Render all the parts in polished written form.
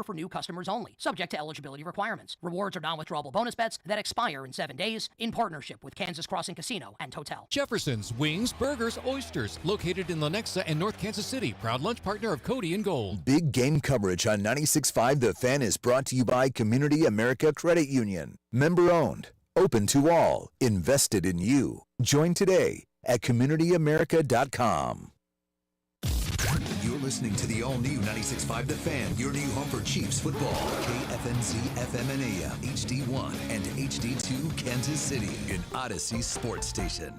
for new customers only, subject to eligibility requirements. Rewards are non-withdrawable bonus bets that expire in 7 days in partnership with Kansas Crossing Casino and Hotel. Jefferson's Wings, Burgers, Oysters, located in Lenexa and North Kansas City. Proud lunch partner of Cody and Gold. Big game coverage on 96.5 The Fan is brought to you by Community America Credit Union. Member owned, open to all, invested in you. Join today at communityamerica.com. You're listening to the all-new 96.5 The Fan, your new home for Chiefs football. KFNZ FM and AM, HD1 and HD2 Kansas City, an Odyssey sports station.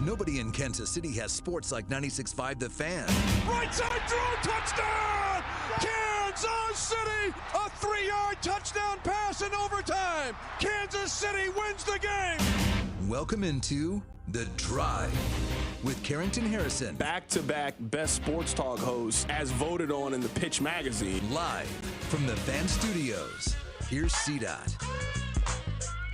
Nobody in Kansas City has sports like 96.5 The Fan. Right side throw, touchdown! Kansas City, a 3-yard touchdown pass in overtime. Kansas City wins the game. Welcome into The Drive with Carrington Harrison. Back-to-back best sports talk hosts as voted on in the Pitch magazine. Live from the Fan Studios. Here's CDOT.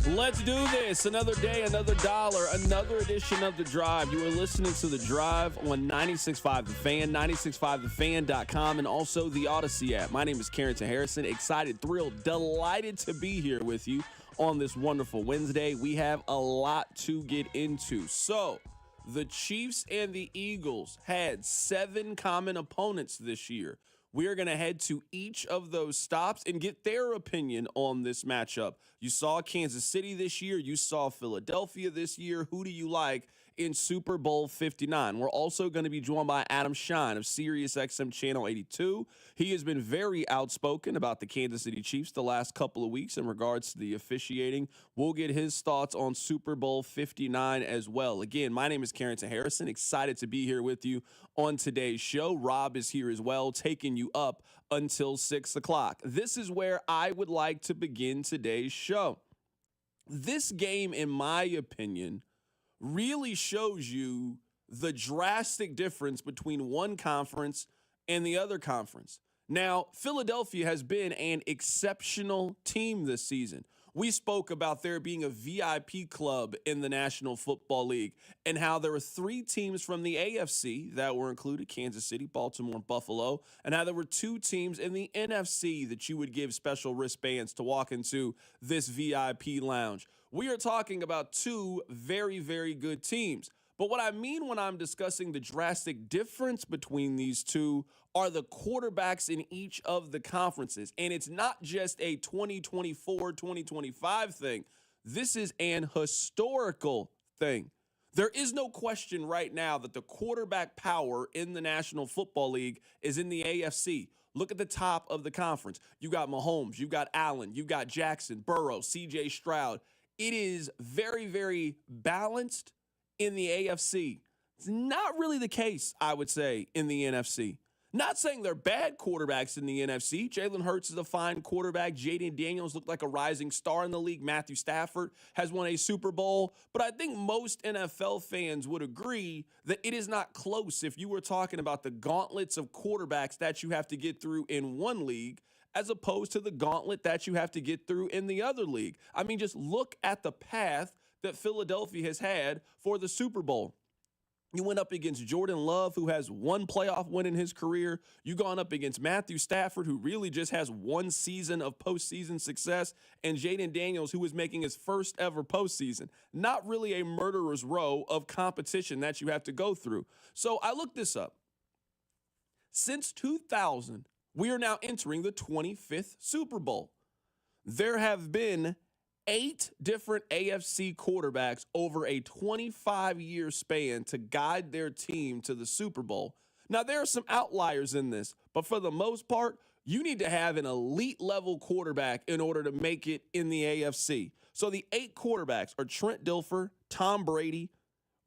Let's do this. Another day, another dollar, another edition of The Drive. You are listening to The Drive on 96.5 The Fan, 96.5thefan.com, and also the Odyssey app. My name is Carrington Harrison. Excited, thrilled, delighted to be here with you on this wonderful Wednesday. We have a lot to get into. So, the Chiefs and the Eagles had 7 common opponents this year. We are going to head to each of those stops and get their opinion on this matchup. You saw Kansas City this year. You saw Philadelphia this year. Who do you like in Super Bowl 59? We're also going to be joined by Adam Shine of SiriusXM Channel 82. He has been very outspoken about the Kansas City Chiefs the last couple of weeks in regards to the officiating. We'll get his thoughts on Super Bowl 59 as well. Again, my name is Carrington Harrison. Excited to be here with you on today's show. Rob is here as well, taking you up until 6 o'clock. This is where I would like to begin today's show. This game, in my opinion, really shows you the drastic difference between one conference and the other conference. Now, Philadelphia has been an exceptional team this season. We spoke about there being a VIP club in the National Football League and how there were 3 teams from the AFC that were included, Kansas City, Baltimore, and Buffalo, and how there were 2 teams in the NFC that you would give special wristbands to walk into this VIP lounge. We are talking about 2 very, very good teams. But what I mean when I'm discussing the drastic difference between these two are the quarterbacks in each of the conferences. And it's not just a 2024, 2025 thing. This is an historical thing. There is no question right now that the quarterback power in the National Football League is in the AFC. Look at the top of the conference. You got Mahomes, you got Allen, you got Jackson, Burrow, C.J. Stroud. It is very, very balanced in the AFC. It's not really the case, I would say, in the NFC. Not saying they're bad quarterbacks in the NFC. Jalen Hurts is a fine quarterback. Jaden Daniels looked like a rising star in the league. Matthew Stafford has won a Super Bowl. But I think most NFL fans would agree that it is not close if you were talking about the gauntlets of quarterbacks that you have to get through in one league as opposed to the gauntlet that you have to get through in the other league. I mean, just look at the path that Philadelphia has had for the Super Bowl. You went up against Jordan Love, who has 1 playoff win in his career. You gone up against Matthew Stafford, who really just has 1 season of postseason success, and Jaden Daniels, who is making his first ever postseason. Not really a murderer's row of competition that you have to go through. So I looked this up. Since 2000, we are now entering the 25th Super Bowl. There have been 8 different AFC quarterbacks over a 25-year span to guide their team to the Super Bowl. Now, there are some outliers in this, but for the most part, you need to have an elite-level quarterback in order to make it in the AFC. So the 8 quarterbacks are Trent Dilfer, Tom Brady,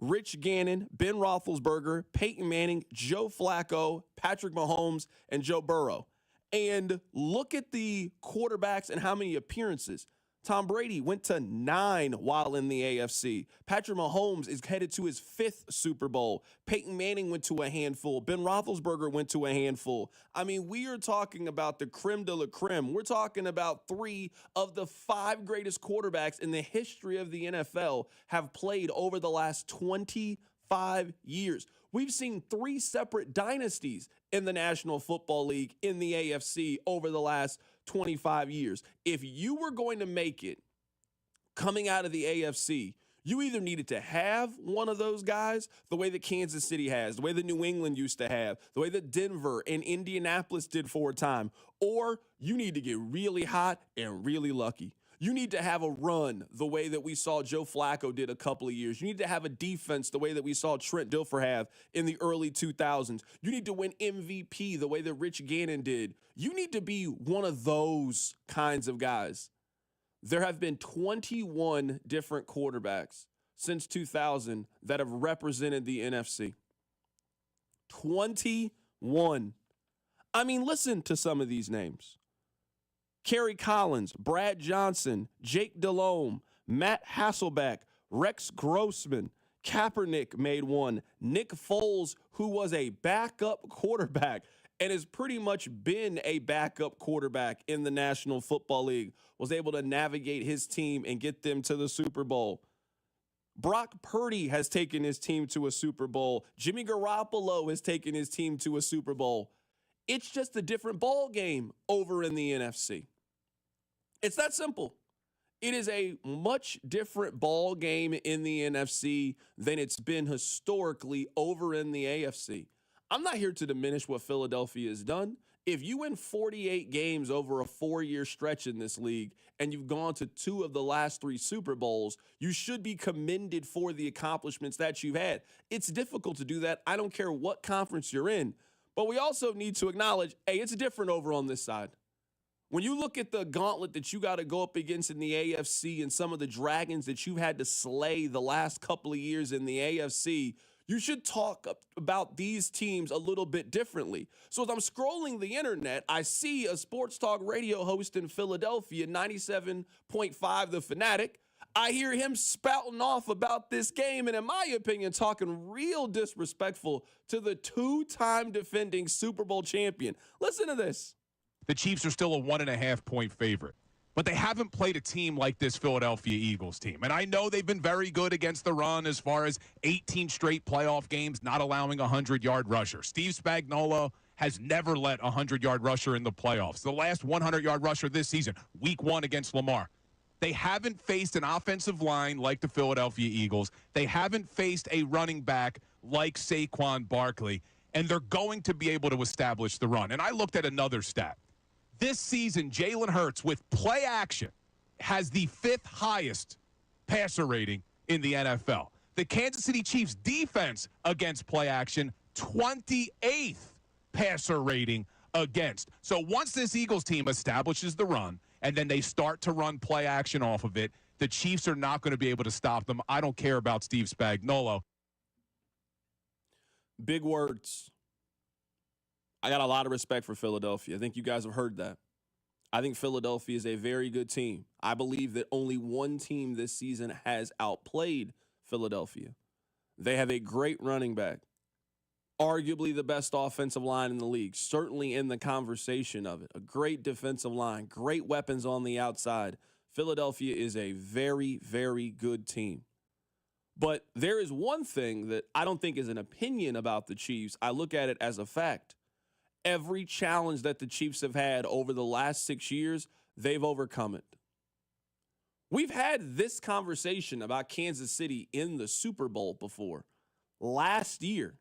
Rich Gannon, Ben Roethlisberger, Peyton Manning, Joe Flacco, Patrick Mahomes, and Joe Burrow. And look at the quarterbacks and how many appearances. Tom Brady went to 9 while in the AFC. Patrick Mahomes is headed to his 5th Super Bowl. Peyton Manning went to a handful. Ben Roethlisberger went to a handful. I mean, we are talking about the creme de la creme. We're talking about 3 of the 5 greatest quarterbacks in the history of the NFL have played over the last 25 years. We've seen 3 separate dynasties in the National Football League, in the AFC over the last 25 years. If you were going to make it coming out of the AFC, you either needed to have one of those guys the way that Kansas City has, the way that New England used to have, the way that Denver and Indianapolis did for a time, or you need to get really hot and really lucky. You need to have a run the way that we saw Joe Flacco did a couple of years. You need to have a defense the way that we saw Trent Dilfer have in the early 2000s. You need to win MVP the way that Rich Gannon did. You need to be one of those kinds of guys. There have been 21 different quarterbacks since 2000 that have represented the NFC. 21. I mean, listen to some of these names. Kerry Collins, Brad Johnson, Jake Delhomme, Matt Hasselbeck, Rex Grossman, Kaepernick made one, Nick Foles, who was a backup quarterback and has pretty much been a backup quarterback in the National Football League, was able to navigate his team and get them to the Super Bowl. Brock Purdy has taken his team to a Super Bowl. Jimmy Garoppolo has taken his team to a Super Bowl. It's just a different ball game over in the NFC. It's that simple. It is a much different ball game in the NFC than it's been historically over in the AFC. I'm not here to diminish what Philadelphia has done. If you win 48 games over a 4-year stretch in this league and you've gone to 2 of the last 3 Super Bowls, you should be commended for the accomplishments that you've had. It's difficult to do that. I don't care what conference you're in. But we also need to acknowledge, hey, it's different over on this side. When you look at the gauntlet that you got to go up against in the AFC and some of the dragons that you've had to slay the last couple of years in the AFC, you should talk about these teams a little bit differently. So as I'm scrolling the internet, I see a sports talk radio host in Philadelphia, 97.5 The Fanatic. I hear him spouting off about this game and, in my opinion, talking real disrespectful to the 2-time defending Super Bowl champion. Listen to this. The Chiefs are still a 1.5-point favorite, but they haven't played a team like this Philadelphia Eagles team. And I know they've been very good against the run as far as 18 straight playoff games, not allowing a 100-yard rusher. Steve Spagnuolo has never let a 100-yard rusher in the playoffs. The last 100-yard rusher this season, week 1 against Lamar. They haven't faced an offensive line like the Philadelphia Eagles. They haven't faced a running back like Saquon Barkley, and they're going to be able to establish the run. And I looked at another stat. This season, Jalen Hurts, with play action, has the 5th highest passer rating in the NFL. The Kansas City Chiefs defense against play action, 28th passer rating against. So once this Eagles team establishes the run and then they start to run play action off of it, the Chiefs are not going to be able to stop them. I don't care about Steve Spagnuolo. Big words. I got a lot of respect for Philadelphia. I think you guys have heard that. I think Philadelphia is a very good team. I believe that only one team this season has outplayed Philadelphia. They have a great running back, arguably the best offensive line in the league, certainly in the conversation of it. A great defensive line, great weapons on the outside. Philadelphia is a very, very good team. But there is one thing that I don't think is an opinion about the Chiefs. I look at it as a fact. Every challenge that the Chiefs have had over the last 6 years, they've overcome it. We've had this conversation about Kansas City in the Super Bowl before. Last year,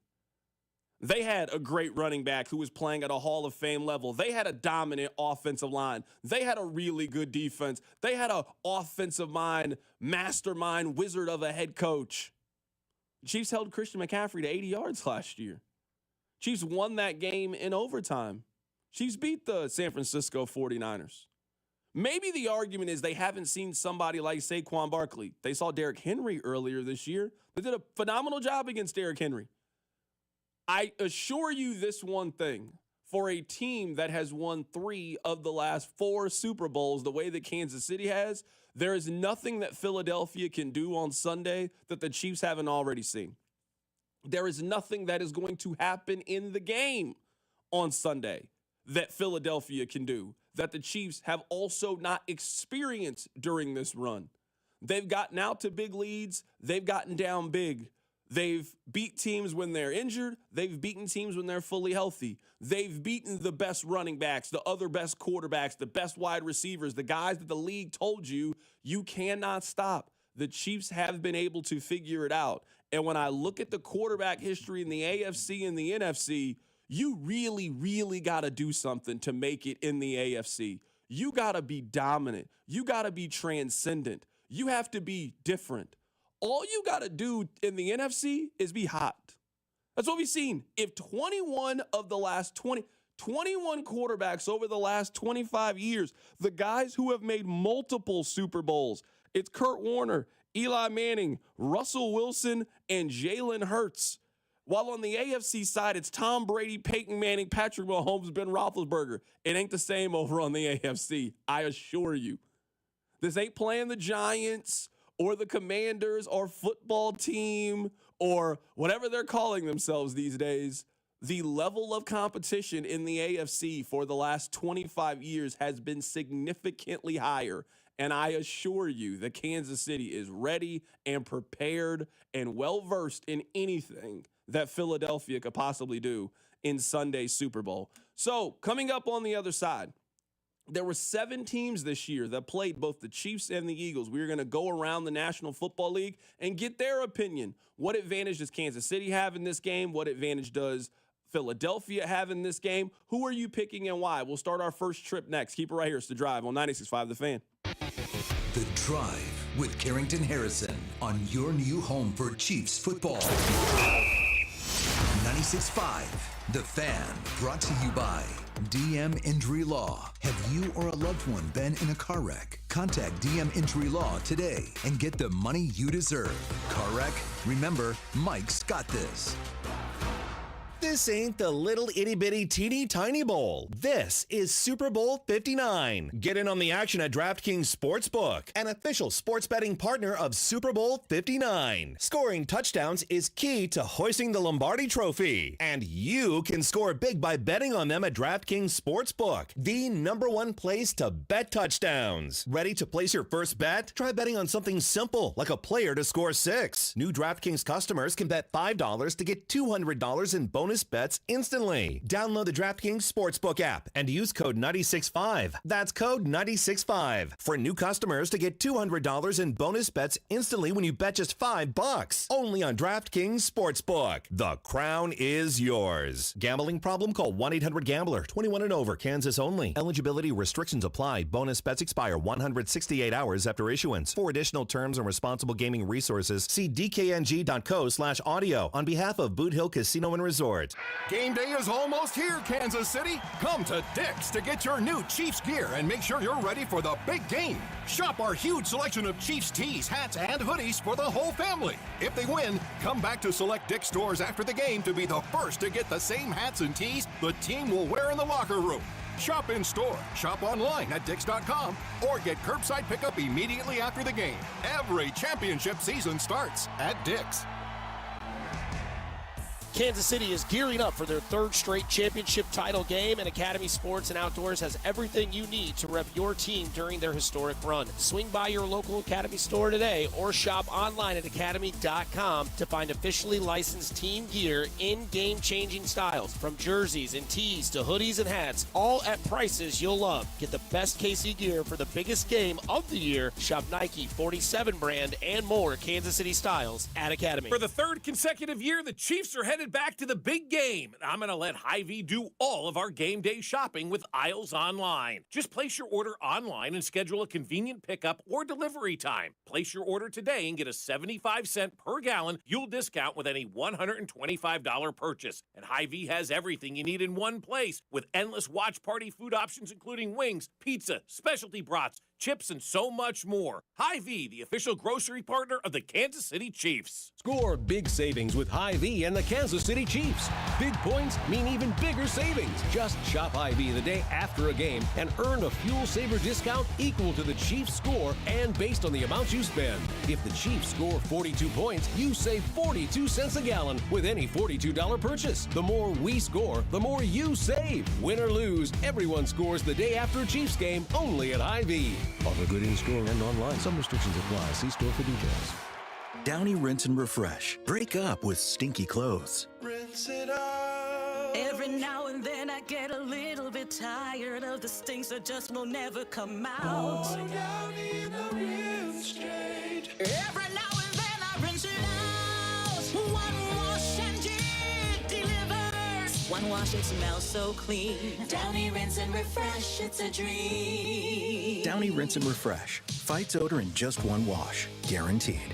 they had a great running back who was playing at a Hall of Fame level. They had a dominant offensive line. They had a really good defense. They had an offensive mind, mastermind, wizard of a head coach. The Chiefs held Christian McCaffrey to 80 yards last year. Chiefs won that game in overtime. Chiefs beat the San Francisco 49ers. Maybe the argument is they haven't seen somebody like Saquon Barkley. They saw Derrick Henry earlier this year. They did a phenomenal job against Derrick Henry. I assure you this one thing. For a team that has won 3 of the last 4 Super Bowls the way that Kansas City has, there is nothing that Philadelphia can do on Sunday that the Chiefs haven't already seen. There is nothing that is going to happen in the game on Sunday that Philadelphia can do that the Chiefs have also not experienced during this run. They've gotten out to big leads. They've gotten down big. They've beat teams when they're injured. They've beaten teams when they're fully healthy. They've beaten the best running backs, the other best quarterbacks, the best wide receivers, the guys that the league told you cannot stop. The Chiefs have been able to figure it out. And when I look at the quarterback history in the AFC and the NFC, you really, really got to do something to make it in the AFC. You got to be dominant. You got to be transcendent. You have to be different. All you got to do in the NFC is be hot. That's what we've seen. If 21 of the last 21 quarterbacks over the last 25 years, the guys who have made multiple Super Bowls, it's Kurt Warner, Eli Manning, Russell Wilson, and Jalen Hurts. While on the AFC side, it's Tom Brady, Peyton Manning, Patrick Mahomes, Ben Roethlisberger. It ain't the same over on the AFC, I assure you. This ain't playing the Giants or the Commanders or football team or whatever they're calling themselves these days. The level of competition in the AFC for the last 25 years has been significantly higher. And I assure you that Kansas City is ready and prepared and well-versed in anything that Philadelphia could possibly do in Sunday's Super Bowl. So coming up on the other side, there were 7 teams this year that played both the Chiefs and the Eagles. We're going to go around the National Football League and get their opinion. What advantage does Kansas City have in this game? What advantage does Philadelphia have in this game? Who are you picking and why? We'll start our first trip next. Keep it right here. It's The Drive on 96.5 The Fan. The Drive with Carrington Harrison on your new home for Chiefs football. 96.5 The Fan, brought to you by DM Injury Law. Have you or a loved one been in a car wreck? Contact DM Injury Law today and get the money you deserve. Car wreck? Remember, Mike's got this. This ain't the little itty-bitty teeny-tiny bowl. This is Super Bowl 59. Get in on the action at DraftKings Sportsbook, an official sports betting partner of Super Bowl 59. Scoring touchdowns is key to hoisting the Lombardi Trophy, and you can score big by betting on them at DraftKings Sportsbook, the #1 place to bet touchdowns. Ready to place your first bet? Try betting on something simple, like a player to score 6. New DraftKings customers can bet $5 to get $200 in bonus bets instantly. Download the DraftKings Sportsbook app and use code 965. That's code 965 for new customers to get $200 in bonus bets instantly when you bet just $5. Only on DraftKings Sportsbook. The crown is yours. Gambling problem? Call 1-800-GAMBLER. 21 and over. Kansas only. Eligibility restrictions apply. Bonus bets expire 168 hours after issuance. For additional terms and responsible gaming resources, see dkng.co/audio on behalf of Boot Hill Casino and Resort. Game day is almost here, Kansas City. Come to Dick's to get your new Chiefs gear and make sure you're ready for the big game. Shop our huge selection of Chiefs tees, hats, and hoodies for the whole family. If they win, come back to select Dick's stores after the game to be the first to get the same hats and tees the team will wear in the locker room. Shop in store, shop online at Dix.com, or get curbside pickup immediately after the game. Every championship season starts at Dick's. Kansas City is gearing up for their 3rd straight championship title game, and Academy Sports and Outdoors has everything you need to rep your team during their historic run. Swing by your local Academy store today or shop online at academy.com to find officially licensed team gear in game-changing styles, from jerseys and tees to hoodies and hats, all at prices you'll love. Get the best KC gear for the biggest game of the year. Shop Nike, 47 brand, and more Kansas City styles at Academy. For the 3rd consecutive year, the Chiefs are headed back to the big game. I'm going to let Hy-Vee do all of our game day shopping with Aisles Online. Just place your order online and schedule a convenient pickup or delivery time. Place your order today and get a 75-cent per gallon fuel discount with any $125 purchase. And Hy-Vee has everything you need in one place with endless watch party food options, including wings, pizza, specialty brats, chips, and so much more. Hy-Vee, the official grocery partner of the Kansas City Chiefs. Score big savings with Hy-Vee and the Kansas City Chiefs. Big points mean even bigger savings. Just shop Hy-Vee the day after a game and earn a fuel saver discount equal to the Chiefs score and based on the amount you spend. If the Chiefs score 42 points, you save 42 cents a gallon with any $42 purchase. The more we score, the more you save. Win or lose, everyone scores the day after a Chiefs game only at Hy-Vee. Offer good in store and online. Some restrictions apply. See store for details. Downy Rinse and Refresh. Break up with stinky clothes. Rinse it out. Every now and then I get a little bit tired of the stinks that just will never come out. Going down in a rinse straight. Every now and then I rinse it out. One wash and it delivers. One wash and smells so clean. Downy Rinse and Refresh, it's a dream. Downy Rinse and Refresh. Fights odor in just one wash. Guaranteed.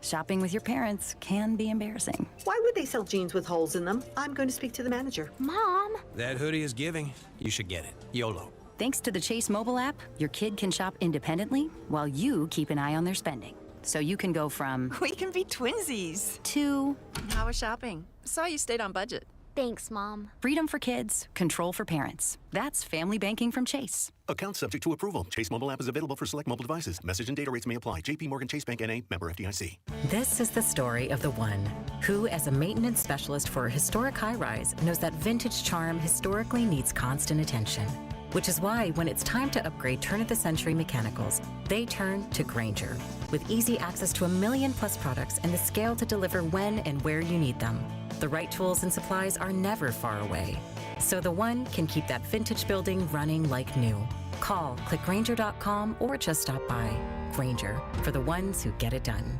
Shopping with your parents can be embarrassing. Why would they sell jeans with holes in them? I'm going to speak to the manager. Mom! That hoodie is giving. You should get it. YOLO. Thanks to the Chase mobile app, your kid can shop independently while you keep an eye on their spending. So you can go from... We can be twinsies. ...to... How was shopping? Saw you stayed on budget. Thanks, Mom. Freedom for kids, control for parents. That's family banking from Chase. Account subject to approval. Chase mobile app is available for select mobile devices. Message and data rates may apply. JP Morgan Chase Bank N.A. Member FDIC. This is the story of the one who, as a maintenance specialist for a historic high-rise, knows that vintage charm historically needs constant attention. Which is why when it's time to upgrade turn-of-the-century mechanicals, they turn to Grainger. With easy access to 1 million-plus products and the scale to deliver when and where you need them. The right tools and supplies are never far away. So the one can keep that vintage building running like new. Call, click Grainger.com, or just stop by. Grainger, for the ones who get it done.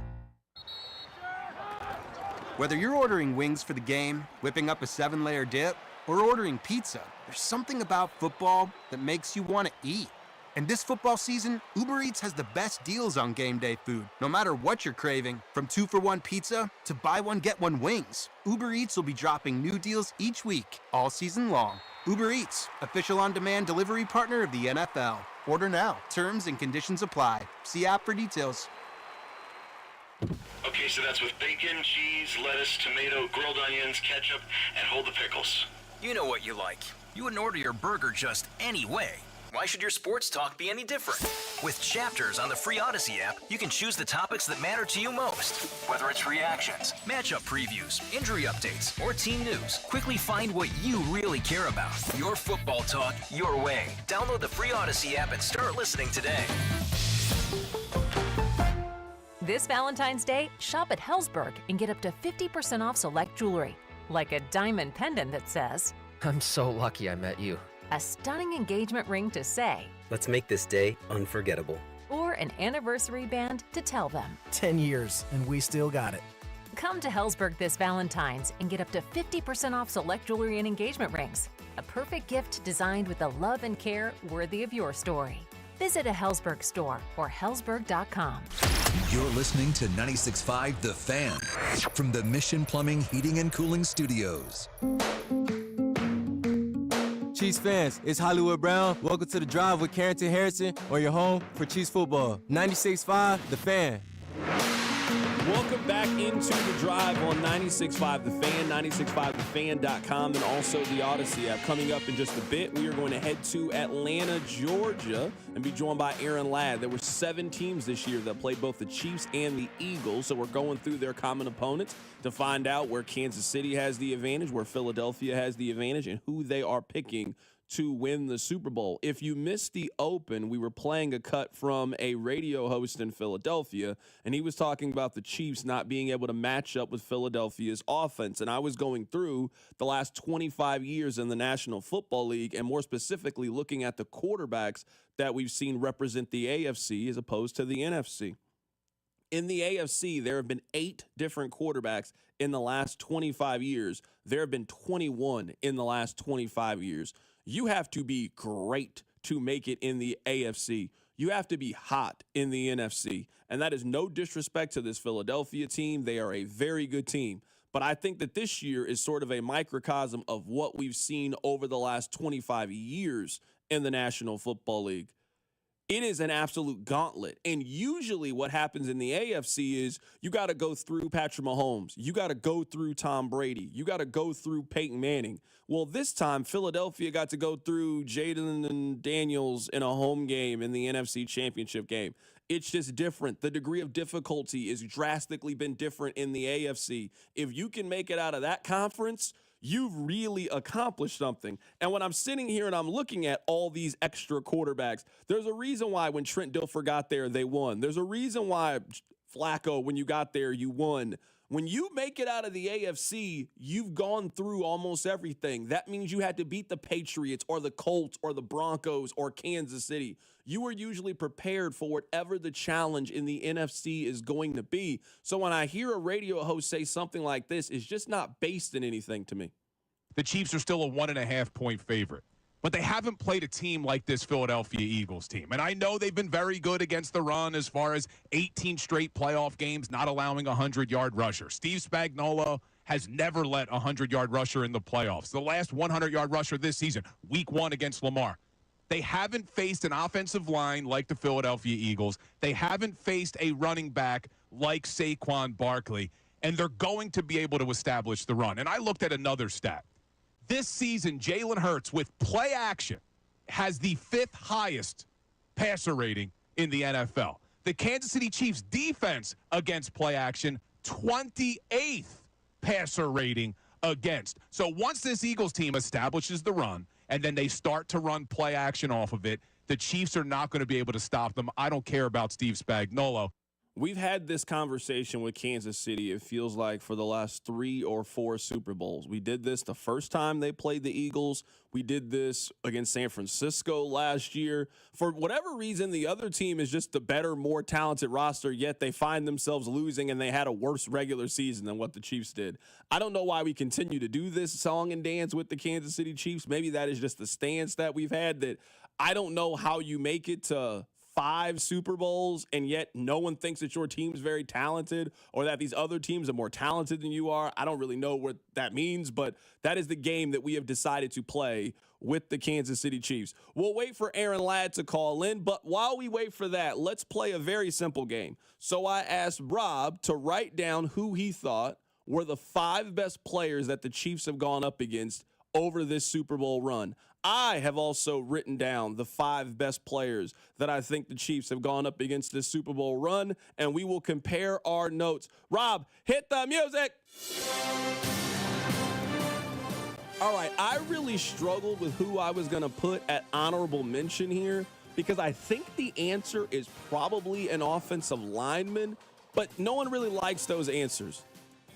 Whether you're ordering wings for the game, whipping up a 7-layer dip, or ordering pizza, there's something about football that makes you want to eat. And this football season, Uber Eats has the best deals on game day food, no matter what you're craving. From 2-for-1 pizza to buy one, get one wings. Uber Eats will be dropping new deals each week, all season long. Uber Eats, official on-demand delivery partner of the NFL. Order now. Terms and conditions apply. See app for details. Okay, so that's with bacon, cheese, lettuce, tomato, grilled onions, ketchup, and hold the pickles. You know what you like. You wouldn't order your burger just any way. Why should your sports talk be any different? With chapters on the free Odyssey app, you can choose the topics that matter to you most. Whether it's reactions, matchup previews, injury updates, or team news, quickly find what you really care about. Your football talk, your way. Download the free Odyssey app and start listening today. This Valentine's Day, shop at Hellsberg and get up to 50% off select jewelry. Like a diamond pendant that says, "I'm so lucky I met you." A stunning engagement ring to say, "Let's make this day unforgettable." or an anniversary band to tell them. 10 years, and we still got it. Come to Hellsberg this Valentine's and get up to 50% off select jewelry and engagement rings. A perfect gift designed with the love and care worthy of your story. Visit a Hellsberg store or hellsberg.com. You're listening to 96.5 The Fan from the Mission Plumbing, Heating, and Cooling Studios. Chiefs fans, it's Hollywood Brown. Welcome to The Drive with Carrington Harrison on your home for Chiefs football. 96.5 The Fan. Welcome back into The Drive on 96.5 The Fan, 96.5thefan.com, and also the Odyssey app. Coming up in just a bit, we are going to head to Atlanta, Georgia, and be joined by Aaron Ladd. There were 7 teams this year that played both the Chiefs and the Eagles, so we're going through their common opponents to find out where Kansas City has the advantage, where Philadelphia has the advantage, and who they are picking to win the Super Bowl. If you missed the open, we were playing a cut from a radio host in Philadelphia, and he was talking about the Chiefs not being able to match up with Philadelphia's offense. And I was going through the last 25 years in the National Football League, and more specifically looking at the quarterbacks that we've seen represent the AFC as opposed to the NFC. In the AFC, there have been 8 different quarterbacks in the last 25 years. There have been 21 in the last 25 years. You have to be great to make it in the AFC. You have to be hot in the NFC. And that is no disrespect to this Philadelphia team. They are a very good team. But I think that this year is sort of a microcosm of what we've seen over the last 25 years in the National Football League. It is an absolute gauntlet. And usually what happens in the AFC is you got to go through Patrick Mahomes. You got to go through Tom Brady. You got to go through Peyton Manning. Well, this time, Philadelphia got to go through Jaden and Daniels in a home game in the NFC Championship game. It's just different. The degree of difficulty has drastically been different in the AFC. If you can make it out of that conference, you've really accomplished something. And when I'm sitting here and I'm looking at all these extra quarterbacks, there's a reason why when Trent Dilfer got there, they won. There's a reason why Flacco, when you got there, you won. When you make it out of the AFC, you've gone through almost everything. That means you had to beat the Patriots or the Colts or the Broncos or Kansas City. You are usually prepared for whatever the challenge in the NFC is going to be. So when I hear a radio host say something like this, it's just not based in anything to me. The Chiefs are still a 1.5-point favorite. But they haven't played a team like this Philadelphia Eagles team. And I know they've been very good against the run as far as 18 straight playoff games, not allowing a 100-yard rusher. Steve Spagnuolo has never let a 100-yard rusher in the playoffs. The last 100-yard rusher this season, week 1 against Lamar. They haven't faced an offensive line like the Philadelphia Eagles. They haven't faced a running back like Saquon Barkley. And they're going to be able to establish the run. And I looked at another stat. This season, Jalen Hurts, with play action, has the 5th highest passer rating in the NFL. The Kansas City Chiefs defense against play action, 28th passer rating against. So once this Eagles team establishes the run and then they start to run play action off of it, the Chiefs are not going to be able to stop them. I don't care about Steve Spagnuolo. We've had this conversation with Kansas City, it feels like, for the last 3 or 4 Super Bowls. We did this the first time they played the Eagles. We did this against San Francisco last year. For whatever reason, the other team is just the better, more talented roster, yet they find themselves losing, and they had a worse regular season than what the Chiefs did. I don't know why we continue to do this song and dance with the Kansas City Chiefs. Maybe that is just the stance that we've had, that I don't know how you make it to 5 Super Bowls, and yet no one thinks that your team's very talented or that these other teams are more talented than you are. I don't really know what that means, but that is the game that we have decided to play with the Kansas City Chiefs. We'll wait for Aaron Ladd to call in, but while we wait for that, let's play a very simple game. So I asked Rob to write down who he thought were the 5 best players that the Chiefs have gone up against over this Super Bowl run. I have also written down the 5 best players that I think the Chiefs have gone up against this Super Bowl run, and we will compare our notes. Rob, hit the music. All right, I really struggled with who I was going to put at honorable mention here because I think the answer is probably an offensive lineman, but no one really likes those answers.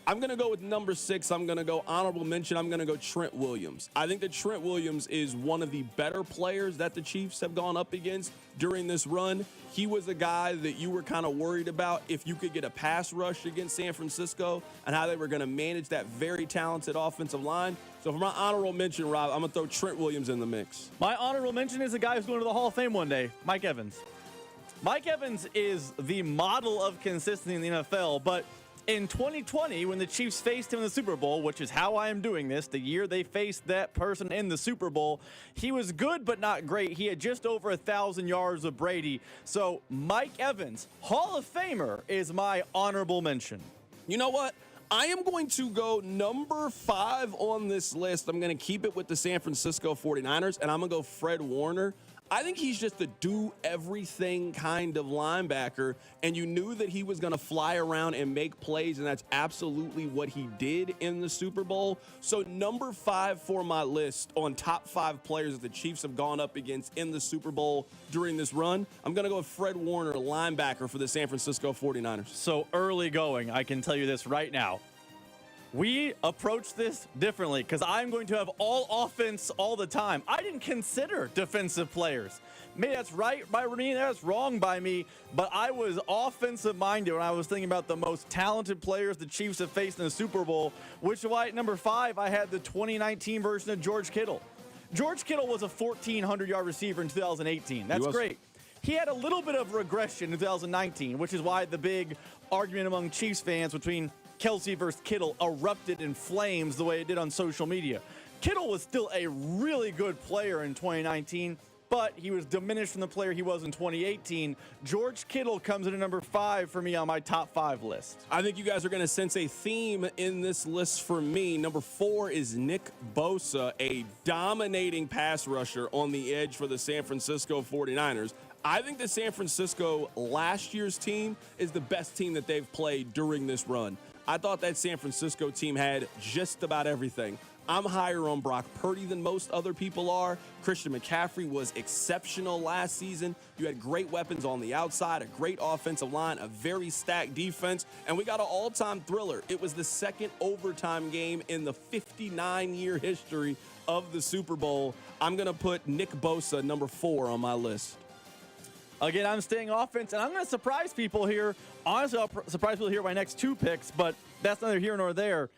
I'm going to go with number 6. I'm going to go honorable mention. I'm going to go Trent Williams. I think that Trent Williams is one of the better players that the Chiefs have gone up against during this run. He was a guy that you were kind of worried about if you could get a pass rush against San Francisco and how they were going to manage that very talented offensive line. So for my honorable mention, Rob, I'm going to throw Trent Williams in the mix. My honorable mention is a guy who's going to the Hall of Fame one day, Mike Evans. Mike Evans is the model of consistency in the NFL, but in 2020, when the Chiefs faced him in the Super Bowl, which is how I am doing this, the year they faced that person in the Super Bowl, he was good but not great. He had just over 1,000 yards of Brady. So Mike Evans, Hall of Famer, is my honorable mention. You know what? I am going to go number 5 on this list. I'm going to keep it with the San Francisco 49ers, and I'm going to go Fred Warner. I think he's just a do-everything kind of linebacker, and you knew that he was going to fly around and make plays, and that's absolutely what he did in the Super Bowl. So number 5 for my list on top 5 players that the Chiefs have gone up against in the Super Bowl during this run, I'm going to go with Fred Warner, linebacker for the San Francisco 49ers. So early going, I can tell you this right now. We approach this differently because I'm going to have all offense all the time. I didn't consider defensive players. Maybe that's right by me, that's wrong by me, but I was offensive minded when I was thinking about the most talented players the Chiefs have faced in the Super Bowl, which is why at number 5 I had the 2019 version of George Kittle. George Kittle was a 1,400-yard receiver in 2018. That's great. He had a little bit of regression in 2019, which is why the big argument among Chiefs fans between Kelsey versus Kittle erupted in flames the way it did on social media. Kittle was still a really good player in 2019, but he was diminished from the player he was in 2018. George Kittle comes in at number 5 for me on my top 5 list. I think you guys are going to sense a theme in this list for me. Number 4 is Nick Bosa, a dominating pass rusher on the edge for the San Francisco 49ers. I think the San Francisco last year's team is the best team that they've played during this run. I thought that San Francisco team had just about everything. I'm higher on Brock Purdy than most other people are. Christian McCaffrey was exceptional last season. You had great weapons on the outside, a great offensive line, a very stacked defense, and we got an all-time thriller. It was the second overtime game in the 59-year history of the Super Bowl. I'm going to put Nick Bosa, number 4, on my list. Again, I'm staying offense, and I'm going to surprise people here. Honestly, I'll surprise people here with my next 2 picks, but that's neither here nor there.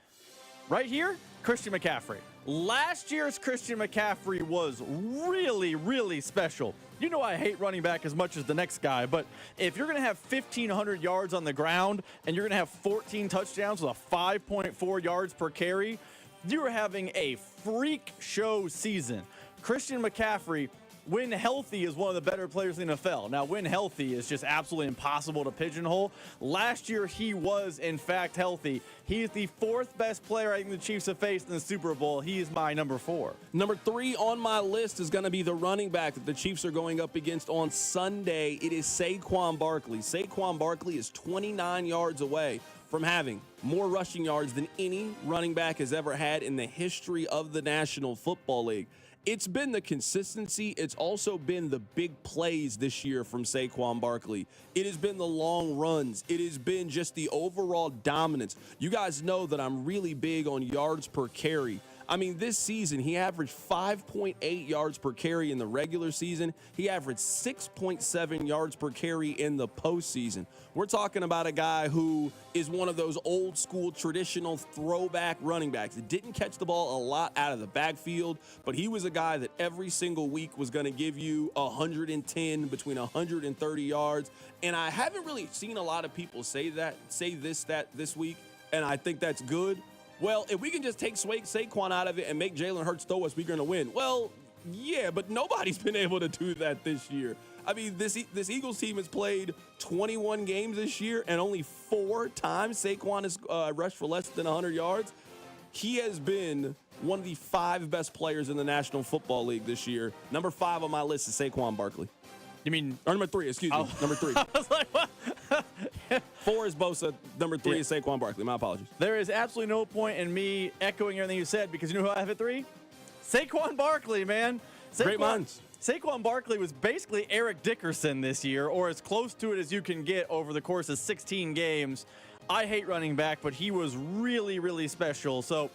Right here, Christian McCaffrey. Last year's Christian McCaffrey was really, really special. You know I hate running back as much as the next guy, but if you're going to have 1,500 yards on the ground and you're going to have 14 touchdowns with a 5.4 yards per carry, you're having a freak show season. Christian McCaffrey, when healthy, is one of the better players in the NFL. Now, when healthy is just absolutely impossible to pigeonhole. Last year, he was, in fact, healthy. He is the 4th best player I think the Chiefs have faced in the Super Bowl. He is my number 4. Number 3 on my list is going to be the running back that the Chiefs are going up against on Sunday. It is Saquon Barkley. Saquon Barkley is 29 yards away from having more rushing yards than any running back has ever had in the history of the National Football League. It's been the consistency. It's also been the big plays this year from Saquon Barkley. It has been the long runs. It has been just the overall dominance. You guys know that I'm really big on yards per carry. I mean, this season, he averaged 5.8 yards per carry in the regular season. He averaged 6.7 yards per carry in the postseason. We're talking about a guy who is one of those old school traditional throwback running backs. He didn't catch the ball a lot out of the backfield, but he was a guy that every single week was going to give you 110, between 130 yards. And I haven't really seen a lot of people say this stat this week, and I think that's good. Well, if we can just take Saquon out of it and make Jalen Hurts throw us, we're going to win. Well, yeah, but nobody's been able to do that this year. I mean, this Eagles team has played 21 games this year, and only 4 times Saquon has rushed for less than 100 yards. He has been one of the 5 best players in the National Football League this year. Number 5 on my list is Saquon Barkley. You mean... Or number 3, excuse me. Number 3. I was like, what? 4 is Bosa. Number 3 is Saquon Barkley. My apologies. There is absolutely no point in me echoing everything you said, because you know who I have at 3? Saquon Barkley, man. Great minds. Saquon Barkley was basically Eric Dickerson this year, or as close to it as you can get over the course of 16 games. I hate running back, but he was really, really special. So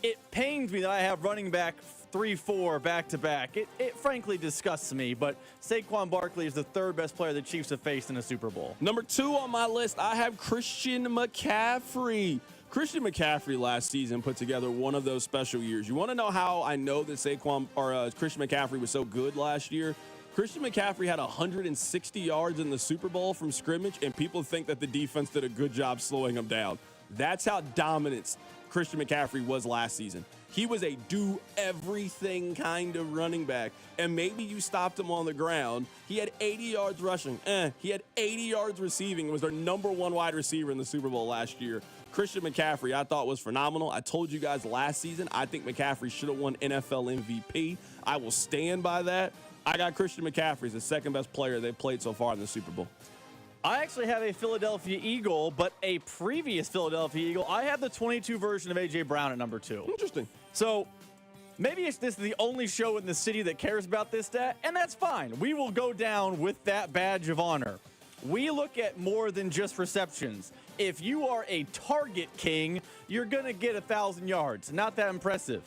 it pains me that I have running back 3-4 back-to-back. It frankly disgusts me, but Saquon Barkley is the 3rd best player the Chiefs have faced in a Super Bowl. Number 2 on my list, I have Christian McCaffrey. Christian McCaffrey last season put together one of those special years. You want to know how I know that Christian McCaffrey was so good last year? Christian McCaffrey had 160 yards in the Super Bowl from scrimmage, and people think that the defense did a good job slowing him down. That's how dominant Christian McCaffrey was last season. He was a do-everything kind of running back, and maybe you stopped him on the ground. He had 80 yards rushing. He had 80 yards receiving. He was their number 1 wide receiver in the Super Bowl last year. Christian McCaffrey, I thought, was phenomenal. I told you guys last season, I think McCaffrey should have won NFL MVP. I will stand by that. I got Christian McCaffrey as the 2nd best player they've played so far in the Super Bowl. I actually have a Philadelphia Eagle, but a previous Philadelphia Eagle. I have the 22 version of A.J. Brown at number 2. Interesting. So maybe this is the only show in the city that cares about this stat, and that's fine. We will go down with that badge of honor. We look at more than just receptions. If you are a target king, you're going to get 1,000 yards. Not that impressive.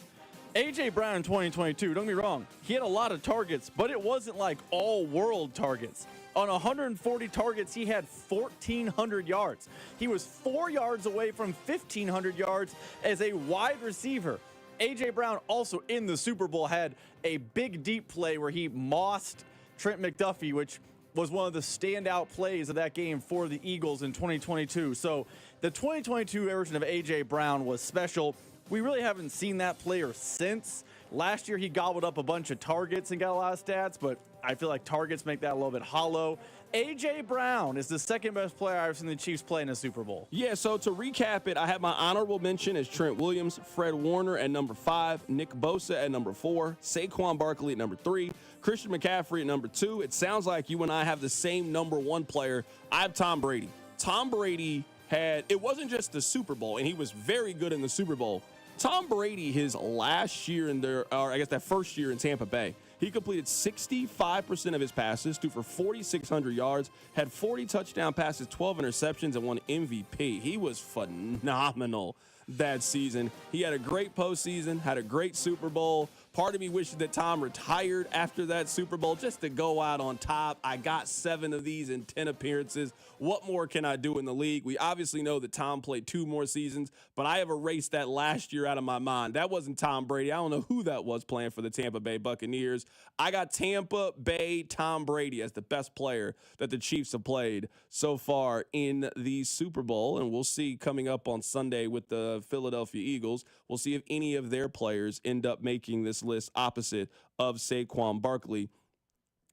A.J. Brown in 2022, don't get me wrong, he had a lot of targets, but it wasn't like all-world targets. On 140 targets, he had 1,400 yards. He was 4 yards away from 1,500 yards as a wide receiver. A.J. Brown also in the Super Bowl had a big deep play where he mossed Trent McDuffie, which was one of the standout plays of that game for the Eagles in 2022. So the 2022 version of A.J. Brown was special. We really haven't seen that player since. Last year, he gobbled up a bunch of targets and got a lot of stats, but I feel like targets make that a little bit hollow. A.J. Brown is the 2nd best player I've seen the Chiefs play in a Super Bowl. Yeah, so to recap it, I have my honorable mention as Trent Williams, Fred Warner at number 5, Nick Bosa at number 4, Saquon Barkley at number 3, Christian McCaffrey at number 2. It sounds like you and I have the same number 1 player. I have Tom Brady. Tom Brady it wasn't just the Super Bowl, and he was very good in the Super Bowl. Tom Brady, his last year that first year in Tampa Bay, he completed 65% of his passes, threw for 4,600 yards, had 40 touchdown passes, 12 interceptions, and won MVP. He was phenomenal that season. He had a great postseason, had a great Super Bowl. Part of me wishes that Tom retired after that Super Bowl just to go out on top. I got 7 of these in 10 appearances. What more can I do in the league? We obviously know that Tom played 2 more seasons, but I have erased that last year out of my mind. That wasn't Tom Brady. I don't know who that was playing for the Tampa Bay Buccaneers. I got Tampa Bay Tom Brady as the best player that the Chiefs have played so far in the Super Bowl, and we'll see coming up on Sunday with the Philadelphia Eagles. We'll see if any of their players end up making this list opposite of Saquon Barkley.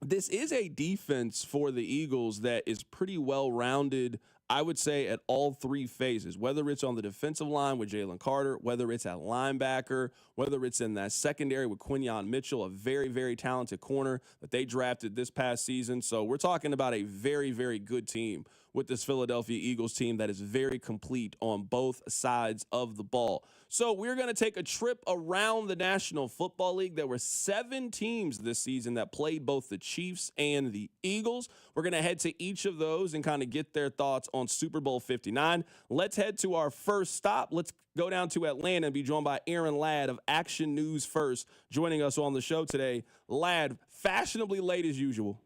This is a defense for the Eagles that is pretty well-rounded, I would say, at all 3 phases, whether it's on the defensive line with Jalen Carter, whether it's at linebacker, whether it's in that secondary with Quinyon Mitchell, a very, very talented corner that they drafted this past season. So we're talking about a very, very good team with this Philadelphia Eagles team that is very complete on both sides of the ball. So we're going to take a trip around the National Football League. There were 7 teams this season that played both the Chiefs and the Eagles. We're going to head to each of those and kind of get their thoughts on Super Bowl 59. Let's head to our first stop. Let's go down to Atlanta and be joined by Aaron Ladd of Action News First, joining us on the show today. Ladd, fashionably late as usual.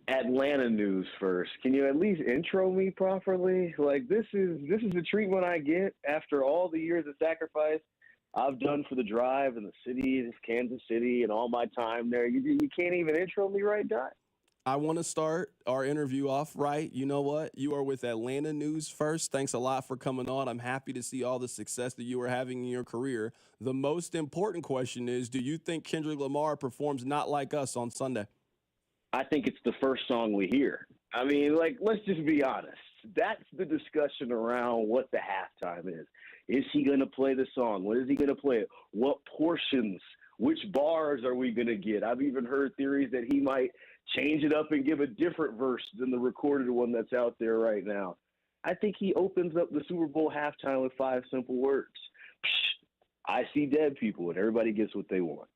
Atlanta news first. Can you at least intro me properly? Like, this is the treatment I get after all the years of sacrifice I've done for the drive and the city of Kansas City and all my time there. You can't even intro me right, Dot? I want to start our interview off right. You know what? You are with Atlanta News First. Thanks a lot for coming on. I'm happy to see all the success that you are having in your career. The most important question is, do you think Kendrick Lamar performs Not Like Us on Sunday? I think it's the first song we hear. I mean, like, let's just be honest. That's the discussion around what the halftime is. Is he going to play the song? When is he going to play it? What portions? Which bars are we going to get? I've even heard theories that he might change it up and give a different verse than the recorded one that's out there right now. I think he opens up the Super Bowl halftime with 5 simple words. I see dead people, and everybody gets what they want.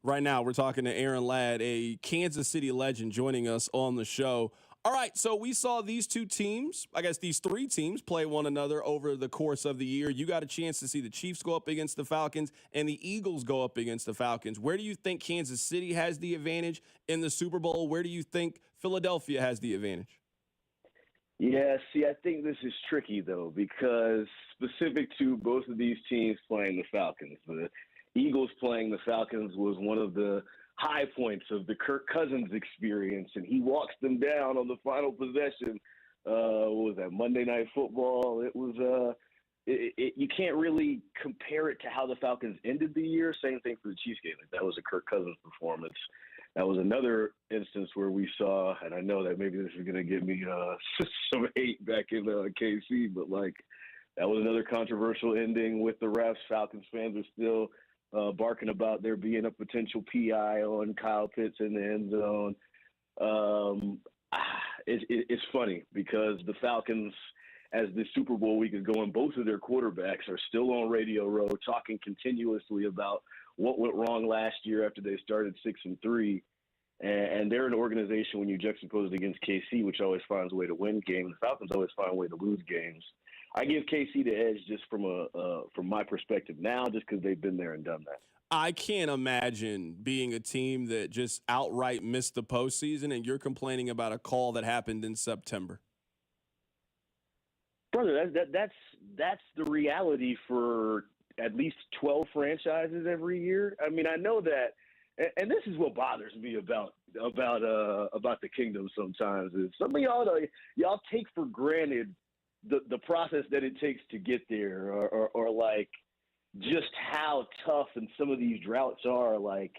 Right now, we're talking to Aaron Ladd, a Kansas City legend, joining us on the show. All right, so we saw these 2 teams, I guess these 3 teams, play one another over the course of the year. You got a chance to see the Chiefs go up against the Falcons and the Eagles go up against the Falcons. Where do you think Kansas City has the advantage in the Super Bowl? Where do you think Philadelphia has the advantage? Yeah, see, I think this is tricky, though, because specific to both of these teams playing the Falcons, the Eagles playing the Falcons was one of the high points of the Kirk Cousins experience, and he walks them down on the final possession. What was that, Monday Night Football? It was you can't really compare it to how the Falcons ended the year. Same thing for the Chiefs game. That was a Kirk Cousins performance. That was another instance where we saw, and I know that maybe this is going to get me some hate back in KC, but like that was another controversial ending with the refs. Falcons fans are still barking about there being a potential PI on Kyle Pitts in the end zone. It's funny because the Falcons, as the Super Bowl week is going, both of their quarterbacks are still on Radio Row talking continuously about what went wrong last year after they started 6-3. And they're an organization, when you juxtapose it against KC, which always finds a way to win games, the Falcons always find a way to lose games. I give KC the edge just from my perspective now, just because they've been there and done that. I can't imagine being a team that just outright missed the postseason, and you're complaining about a call that happened in September. Brother, that's the reality for at least 12 franchises every year. I mean, I know that, and this is what bothers me about the kingdom sometimes is some of y'all take for granted the process that it takes to get there, or like just how tough and some of these droughts are. Like,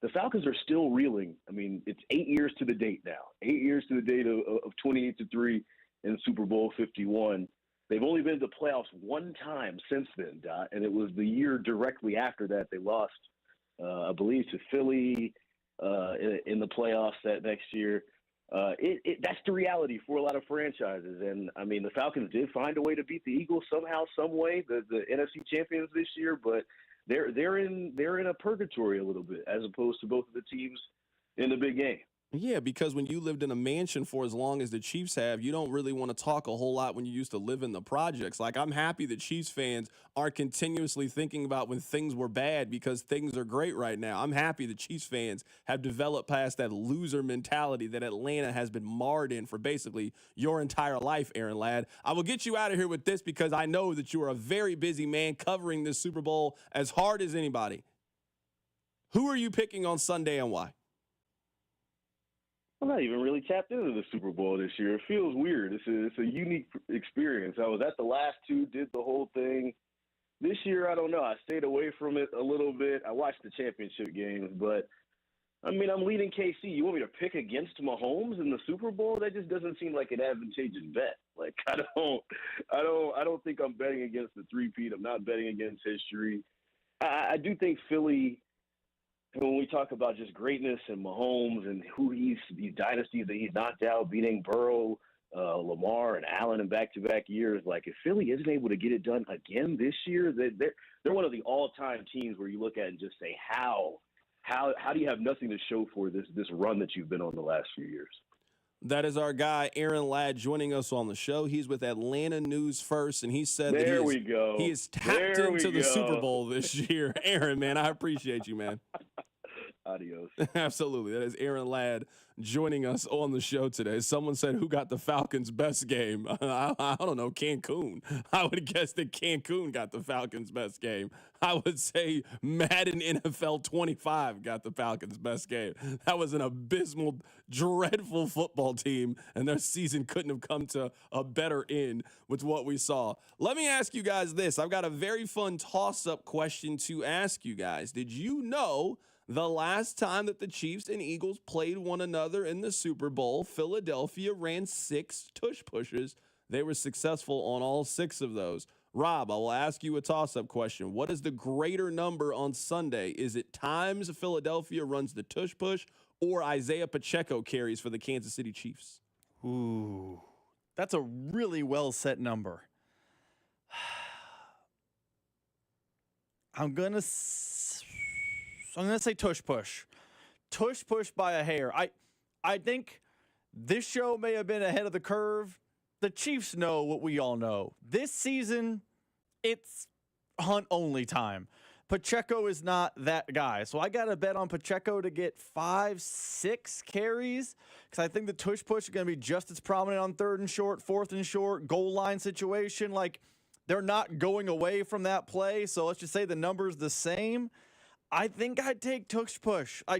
the Falcons are still reeling. I mean, it's 8 years to the date now. 8 years to the date of 28-3 in Super Bowl 51. They've only been to the playoffs one time since then, Dot, and it was the year directly after that they lost, I believe, to Philly in the playoffs that next year. That's the reality for a lot of franchises. And I mean, the Falcons did find a way to beat the Eagles somehow, some way, the NFC champions this year, but they're in a purgatory a little bit as opposed to both of the teams in the big game. Yeah, because when you lived in a mansion for as long as the Chiefs have, you don't really want to talk a whole lot when you used to live in the projects. Like, I'm happy that Chiefs fans are continuously thinking about when things were bad because things are great right now. I'm happy that Chiefs fans have developed past that loser mentality that Atlanta has been marred in for basically your entire life, Aaron Ladd. I will get you out of here with this because I know that you are a very busy man covering this Super Bowl as hard as anybody. Who are you picking on Sunday and why? I'm not even really tapped into the Super Bowl this year. It feels weird. It's a unique experience. I was at the last two, did the whole thing. This year, I don't know. I stayed away from it a little bit. I watched the championship games, but I mean, I'm leading KC. You want me to pick against Mahomes in the Super Bowl? That just doesn't seem like an advantageous bet. Like I don't think I'm betting against the three-peat. I'm not betting against history. I do think Philly. When we talk about just greatness and Mahomes and these dynasties that he's knocked out, beating Burrow, Lamar, and Allen in back-to-back years, like if Philly isn't able to get it done again this year, they're one of the all-time teams where you look at it and just say, how do you have nothing to show for this run that you've been on the last few years? That is our guy, Aaron Ladd, joining us on the show. He's with Atlanta News First, and he said he is tapped into the Super Bowl this year. Aaron, man, I appreciate you, man. Adios. Absolutely. That is Aaron Ladd joining us on the show today. Someone said, who got the Falcons' best game? I don't know, Cancun. I would guess that Cancun got the Falcons' best game. I would say Madden NFL 25 got the Falcons' best game. That was an abysmal, dreadful football team, and their season couldn't have come to a better end with what we saw. Let me ask you guys this. I've got a very fun toss-up question to ask you guys. Did you know the last time that the Chiefs and Eagles played one another in the Super Bowl, Philadelphia ran 6 tush pushes? They were successful on all 6 of those. Rob, I will ask you a toss-up question. What is the greater number on Sunday? Is it times Philadelphia runs the tush push or Isaiah Pacheco carries for the Kansas City Chiefs? Ooh, that's a really well-set number. I'm going to say tush push. Tush push by a hair. I think this show may have been ahead of the curve. The Chiefs know what we all know. This season, it's hunt-only time. Pacheco is not that guy. So I got to bet on Pacheco to get 5-6 carries because I think the tush push is going to be just as prominent on 3rd and short, 4th and short, goal line situation. Like, they're not going away from that play. So let's just say the number's the same. I think I'd take tush push. I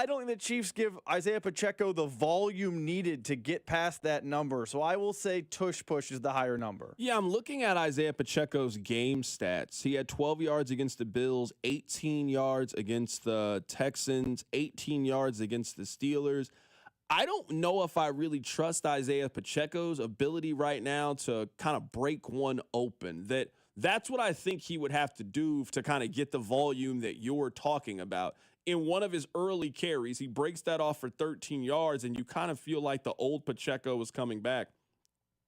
don't think the Chiefs give Isaiah Pacheco the volume needed to get past that number. So I will say tush push is the higher number. Yeah, I'm looking at Isaiah Pacheco's game stats. He had 12 yards against the Bills, 18 yards against the Texans, 18 yards against the Steelers. I don't know if I really trust Isaiah Pacheco's ability right now to kind of break one open. That's what I think he would have to do to kind of get the volume that you're talking about. In one of his early carries, he breaks that off for 13 yards, and you kind of feel like the old Pacheco was coming back.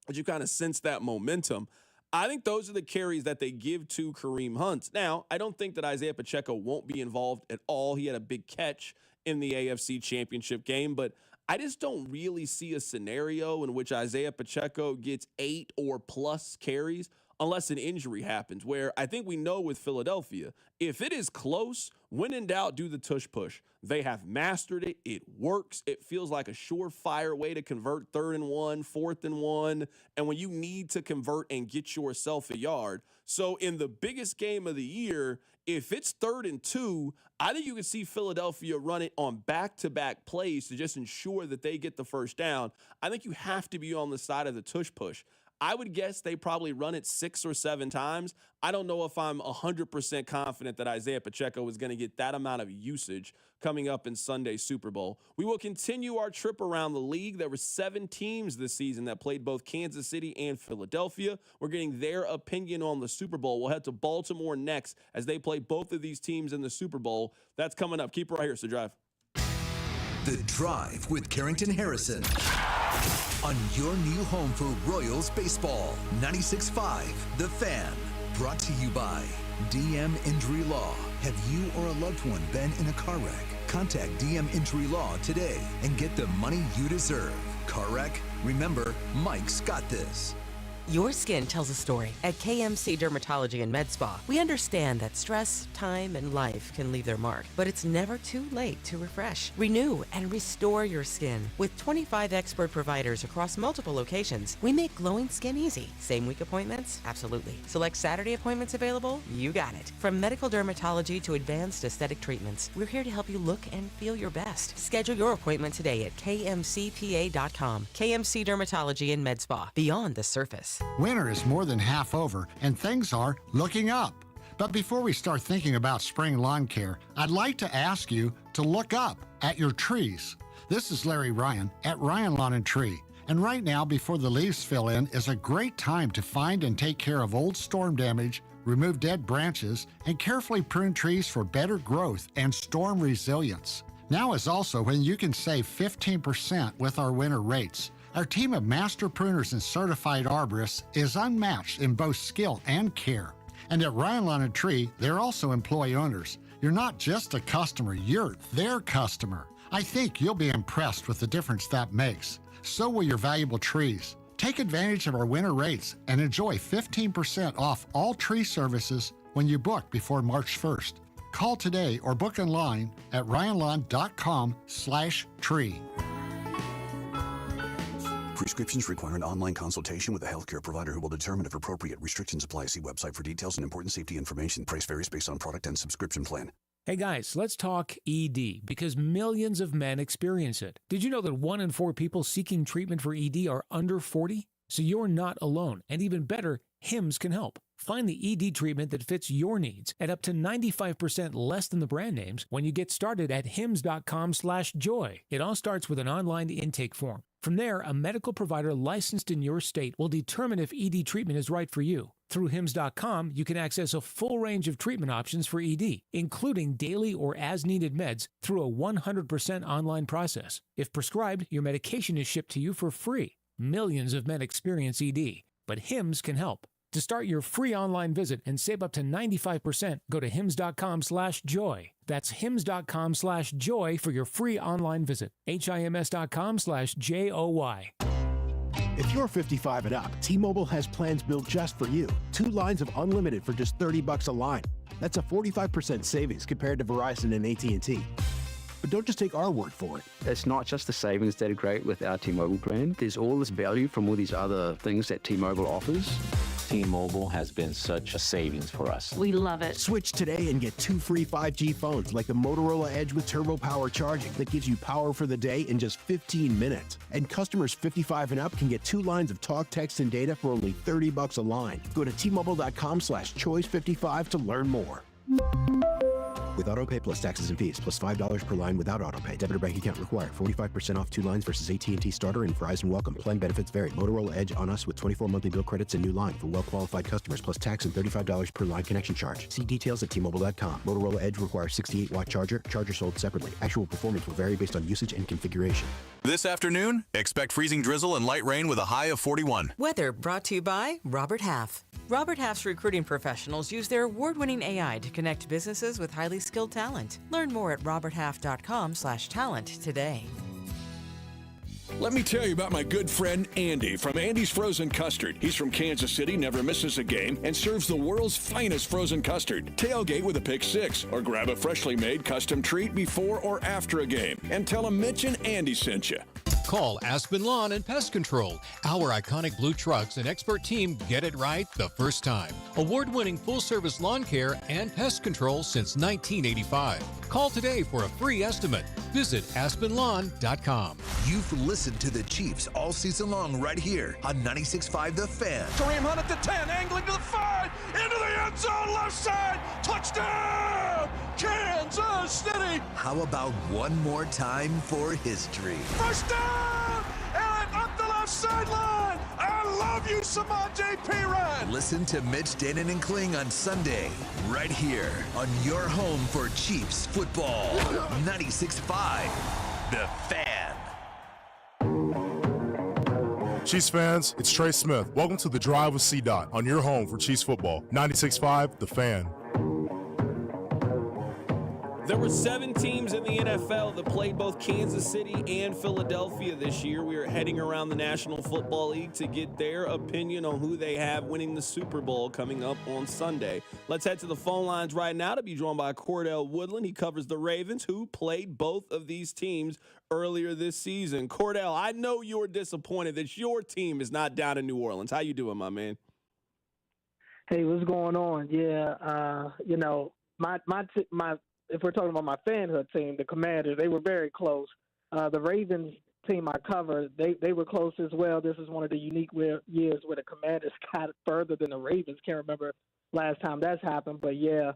But you kind of sense that momentum. I think those are the carries that they give to Kareem Hunt. Now, I don't think that Isaiah Pacheco won't be involved at all. He had a big catch in the AFC Championship game, but I just don't really see a scenario in which Isaiah Pacheco gets 8 or plus carries unless an injury happens, where I think we know with Philadelphia, if it is close, when in doubt, do the tush push. They have mastered it. It works. It feels like a surefire way to convert 3rd and 1, 4th and 1, and when you need to convert and get yourself a yard. So in the biggest game of the year, if it's 3rd and 2, I think you can see Philadelphia run it on back-to-back plays to just ensure that they get the first down. I think you have to be on the side of the tush push. I would guess they probably run it 6 or 7 times. I don't know if I'm 100% confident that Isaiah Pacheco is going to get that amount of usage coming up in Sunday's Super Bowl. We will continue our trip around the league. There were 7 teams this season that played both Kansas City and Philadelphia. We're getting their opinion on the Super Bowl. We'll head to Baltimore next as they play both of these teams in the Super Bowl. That's coming up. Keep it right here, so drive. The Drive with Carrington Harrison on your new home for Royals baseball. 96.5 The Fan. Brought to you by DM Injury Law. Have you or a loved one been in a car wreck? Contact DM Injury Law today and get the money you deserve. Car wreck? Remember, Mike's got this. Your skin tells a story. At KMC Dermatology and Med Spa, we understand that stress, time, and life can leave their mark, but it's never too late to refresh, renew, and restore your skin. With 25 expert providers across multiple locations, we make glowing skin easy. Same week appointments? Absolutely. Select Saturday appointments available? You got it. From medical dermatology to advanced aesthetic treatments, we're here to help you look and feel your best. Schedule your appointment today at kmcpa.com. KMC Dermatology and Med Spa. Beyond the surface. Winter is more than half over, and things are looking up. But before we start thinking about spring lawn care, I'd like to ask you to look up at your trees. This is Larry Ryan at Ryan Lawn and Tree. And right now, before the leaves fill in, is a great time to find and take care of old storm damage, remove dead branches, and carefully prune trees for better growth and storm resilience. Now is also when you can save 15% with our winter rates. Our team of master pruners and certified arborists is unmatched in both skill and care. And at Ryan Lawn and Tree, they're also employee owners. You're not just a customer, you're their customer. I think you'll be impressed with the difference that makes. So will your valuable trees. Take advantage of our winter rates and enjoy 15% off all tree services when you book before March 1st. Call today or book online at ryanlawn.com/tree. Prescriptions require an online consultation with a healthcare provider who will determine if appropriate. Restrictions apply. See website for details and important safety information. Price varies based on product and subscription plan. Hey guys, let's talk ED because millions of men experience it. Did you know that 1 in 4 people seeking treatment for ED are under 40? So you're not alone. And even better, Hims can help. Find the ED treatment that fits your needs at up to 95% less than the brand names when you get started at hims.com/joy. It all starts with an online intake form. From there, a medical provider licensed in your state will determine if ED treatment is right for you. Through hims.com, you can access a full range of treatment options for ED, including daily or as-needed meds through a 100% online process. If prescribed, your medication is shipped to you for free. Millions of men experience ED, but Hims can help. To start your free online visit and save up to 95%, go to hims.com/joy. That's hims.com/joy for your free online visit. hims.com/joy. If you're 55 and up, T-Mobile has plans built just for you. 2 lines of unlimited for just $30 a line. That's a 45% savings compared to Verizon and AT&T. But don't just take our word for it. It's not just the savings that are great with our T-Mobile plan. There's all this value from all these other things that T-Mobile offers. T-Mobile has been such a savings for us. We love it. Switch today and get 2 free 5G phones like the Motorola Edge with Turbo Power charging that gives you power for the day in just 15 minutes. And customers 55 and up can get 2 lines of talk, text, and data for only $30 a line. Go to T-Mobile.com/choice55 to learn more. With AutoPay plus taxes and fees, plus $5 per line without AutoPay. Debit or bank account required. 45% off 2 lines versus AT&T Starter and Verizon Welcome. Plan benefits vary. Motorola Edge on us with 24 monthly bill credits and new line for well-qualified customers, plus tax and $35 per line connection charge. See details at T-Mobile.com. Motorola Edge requires 68-watt charger. Charger sold separately. Actual performance will vary based on usage and configuration. This afternoon, expect freezing drizzle and light rain with a high of 41. Weather brought to you by Robert Half. Robert Half's recruiting professionals use their award-winning AI to connect businesses with highly skilled talent. Learn more at roberthalf.com/talent today. Let me tell you about my good friend Andy from Andy's Frozen Custard. He's from Kansas City, never misses a game, and serves the world's finest frozen custard. Tailgate with a pick 6, or grab a freshly made custom treat before or after a game. And tell him Mitch and Andy sent you. Call Aspen Lawn and Pest Control. Our iconic blue trucks and expert team get it right the first time. Award-winning full-service lawn care and pest control since 1985. Call today for a free estimate. Visit aspenlawn.com. You've listened to the Chiefs all season long right here on 96.5 The Fan. Kareem Hunt at the 10, angling to the 5, into the end zone, left side, touchdown, Kansas City. How about one more time for history? First down, and up the left sideline. I love you, Samaje Perine. Listen to Mitch, Dannon, and Kling on Sunday, right here on your home for Chiefs football. 96.5 The Fan. Chiefs fans, it's Trey Smith. Welcome to The Drive with C-Dot on your home for Chiefs football. 96.5, The Fan. There were 7 teams in the NFL that played both Kansas City and Philadelphia this year. We are heading around the National Football League to get their opinion on who they have winning the Super Bowl coming up on Sunday. Let's head to the phone lines right now to be joined by Cordell Woodland. He covers the Ravens, who played both of these teams earlier this season. Cordell, I know you're disappointed that your team is not down in New Orleans. How you doing, my man? Hey, what's going on? Yeah, my if we're talking about my fanhood team, the Commanders, they were very close. The Ravens team I cover, they were close as well. This is one of the unique years where the Commanders got further than the Ravens. Can't remember last time that's happened. But, yeah,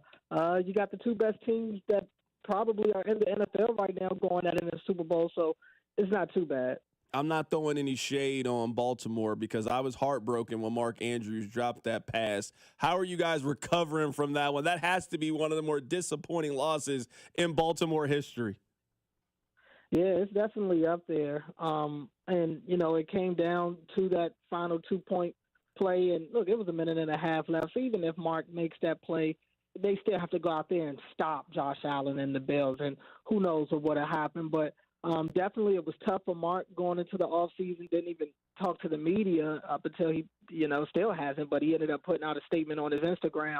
you got the 2 best teams that probably are in the NFL right now going at it in the Super Bowl, so it's not too bad. I'm not throwing any shade on Baltimore because I was heartbroken when Mark Andrews dropped that pass. How are you guys recovering from that one? That has to be one of the more disappointing losses in Baltimore history. Yeah, it's definitely up there. It came down to that final 2-point play. And, look, it was a minute and a half left. So even if Mark makes that play, they still have to go out there and stop Josh Allen and the Bills. And who knows what would have happened. But definitely it was tough for Mark going into the offseason. Didn't even talk to the media up until he, still hasn't. But he ended up putting out a statement on his Instagram.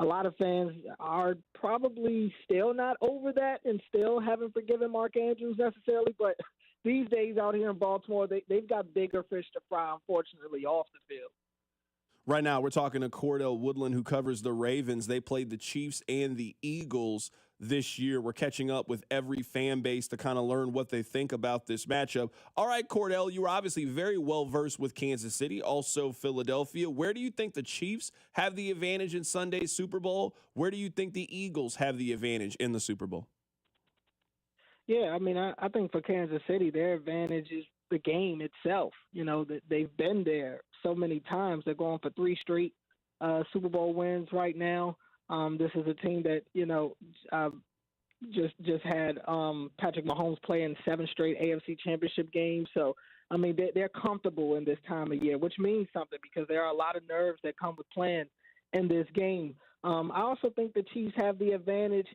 A lot of fans are probably still not over that and still haven't forgiven Mark Andrews necessarily. But these days out here in Baltimore, they've got bigger fish to fry, unfortunately, off the field. Right now, we're talking to Cordell Woodland, who covers the Ravens. They played the Chiefs and the Eagles this year. We're catching up with every fan base to kind of learn what they think about this matchup. All right, Cordell, you were obviously very well-versed with Kansas City, also Philadelphia. Where do you think the Chiefs have the advantage in Sunday's Super Bowl? Where do you think the Eagles have the advantage in the Super Bowl? Yeah, I think for Kansas City, their advantage is the game itself. That they've been there so many times. They're going for 3 straight Super Bowl wins right now. This is a team that, just had Patrick Mahomes playing 7 straight AFC Championship games. So, they're comfortable in this time of year, which means something because there are a lot of nerves that come with playing in this game. I also think the Chiefs have the advantage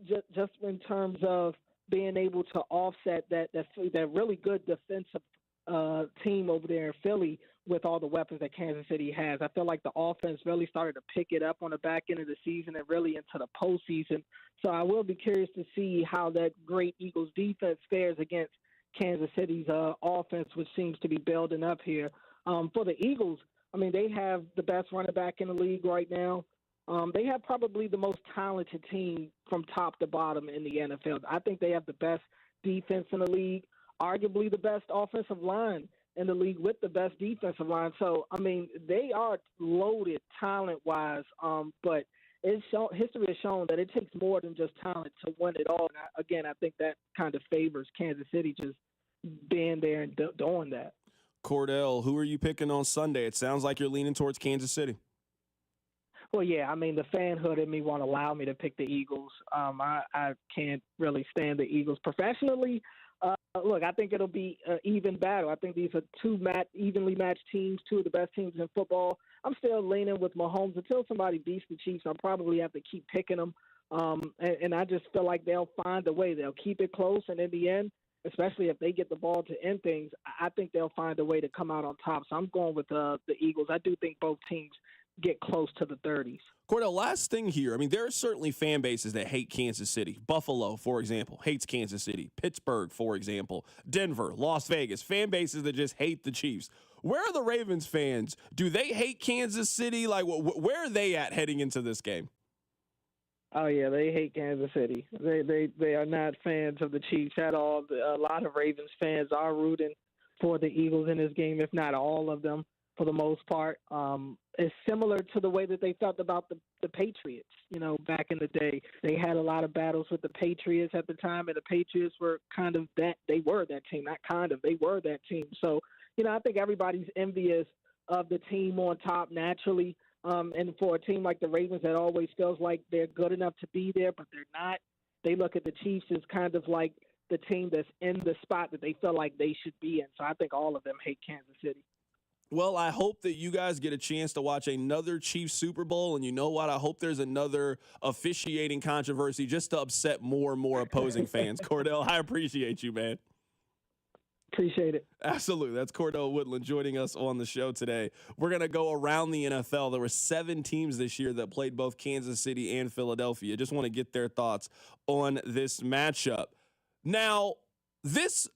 just in terms of being able to offset that really good defensive team over there in Philly with all the weapons that Kansas City has. I feel like the offense really started to pick it up on the back end of the season and really into the postseason. So I will be curious to see how that great Eagles defense fares against Kansas City's offense, which seems to be building up here. For the Eagles, they have the best running back in the league right now. They have probably the most talented team from top to bottom in the NFL. I think they have the best defense in the league, arguably the best offensive line in the league with the best defensive line. So, they are loaded talent-wise, but history has shown that it takes more than just talent to win it all. And I think that kind of favors Kansas City just being there and doing that. Cordell, who are you picking on Sunday? It sounds like you're leaning towards Kansas City. Well, yeah, the fanhood in me won't allow me to pick the Eagles. I can't really stand the Eagles professionally. Look, I think it'll be an even battle. I think these are 2 evenly matched teams, 2 of the best teams in football. I'm still leaning with Mahomes. Until somebody beats the Chiefs, I'll probably have to keep picking them. And I just feel like they'll find a way. They'll keep it close, and in the end, especially if they get the ball to end things, I think they'll find a way to come out on top. So I'm going with the Eagles. I do think both teams get close to the 30s. Cordell, last thing here. There are certainly fan bases that hate Kansas City. Buffalo, for example, hates Kansas City. Pittsburgh, for example. Denver, Las Vegas. Fan bases that just hate the Chiefs. Where are the Ravens fans? Do they hate Kansas City? Like, where are they at heading into this game? Oh, yeah, they hate Kansas City. They are not fans of the Chiefs at all. A lot of Ravens fans are rooting for the Eagles in this game, if not all of them, for the most part. It's similar to the way that they felt about the Patriots, back in the day. They had a lot of battles with the Patriots at the time, and the Patriots were kind of that. They were that team, not kind of. They were that team. So, I think everybody's envious of the team on top naturally. And for a team like the Ravens that always feels like they're good enough to be there, but they're not, they look at the Chiefs as kind of like the team that's in the spot that they feel like they should be in. So I think all of them hate Kansas City. Well, I hope that you guys get a chance to watch another Chiefs Super Bowl. And you know what? I hope there's another officiating controversy just to upset more and more opposing fans. Cordell, I appreciate you, man. Appreciate it. Absolutely. That's Cordell Woodland joining us on the show today. We're going to go around the NFL. There were 7 teams this year that played both Kansas City and Philadelphia. Just want to get their thoughts on this matchup. Now, this,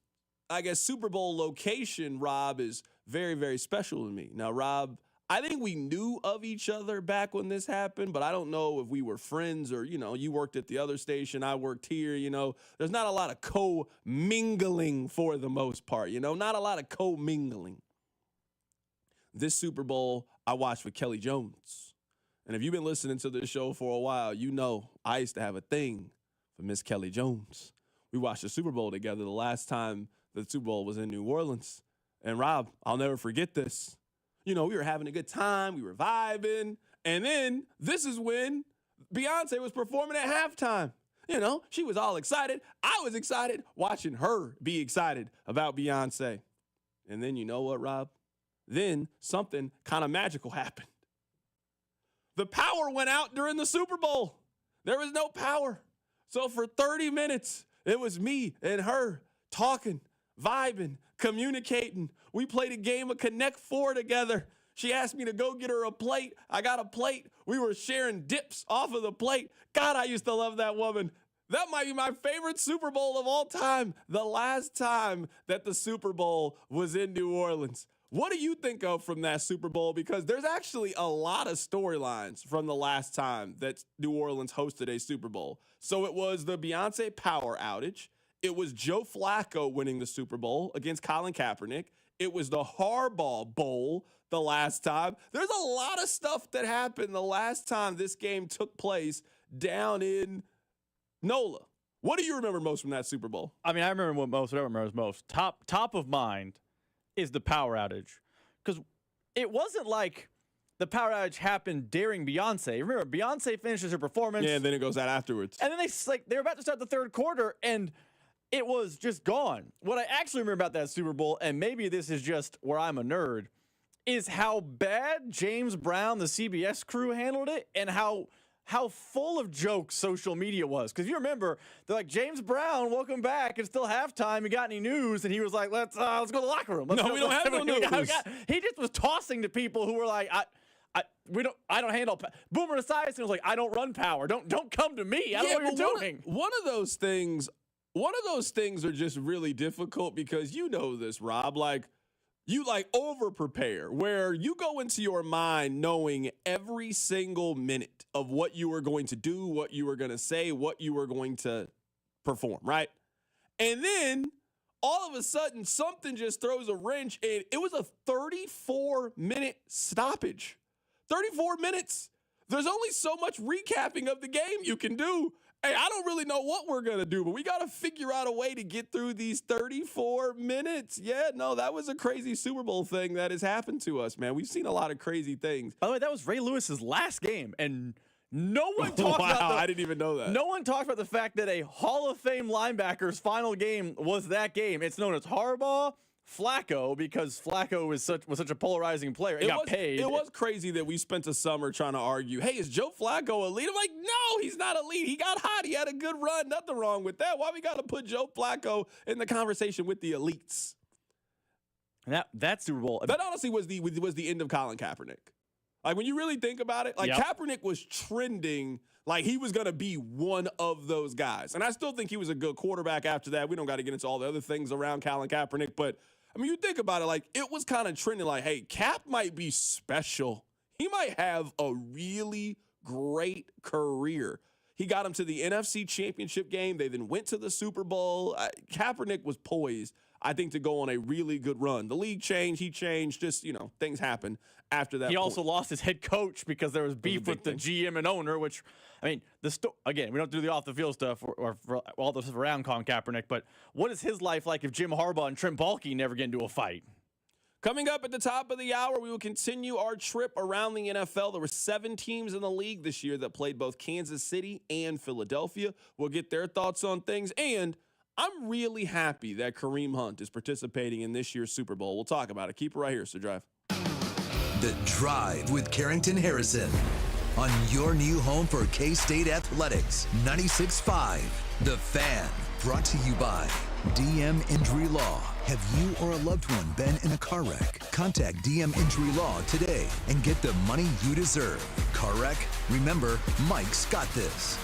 I guess, Super Bowl location, Rob, is very, very special to me. Now, Rob, I think we knew of each other back when this happened, but I don't know if we were friends or, you worked at the other station, I worked here, There's not a lot of co-mingling for the most part, not a lot of co-mingling. This Super Bowl, I watched with Kelly Jones. And if you've been listening to this show for a while, I used to have a thing for Miss Kelly Jones. We watched the Super Bowl together the last time the Super Bowl was in New Orleans. And Rob, I'll never forget this. We were having a good time. We were vibing. And then this is when Beyonce was performing at halftime. She was all excited. I was excited watching her be excited about Beyonce. And then you know what, Rob? Then something kind of magical happened. The power went out during the Super Bowl. There was no power. So for 30 minutes, it was me and her talking, vibing, communicating. We played a game of Connect 4 together. She asked me to go get her a plate. I got a plate. We were sharing dips off of the plate. God, I used to love that woman. That might be my favorite Super Bowl of all time. The last time that the Super Bowl was in New Orleans. What do you think of from that Super Bowl? Because there's actually a lot of storylines from the last time that New Orleans hosted a Super Bowl. So it was the Beyonce power outage. It was Joe Flacco winning the Super Bowl against Colin Kaepernick. It was the Harbaugh Bowl the last time. There's a lot of stuff that happened the last time this game took place down in NOLA. What do you remember most from that Super Bowl? I mean, I remember what I remember most. Top of mind is the power outage. Because it wasn't like the power outage happened during Beyonce. Remember, Beyonce finishes her performance. Yeah, and then it goes out afterwards. And then they were about to start the third quarter, and it was just gone. What I actually remember about that Super Bowl, and maybe this is just where I'm a nerd, is how bad James Brown, the CBS crew, handled it, and how full of jokes social media was. Because you remember, they're like, James Brown, welcome back. It's still halftime. You got any news? And he was like, let's go to the locker room. We don't have no news. He just was tossing to people who were like, I don't handle Boomer Esiason was like, I don't run power. Don't come to me. I don't know what you're doing. One of those things are just really difficult because you know this, Rob. You over prepare where you go into your mind knowing every single minute of what you are going to do, what you are going to say, what you are going to perform, right? And then all of a sudden something just throws a wrench, and it was a 34-minute stoppage. 34 minutes. There's only so much recapping of the game you can do. Hey, I don't really know what we're going to do, but we got to figure out a way to get through these 34 minutes. Yeah, no, that was a crazy Super Bowl thing that has happened to us, man. We've seen a lot of crazy things. By the way, that was Ray Lewis's last game, and no one talked about I didn't even know that. No one talked about the fact that a Hall of Fame linebacker's final game was that game. It's known as Harbaugh Flacco because Flacco was such a polarizing player. He got paid. It was crazy that we spent a summer trying to argue, hey, is Joe Flacco elite? I'm like, no, he's not elite. He got hot. He had a good run. Nothing wrong with that. Why we got to put Joe Flacco in the conversation with the elites? That Super Bowl. That honestly was the end of Colin Kaepernick. When you really think about it, Kaepernick was trending like he was going to be one of those guys. And I still think he was a good quarterback after that. We don't got to get into all the other things around Colin Kaepernick, but you think about it, it was kind of trending hey, Cap might be special. He might have a really great career. He got him to the NFC Championship game. They then went to the Super Bowl. Kaepernick was poised, I think, to go on a really good run. The league changed. He changed. Just, things happened after that. He also lost his head coach because there was beef with the GM and owner, which, again, we don't do the off-the-field stuff or all this around Colin Kaepernick, but what is his life like if Jim Harbaugh and Trent Baalke never get into a fight? Coming up at the top of the hour, we will continue our trip around the NFL. There were 7 teams in the league this year that played both Kansas City and Philadelphia. We'll get their thoughts on things, and I'm really happy that Kareem Hunt is participating in this year's Super Bowl. We'll talk about it. Keep it right here, Sir Drive. The Drive with Carrington Harrison on your new home for K-State Athletics, 96.5 The Fan. Brought to you by DM Injury Law. Have you or a loved one been in a car wreck? Contact DM Injury Law today and get the money you deserve. Car wreck? Remember, Mike's got this.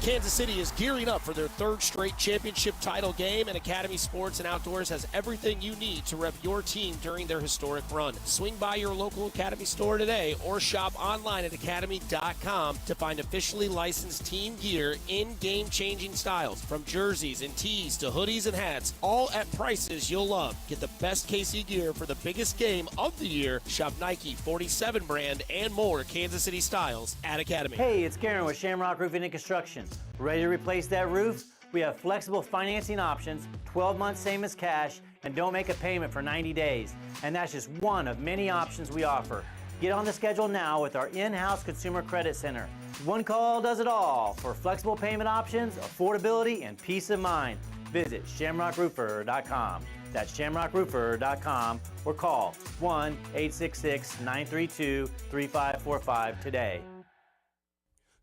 Kansas City is gearing up for their third straight championship title game, and Academy Sports and Outdoors has everything you need to rep your team during their historic run. Swing by your local Academy store today or shop online at academy.com to find officially licensed team gear in game-changing styles, from jerseys and tees to hoodies and hats, all at prices you'll love. Get the best KC gear for the biggest game of the year. Shop Nike, 47 brand, and more Kansas City styles at Academy. Hey, it's Karen with Shamrock Roofing and Construction. Ready to replace that roof? We have flexible financing options, 12 months same as cash, and don't make a payment for 90 days. And that's just one of many options we offer. Get on the schedule now with our in-house Consumer Credit Center. One call does it all for flexible payment options, affordability, and peace of mind. Visit shamrockroofer.com. That's shamrockroofer.com or call 1-866-932-3545 today.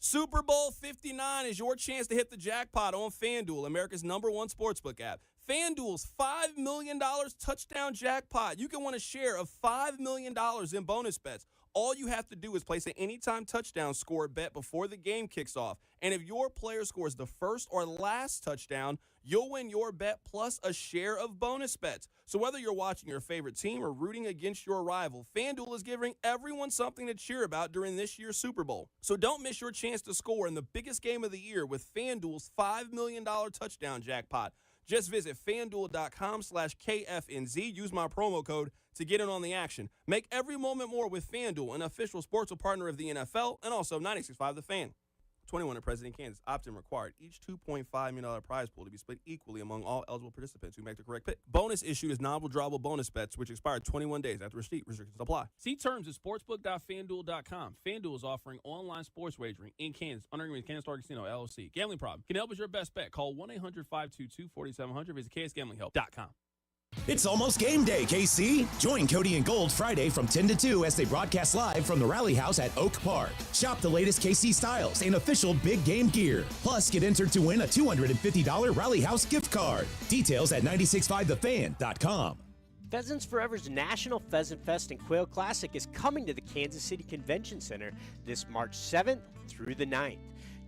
Super Bowl 59 is your chance to hit the jackpot on FanDuel, America's #1 sportsbook app. FanDuel's $5 million touchdown jackpot. You can win a share of $5 million in bonus bets. All you have to do is place an anytime touchdown score bet before the game kicks off. And if your player scores the first or last touchdown, you'll win your bet plus a share of bonus bets. So whether you're watching your favorite team or rooting against your rival, FanDuel is giving everyone something to cheer about during this year's Super Bowl. So don't miss your chance to score in the biggest game of the year with FanDuel's $5 million touchdown jackpot. Just visit FanDuel.com/KFNZ. Use my promo code to get in on the action. Make every moment more with FanDuel, an official sports partner of the NFL, and also 96.5 The Fan. 21 in President Kansas. Opt-in required. Each $2.5 million prize pool to be split equally among all eligible participants who make the correct pick. Bonus issued is non-withdrawable bonus bets, which expire 21 days after receipt. Restrictions apply. See terms at sportsbook.fanduel.com. FanDuel is offering online sports wagering in Kansas under agreement with Kansas Star Casino, LLC. Gambling problem? Can help us your best bet. Call 1-800-522-4700. Visit ksgamblinghelp.com. It's almost game day, KC. Join Cody and Gold Friday from 10 to 2 as they broadcast live from the Rally House at Oak Park. Shop the latest KC styles and official big game gear. Plus, get entered to win a $250 Rally House gift card. Details at 965thefan.com. Pheasants Forever's National Pheasant Fest and Quail Classic is coming to the Kansas City Convention Center this March 7th through the 9th.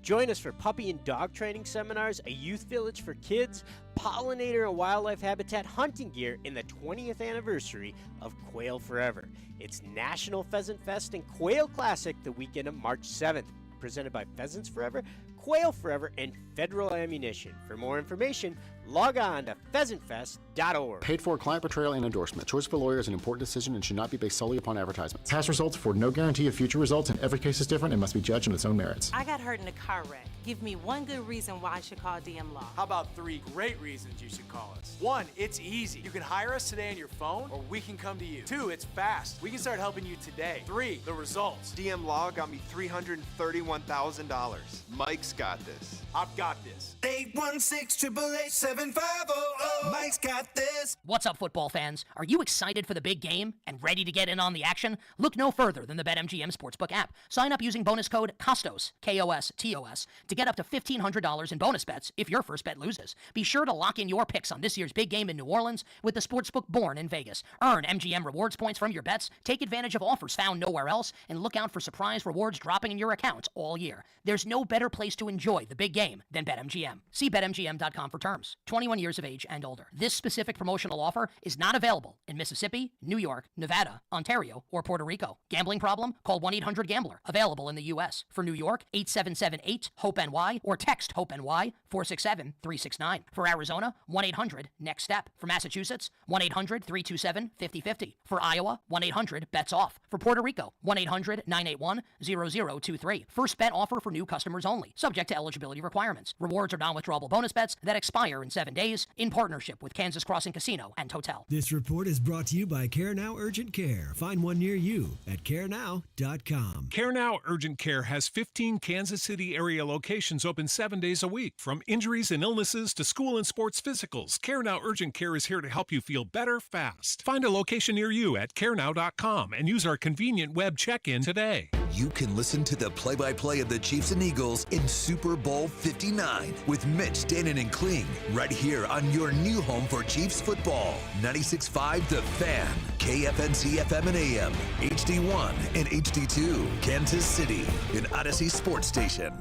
Join us for puppy and dog training seminars, a youth village for kids, pollinator and wildlife habitat hunting gear in the 20th anniversary of Quail Forever. It's National Pheasant Fest and Quail Classic the weekend of March 7th, presented by Pheasants Forever, Quail Forever, and Federal Ammunition. For more information, log on to pheasantfest.org. Paid for client portrayal and endorsement. Choice of a lawyer is an important decision and should not be based solely upon advertisements. Past results afford no guarantee of future results, and every case is different and must be judged on its own merits. I got hurt in a car wreck. Give me one good reason why I should call DM Law. How about 3 great reasons you should call us? 1, it's easy. You can hire us today on your phone, or we can come to you. 2, it's fast. We can start helping you today. 3, the results. DM Law got me $331,000. Mike's got this. I've got this. 816-888-7500. Mike's got this. What's up, football fans? Are you excited for the big game and ready to get in on the action? Look no further than the BetMGM Sportsbook app. Sign up using bonus code KOSTOS, KOSTOS, to get up to $1,500 in bonus bets if your first bet loses. Be sure to lock in your picks on this year's big game in New Orleans with the Sportsbook born in Vegas. Earn MGM rewards points from your bets, take advantage of offers found nowhere else, and look out for surprise rewards dropping in your account all year. There's no better place to enjoy the big game than BetMGM. See BetMGM.com for terms. 21 years of age and older. This specific promotional offer is not available in Mississippi, New York, Nevada, Ontario, or Puerto Rico. Gambling problem? Call 1-800-GAMBLER. Available in the U.S. For New York, 877-8-HOPE-NY or text HOPE-NY 467-369. For Arizona, 1-800-NEXT-STEP. For Massachusetts, 1-800-327-5050. For Iowa, 1-800-BETS-OFF. For Puerto Rico, 1-800-981-0023. First bet offer for new customers only. Subject subject to eligibility requirements. Rewards are non-withdrawable bonus bets that expire in 7 days in partnership with Kansas Crossing Casino and Hotel. This report is brought to you by Care Now Urgent Care. Find one near you at carenow.com. Care Now Urgent Care has 15 Kansas City area locations open 7 days a week. From injuries and illnesses to school and sports physicals, Care Now Urgent Care is here to help you feel better fast. Find a location near you at carenow.com and use our convenient web check-in today. You can listen to the play-by-play of the Chiefs and Eagles in Super Bowl 59 with Mitch, Danon, and Kling right here on your new home for Chiefs football. 96.5 The Fan, KFNC FM and AM, HD1 and HD2, Kansas City, an Odyssey sports station.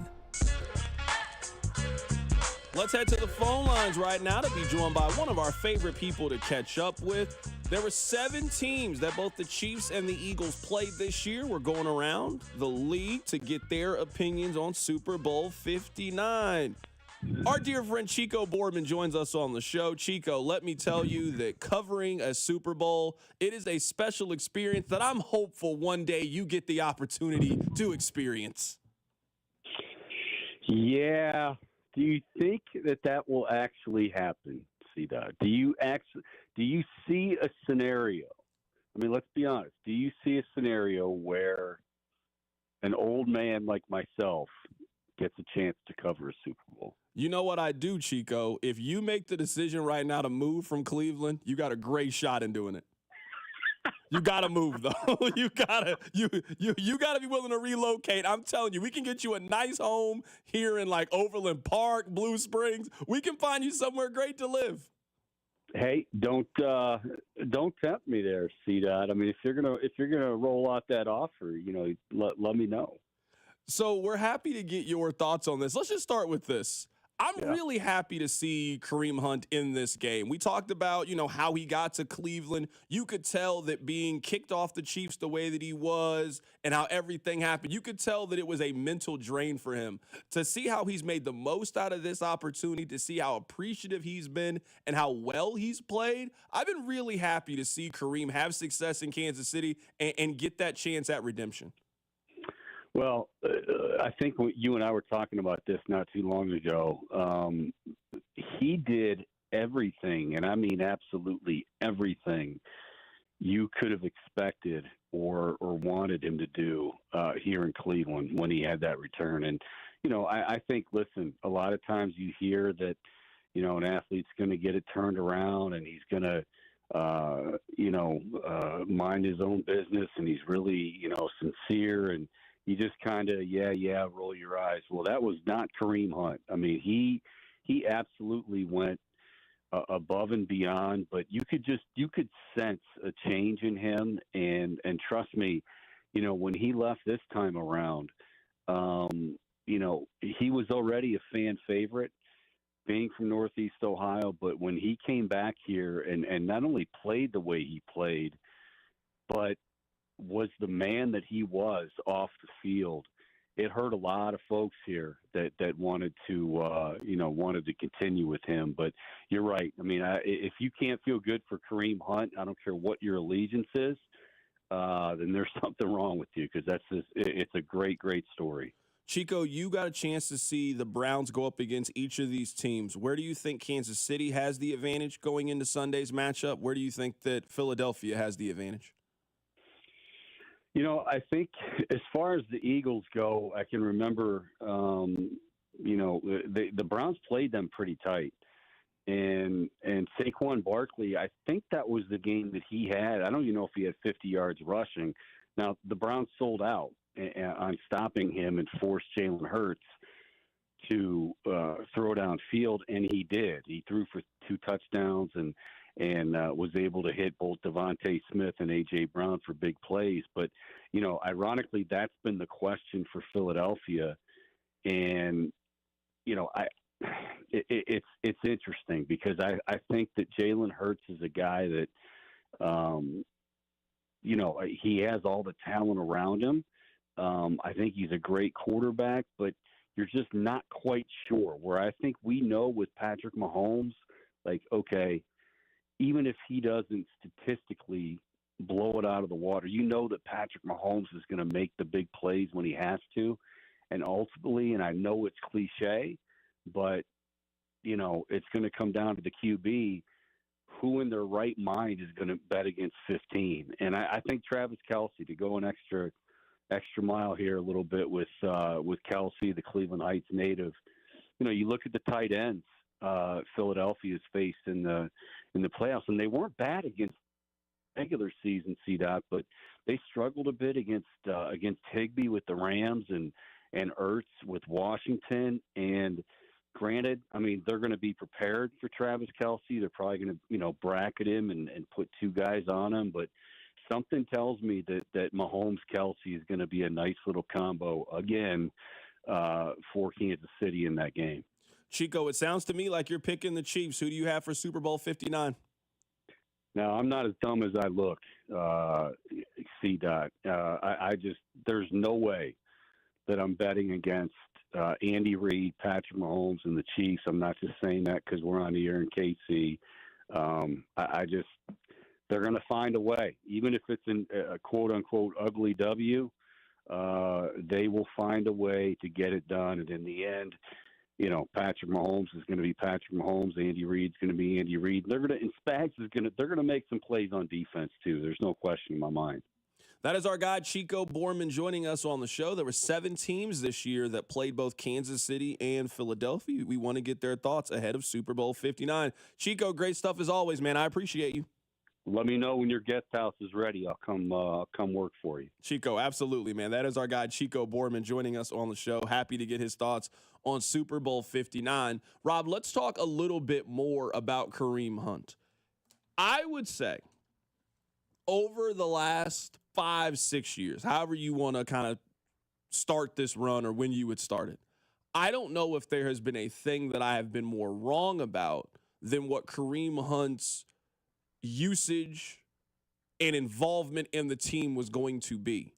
Let's head to the phone lines right now to be joined by one of our favorite people to catch up with. There were 7 teams that both the Chiefs and the Eagles played this year. We're going around the league to get their opinions on Super Bowl 59. Our dear friend Chico Boardman joins us on the show. Chico, let me tell you that covering a Super Bowl, it is a special experience that I'm hopeful one day you get the opportunity to experience. Yeah. Do you think that will actually happen, C-Dot? Do you see a scenario? I mean, let's be honest. Do you see a scenario where an old man like myself gets a chance to cover a Super Bowl? You know what I do, Chico? If you make the decision right now to move from Cleveland, you got a great shot in doing it. You gotta move though. you gotta be willing to relocate. I'm telling you, we can get you a nice home here in like Overland Park, Blue Springs. We can find you somewhere great to live. Hey, don't tempt me there, C-Dot. I mean, if you're gonna roll out that offer, let me know. So we're happy to get your thoughts on this. Let's just start with this. I'm really happy to see Kareem Hunt in this game. We talked about, how he got to Cleveland. You could tell that being kicked off the Chiefs the way that he was and how everything happened, you could tell that it was a mental drain for him. To see how he's made the most out of this opportunity, to see how appreciative he's been and how well he's played, I've been really happy to see Kareem have success in Kansas City and get that chance at redemption. Well, I think you and I were talking about this not too long ago. He did everything, and I mean absolutely everything you could have expected or wanted him to do here in Cleveland when he had that return. And, I think, listen, a lot of times you hear that, an athlete's going to get it turned around and he's going to, mind his own business and he's really, sincere and you just kind of, roll your eyes. Well, that was not Kareem Hunt. I mean, he absolutely went above and beyond, but you could sense a change in him. And trust me, when he left this time around, he was already a fan favorite being from Northeast Ohio. But when he came back here and not only played the way he played, but was the man that he was off the field, it hurt a lot of folks here that wanted to continue with him. But you're right. I mean, if you can't feel good for Kareem Hunt, I don't care what your allegiance is, then there's something wrong with you, because it's a great, great story. Chico, you got a chance to see the Browns go up against each of these teams. Where do you think Kansas City has the advantage going into Sunday's matchup? Where do you think that Philadelphia has the advantage? I think as far as the Eagles go, I can remember, the Browns played them pretty tight. And Saquon Barkley, I think that was the game that he had. I don't even know if he had 50 yards rushing. Now, the Browns sold out on stopping him and forced Jalen Hurts to throw downfield, and he did. He threw for 2 touchdowns and was able to hit both Devontae Smith and A.J. Brown for big plays. But, ironically, that's been the question for Philadelphia. And, it's interesting because I think that Jalen Hurts is a guy that, he has all the talent around him. I think he's a great quarterback, but you're just not quite sure. Where I think we know with Patrick Mahomes, like, okay, even if he doesn't statistically blow it out of the water, that Patrick Mahomes is going to make the big plays when he has to. And ultimately, and I know it's cliche, but, it's going to come down to the QB. Who in their right mind is going to bet against 15? And I think Travis Kelce, to go an extra mile here a little bit with Kelce, the Cleveland Heights native. You look at the tight ends Philadelphia's faced in the playoffs, and they weren't bad against regular season CDOT, but they struggled a bit against Higbee with the Rams and Ertz with Washington. And granted, I mean, they're going to be prepared for Travis Kelce. They're probably going to, bracket him and put two guys on him. But something tells me that Mahomes-Kelce is going to be a nice little combo again for Kansas City in that game. Chico, it sounds to me like you're picking the Chiefs. Who do you have for Super Bowl 59? Now, I'm not as dumb as I look, C-Dot. There's no way that I'm betting against Andy Reid, Patrick Mahomes, and the Chiefs. I'm not just saying that because we're on the air in KC. They're going to find a way. Even if it's a quote-unquote ugly W, they will find a way to get it done. And in the end, Patrick Mahomes is going to be Patrick Mahomes. Andy Reid's going to be Andy Reid. They're going to make some plays on defense too. There's no question in my mind. That is our guy, Chico Borman, joining us on the show. There were 7 teams this year that played both Kansas City and Philadelphia. We want to get their thoughts ahead of Super Bowl 59. Chico, great stuff as always, man. I appreciate you. Let me know when your guest house is ready. I'll come work for you. Chico, absolutely, man. That is our guy, Chico Borman, joining us on the show. Happy to get his thoughts on Super Bowl 59. Rob, let's talk a little bit more about Kareem Hunt. I would say over the last 5-6 years, however you want to kind of start this run or when you would start it, I don't know if there has been a thing that I have been more wrong about than what Kareem Hunt's usage and involvement in the team was going to be.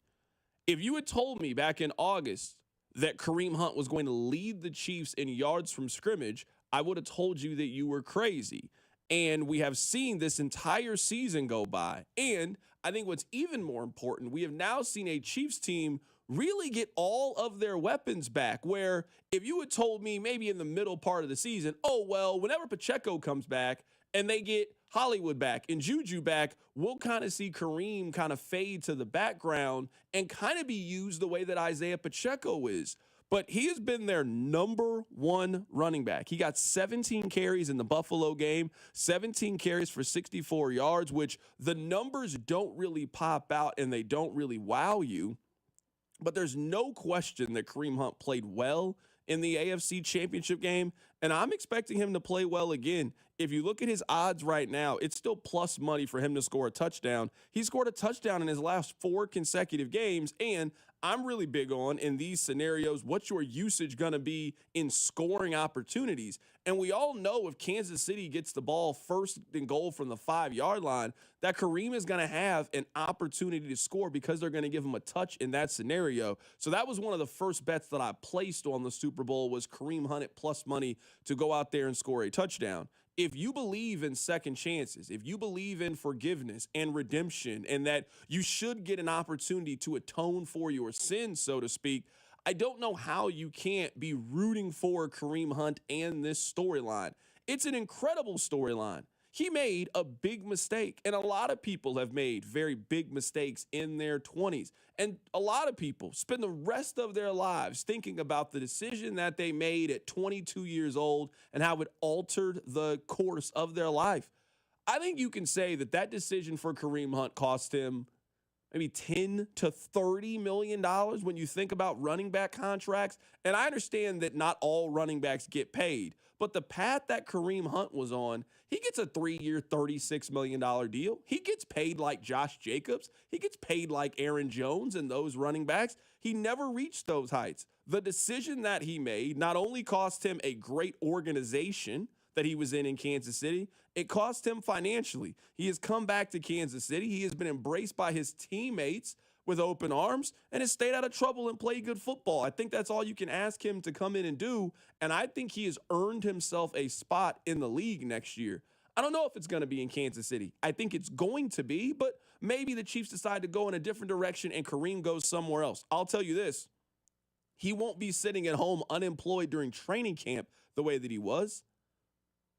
If you had told me back in August that Kareem Hunt was going to lead the Chiefs in yards from scrimmage, I would have told you that you were crazy. And we have seen this entire season go by. And I think what's even more important, we have now seen a Chiefs team really get all of their weapons back, where if you had told me maybe in the middle part of the season, oh, well, whenever Pacheco comes back and they get Hollywood back and Juju back, we'll kind of see Kareem kind of fade to the background and kind of be used the way that Isaiah Pacheco is. But he has been their number one running back. He got 17 carries in the Buffalo game, 17 carries for 64 yards, which the numbers don't really pop out and they don't really wow you. But there's no question that Kareem Hunt played well in the AFC Championship game, and I'm expecting him to play well again. If you look at his odds right now, it's still plus money for him to score a touchdown. He scored a touchdown in his last 4 consecutive games, and I'm really big on, in these scenarios, what's your usage going to be in scoring opportunities? And we all know if Kansas City gets the ball first and goal from the 5-yard line, that Kareem is going to have an opportunity to score because they're going to give him a touch in that scenario. So that was one of the first bets that I placed on the Super Bowl, was Kareem Hunt at plus money to go out there and score a touchdown. If you believe in second chances, if you believe in forgiveness and redemption, and that you should get an opportunity to atone for your sins, so to speak, I don't know how you can't be rooting for Kareem Hunt and this storyline. It's an incredible storyline. He made a big mistake, and a lot of people have made very big mistakes in their 20s. And a lot of people spend the rest of their lives thinking about the decision that they made at 22 years old and how it altered the course of their life. I think you can say that that decision for Kareem Hunt cost him maybe $10 to $30 million when you think about running back contracts. And I understand that not all running backs get paid, but the path that Kareem Hunt was on, he gets a 3-year, $36 million deal. He gets paid like Josh Jacobs. He gets paid like Aaron Jones and those running backs. He never reached those heights. The decision that he made not only cost him a great organization that he was in Kansas City, it cost him financially. He has come back to Kansas City. He has been embraced by his teammates with open arms and has stayed out of trouble and played good football. I think that's all you can ask him to come in and do, and I think he has earned himself a spot in the league next year. I don't know if it's going to be in Kansas City. I think it's going to be, but maybe the Chiefs decide to go in a different direction and Kareem goes somewhere else. I'll tell you this. He won't be sitting at home unemployed during training camp the way that he was.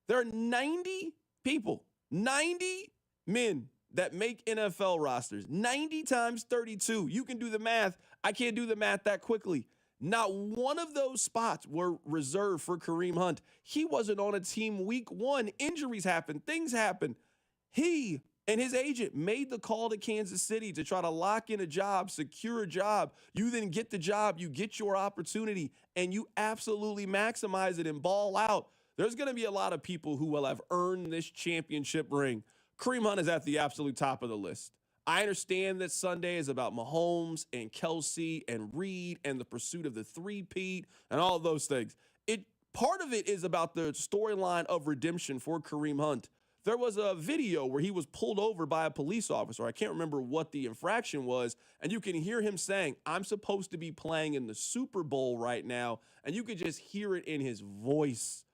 There are 90 people, 90 men that make NFL rosters. 90 times 32. You can do the math. I can't do the math that quickly. Not one of those spots were reserved for Kareem Hunt. He wasn't on a team week one. Injuries happen. Things happen. He and his agent made the call to Kansas City to try to lock in a job, secure a job. You then get the job, you get your opportunity, and you absolutely maximize it and ball out. There's going to be a lot of people who will have earned this championship ring. Kareem Hunt is at the absolute top of the list. I understand that Sunday is about Mahomes and Kelsey and Reed and the pursuit of the three-peat and all of those things. Part of it is about the storyline of redemption for Kareem Hunt. There was a video where he was pulled over by a police officer. I can't remember what the infraction was, and you can hear him saying, "I'm supposed to be playing in the Super Bowl right now," and you could just hear it in his voice.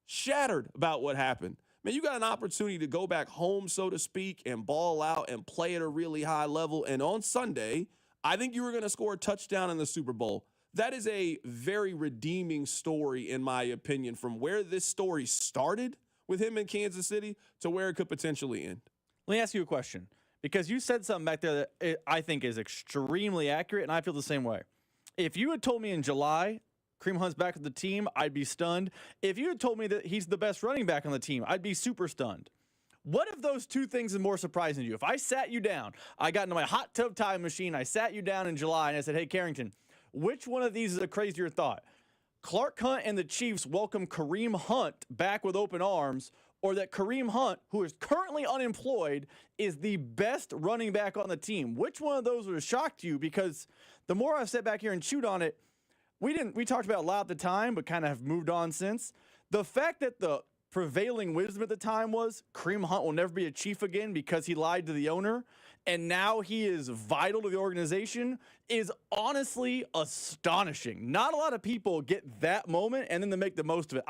Shattered about what happened. Man, you got an opportunity to go back home, so to speak, and ball out and play at a really high level. And on Sunday, I think you were going to score a touchdown in the Super Bowl. That is a very redeeming story, in my opinion, from where this story started with him in Kansas City to where it could potentially end. Let me ask you a question, because you said something back there that I think is extremely accurate, and I feel the same way. If you had told me in July Kareem Hunt's back with the team, I'd be stunned. If you had told me that he's the best running back on the team, I'd be super stunned. What if those two things are more surprising to you? If I sat you down, I got into my hot tub time machine, I sat you down in July, and I said, "Hey, Carrington, which one of these is a crazier thought? Clark Hunt and the Chiefs welcome Kareem Hunt back with open arms, or that Kareem Hunt, who is currently unemployed, is the best running back on the team?" Which one of those would have shocked you? Because the more I've sat back here and chewed on it, we talked about it a lot at the time, but kind of have moved on since. The fact that the prevailing wisdom at the time was Kareem Hunt will never be a Chief again because he lied to the owner, and now he is vital to the organization, is honestly astonishing. Not a lot of people get that moment and then they make the most of it.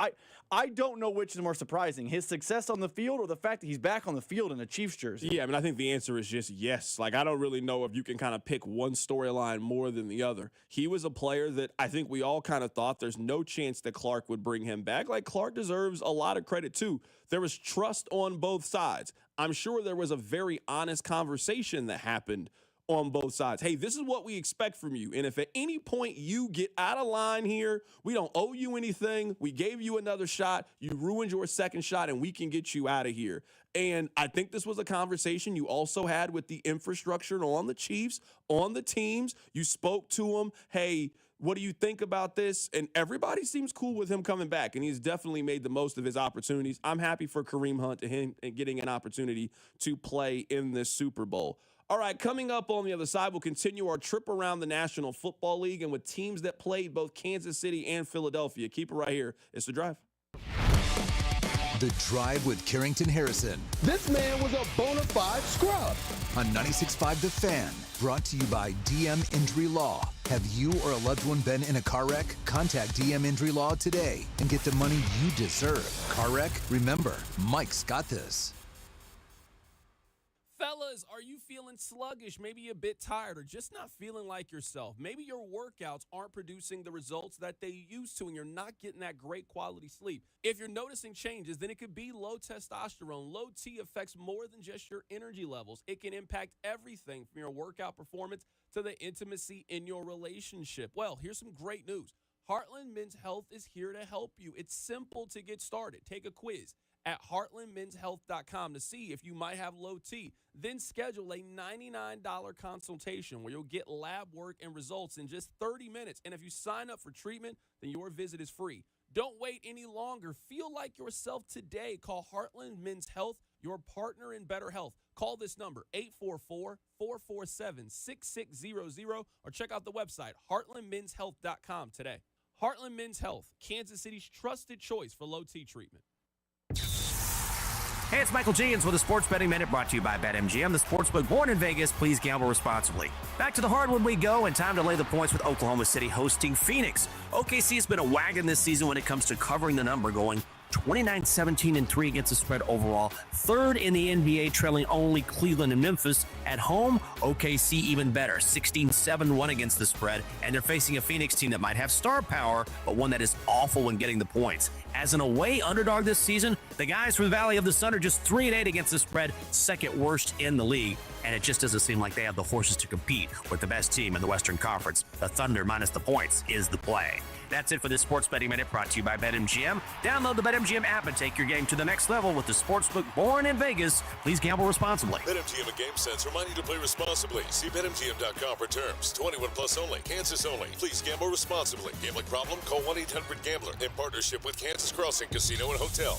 I don't know which is more surprising, his success on the field or the fact that he's back on the field in a Chiefs jersey. Yeah, I mean, I think the answer is just yes. Like, I don't really know if you can kind of pick one storyline more than the other. He was a player that I think we all kind of thought there's no chance that Clark would bring him back. Like, Clark deserves a lot of credit, too. There was trust on both sides. I'm sure there was a very honest conversation that happened on both sides. Hey, this is what we expect from you. And if at any point you get out of line here, we don't owe you anything. We gave you another shot. You ruined your second shot, and we can get you out of here. And I think this was a conversation you also had with the infrastructure on the Chiefs, on the teams. You spoke to them. Hey, what do you think about this? And everybody seems cool with him coming back, and he's definitely made the most of his opportunities. I'm happy for Kareem Hunt and getting an opportunity to play in this Super Bowl. All right, coming up on the other side, we'll continue our trip around the National Football League and with teams that played both Kansas City and Philadelphia. Keep it right here. It's The Drive. The Drive with Carrington Harrison. This man was a bona fide scrub. On 96.5 The Fan, brought to you by DM Injury Law. Have you or a loved one been in a car wreck? Contact DM Injury Law today and get the money you deserve. Car wreck? Remember, Mike's got this. Fellas, are you feeling sluggish, maybe a bit tired, or just not feeling like yourself? Maybe your workouts aren't producing the results that they used to, and you're not getting that great quality sleep. If you're noticing changes, then it could be low testosterone. Low T affects more than just your energy levels. It can impact everything from your workout performance to the intimacy in your relationship. Well, here's some great news. Heartland Men's Health is here to help you. It's simple to get started. Take a quiz at heartlandmenshealth.com to see if you might have low T. Then schedule a $99 consultation where you'll get lab work and results in just 30 minutes. And if you sign up for treatment, then your visit is free. Don't wait any longer. Feel like yourself today. Call Heartland Men's Health, your partner in better health. Call this number, 844-447-6600, or check out the website, heartlandmenshealth.com today. Heartland Men's Health, Kansas City's trusted choice for low T treatment. Hey, it's Michael Jenkins with a Sports Betting Minute brought to you by BetMGM, the sportsbook born in Vegas. Please gamble responsibly. Back to the hardwood we go, and time to lay the points with Oklahoma City hosting Phoenix. OKC has been a wagon this season when it comes to covering the number, going 29, 17, and 3 against the spread overall. Third in the NBA, trailing only Cleveland and Memphis. At home, OKC even better, 16, 7-1 against the spread. And they're facing a Phoenix team that might have star power, but one that is awful when getting the points. As an away underdog this season, the guys from the Valley of the Sun are just 3-8 against the spread, second worst in the league. And it just doesn't seem like they have the horses to compete with the best team in the Western Conference. The Thunder minus the points is the play. That's it for this Sports Betting Minute, brought to you by BetMGM. Download the BetMGM app and take your game to the next level with the sportsbook born in Vegas. Please gamble responsibly. BetMGM and GameSense remind you to play responsibly. See BetMGM.com for terms. 21 plus only. Kansas only. Please gamble responsibly. Gambling problem? Call 1-800-GAMBLER. In partnership with Kansas Crossing Casino and Hotel.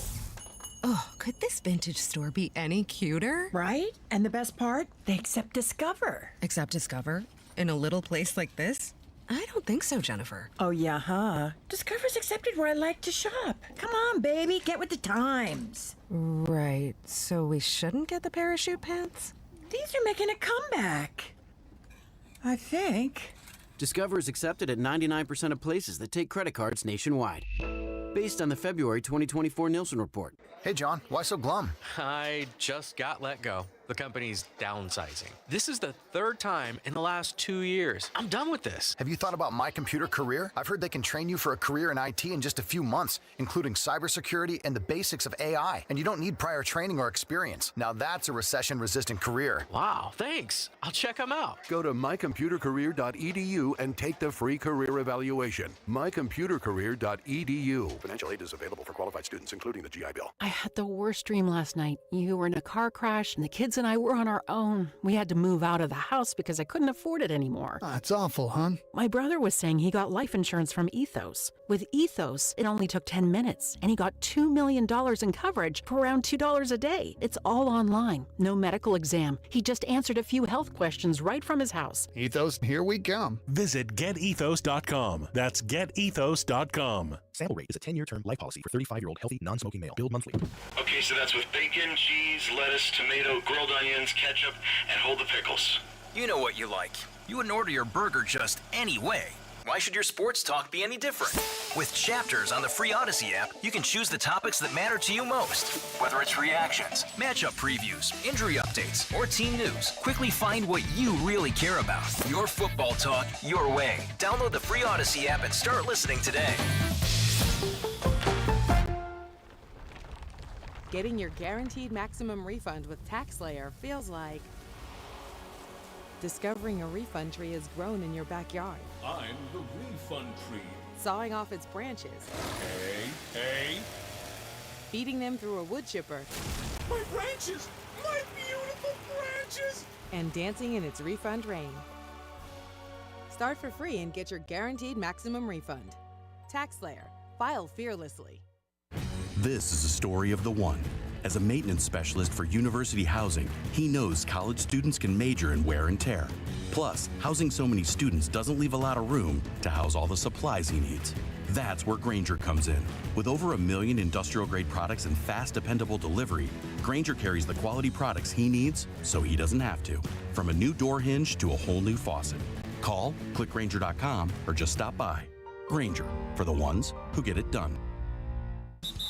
Oh, could this vintage store be any cuter? Right? And the best part? They accept Discover. Accept Discover? In a little place like this? I don't think so, Jennifer. Oh, yeah, huh? Discover's accepted where I like to shop. Come on, baby, get with the times. Right, so we shouldn't get the parachute pants? These are making a comeback. I think. Discover is accepted at 99% of places that take credit cards nationwide. Based on the February 2024 Nielsen report. Hey, John, why so glum? I just got let go. The company's downsizing. This is the third time in the last 2 years. I'm done with this. Have you thought about My Computer Career? I've heard they can train you for a career in IT in just a few months, including cybersecurity and the basics of AI. And you don't need prior training or experience. Now that's a recession-resistant career. Wow, thanks. I'll check them out. Go to mycomputercareer.edu and take the free career evaluation. mycomputercareer.edu. Financial aid is available for qualified students, including the GI Bill. I had the worst dream last night. You were in a car crash, and the kids and I were on our own. We had to move out of the house because I couldn't afford it anymore. That's awful, hon. My brother was saying he got life insurance from Ethos. With Ethos, it only took 10 minutes, and he got $2 million in coverage for around $2 a day. It's all online. No medical exam. He just answered a few health questions right from his house. Ethos, here we come. Visit getethos.com. That's getethos.com. Sample rate is a 10-year term life policy for 35-year-old healthy, non-smoking male. Billed monthly. Okay, so that's with bacon, cheese, lettuce, tomato, grilled onions, ketchup, and hold the pickles. You know what you like. You wouldn't order your burger just any way. Why should your sports talk be any different? With Chapters on the free Odyssey app, you can choose the topics that matter to you most. Whether it's reactions, matchup previews, injury updates, or team news, quickly find what you really care about. Your football talk, your way. Download the free Odyssey app and start listening today. Getting your guaranteed maximum refund with TaxSlayer feels like discovering a refund tree has grown in your backyard. I'm the refund tree. Sawing off its branches. Hey. Feeding them through a wood chipper. My branches! My beautiful branches! And dancing in its refund rain. Start for free and get your guaranteed maximum refund. TaxSlayer. File fearlessly. This is a story of the one. As a maintenance specialist for university housing, he knows college students can major in wear and tear. Plus, housing so many students doesn't leave a lot of room to house all the supplies he needs. That's where Grainger comes in. With over 1 million industrial-grade products and fast, dependable delivery, Grainger carries the quality products he needs so he doesn't have to. From a new door hinge to a whole new faucet. Call, click Grainger.com, or just stop by. Grainger, for the ones who get it done.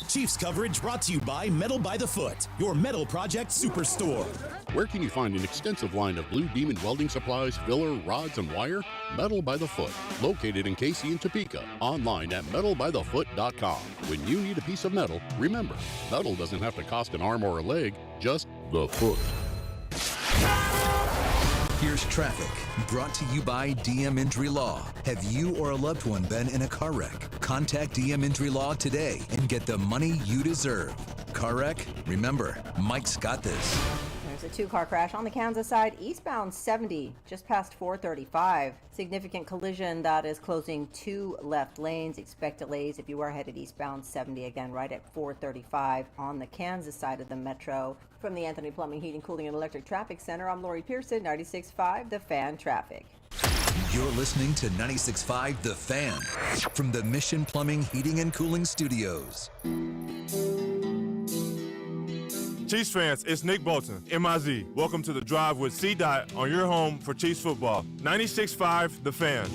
Chiefs coverage brought to you by Metal by the Foot, your metal project superstore. Where can you find an extensive line of Blue Demon welding supplies, filler, rods, and wire? Metal by the Foot, located in KC and Topeka. Online at metalbythefoot.com. When you need a piece of metal, remember, metal doesn't have to cost an arm or a leg, just the foot. Here's traffic, brought to you by DM Injury Law. Have you or a loved one been in a car wreck? Contact DM Injury Law today and get the money you deserve. Car wreck? Remember, Mike's got this. There's a two-car crash on the Kansas side, eastbound 70, just past 435. Significant collision that is closing 2 left lanes. Expect delays if you are headed eastbound 70, again right at 435 on the Kansas side of the metro. From the Anthony Plumbing, Heating, Cooling, and Electric Traffic Center, I'm Lori Pearson, 96.5 The Fan Traffic. You're listening to 96.5 The Fan from the Mission Plumbing, Heating, and Cooling Studios. Chiefs fans, it's Nick Bolton, MIZ. Welcome to The Drive with C. Dot on your home for Chiefs football. 96.5 The Fan.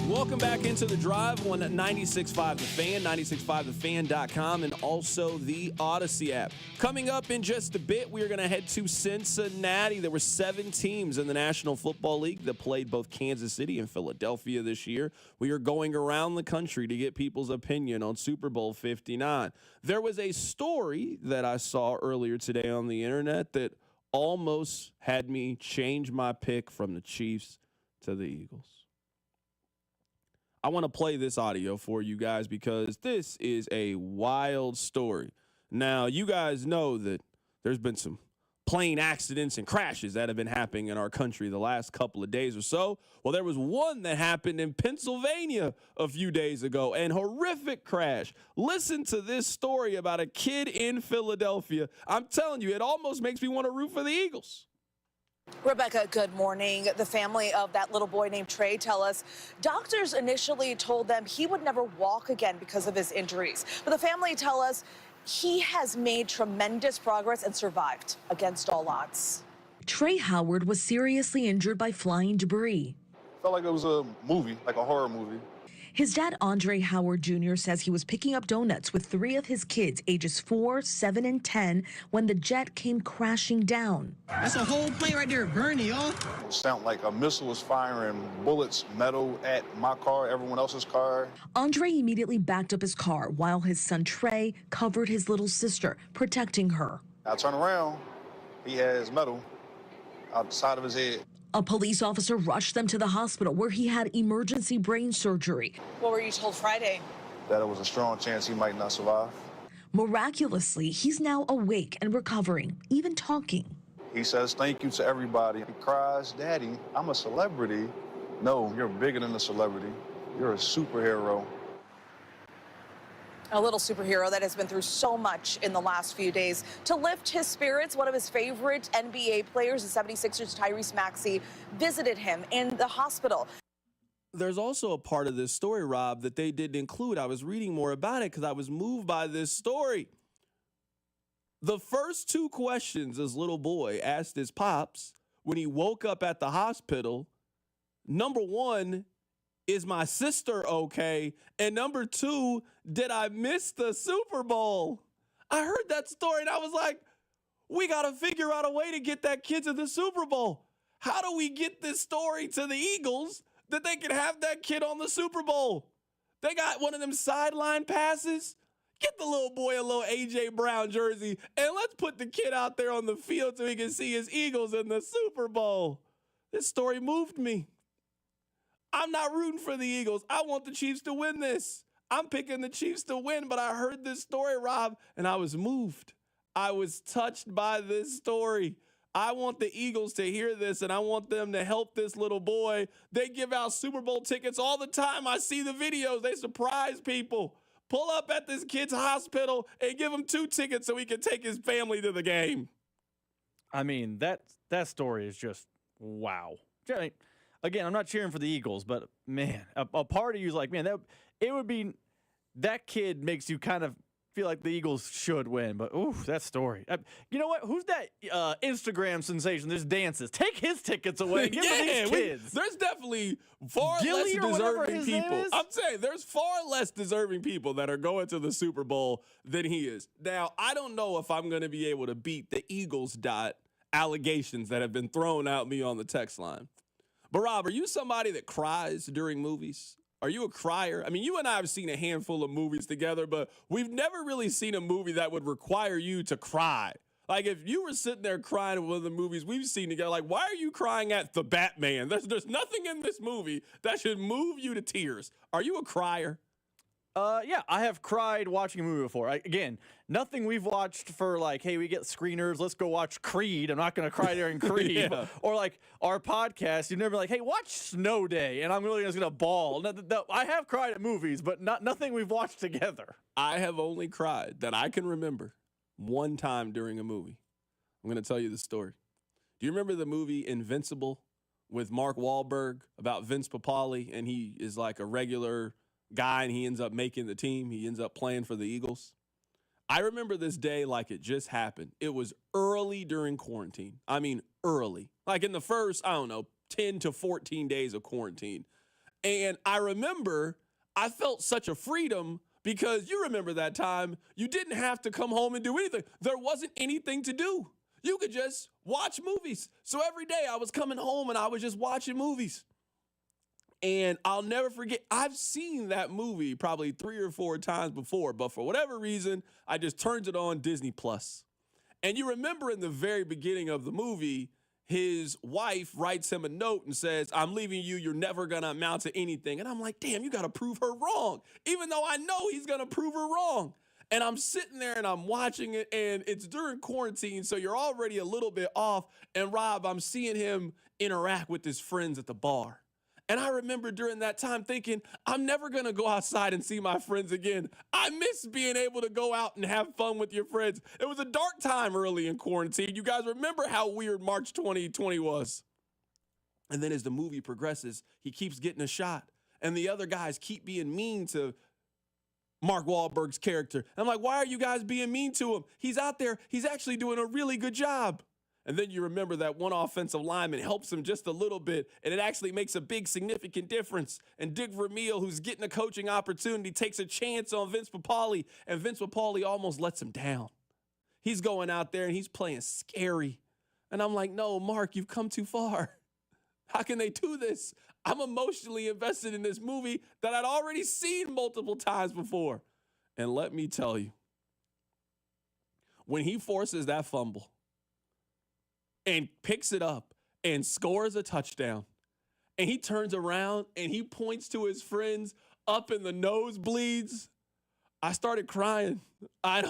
Welcome back into the drive on 96.5 The Fan, 96.5thefan.com, and also the Odyssey app. Coming up in just a bit, we are going to head to Cincinnati. There were 7 teams in the National Football League that played both Kansas City and Philadelphia this year. We are going around the country to get people's opinion on Super Bowl 59. There was a story that I saw earlier today on the internet that almost had me change my pick from the Chiefs to the Eagles. I want to play this audio for you guys because this is a wild story. Now, you guys know that there's been some plane accidents and crashes that have been happening in our country the last couple of days or so. Well, there was one that happened in Pennsylvania a few days ago, an horrific crash. Listen to this story about a kid in Philadelphia. I'm telling you, it almost makes me want to root for the Eagles. Rebecca, good morning. The family of that little boy named Trey tell us doctors initially told them he would never walk again because of his injuries. But the family tell us he has made tremendous progress and survived against all odds. Trey Howard was seriously injured by flying debris. Felt like it was a movie, like a horror movie. His dad, Andre Howard Jr., says he was picking up donuts with 3 of his kids, ages 4, 7, and 10, when the jet came crashing down. That's a whole plane right there burning, y'all. It sounded like a missile was firing bullets, metal at my car, everyone else's car. Andre immediately backed up his car while his son Trey covered his little sister, protecting her. I turn around, he has metal outside of his head. A police officer rushed them to the hospital where he had emergency brain surgery. What were you told Friday? That it was a strong chance he might not survive. Miraculously, he's now awake and recovering, even talking. He says thank you to everybody. He cries, Daddy, I'm a celebrity. No, you're bigger than a celebrity. You're a superhero. A little superhero that has been through so much in the last few days. To lift his spirits, one of his favorite NBA players, the 76ers, Tyrese Maxey, visited him in the hospital. There's also a part of this story, Rob, that they didn't include. I was reading more about it because I was moved by this story. The first 2 questions this little boy asked his pops when he woke up at the hospital, number 1, is my sister okay? And number 2, did I miss the Super Bowl? I heard that story and I was like, we got to figure out a way to get that kid to the Super Bowl. How do we get this story to the Eagles that they can have that kid on the Super Bowl? They got one of them sideline passes. Get the little boy a little A.J. Brown jersey and let's put the kid out there on the field so he can see his Eagles in the Super Bowl. This story moved me. I'm not rooting for the Eagles. I want the Chiefs to win this. I'm picking the Chiefs to win, but I heard this story, Rob, and I was moved. I was touched by this story. I want the Eagles to hear this, and I want them to help this little boy. They give out Super Bowl tickets all the time. I see the videos. They surprise people. Pull up at this kid's hospital and give him 2 tickets so he can take his family to the game. I mean, that story is just wow. Again, I'm not cheering for the Eagles, but man, a part of you is like, man, that kid makes you kind of feel like the Eagles should win. But ooh, that story. You know what? Who's that Instagram sensation? There's dances. Take his tickets away. Give him these kids. There's definitely far Gilly less deserving his people. name is? I'm saying there's far less deserving people that are going to the Super Bowl than he is. Now, I don't know if I'm going to be able to beat the Eagles allegations that have been thrown at me on the text line. But Rob, are you somebody that cries during movies? Are you a crier? I mean, you and I have seen a handful of movies together, but we've never really seen a movie that would require you to cry. Like if you were sitting there crying at one of the movies we've seen together, like why are you crying at The Batman? There's nothing in this movie that should move you to tears. Are you a crier? Yeah, I have cried watching a movie before. Again, nothing we've watched for like, hey, we get screeners, let's go watch Creed. I'm not going to cry during Creed. Yeah. Or like our podcast, you've never been like, hey, watch Snow Day, and I'm really just going to bawl. No, I have cried at movies, but nothing we've watched together. I have only cried that I can remember one time during a movie. I'm going to tell you the story. Do you remember the movie Invincible with Mark Wahlberg about Vince Papale, and he is like a regular guy and he ends up making the team. He ends up playing for the Eagles. I remember this day like it just happened. It was early during quarantine. I mean, early. Like in the first, 10 to 14 days of quarantine. And I remember I felt such a freedom because you remember that time you didn't have to come home and do anything. There wasn't anything to do. You could just watch movies. So every day I was coming home and I was just watching movies. And I'll never forget, I've seen that movie probably 3 or 4 times before, but for whatever reason, I just turned it on Disney Plus. And you remember in the very beginning of the movie, his wife writes him a note and says, I'm leaving you. You're never going to amount to anything. And I'm like, damn, you got to prove her wrong, even though I know he's going to prove her wrong. And I'm sitting there and I'm watching it, and it's during quarantine, so you're already a little bit off. And Rob, I'm seeing him interact with his friends at the bar. And I remember during that time thinking, I'm never going to go outside and see my friends again. I miss being able to go out and have fun with your friends. It was a dark time early in quarantine. You guys remember how weird March 2020 was. And then as the movie progresses, he keeps getting a shot. And the other guys keep being mean to Mark Wahlberg's character. And I'm like, why are you guys being mean to him? He's out there. He's actually doing a really good job. And then you remember that one offensive lineman helps him just a little bit, and it actually makes a big, significant difference. And Dick Vermeil, who's getting a coaching opportunity, takes a chance on Vince Papale, and Vince Papale almost lets him down. He's going out there, and he's playing scary. And I'm like, no, Mark, you've come too far. How can they do this? I'm emotionally invested in this movie that I'd already seen multiple times before. And let me tell you, when he forces that fumble, and picks it up and scores a touchdown. And he turns around and he points to his friends up in the nosebleeds. I started crying. I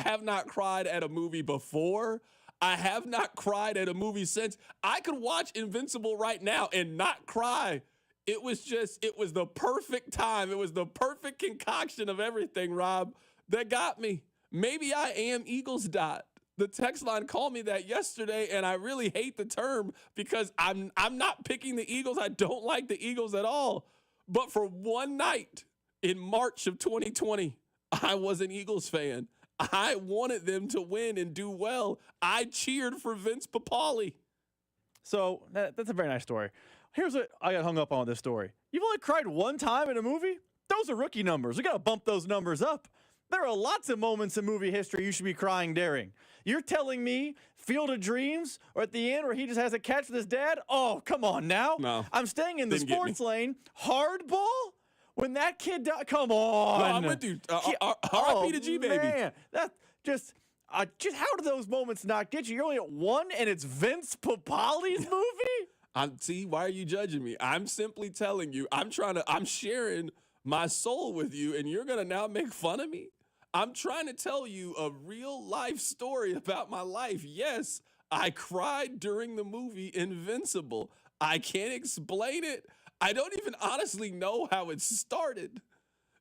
have not cried at a movie before. I have not cried at a movie since. I could watch Invincible right now and not cry. It was the perfect time. It was the perfect concoction of everything, Rob, that got me. Maybe I am Eagles dot. The text line called me that yesterday, and I really hate the term because I'm not picking the Eagles. I don't like the Eagles at all. But for one night in March of 2020, I was an Eagles fan. I wanted them to win and do well. I cheered for Vince Papale. So that's a very nice story. Here's what I got hung up on with this story. You've only cried one time in a movie? Those are rookie numbers. We got to bump those numbers up. There are lots of moments in movie history you should be crying during. You're telling me Field of Dreams or at the end where he just has a catch with his dad? Oh, come on now. No. I'm staying in the sports lane. Hardball? When that kid died? Come on. No, I'm with you. RIP to G, baby. Man, that just how do those moments not get you? You're only at one and it's Vince Papale's movie? See, why are you judging me? I'm simply telling you, I'm sharing my soul with you, and you're going to now make fun of me? I'm trying to tell you a real life story about my life. Yes, I cried during the movie Invincible. I can't explain it. I don't even honestly know how it started.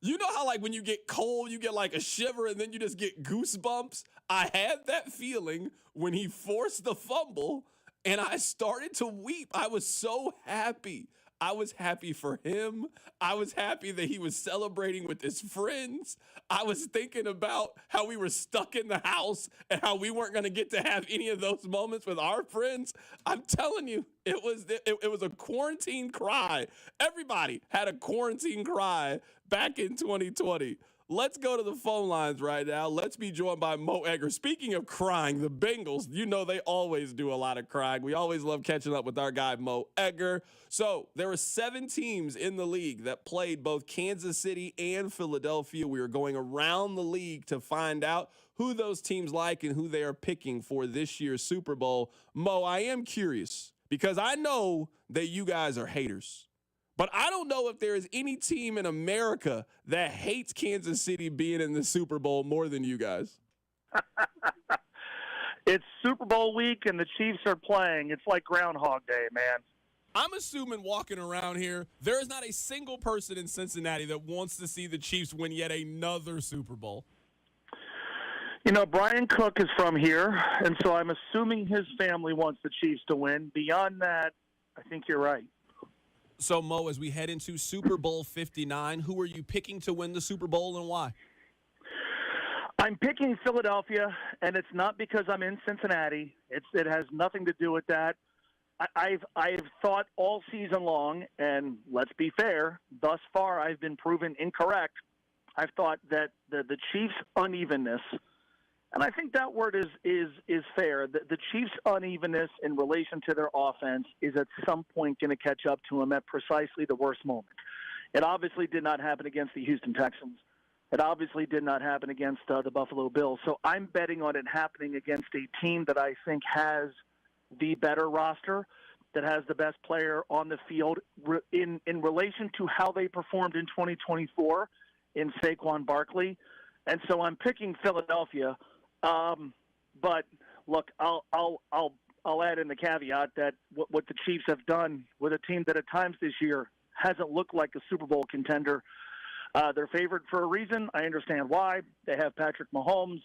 You know how like when you get cold, you get like a shiver and then you just get goosebumps? I had that feeling when he forced the fumble and I started to weep. I was so happy. I was happy for him. I was happy that he was celebrating with his friends. I was thinking about how we were stuck in the house and how we weren't going to get to have any of those moments with our friends. I'm telling you, it was a quarantine cry. Everybody had a quarantine cry back in 2020. Let's go to the phone lines right now. Let's be joined by Mo Egger. Speaking of crying, the Bengals, you know they always do a lot of crying. We always love catching up with our guy, Mo Egger. So there were 7 teams in the league that played both Kansas City and Philadelphia. We are going around the league to find out who those teams like and who they are picking for this year's Super Bowl. Mo, I am curious because I know that you guys are haters. But I don't know if there is any team in America that hates Kansas City being in the Super Bowl more than you guys. It's Super Bowl week and the Chiefs are playing. It's like Groundhog Day, man. I'm assuming walking around here, there is not a single person in Cincinnati that wants to see the Chiefs win yet another Super Bowl. You know, Brian Cook is from here, and so I'm assuming his family wants the Chiefs to win. Beyond that, I think you're right. So, Mo, as we head into Super Bowl 59, who are you picking to win the Super Bowl and why? I'm picking Philadelphia, and it's not because I'm in Cincinnati. It has nothing to do with that. I've thought all season long, and let's be fair, thus far I've been proven incorrect. I've thought that the Chiefs' unevenness, and I think that word is fair. The Chiefs' unevenness in relation to their offense is at some point going to catch up to them at precisely the worst moment. It obviously did not happen against the Houston Texans. It obviously did not happen against the Buffalo Bills. So I'm betting on it happening against a team that I think has the better roster, that has the best player on the field in relation to how they performed in 2024 in Saquon Barkley. And so I'm picking Philadelphia. But look, I'll add in the caveat that what the Chiefs have done with a team that at times this year hasn't looked like a Super Bowl contender. They're favored for a reason. I understand why. They have Patrick Mahomes.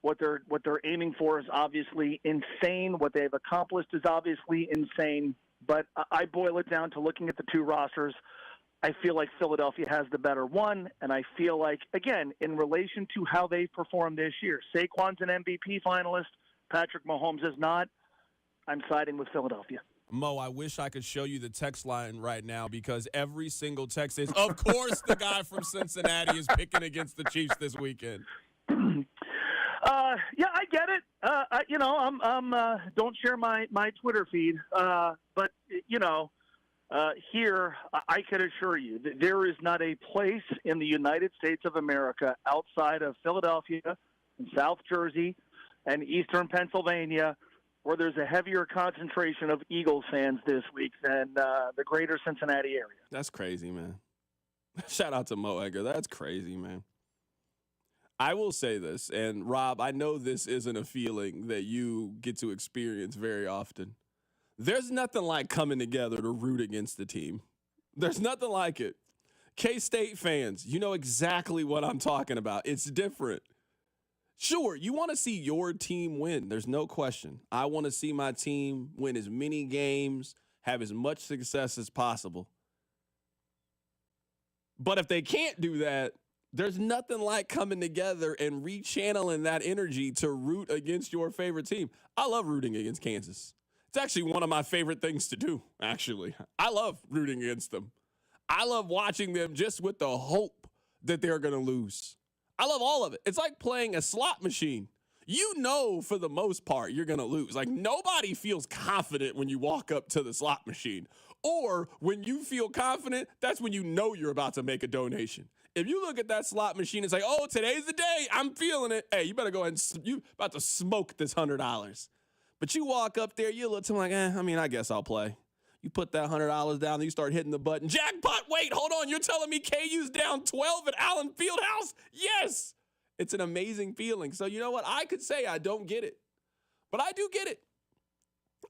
What they're aiming for is obviously insane. What they've accomplished is obviously insane. But I boil it down to looking at the two rosters. I feel like Philadelphia has the better one, and I feel like, again, in relation to how they performed this year, Saquon's an MVP finalist, Patrick Mahomes is not. I'm siding with Philadelphia. Mo, I wish I could show you the text line right now because every single text is, of course, the guy from Cincinnati is picking against the Chiefs this weekend. Yeah, I get it. I'm don't share my Twitter feed, but here I can assure you that there is not a place in the United States of America outside of Philadelphia and South Jersey and Eastern Pennsylvania where there's a heavier concentration of Eagles fans this week than the greater Cincinnati area. That's crazy, man. Shout out to Mo Egger. That's crazy, man. I will say this, and Rob, I know this isn't a feeling that you get to experience very often. There's nothing like coming together to root against the team. There's nothing like it. K-State fans, you know exactly what I'm talking about. It's different. Sure, you want to see your team win. There's no question. I want to see my team win as many games, have as much success as possible. But if they can't do that, there's nothing like coming together and rechanneling that energy to root against your favorite team. I love rooting against Kansas. It's actually one of my favorite things to do, actually. I love rooting against them. I love watching them just with the hope that they're going to lose. I love all of it. It's like playing a slot machine. You know, for the most part, you're going to lose. Like, nobody feels confident when you walk up to the slot machine. Or when you feel confident, that's when you know you're about to make a donation. If you look at that slot machine and say, oh, today's the day, I'm feeling it. Hey, you better go ahead and you about to smoke this $100. But you walk up there, you look to them like, I guess I'll play. You put that $100 down, and you start hitting the button. Jackpot, wait, hold on. You're telling me KU's down 12 at Allen Fieldhouse? Yes. It's an amazing feeling. So you know what? I could say I don't get it, but I do get it.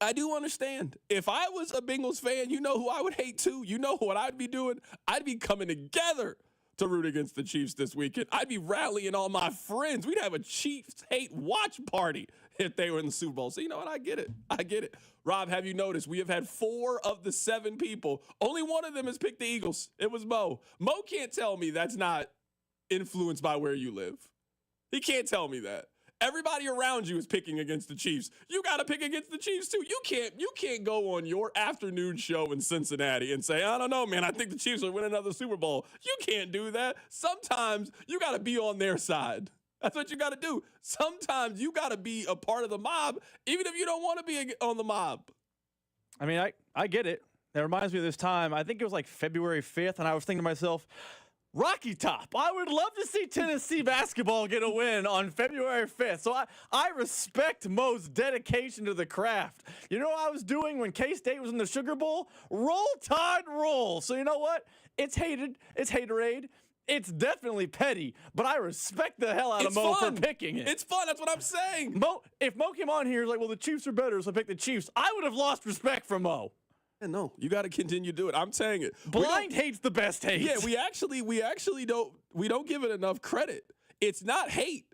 I do understand. If I was a Bengals fan, you know who I would hate too? You know what I'd be doing? I'd be coming together to root against the Chiefs this weekend. I'd be rallying all my friends. We'd have a Chiefs hate watch party if they were in the Super Bowl. So you know what? I get it. I get it. Rob, have you noticed we have had 4 of the 7 people. Only one of them has picked the Eagles. It was Mo. Mo can't tell me that's not influenced by where you live. He can't tell me that. Everybody around you is picking against the Chiefs. You got to pick against the Chiefs too. You can't go on your afternoon show in Cincinnati and say, I don't know, man, I think the Chiefs will win another Super Bowl. You can't do that. Sometimes you got to be on their side. That's what you got to do. Sometimes you got to be a part of the mob, even if you don't want to be on the mob. I mean, I get it. That reminds me of this time. I think it was like February 5th, and I was thinking to myself, Rocky Top. I would love to see Tennessee basketball get a win on February 5th. So I respect Mo's dedication to the craft. You know what I was doing when K-State was in the Sugar Bowl? Roll Tide roll. So you know what? It's hated. It's haterade. It's definitely petty, but I respect the hell out of Mo for picking it. It's fun. That's what I'm saying. If Mo came on here and was like, well, the Chiefs are better, so I picked the Chiefs, I would have lost respect for Mo. No, you got to continue to do it. I'm saying it. Blind hate's the best hate. Yeah, we actually don't give it enough credit. It's not hate.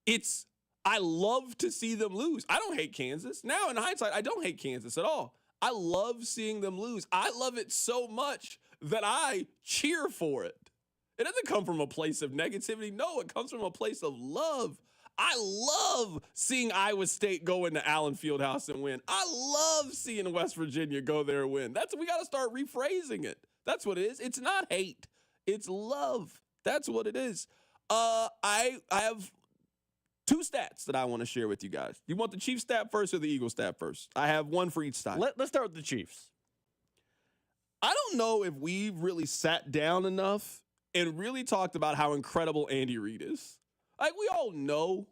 It's I love to see them lose. I don't hate Kansas. Now in hindsight, I don't hate Kansas at all. I love seeing them lose. I love it so much that I cheer for it. It doesn't come from a place of negativity. No, it comes from a place of love. I love seeing Iowa State go into Allen Fieldhouse and win. I love seeing West Virginia go there and win. We got to start rephrasing it. That's what it is. It's not hate. It's love. That's what it is. I have two stats that I want to share with you guys. You want the Chiefs stat first or the Eagles stat first? I have one for each side. Let's start with the Chiefs. I don't know if we've really sat down enough and really talked about how incredible Andy Reid is. Like, we all know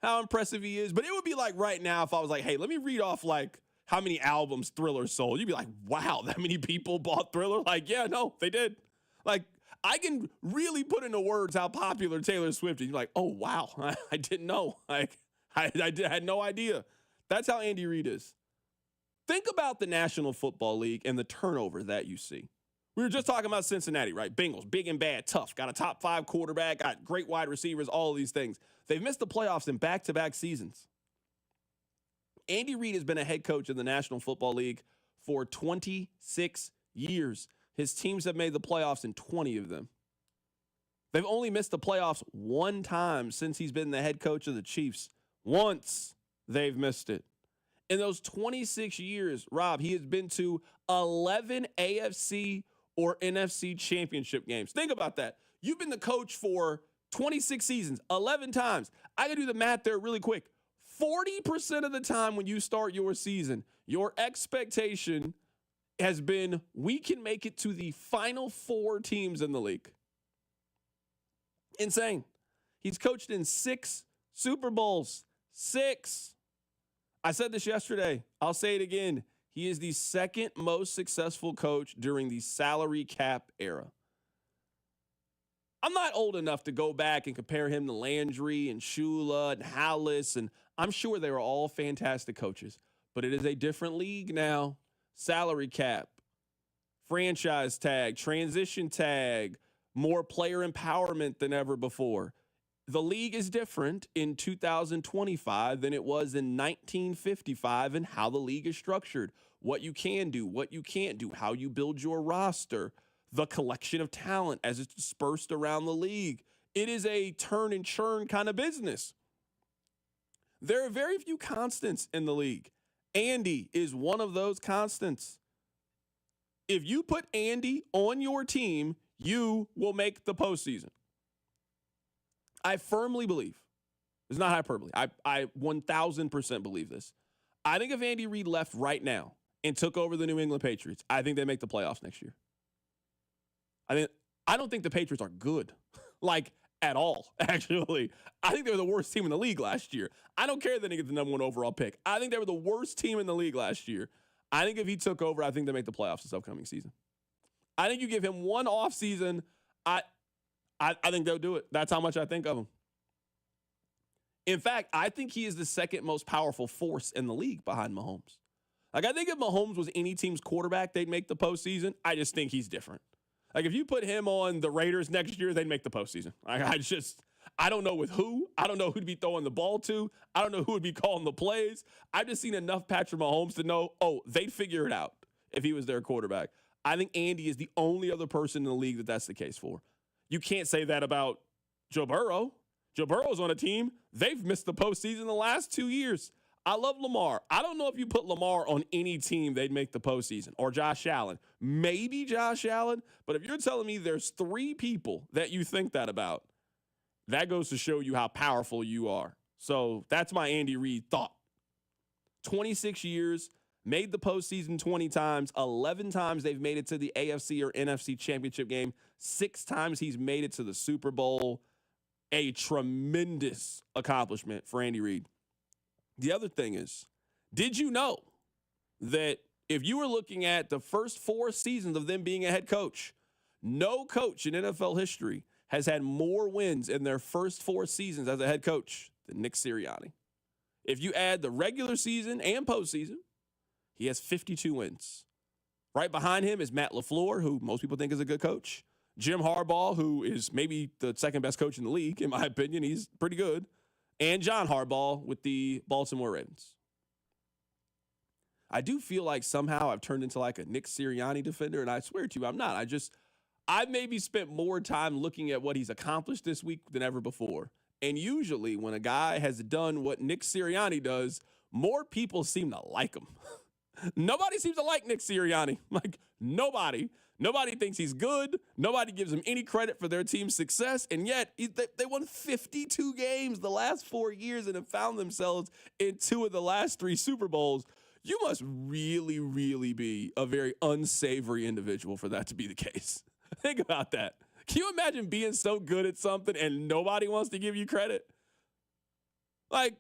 how impressive he is, but it would be like right now if I was like, hey, let me read off like how many albums Thriller sold. You'd be like, wow, that many people bought Thriller? Like, yeah, no, they did. Like, I can really put into words how popular Taylor Swift is. You're like, oh, wow, I didn't know. Like, I had no idea. That's how Andy Reid is. Think about the National Football League and the turnover that you see. We were just talking about Cincinnati, right? Bengals, big and bad, tough, got a top 5 quarterback, got great wide receivers, all of these things. They've missed the playoffs in back-to-back seasons. Andy Reid has been a head coach in the National Football League for 26 years. His teams have made the playoffs in 20 of them. They've only missed the playoffs one time since he's been the head coach of the Chiefs. Once they've missed it. In those 26 years, Rob, he has been to 11 AFC or NFC championship games. Think about that. You've been the coach for 26 seasons, 11 times. I can do the math there really quick. 40% of the time when you start your season, your expectation has been we can make it to the final 4 teams in the league. Insane. He's coached in 6 Super Bowls. 6. I said this yesterday. I'll say it again. He is the second most successful coach during the salary cap era. I'm not old enough to go back and compare him to Landry and Shula and Hallis, and I'm sure they were all fantastic coaches, but it is a different league now. Salary cap, franchise tag, transition tag, more player empowerment than ever before. The league is different in 2025 than it was in 1955 and how the league is structured, what you can do, what you can't do, how you build your roster, the collection of talent as it's dispersed around the league. It is a turn and churn kind of business. There are very few constants in the league. Andy is one of those constants. If you put Andy on your team, you will make the postseason. I firmly believe, it's not hyperbole, I 1,000% believe this. I think if Andy Reid left right now and took over the New England Patriots, I think they make the playoffs next year. I don't think the Patriots are good, like at all, actually. I think they were the worst team in the league last year. I don't care that they get the number 1 overall pick. I think they were the worst team in the league last year. I think if he took over, I think they make the playoffs this upcoming season. I think you give him one off season, I think they'll do it. That's how much I think of him. In fact, I think he is the second most powerful force in the league behind Mahomes. Like, I think if Mahomes was any team's quarterback, they'd make the postseason. I just think he's different. Like, if you put him on the Raiders next year, they'd make the postseason. I don't know with who. I don't know who'd be throwing the ball to. I don't know who would be calling the plays. I've just seen enough Patrick Mahomes to know, they'd figure it out if he was their quarterback. I think Andy is the only other person in the league that's the case for. You can't say that about Joe Burrow. Joe Burrow's on a team. They've missed the postseason the last 2 years. I love Lamar. I don't know if you put Lamar on any team, they'd make the postseason. Or Josh Allen. Maybe Josh Allen. But if you're telling me there's 3 people that you think that about, that goes to show you how powerful you are. So that's my Andy Reid thought. 26 years, made the postseason 20 times. 11 times they've made it to the AFC or NFC championship game. 6 times he's made it to the Super Bowl. A tremendous accomplishment for Andy Reid. The other thing is, did you know that if you were looking at the first 4 seasons of them being a head coach, no coach in NFL history has had more wins in their first 4 seasons as a head coach than Nick Sirianni. If you add the regular season and postseason, he has 52 wins. Right behind him is Matt LaFleur, who most people think is a good coach. Jim Harbaugh, who is maybe the second best coach in the league, in my opinion. He's pretty good. And John Harbaugh with the Baltimore Ravens. I do feel like somehow I've turned into like a Nick Sirianni defender, and I swear to you, I'm not. I've maybe spent more time looking at what he's accomplished this week than ever before. And usually when a guy has done what Nick Sirianni does, more people seem to like him. Nobody seems to like Nick Sirianni. Like, nobody. Nobody thinks he's good. Nobody gives him any credit for their team's success. And yet, they won 52 games the last 4 years and have found themselves in 2 of the last 3 Super Bowls. You must really, really be a very unsavory individual for that to be the case. Think about that. Can you imagine being so good at something and nobody wants to give you credit? Like,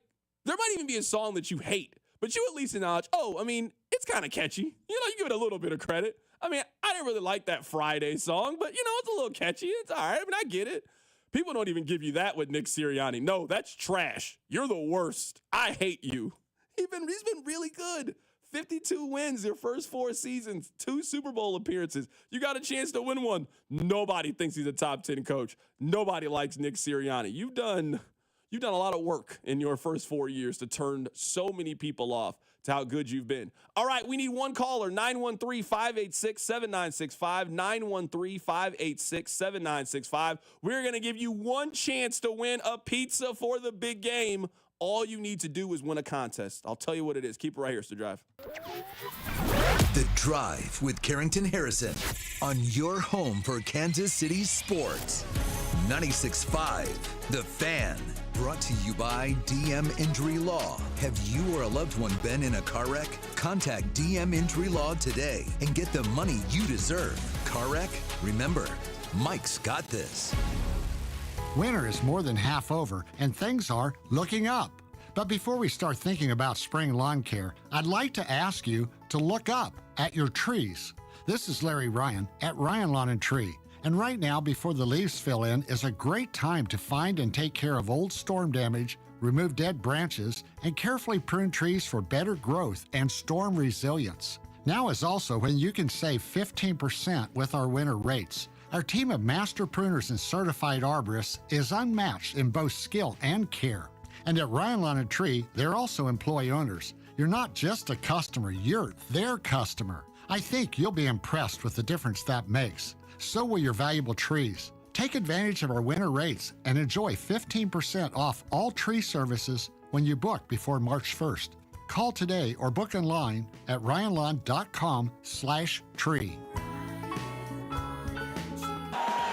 there might even be a song that you hate, but you at least acknowledge, it's kind of catchy. You give it a little bit of credit. I didn't really like that Friday song, but, it's a little catchy. It's all right. I get it. People don't even give you that with Nick Sirianni. No, that's trash. You're the worst. I hate you. He's been really good. 52 wins your first 4 seasons, 2 Super Bowl appearances. You got a chance to win one. Nobody thinks he's a top 10 coach. Nobody likes Nick Sirianni. You've done a lot of work in your first 4 years to turn so many people off to how good you've been. All right, we need one caller, 913-586-7965, 913-586-7965. We're going to give you one chance to win a pizza for the big game. All you need to do is win a contest. I'll tell you what it is. Keep it right here, it's The Drive. The Drive with Carrington Harrison on your home for Kansas City sports. 96.5, The Fan. Brought to you by DM Injury Law. Have you or a loved one been in a car wreck? Contact DM Injury Law today and get the money you deserve. Car wreck? Remember, Mike's got this. Winter is more than half over, and things are looking up. But before we start thinking about spring lawn care, I'd like to ask you to look up at your trees. This is Larry Ryan at Ryan Lawn and Tree. And right now, before the leaves fill in, is a great time to find and take care of old storm damage, remove dead branches, and carefully prune trees for better growth and storm resilience. Now is also when you can save 15% with our winter rates. Our team of master pruners and certified arborists is unmatched in both skill and care. And at Ryan Lawn and Tree, they're also employee owners. You're not just a customer, you're their customer. I think you'll be impressed with the difference that makes. So will your valuable trees. Take advantage of our winter rates and enjoy 15% off all tree services when you book before March 1st. Call today or book online at ryanlawn.com/tree.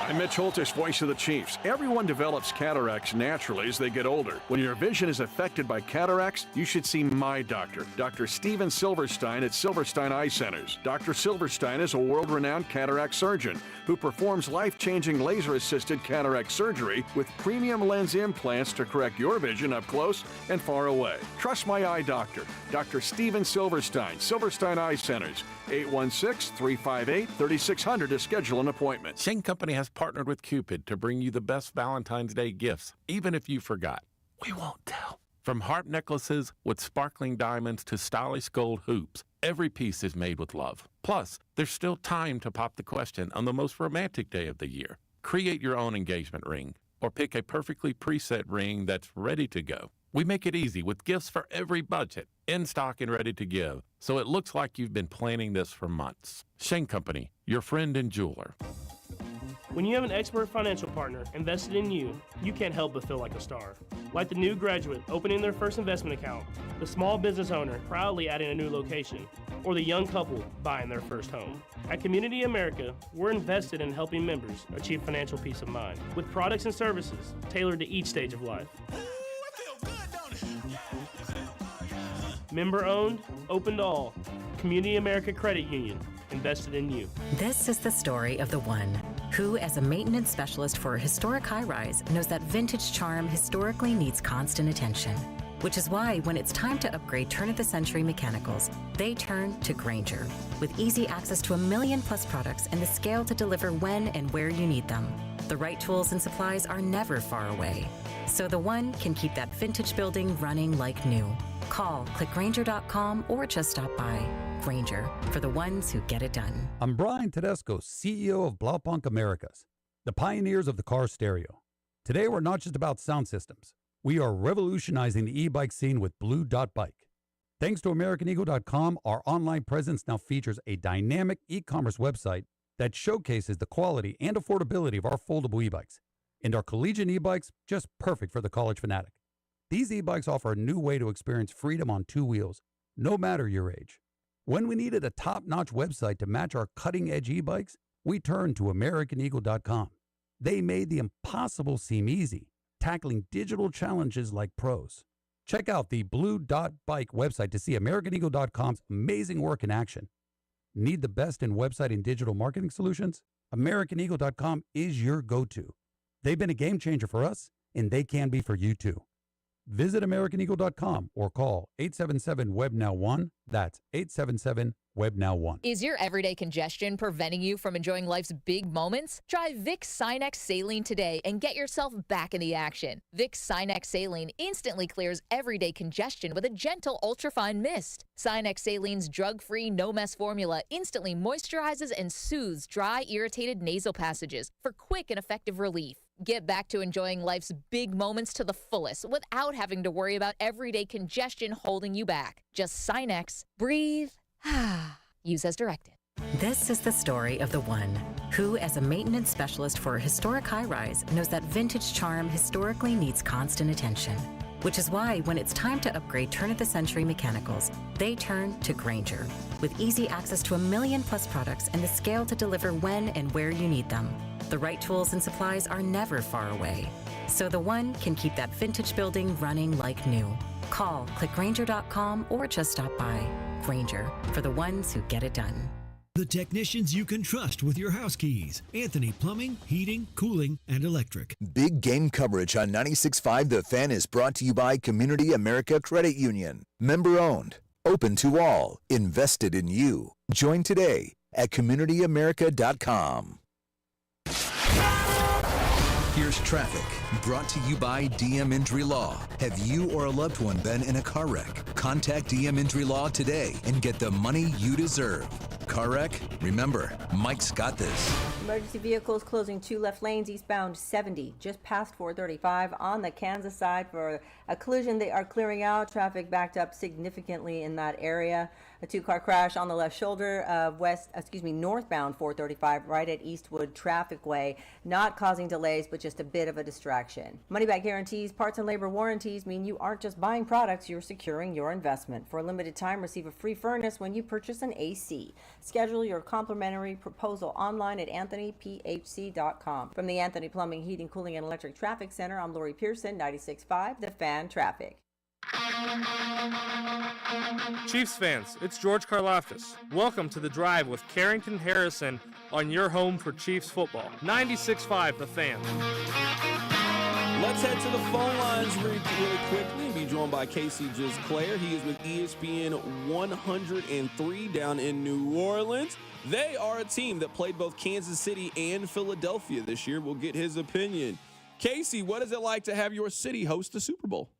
I'm Mitch Holtis, voice of the Chiefs. Everyone develops cataracts naturally as they get older. When your vision is affected by cataracts, you should see my doctor, Dr. Steven Silverstein at Silverstein Eye Centers. Dr. Silverstein is a world-renowned cataract surgeon who performs life-changing laser-assisted cataract surgery with premium lens implants to correct your vision up close and far away. Trust my eye doctor, Dr. Steven Silverstein, Silverstein Eye Centers, 816-358-3600 to schedule an appointment. Shane Company has partnered with Cupid to bring you the best Valentine's Day gifts, even if you forgot. We won't tell. From harp necklaces with sparkling diamonds to stylish gold hoops, every piece is made with love. Plus, there's still time to pop the question on the most romantic day of the year. Create your own engagement ring or pick a perfectly preset ring that's ready to go. We make it easy with gifts for every budget, in stock and ready to give, so it looks like you've been planning this for months. Shane Company, your friend and jeweler. When you have an expert financial partner invested in you, you can't help but feel like a star. Like the new graduate opening their first investment account, the small business owner proudly adding a new location, or the young couple buying their first home. At Community America, we're invested in helping members achieve financial peace of mind with products and services tailored to each stage of life. Member owned, open to all. Community America Credit Union, invested in you. This is the story of the one who, as a maintenance specialist for a historic high-rise, knows that vintage charm historically needs constant attention. Which is why when it's time to upgrade turn-of-the-century mechanicals, they turn to Grainger. With easy access to 1 million+ products and the scale to deliver when and where you need them. The right tools and supplies are never far away. So the one can keep that vintage building running like new. Call, click Grainger.com, or just stop by. Grainger, for the ones who get it done. I'm Brian Tedesco, CEO of Blaupunkt Americas, the pioneers of the car stereo. Today, we're not just about sound systems. We are revolutionizing the e-bike scene with Blue Dot Bike. Thanks to AmericanEagle.com, our online presence now features a dynamic e-commerce website that showcases the quality and affordability of our foldable e-bikes. And our collegiate e-bikes, just perfect for the college fanatic. These e-bikes offer a new way to experience freedom on two wheels, no matter your age. When we needed a top-notch website to match our cutting-edge e-bikes, we turned to AmericanEagle.com. They made the impossible seem easy, tackling digital challenges like pros. Check out the Blue Dot Bike website to see AmericanEagle.com's amazing work in action. Need the best in website and digital marketing solutions? AmericanEagle.com is your go-to. They've been a game changer for us, and they can be for you too. Visit AmericanEagle.com or call 877-WEB-NOW-1. That's 877-WEB-NOW-1. Is your everyday congestion preventing you from enjoying life's big moments? Try Vicks Sinex Saline today and get yourself back in the action. Vicks Sinex Saline instantly clears everyday congestion with a gentle ultrafine mist. Sinex Saline's drug-free, no-mess formula instantly moisturizes and soothes dry, irritated nasal passages for quick and effective relief. Get back to enjoying life's big moments to the fullest without having to worry about everyday congestion holding you back. Just Sinex, breathe, use as directed. This is the story of the one who, as a maintenance specialist for a historic high-rise, knows that vintage charm historically needs constant attention. Which is why when it's time to upgrade turn-of-the-century mechanicals, they turn to Grainger. With easy access to 1 million-plus products and the scale to deliver when and where you need them, the right tools and supplies are never far away. So the one can keep that vintage building running like new. Call, click Grainger.com, or just stop by. Grainger, for the ones who get it done. The technicians you can trust with your house keys. Anthony Plumbing, Heating, Cooling, and Electric. Big game coverage on 96.5 The Fan is brought to you by Community America Credit Union. Member owned, open to all, invested in you. Join today at communityamerica.com. Here's traffic, brought to you by DM Injury Law. Have you or a loved one been in a car wreck? Contact DM Injury Law today and get the money you deserve. Car wreck? Remember, Mike's got this. Emergency vehicles closing 2 left lanes eastbound 70, just past 435 on the Kansas side for a collision. They are clearing out. Traffic backed up significantly in that area. A 2-car crash on the left shoulder of northbound 435 right at Eastwood Traffic Way, not causing delays, but just a bit of a distraction. Money back guarantees, parts and labor warranties mean you aren't just buying products, you're securing your investment. For a limited time, receive a free furnace when you purchase an AC. Schedule your complimentary proposal online at anthonyphc.com. From the Anthony Plumbing, Heating, Cooling, and Electric Traffic Center, I'm Lori Pearson, 96.5 The Fan Traffic. Chiefs fans, it's George Karlaftis. Welcome to The Drive with Carrington Harrison on your home for Chiefs football. 96.5 The Fan. Let's head to the phone lines really quickly and be joined by Casey Clare. He is with ESPN 103 down in New Orleans. They are a team that played both Kansas City and Philadelphia this year. We'll get his opinion. Casey, what is it like to have your city host the Super Bowl?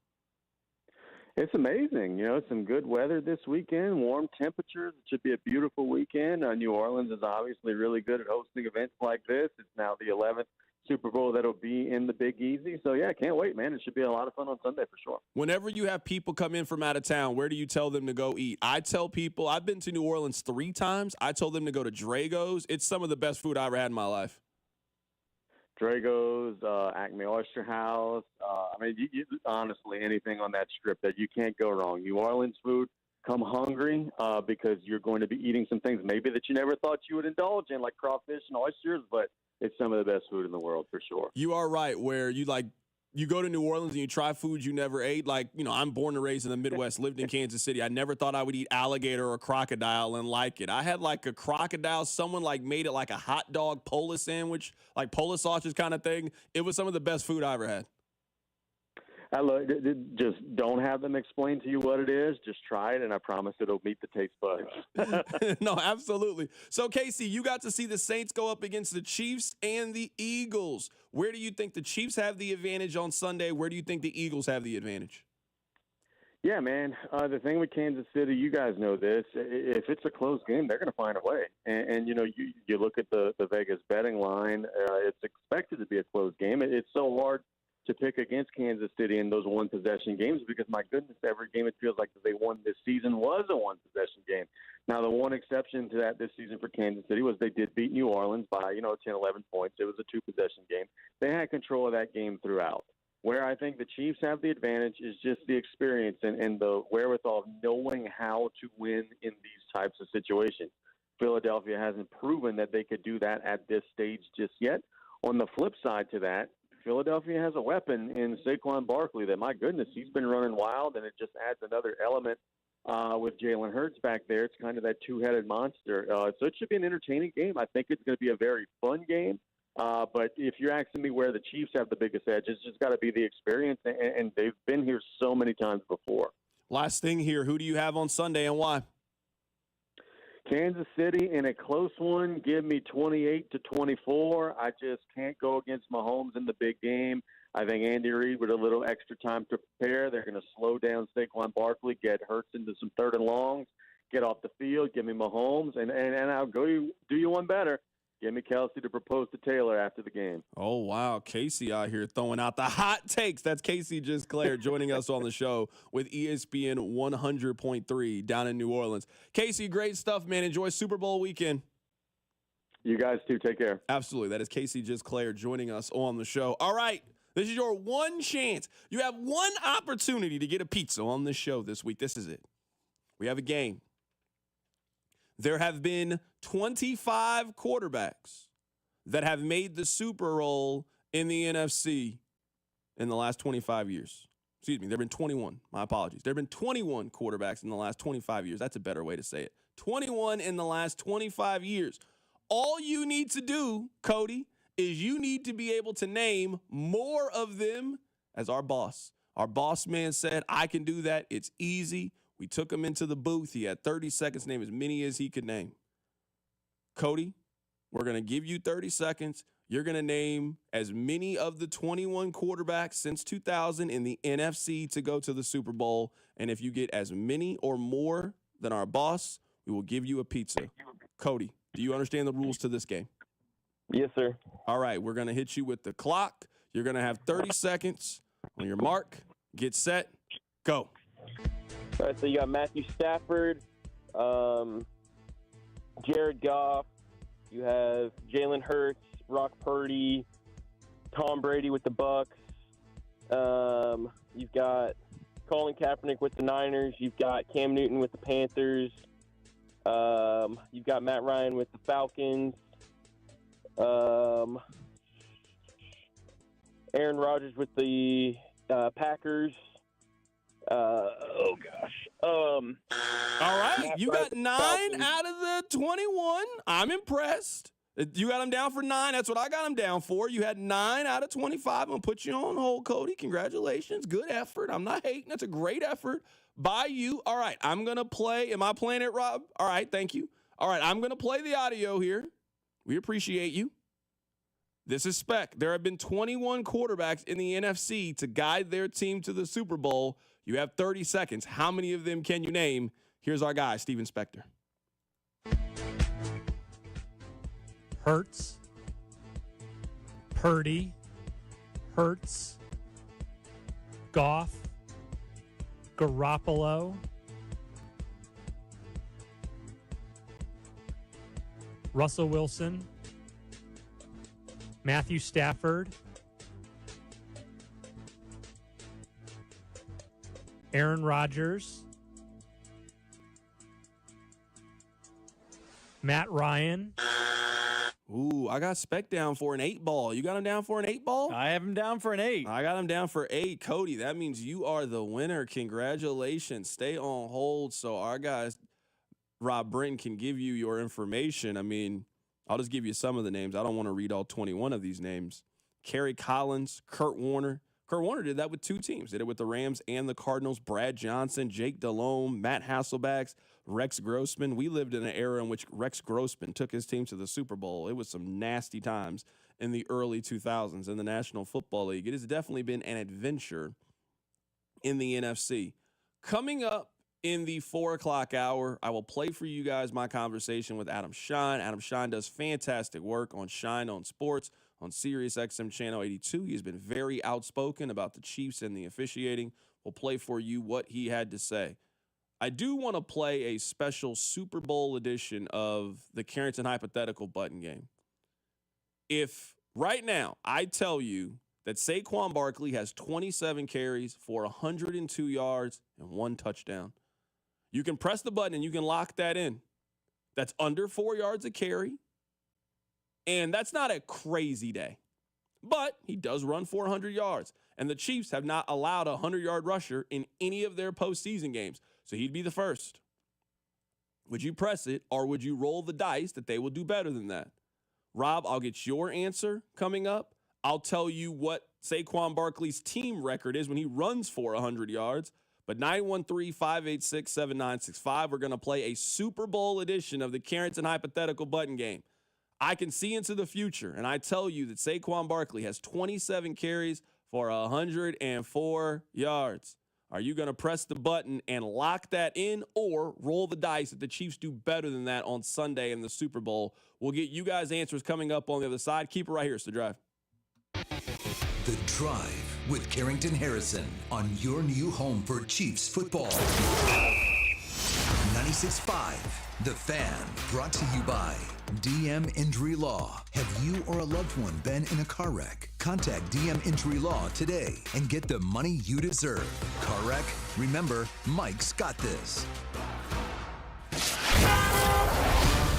It's amazing. You know, some good weather this weekend, warm temperatures. It should be a beautiful weekend. New Orleans is obviously really good at hosting events like this. It's now the 11th Super Bowl that'll be in the Big Easy. So, yeah, can't wait, man. It should be a lot of fun on Sunday for sure. Whenever you have people come in from out of town, where do you tell them to go eat? I tell people, I've been to New Orleans 3 times. I told them to go to Drago's. It's some of the best food I ever had in my life. Drago's, Acme Oyster House. You honestly, anything on that strip that you can't go wrong. New Orleans food, come hungry because you're going to be eating some things maybe that you never thought you would indulge in, like crawfish and oysters, but it's some of the best food in the world for sure. You are right, where you go to New Orleans and you try foods you never ate. I'm born and raised in the Midwest, lived in Kansas City. I never thought I would eat alligator or crocodile and like it. I had a crocodile. Someone made it like a hot dog Polish sandwich, like Polish sausage kind of thing. It was some of the best food I ever had. I love it. Just don't have them explain to you what it is. Just try it, and I promise it'll meet the taste buds. No, absolutely. So, Casey, you got to see the Saints go up against the Chiefs and the Eagles. Where do you think the Chiefs have the advantage on Sunday? Where do you think the Eagles have the advantage? Yeah, man. The thing with Kansas City, you guys know this. If it's a close game, they're going to find a way. And you look at the Vegas betting line, it's expected to be a close game. It's so hard to pick against Kansas City in those one-possession games because, my goodness, every game it feels like that they won this season was a one-possession game. Now, the one exception to that this season for Kansas City was they did beat New Orleans by, 10, 11 points. It was a two-possession game. They had control of that game throughout. Where I think the Chiefs have the advantage is just the experience and the wherewithal of knowing how to win in these types of situations. Philadelphia hasn't proven that they could do that at this stage just yet. On the flip side to that, Philadelphia has a weapon in Saquon Barkley that, my goodness, he's been running wild, and it just adds another element with Jalen Hurts back there. It's kind of that two-headed monster. So it should be an entertaining game. I think it's going to be a very fun game. But if you're asking me where the Chiefs have the biggest edge, it's just got to be the experience, and they've been here so many times before. Last thing here, who do you have on Sunday and why? Kansas City in a close one. Give me 28-24. I just can't go against Mahomes in the big game. I think Andy Reid with a little extra time to prepare. They're going to slow down Saquon Barkley, get Hurts into some third and longs, get off the field. Give me Mahomes, and I'll do you one better. Give me Kelsey to propose to Taylor after the game. Oh, wow. Casey out here throwing out the hot takes. That's Casey Gisclair joining us on the show with ESPN 100.3 down in New Orleans. Casey, great stuff, man. Enjoy Super Bowl weekend. You guys too. Take care. Absolutely. That is Casey Gisclair joining us on the show. All right. This is your one chance. You have one opportunity to get a pizza on this show this week. This is it. We have a game. There have been 25 quarterbacks that have made the Super Bowl in the NFC in the last 25 years. Excuse me, there have been 21. My apologies. There have been 21 quarterbacks in the last 25 years. That's a better way to say it. 21 in the last 25 years. All you need to do, Cody, is you need to be able to name more of them as our boss. Our boss man said, I can do that. It's easy. We took him into the booth. He had 30 seconds to name as many as he could name. Cody, we're going to give you 30 seconds. You're going to name as many of the 21 quarterbacks since 2000 in the NFC to go to the Super Bowl. And if you get as many or more than our boss, we will give you a pizza. Cody, do you understand the rules to this game? Yes, sir. All right, we're going to hit you with the clock. You're going to have 30 seconds on your mark. Get set. Go. All right, so you got Matthew Stafford, Jared Goff, you have Jalen Hurts, Brock Purdy, Tom Brady with the Bucks. You've got Colin Kaepernick with the Niners. You've got Cam Newton with the Panthers. You've got Matt Ryan with the Falcons. Aaron Rodgers with the Packers. Oh gosh. All right, you got 9 out of the 21. I'm impressed. You got him down for 9. That's what I got him down for. You had 9 out of 25. I'm gonna put you on hold, Cody. Congratulations, good effort. I'm not hating. That's a great effort by you. All right, I'm gonna play. Am I playing it, Rob? All right, thank you. All right, I'm gonna play the audio here. We appreciate you. This is spec. There have been 21 quarterbacks in the NFC to guide their team to the Super Bowl. You have 30 seconds. How many of them can you name? Here's our guy, Steven Spector. Hurts, Purdy, Hurts, Goff, Garoppolo, Russell Wilson, Matthew Stafford, Aaron Rodgers, Matt Ryan. Ooh, I got Spec down for an 8 ball. You got him down for an 8 ball? I have him down for an 8. I got him down for 8. Cody, that means you are the winner. Congratulations. Stay on hold so our guys, Rob Britton, can give you your information. I mean, I'll just give you some of the names. I don't want to read all 21 of these names. Kerry Collins, Kurt Warner. Kurt Warner did that with 2 teams. Did it with the Rams and the Cardinals. Brad Johnson, Jake Delhomme, Matt Hasselbeck, Rex Grossman. We lived in an era in which Rex Grossman took his team to the Super Bowl. It was some nasty times in the early 2000s in the National Football League. It has definitely been an adventure in the NFC. Coming up in the 4 o'clock hour, I will play for you guys my conversation with Adam Schein. Adam Schein does fantastic work on Schein on Sports on Sirius XM Channel 82. He has been very outspoken about the Chiefs and the officiating. We'll play for you what he had to say. I do want to play a special Super Bowl edition of the Carrington Hypothetical button game. If right now I tell you that Saquon Barkley has 27 carries for 102 yards and 1 touchdown, you can press the button and you can lock that in. That's under 4 yards a carry. And that's not a crazy day. But he does run 400 yards. And the Chiefs have not allowed a 100-yard rusher in any of their postseason games. So he'd be the first. Would you press it, or would you roll the dice that they will do better than that? Rob, I'll get your answer coming up. I'll tell you what Saquon Barkley's team record is when he runs for 100 yards. But 913-586-7965, we're going to play a Super Bowl edition of the Carrington Hypothetical button game. I can see into the future, and I tell you that Saquon Barkley has 27 carries for 104 yards. Are you going to press the button and lock that in, or roll the dice that the Chiefs do better than that on Sunday in the Super Bowl? We'll get you guys' answers coming up on the other side. Keep it right here. It's The Drive. The Drive with Carrington Harrison on your new home for Chiefs football. 96.5, The Fan, brought to you by DM Injury Law. Have you or a loved one been in a car wreck? Contact DM Injury Law today and get the money you deserve. Car wreck? Remember, Mike's got this.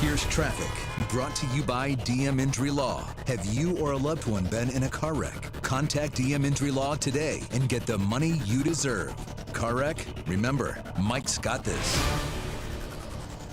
Here's traffic, brought to you by DM Injury Law. Have you or a loved one been in a car wreck? Contact DM Injury Law today and get the money you deserve. Car wreck? Remember, Mike's got this.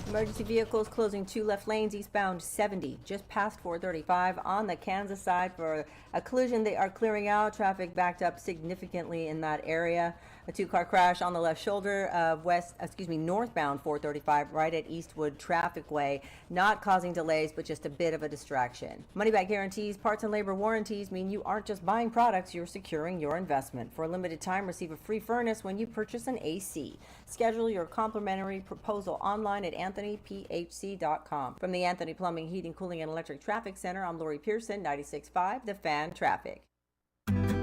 Emergency vehicles closing 2 left lanes eastbound 70, just past 435 on the Kansas side for a collision. They are clearing out. Traffic backed up significantly in that area. A 2-car crash on the left shoulder of northbound 435 right at Eastwood Traffic Way, not causing delays, but just a bit of a distraction. Money back guarantees, parts and labor warranties mean you aren't just buying products, you're securing your investment. For a limited time, receive a free furnace when you purchase an AC. Schedule your complimentary proposal online at anthonyphc.com. From the Anthony Plumbing, Heating, Cooling, and Electric Traffic Center, I'm Lori Pearson, 96.5 The Fan Traffic.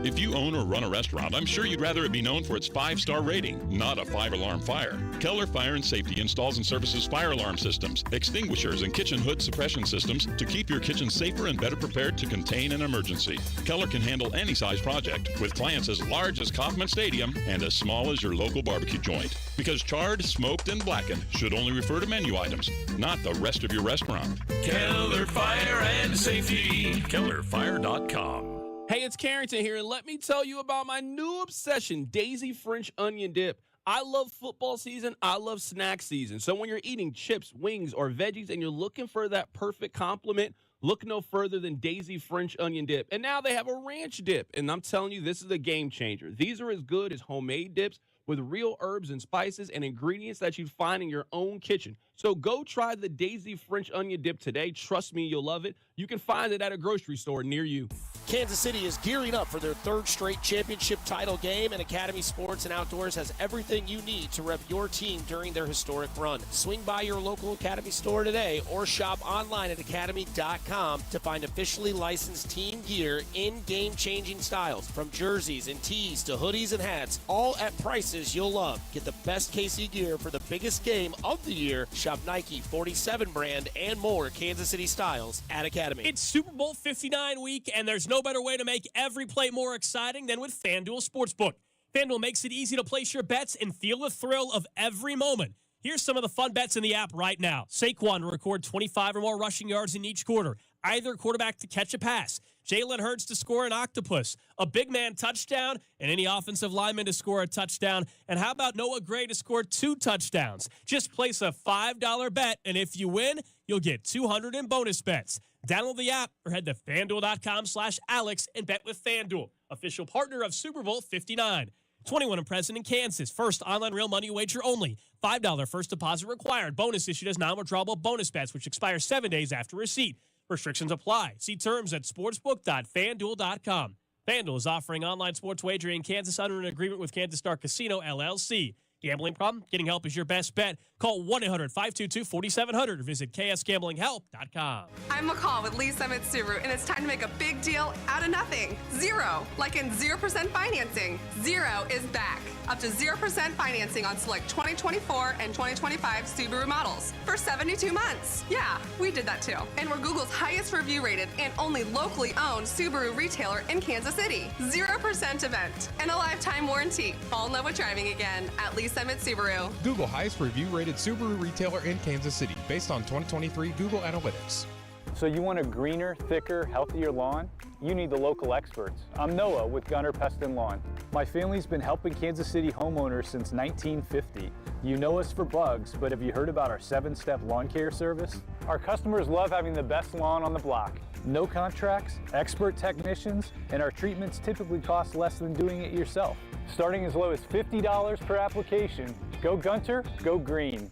If you own or run a restaurant, I'm sure you'd rather it be known for its 5-star rating, not a 5-alarm fire. Keller Fire and Safety installs and services fire alarm systems, extinguishers, and kitchen hood suppression systems to keep your kitchen safer and better prepared to contain an emergency. Keller can handle any size project, with clients as large as Kauffman Stadium and as small as your local barbecue joint. Because charred, smoked, and blackened should only refer to menu items, not the rest of your restaurant. Keller Fire and Safety. KellerFire.com. Hey, it's Carrington here, and let me tell you about my new obsession, Daisy French Onion Dip. I love football season. I love snack season. So when you're eating chips, wings, or veggies, and you're looking for that perfect complement, look no further than Daisy French Onion Dip. And now they have a ranch dip, and I'm telling you, this is a game changer. These are as good as homemade dips with real herbs and spices and ingredients that you'd find in your own kitchen. So go try the Daisy French Onion Dip today. Trust me, you'll love it. You can find it at a grocery store near you. Kansas City is gearing up for their 3rd straight championship title game, and Academy Sports and Outdoors has everything you need to rep your team during their historic run. Swing by your local Academy store today or shop online at academy.com to find officially licensed team gear in game-changing styles, from jerseys and tees to hoodies and hats, all at prices you'll love. Get the best KC gear for the biggest game of the year. Shop Nike, 47 brand, and more Kansas City styles at Academy. It's Super Bowl 59 week, and there's no better way to make every play more exciting than with FanDuel Sportsbook. FanDuel makes it easy to place your bets and feel the thrill of every moment. Here's some of the fun bets in the app right now. Saquon to record 25 or more rushing yards in each quarter. Either quarterback to catch a pass. Jalen Hurts to score an octopus. A big man touchdown, and any offensive lineman to score a touchdown. And how about Noah Gray to score 2 touchdowns? Just place a $5 bet, and if you win, you'll get $200 in bonus bets. Download the app or head to FanDuel.com/Alex and bet with FanDuel, official partner of Super Bowl 59. 21 and present in Kansas. First online real money wager only. $5 first deposit required. Bonus issued as non-withdrawable bonus bets, which expire 7 days after receipt. Restrictions apply. See terms at sportsbook.fanduel.com. FanDuel is offering online sports wagering in Kansas under an agreement with Kansas Star Casino, LLC. Gambling problem? Getting help is your best bet. Call 1-800-522-4700 or visit ksgamblinghelp.com. I'm McCall with Lee Summit Subaru, and it's time to make a big deal out of nothing. Zero, like in 0% financing. Zero is back. Up to 0% financing on select 2024 and 2025 Subaru models for 72 months. Yeah, we did that too. And we're Google's highest review rated and only locally owned Subaru retailer in Kansas City. 0% event and a lifetime warranty. Fall in love with driving again at Lee Summit Subaru. Google highest review rated Subaru retailer in Kansas City based on 2023 Google Analytics. So you want a greener, thicker, healthier lawn? You need the local experts. I'm Noah with Gunner Pest and Lawn. My family's been helping Kansas City homeowners since 1950. You know us for bugs, but have you heard about our 7-step lawn care service? Our customers love having the best lawn on the block. No contracts, expert technicians, and our treatments typically cost less than doing it yourself. Starting as low as $50 per application. Go Gunter, go green.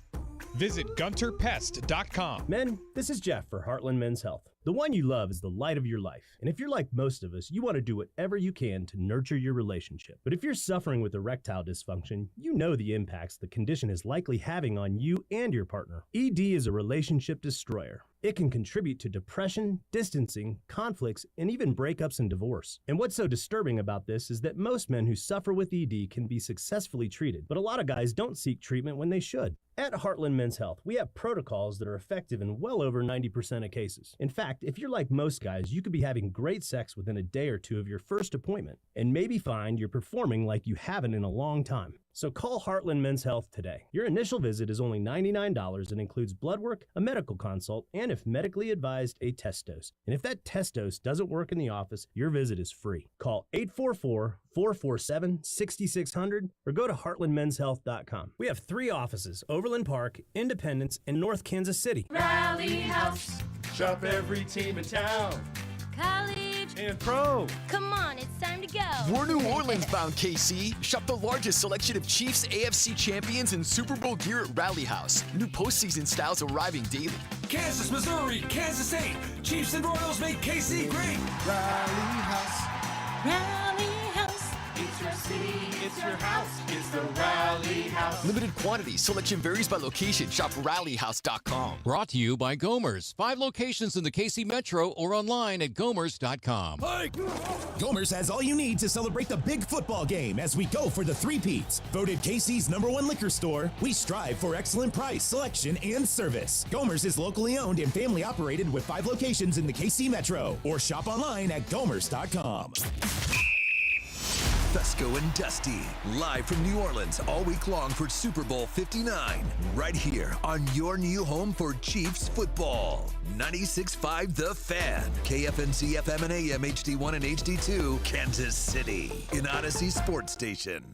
Visit gunterpest.com. Men, this is Jeff for Heartland Men's Health. The one you love is the light of your life. And if you're like most of us, you want to do whatever you can to nurture your relationship. But if you're suffering with erectile dysfunction, you know the impacts the condition is likely having on you and your partner. ED is a relationship destroyer. It can contribute to depression, distancing, conflicts, and even breakups and divorce. And what's so disturbing about this is that most men who suffer with ED can be successfully treated, but a lot of guys don't seek treatment when they should. At Heartland Men's Health, we have protocols that are effective in well over 90% of cases. In fact, if you're like most guys, you could be having great sex within a day or two of your first appointment, and maybe find you're performing like you haven't in a long time. So call Heartland Men's Health today. Your initial visit is only $99 and includes blood work, a medical consult, and if medically advised, a test dose. And if that test dose doesn't work in the office, your visit is free. Call 844-447-6600 or go to heartlandmenshealth.com. We have 3 offices, Overland Park, Independence, and North Kansas City. Rally House. Shop every team in town. College and pro. Come on, it's time to go. We're New Orleans bound, KC. Shop the largest selection of Chiefs, AFC champions, and Super Bowl gear at Rally House. New postseason styles arriving daily. Kansas, Missouri, Kansas State. Chiefs and Royals make KC great. Rally House. Rally House. It's your city, it's your house, it's the Rally House. Limited quantity. Selection varies by location. Shop rallyhouse.com. Brought to you by Gomer's. 5 locations in the KC Metro or online at gomers.com. Gomer's has all you need to celebrate the big football game as we go for the three-peats. Voted KC's #1 liquor store, we strive for excellent price, selection, and service. Gomer's is locally owned and family operated with 5 locations in the KC Metro. Or shop online at gomers.com. Fesco and Dusty, live from New Orleans all week long for Super Bowl 59, right here on your new home for Chiefs football. 96.5 The Fan, KFNC FM and AM HD1 and HD2, Kansas City, in Odyssey Sports Station.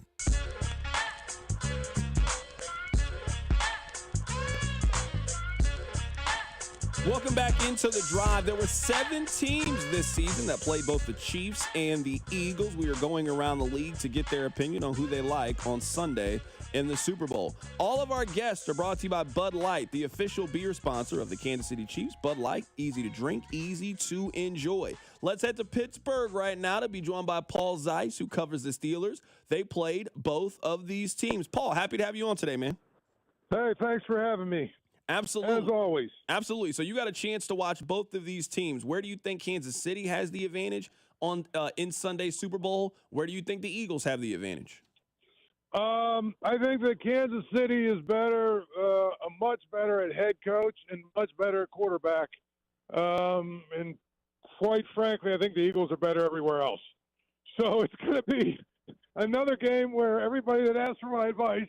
Welcome back into the drive. There were 7 teams this season that played both the Chiefs and the Eagles. We are going around the league to get their opinion on who they like on Sunday in the Super Bowl. All of our guests are brought to you by Bud Light, the official beer sponsor of the Kansas City Chiefs. Bud Light, easy to drink, easy to enjoy. Let's head to Pittsburgh right now to be joined by Paul Zeiss, who covers the Steelers. They played both of these teams. Paul, happy to have you on today, man. Hey, thanks for having me. Absolutely. As always. Absolutely. So you got a chance to watch both of these teams. Where do you think Kansas City has the advantage on in Sunday's Super Bowl? Where do you think the Eagles have the advantage? I think that Kansas City is better, much better at head coach and much better at quarterback. And quite frankly, I think the Eagles are better everywhere else. So it's going to be another game where everybody that asks for my advice,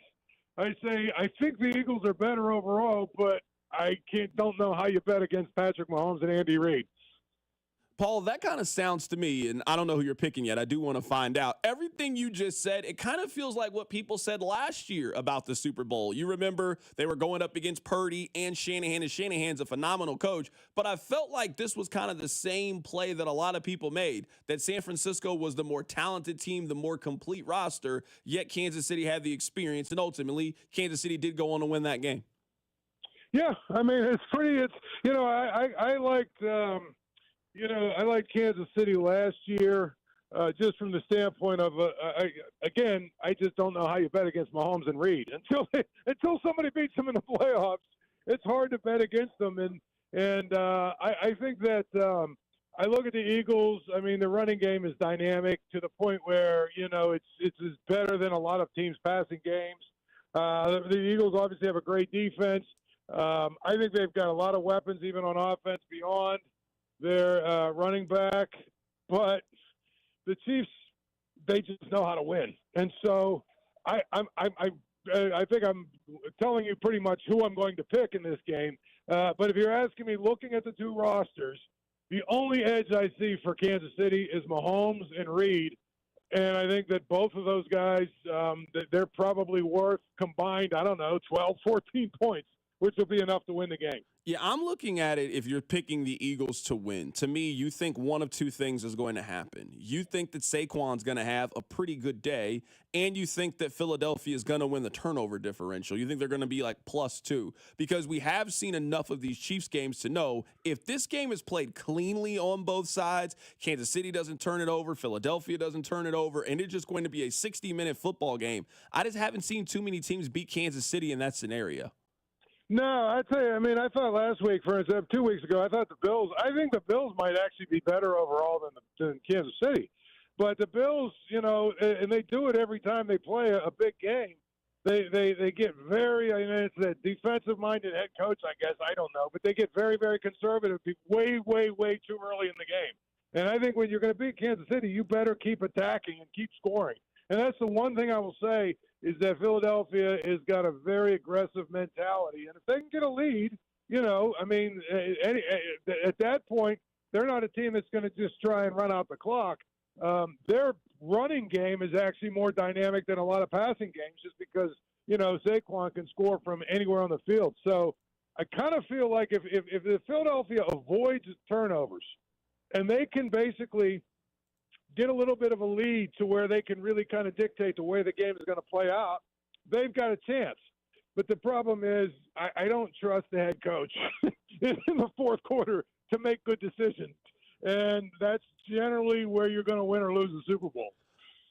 I say I think the Eagles are better overall, but I don't know how you bet against Patrick Mahomes and Andy Reid. Paul, that kind of sounds to me, and I don't know who you're picking yet. I do want to find out. Everything you just said, it kind of feels like what people said last year about the Super Bowl. You remember they were going up against Purdy and Shanahan, and Shanahan's a phenomenal coach. But I felt like this was kind of the same play that a lot of people made, that San Francisco was the more talented team, the more complete roster, yet Kansas City had the experience, and ultimately Kansas City did go on to win that game. Yeah, I mean, I liked I liked Kansas City last year. just from the standpoint of, again, I just don't know how you bet against Mahomes and Reed until somebody beats them in the playoffs. It's hard to bet against them, and I think that I look at the Eagles. I mean, the running game is dynamic to the point where it's better than a lot of teams' passing games. The Eagles obviously have a great defense. I think they've got a lot of weapons, even on offense, beyond their running back. But the Chiefs, they just know how to win, and so I think I'm telling you pretty much who I'm going to pick in this game. But if you're asking me, looking at the two rosters, the only edge I see for Kansas City is Mahomes and Reed. And I think that both of those guys, they're probably worth combined, 12, 14 points, which will be enough to win the game. Yeah, I'm looking at it if you're picking the Eagles to win. To me, you think one of two things is going to happen. You think that Saquon's going to have a pretty good day, and you think that Philadelphia is going to win the turnover differential. You think they're going to be like +2, because we have seen enough of these Chiefs games to know if this game is played cleanly on both sides, Kansas City doesn't turn it over, Philadelphia doesn't turn it over, and it's just going to be a 60-minute football game. I just haven't seen too many teams beat Kansas City in that scenario. No, I tell you, I mean, I thought last week, for instance, 2 weeks ago, I think the Bills might actually be better overall than Kansas City. But the Bills, and they do it every time they play a big game. They get very, it's a defensive-minded head coach, I guess. I don't know. But they get very, very conservative way, way, way too early in the game. And I think when you're going to beat Kansas City, you better keep attacking and keep scoring. And that's the one thing I will say is that Philadelphia has got a very aggressive mentality. And if they can get a lead, at that point, they're not a team that's going to just try and run out the clock. Their running game is actually more dynamic than a lot of passing games just because, Saquon can score from anywhere on the field. So I kind of feel like if Philadelphia avoids turnovers and they can basically get a little bit of a lead to where they can really kind of dictate the way the game is going to play out, they've got a chance. But the problem is I don't trust the head coach in the fourth quarter to make good decisions. And that's generally where you're going to win or lose the Super Bowl.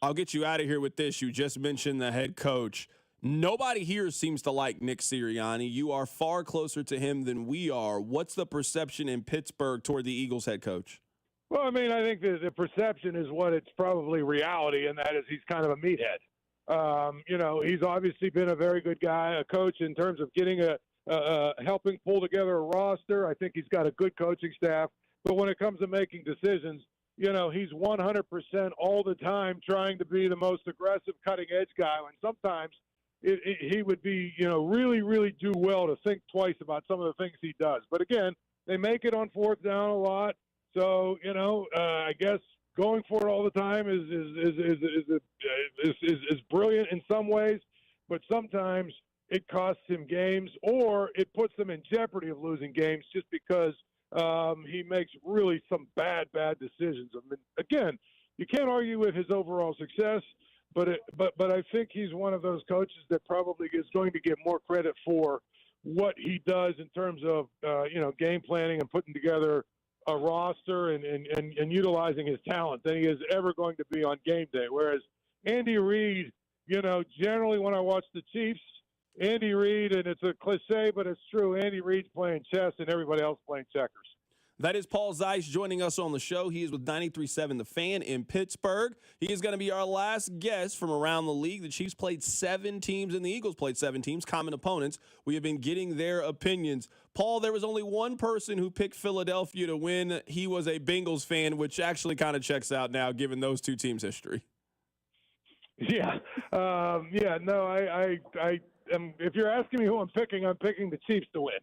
I'll get you out of here with this. You just mentioned the head coach. Nobody here seems to like Nick Sirianni. You are far closer to him than we are. What's the perception in Pittsburgh toward the Eagles head coach? Well, I mean, I think the perception is what it's probably reality, and that is he's kind of a meathead. He's obviously been a very good guy, a coach in terms of getting helping pull together a roster. I think he's got a good coaching staff. But when it comes to making decisions, he's 100% all the time trying to be the most aggressive, cutting-edge guy. And sometimes he would be, really, really do well to think twice about some of the things he does. But again, they make it on fourth down a lot. So, I guess going for it all the time is brilliant in some ways, but sometimes it costs him games or it puts them in jeopardy of losing games just because he makes really some bad decisions. I mean, again, you can't argue with his overall success, but I think he's one of those coaches that probably is going to get more credit for what he does in terms of game planning and putting together a roster and utilizing his talent than he is ever going to be on game day. Whereas Andy Reid, generally when I watch the Chiefs, Andy Reid, and it's a cliche, but it's true, Andy Reid's playing chess and everybody else playing checkers. That is Paul Zeiss joining us on the show. He is with 93.7 The Fan in Pittsburgh. He is going to be our last guest from around the league. The Chiefs played 7 teams and the Eagles played 7 teams, common opponents. We have been getting their opinions. Paul, there was only one person who picked Philadelphia to win. He was a Bengals fan, which actually kind of checks out now given those 2 teams' history. Yeah. If you're asking me who I'm picking the Chiefs to win.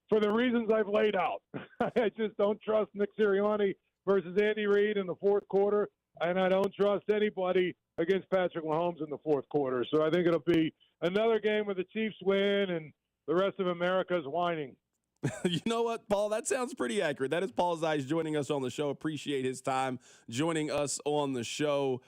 For the reasons I've laid out. I just don't trust Nick Sirianni versus Andy Reid in the fourth quarter, and I don't trust anybody against Patrick Mahomes in the fourth quarter. So I think it'll be another game where the Chiefs win and the rest of America's whining. You know what, Paul? That sounds pretty accurate. That is Paul Zeiss joining us on the show. Appreciate his time joining us on the show.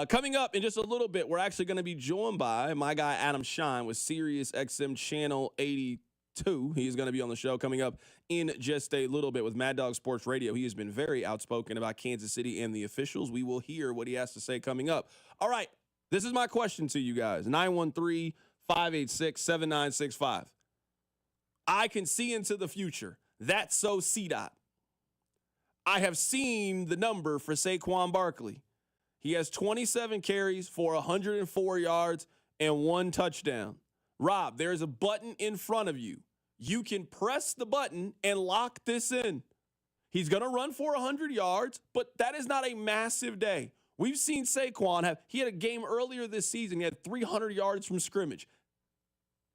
Coming up in just a little bit, we're actually going to be joined by my guy Adam Shine with Sirius XM Channel 82. 2. He's going to be on the show coming up in just a little bit with Mad Dog Sports Radio. He has been very outspoken about Kansas City and the officials. We will hear what he has to say coming up. All right, this is my question to you guys. 913-586-7965. I can see into the future. That's so CDOT. I have seen the number for Saquon Barkley. He has 27 carries for 104 yards and 1 touchdown. Rob, there's a button in front of you. You can press the button and lock this in. He's going to run for 100 yards, but that is not a massive day. We've seen Saquon he had a game earlier this season. He had 300 yards from scrimmage.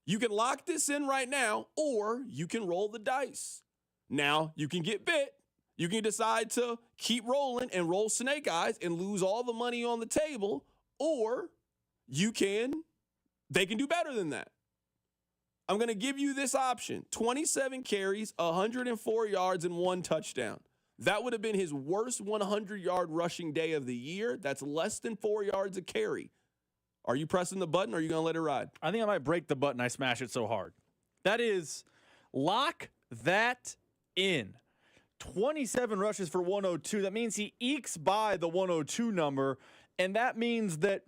You can lock this in right now, or you can roll the dice. Now, you can get bit. You can decide to keep rolling and roll snake eyes and lose all the money on the table, or they can do better than that. I'm going to give you this option. 27 carries, 104 yards, and 1 touchdown. That would have been his worst 100-yard rushing day of the year. That's less than 4 yards a carry. Are you pressing the button, or are you going to let it ride? I think I might break the button. I smash it so hard. That is, lock that in. 27 rushes for 102. That means he ekes by the 102 number, and that means that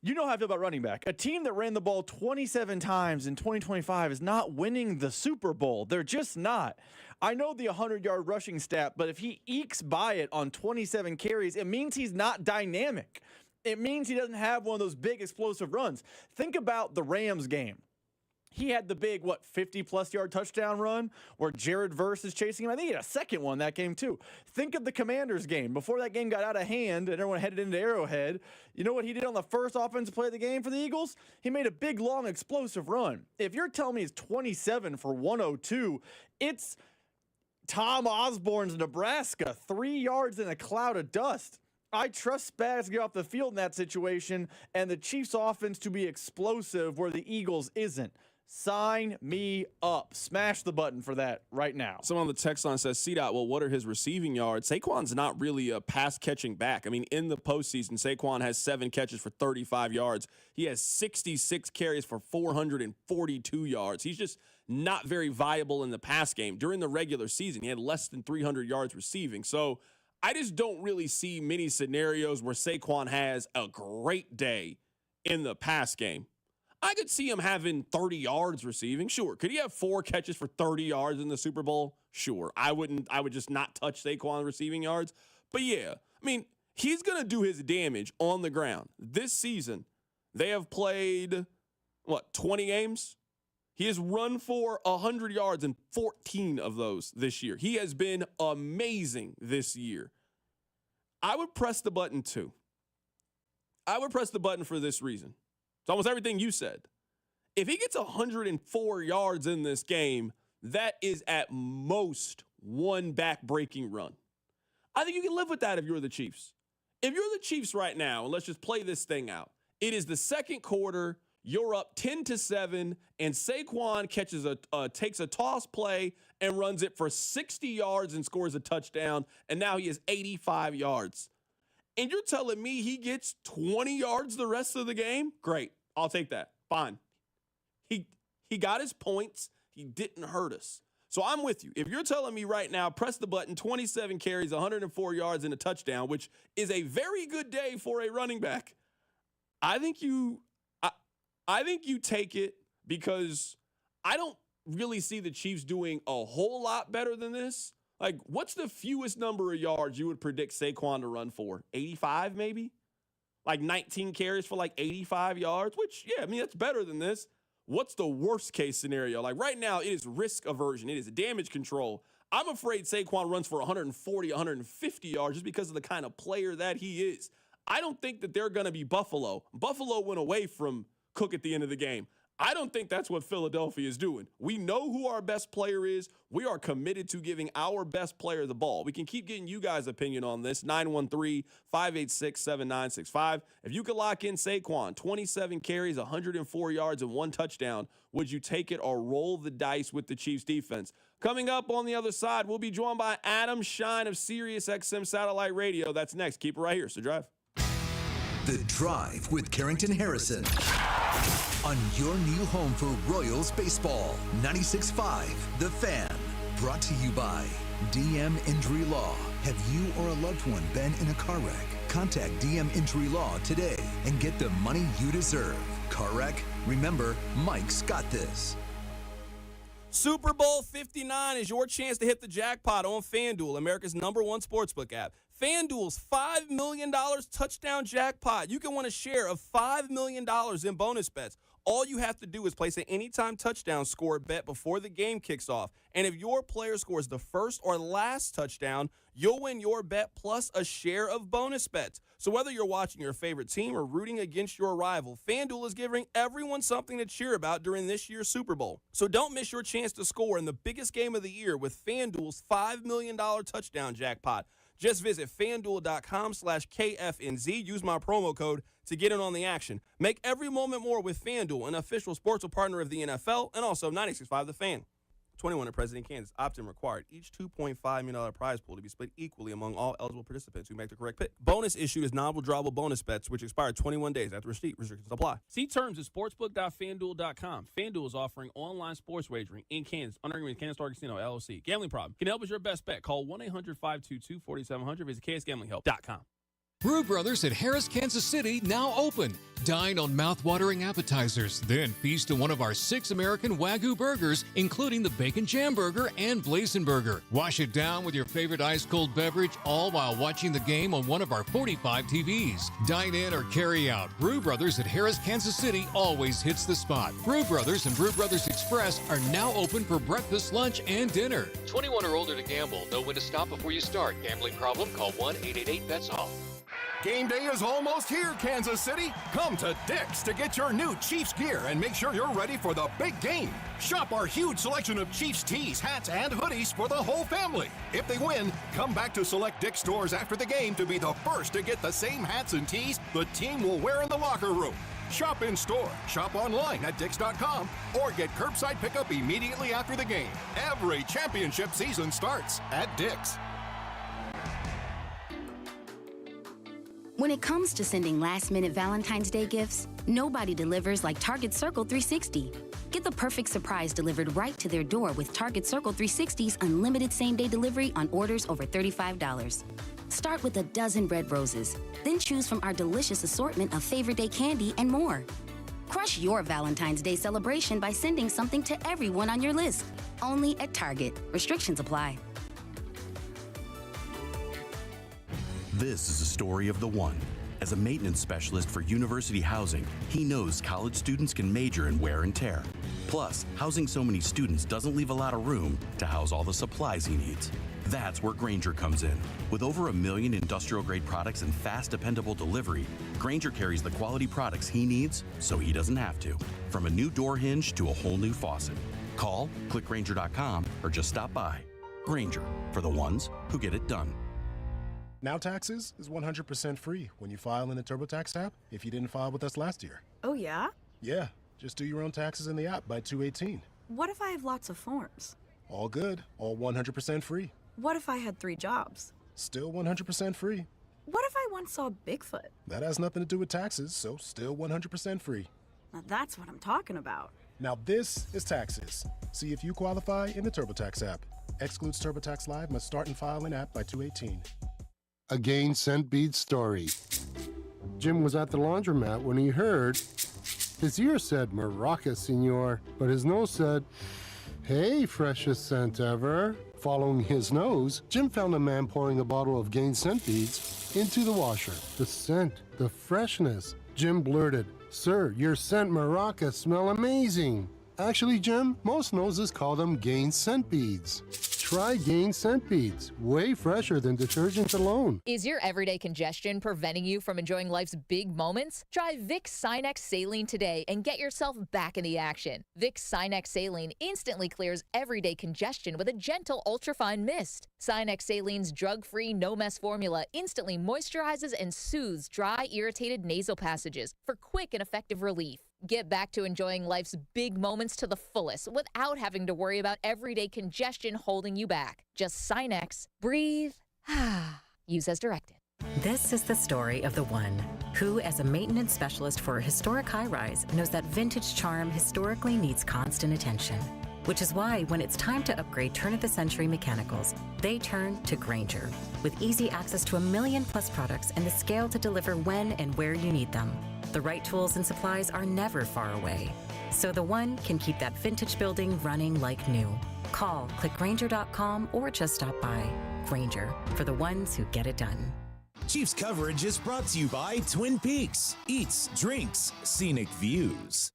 you know how I feel about running back. A team that ran the ball 27 times in 2025 is not winning the Super Bowl. They're just not. I know the 100-yard rushing stat, but if he ekes by it on 27 carries, it means he's not dynamic. It means he doesn't have one of those big explosive runs. Think about the Rams game. He had the big, 50-plus yard touchdown run where Jared Verse is chasing him. I think he had a second one that game, too. Think of the Commanders game. Before that game got out of hand and everyone headed into Arrowhead, you know what he did on the first offensive play of the game for the Eagles? He made a big, long, explosive run. If you're telling me it's 27 for 102, it's Tom Osborne's Nebraska, 3 yards in a cloud of dust. I trust Spags to get off the field in that situation and the Chiefs' offense to be explosive where the Eagles isn't. Sign me up. Smash the button for that right now. Someone on the text line says, CDOT, well, what are his receiving yards? Saquon's not really a pass-catching back. I mean, in the postseason, Saquon has 7 catches for 35 yards. He has 66 carries for 442 yards. He's just not very viable in the pass game. During the regular season, he had less than 300 yards receiving. So I just don't really see many scenarios where Saquon has a great day in the pass game. I could see him having 30 yards receiving. Sure. Could he have 4 catches for 30 yards in the Super Bowl? Sure. I would just not touch Saquon receiving yards. But yeah, I mean, he's going to do his damage on the ground. This season, they have played, 20 games? He has run for 100 yards in 14 of those this year. He has been amazing this year. I would press the button too. I would press the button for this reason. It's almost everything you said. If he gets 104 yards in this game, that is at most 1 back-breaking run. I think you can live with that if you're the Chiefs. If you're the Chiefs right now, and let's just play this thing out, it is the second quarter, you're up 10-7, and Saquon takes a toss play and runs it for 60 yards and scores a touchdown, and now he has 85 yards. And you're telling me he gets 20 yards the rest of the game? Great. I'll take that. Fine. He got his points. He didn't hurt us. So I'm with you. If you're telling me right now, press the button, 27 carries, 104 yards, and a touchdown, which is a very good day for a running back, I think you take it, because I don't really see the Chiefs doing a whole lot better than this. Like, what's the fewest number of yards you would predict Saquon to run for? 85 maybe? Like 19 carries for like 85 yards, which, yeah, I mean, that's better than this. What's the worst case scenario? Like right now, it is risk aversion. It is damage control. I'm afraid Saquon runs for 140, 150 yards just because of the kind of player that he is. I don't think that they're going to be Buffalo. Buffalo went away from Cook at the end of the game. I don't think that's what Philadelphia is doing. We know who our best player is. We are committed to giving our best player the ball. We can keep getting you guys' opinion on this. 913-586-7965. If you could lock in Saquon, 27 carries, 104 yards, and 1 touchdown, would you take it or roll the dice with the Chiefs defense? Coming up on the other side, we'll be joined by Adam Shine of Sirius XM Satellite Radio. That's next. Keep it right here. So Drive. The Drive with Carrington Harrison. on your new home for Royals baseball. 96.5 The Fan. Brought to you by DM Injury Law. Have you or a loved one been in a car wreck? Contact DM Injury Law today and get the money you deserve. Car wreck? Remember, Mike's got this. Super Bowl 59 is your chance to hit the jackpot on FanDuel, America's #1 sportsbook app. FanDuel's $5 million touchdown jackpot. You can win a share of $5 million in bonus bets. All you have to do is place an anytime touchdown score bet before the game kicks off. And if your player scores the first or last touchdown, you'll win your bet plus a share of bonus bets. So whether you're watching your favorite team or rooting against your rival, FanDuel is giving everyone something to cheer about during this year's Super Bowl. So don't miss your chance to score in the biggest game of the year with FanDuel's $5 million touchdown jackpot. Just visit FanDuel.com/KFNZ. Use my promo code to get in on the action. Make every moment more with FanDuel, an official sports partner of the NFL, and also 96.5 The Fan. 21 at present in Kansas. Opt-in required. Each $2.5 million prize pool to be split equally among all eligible participants who make the correct pick. Bonus issued is non-withdrawable bonus bets, which expire 21 days after receipt. Restrictions apply. See terms at sportsbook.fanduel.com. FanDuel is offering online sports wagering in Kansas under agreement with Kansas Star Casino, LLC. Gambling problem? Can help with your best bet. Call 1-800-522-4700. Visit ksgamblinghelp.com. Brew Brothers at Harris, Kansas City, now open. Dine on mouth-watering appetizers, then feast on one of our 6 American Wagyu burgers, including the Bacon Jam Burger and Blazing Burger. Wash it down with your favorite ice-cold beverage, all while watching the game on one of our 45 TVs. Dine in or carry out. Brew Brothers at Harris, Kansas City always hits the spot. Brew Brothers and Brew Brothers Express are now open for breakfast, lunch, and dinner. 21 or older to gamble. Know when to stop before you start. Gambling problem? Call 1-888-BETS-OFF. Game day is almost here, Kansas City. Come to Dick's to get your new Chiefs gear and make sure you're ready for the big game. Shop our huge selection of Chiefs tees, hats, and hoodies for the whole family. If they win, come back to select Dick's stores after the game to be the first to get the same hats and tees the team will wear in the locker room. Shop in store, shop online at Dix.com, or get curbside pickup immediately after the game. Every championship season starts at Dick's. When it comes to sending last-minute Valentine's Day gifts, nobody delivers like Target Circle 360. Get the perfect surprise delivered right to their door with Target Circle 360's unlimited same-day delivery on orders over $35. Start with a dozen red roses, then choose from our delicious assortment of favorite day candy and more. Crush your Valentine's Day celebration by sending something to everyone on your list. Only at Target. Restrictions apply. This is the story of the one. As a maintenance specialist for university housing, he knows college students can major in wear and tear. Plus, housing so many students doesn't leave a lot of room to house all the supplies he needs. That's where Grainger comes in. With over 1 million industrial-grade products and fast, dependable delivery, Grainger carries the quality products he needs so he doesn't have to. From a new door hinge to a whole new faucet. Call, click Grainger.com, or just stop by. Grainger, for the ones who get it done. Now Taxes is 100% free when you file in the TurboTax app if you didn't file with us last year. Oh, yeah? Yeah, just do your own taxes in the app by 2/18. What if I have lots of forms? All good, all 100% free. What if I had 3 jobs? Still 100% free. What if I once saw Bigfoot? That has nothing to do with taxes, so still 100% free. Now that's what I'm talking about. Now this is Taxes. See if you qualify in the TurboTax app. Excludes TurboTax Live, must start and file in app by 2/18. A Gain Scent Beads story. Jim was at the laundromat when he heard his ear said Maraca, senor, but his nose said, hey, freshest scent ever. Following his nose, Jim found a man pouring a bottle of Gain Scent Beads into the washer. The scent, the freshness. Jim blurted, sir, your scent Maraca smell amazing. Actually, Jim, most noses call them Gain Scent Beads. Try Gain Scent Beads, way fresher than detergent alone. Is your everyday congestion preventing you from enjoying life's big moments? Try Vicks Sinex Saline today and get yourself back in the action. Vicks Sinex Saline instantly clears everyday congestion with a gentle ultrafine mist. Sinex Saline's drug-free, no-mess formula instantly moisturizes and soothes dry, irritated nasal passages for quick and effective relief. Get back to enjoying life's big moments to the fullest without having to worry about everyday congestion holding you back. Just Sinex, breathe, use as directed. This is the story of the one Who, as a maintenance specialist for a historic high-rise, knows that vintage charm historically needs constant attention. Which is why, when it's time to upgrade turn-of-the-century mechanicals, they turn to Grainger. With easy access to 1 million-plus products and the scale to deliver when and where you need them. The right tools and supplies are never far away. So the one can keep that vintage building running like new. Call, click Grainger.com, or just stop by. Grainger, for the ones who get it done. Chiefs coverage is brought to you by Twin Peaks. Eats, drinks, scenic views.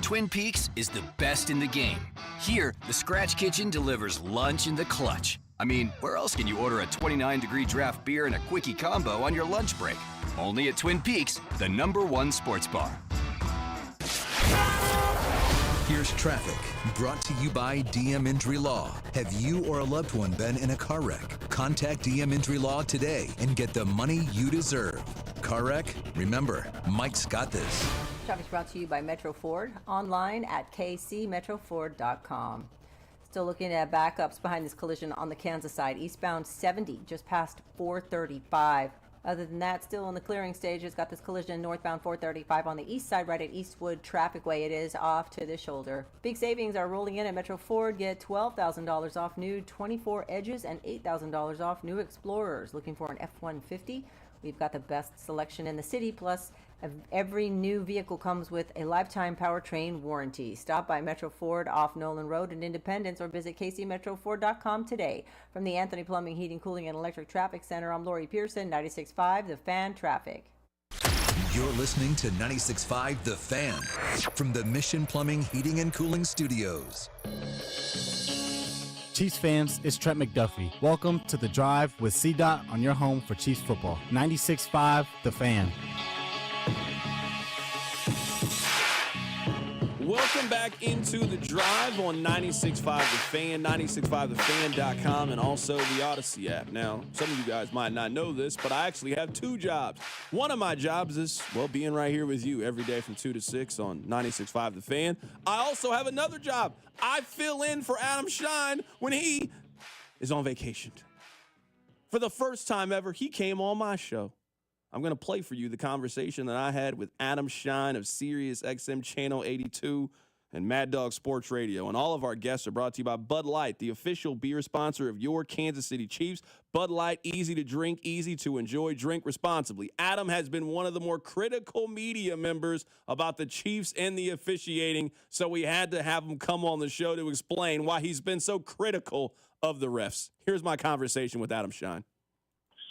Twin Peaks is the best in the game. Here, the Scratch Kitchen delivers lunch in the clutch. I mean, where else can you order a 29-degree draft beer and a quickie combo on your lunch break? Only at Twin Peaks, the #1 sports bar. Here's traffic, brought to you by DM Injury Law. Have you or a loved one been in a car wreck? Contact DM Injury Law today and get the money you deserve. Car wreck? Remember, Mike's got this. Traffic's brought to you by Metro Ford, online at kcmetroford.com. Still looking at backups behind this collision on the Kansas side. Eastbound 70, just past 435. Other than that, still in the clearing stage. It's got this collision northbound 435 on the east side, right at Eastwood Traffic Way. It is off to the shoulder. Big savings are rolling in at Metro Ford. Get $12,000 off new 24 Edges and $8,000 off new Explorers. Looking for an F-150? We've got the best selection in the city, plus every new vehicle comes with a lifetime powertrain warranty. Stop by Metro Ford off Nolan Road in Independence or visit kcmetroford.com today. From the Anthony Plumbing, Heating, Cooling, and Electric Traffic Center, I'm Lori Pearson, 96.5 The Fan Traffic. You're listening to 96.5 The Fan from the Mission Plumbing, Heating, and Cooling Studios. Chiefs fans, it's Trent McDuffie. Welcome to The Drive with C-Dot on your home for Chiefs football. 96.5 The Fan. Welcome back into The Drive on 96.5 The Fan, 965thefan.com, and also the Odyssey app. Now, some of you guys might not know this, but I actually have 2 jobs. One of my jobs is, well, being right here with you every day from 2 to 6 on 96.5 The Fan. I also have another job. I fill in for Adam Shine when he is on vacation. For the first time ever, he came on my show. I'm going to play for you the conversation that I had with Adam Shine of Sirius XM Channel 82 and Mad Dog Sports Radio. And all of our guests are brought to you by Bud Light, the official beer sponsor of your Kansas City Chiefs. Bud Light, easy to drink, easy to enjoy, drink responsibly. Adam has been one of the more critical media members about the Chiefs and the officiating, so we had to have him come on the show to explain why he's been so critical of the refs. Here's my conversation with Adam Shine.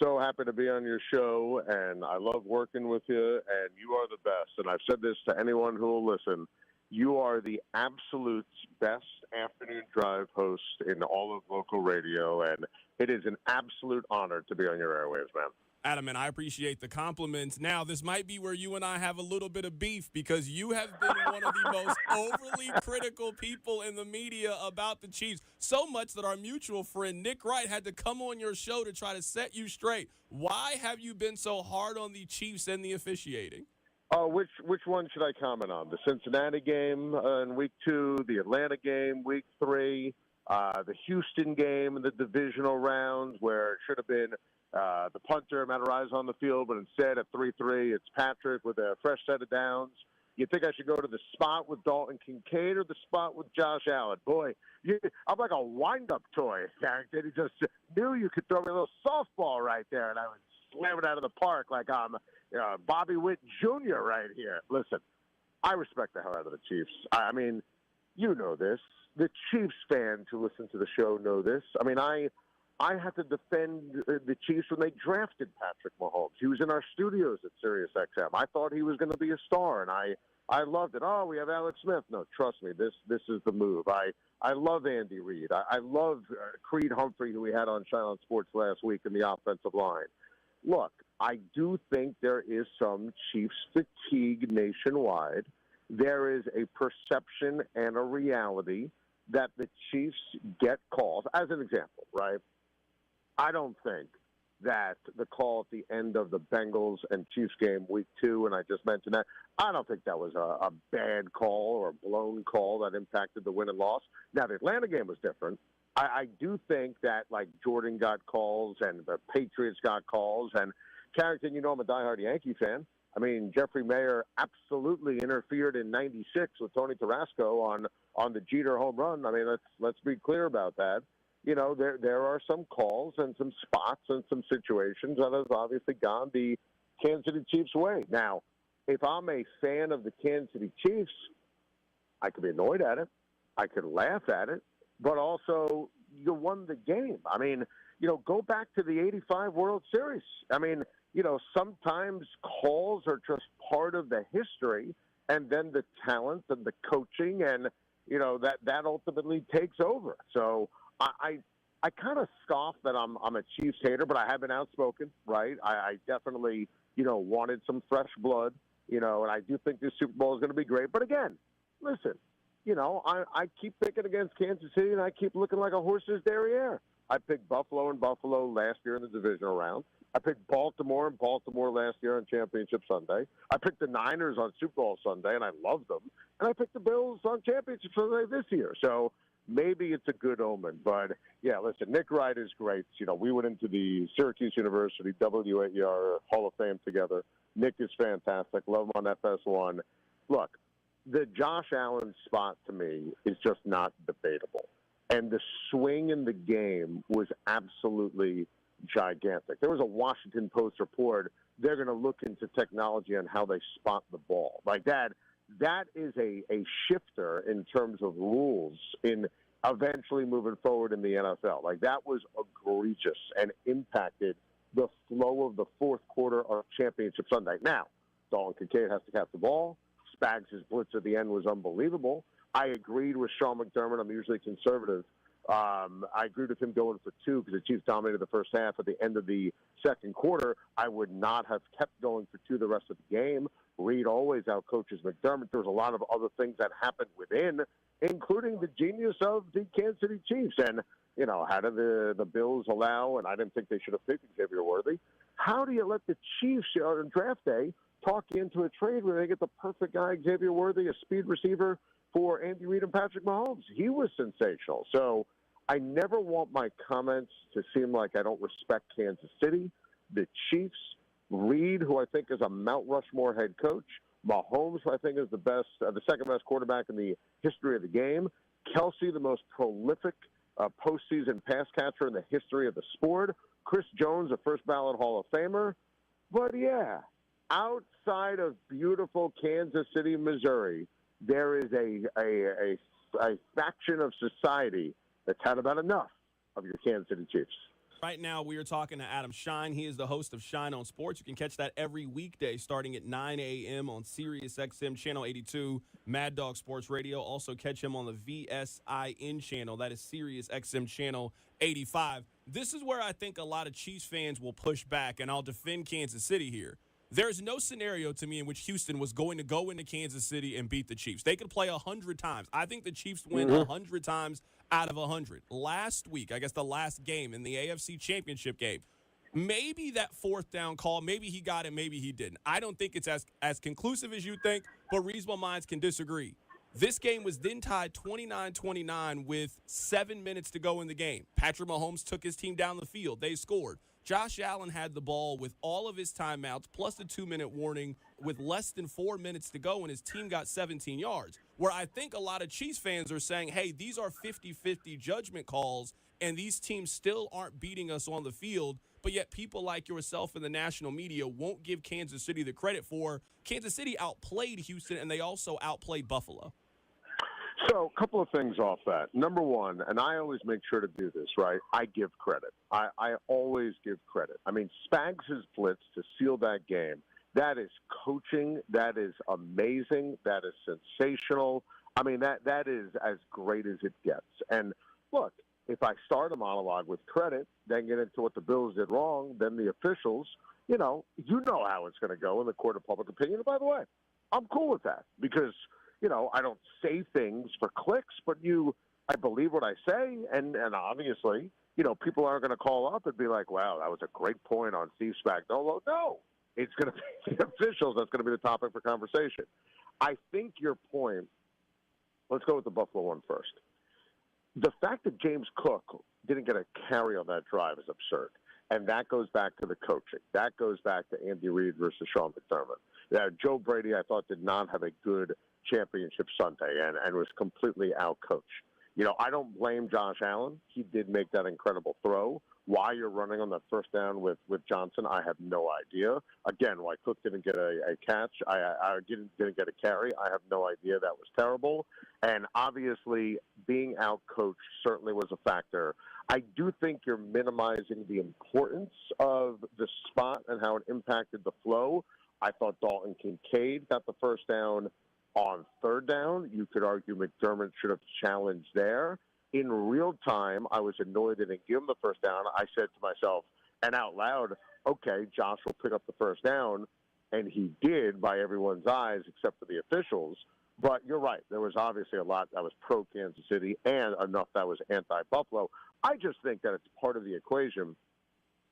So happy to be on your show, and I love working with you, and you are the best. And I've said this to anyone who will listen. You are the absolute best afternoon drive host in all of local radio, and it is an absolute honor to be on your airwaves, man. Adam, and I appreciate the compliments. Now, this might be where you and I have a little bit of beef because you have been one of the most overly critical people in the media about the Chiefs, so much that our mutual friend Nick Wright had to come on your show to try to set you straight. Why have you been so hard on the Chiefs and the officiating? Oh, which one should I comment on? The Cincinnati game in week 2, the Atlanta game week 3, the Houston game in the divisional round where it should have been the punter, Matarazzo on the field, but instead at 3-3, it's Patrick with a fresh set of downs. You think I should go to the spot with Dalton Kincaid or the spot with Josh Allen? Boy, I'm like a wind-up toy, Carrington. He just knew you could throw me a little softball right there, and I would slam it out of the park like I'm Bobby Witt Jr. right here. Listen, I respect the hell out of the Chiefs. I mean, you know this. The Chiefs fans who listen to the show know this. I mean, I had to defend the Chiefs when they drafted Patrick Mahomes. He was in our studios at Sirius XM. I thought he was going to be a star, and I loved it. Oh, we have Alex Smith. No, trust me, this is the move. I love Andy Reid. I love Creed Humphrey, who we had on Shine on Sports last week in the offensive line. Look, I do think there is some Chiefs fatigue nationwide. There is a perception and a reality that the Chiefs get calls. As an example, right? I don't think that the call at the end of the Bengals and Chiefs game week 2, and I just mentioned that, I don't think that was a bad call or a blown call that impacted the win and loss. Now, the Atlanta game was different. I do think that, like, Jordan got calls and the Patriots got calls. And, Carrington, you know I'm a diehard Yankee fan. I mean, Jeffrey Mayer absolutely interfered in '96 with Tony Tarasco on the Jeter home run. I mean, let's be clear about that. You know, there are some calls and some spots and some situations that have obviously gone the Kansas City Chiefs' way. Now, if I'm a fan of the Kansas City Chiefs, I could be annoyed at it. I could laugh at it. But also, you won the game. I mean, you know, go back to the '85 World Series. I mean, you know, sometimes calls are just part of the history, and then the talent and the coaching, and, you know, that ultimately takes over. So I kind of scoff that I'm a Chiefs hater, but I have been outspoken, right? I definitely, you know, wanted some fresh blood, you know, and I do think this Super Bowl is going to be great. But again, listen, you know, I keep picking against Kansas City, and I keep looking like a horse's derriere. I picked Buffalo and Buffalo last year in the divisional round. I picked Baltimore and Baltimore last year on Championship Sunday. I picked the Niners on Super Bowl Sunday, and I loved them. And I picked the Bills on Championship Sunday this year. So maybe it's a good omen. But, yeah, listen, Nick Wright is great. You know, we went into the Syracuse University WAER Hall of Fame together. Nick is fantastic. Love him on FS1. Look, the Josh Allen spot to me is just not debatable. And the swing in the game was absolutely gigantic. There was a Washington Post report. They're going to look into technology on how they spot the ball. Like that is a shifter in terms of rules in eventually moving forward in the NFL. Like that was egregious and impacted the flow of the fourth quarter of Championship Sunday. Now, Dalton Kincaid has to catch the ball. Spags' blitz at the end was unbelievable. I agreed with Sean McDermott. I'm usually conservative. I agreed with him going for two because the Chiefs dominated the first half. At the end of the second quarter, I would not have kept going for two the rest of the game. Reed always outcoaches McDermott. There was a lot of other things that happened within, including the genius of the Kansas City Chiefs. And, you know, how did the Bills allow, and I didn't think they should have picked Xavier Worthy. How do you let the Chiefs on draft day talk you into a trade where they get the perfect guy, Xavier Worthy, a speed receiver for Andy Reid and Patrick Mahomes? He was sensational. So I never want my comments to seem like I don't respect Kansas City, the Chiefs, Reid, who I think is a Mount Rushmore head coach, Mahomes, who I think is the second best quarterback in the history of the game, Kelsey, the most prolific postseason pass catcher in the history of the sport, Chris Jones, a first ballot Hall of Famer. But yeah, outside of beautiful Kansas City, Missouri, there is a faction of society that's had about enough of your Kansas City Chiefs. Right now, we are talking to Adam Shine. He is the host of Shine on Sports. You can catch that every weekday starting at 9 a.m. on Sirius XM Channel 82, Mad Dog Sports Radio. Also catch him on the VSIN channel. That is Sirius XM Channel 85. This is where I think a lot of Chiefs fans will push back, and I'll defend Kansas City here. There's no scenario to me in which Houston was going to go into Kansas City and beat the Chiefs. They could play 100 times. I think the Chiefs win 100 times out of 100. Last week, I guess the last game in the AFC Championship game, maybe that fourth down call, maybe he got it, maybe he didn't. I don't think it's as conclusive as you think, but reasonable minds can disagree. This game was then tied 29-29 with 7 minutes to go in the game. Patrick Mahomes took his team down the field. They scored. Josh Allen had the ball with all of his timeouts plus the 2-minute warning with less than 4 minutes to go, and his team got 17 yards. Where I think a lot of Chiefs fans are saying, hey, these are 50-50 judgment calls, and these teams still aren't beating us on the field, but yet people like yourself in the national media won't give Kansas City the credit for. Kansas City outplayed Houston, and they also outplayed Buffalo. So a couple of things off that. Number one, and I always make sure to do this, right? I give credit. I always give credit. I mean, Spags' blitz to seal that game, that is coaching. That is amazing. That is sensational. I mean, that is as great as it gets. And look, if I start a monologue with credit, then get into what the Bills did wrong, then the officials, you know how it's going to go in the court of public opinion. And by the way, I'm cool with that because – I don't say things for clicks, but I believe what I say, and obviously, people aren't going to call up and be like, wow, that was a great point on Steve Spagnuolo. No, it's going to be the officials that's going to be the topic for conversation. I think your point, let's go with the Buffalo one first. The fact that James Cook didn't get a carry on that drive is absurd. And that goes back to the coaching. That goes back to Andy Reid versus Sean McDermott. Joe Brady, I thought, did not have a good championship Sunday and was completely outcoached. I don't blame Josh Allen. He did make that incredible throw. Why you're running on that first down with Johnson, I have no idea. Again, why Cook didn't get a catch, I didn't get a carry, I have no idea. That was terrible. And obviously, being outcoached certainly was a factor. I do think you're minimizing the importance of the spot and how it impacted the flow. I thought Dalton Kincaid got the first down on third down. You could argue McDermott should have challenged there. In real time, I was annoyed they didn't give him the first down. I said to myself, and out loud, okay, Josh will pick up the first down. And he did by everyone's eyes except for the officials. But you're right. There was obviously a lot that was pro-Kansas City and enough that was anti-Buffalo. I just think that it's part of the equation.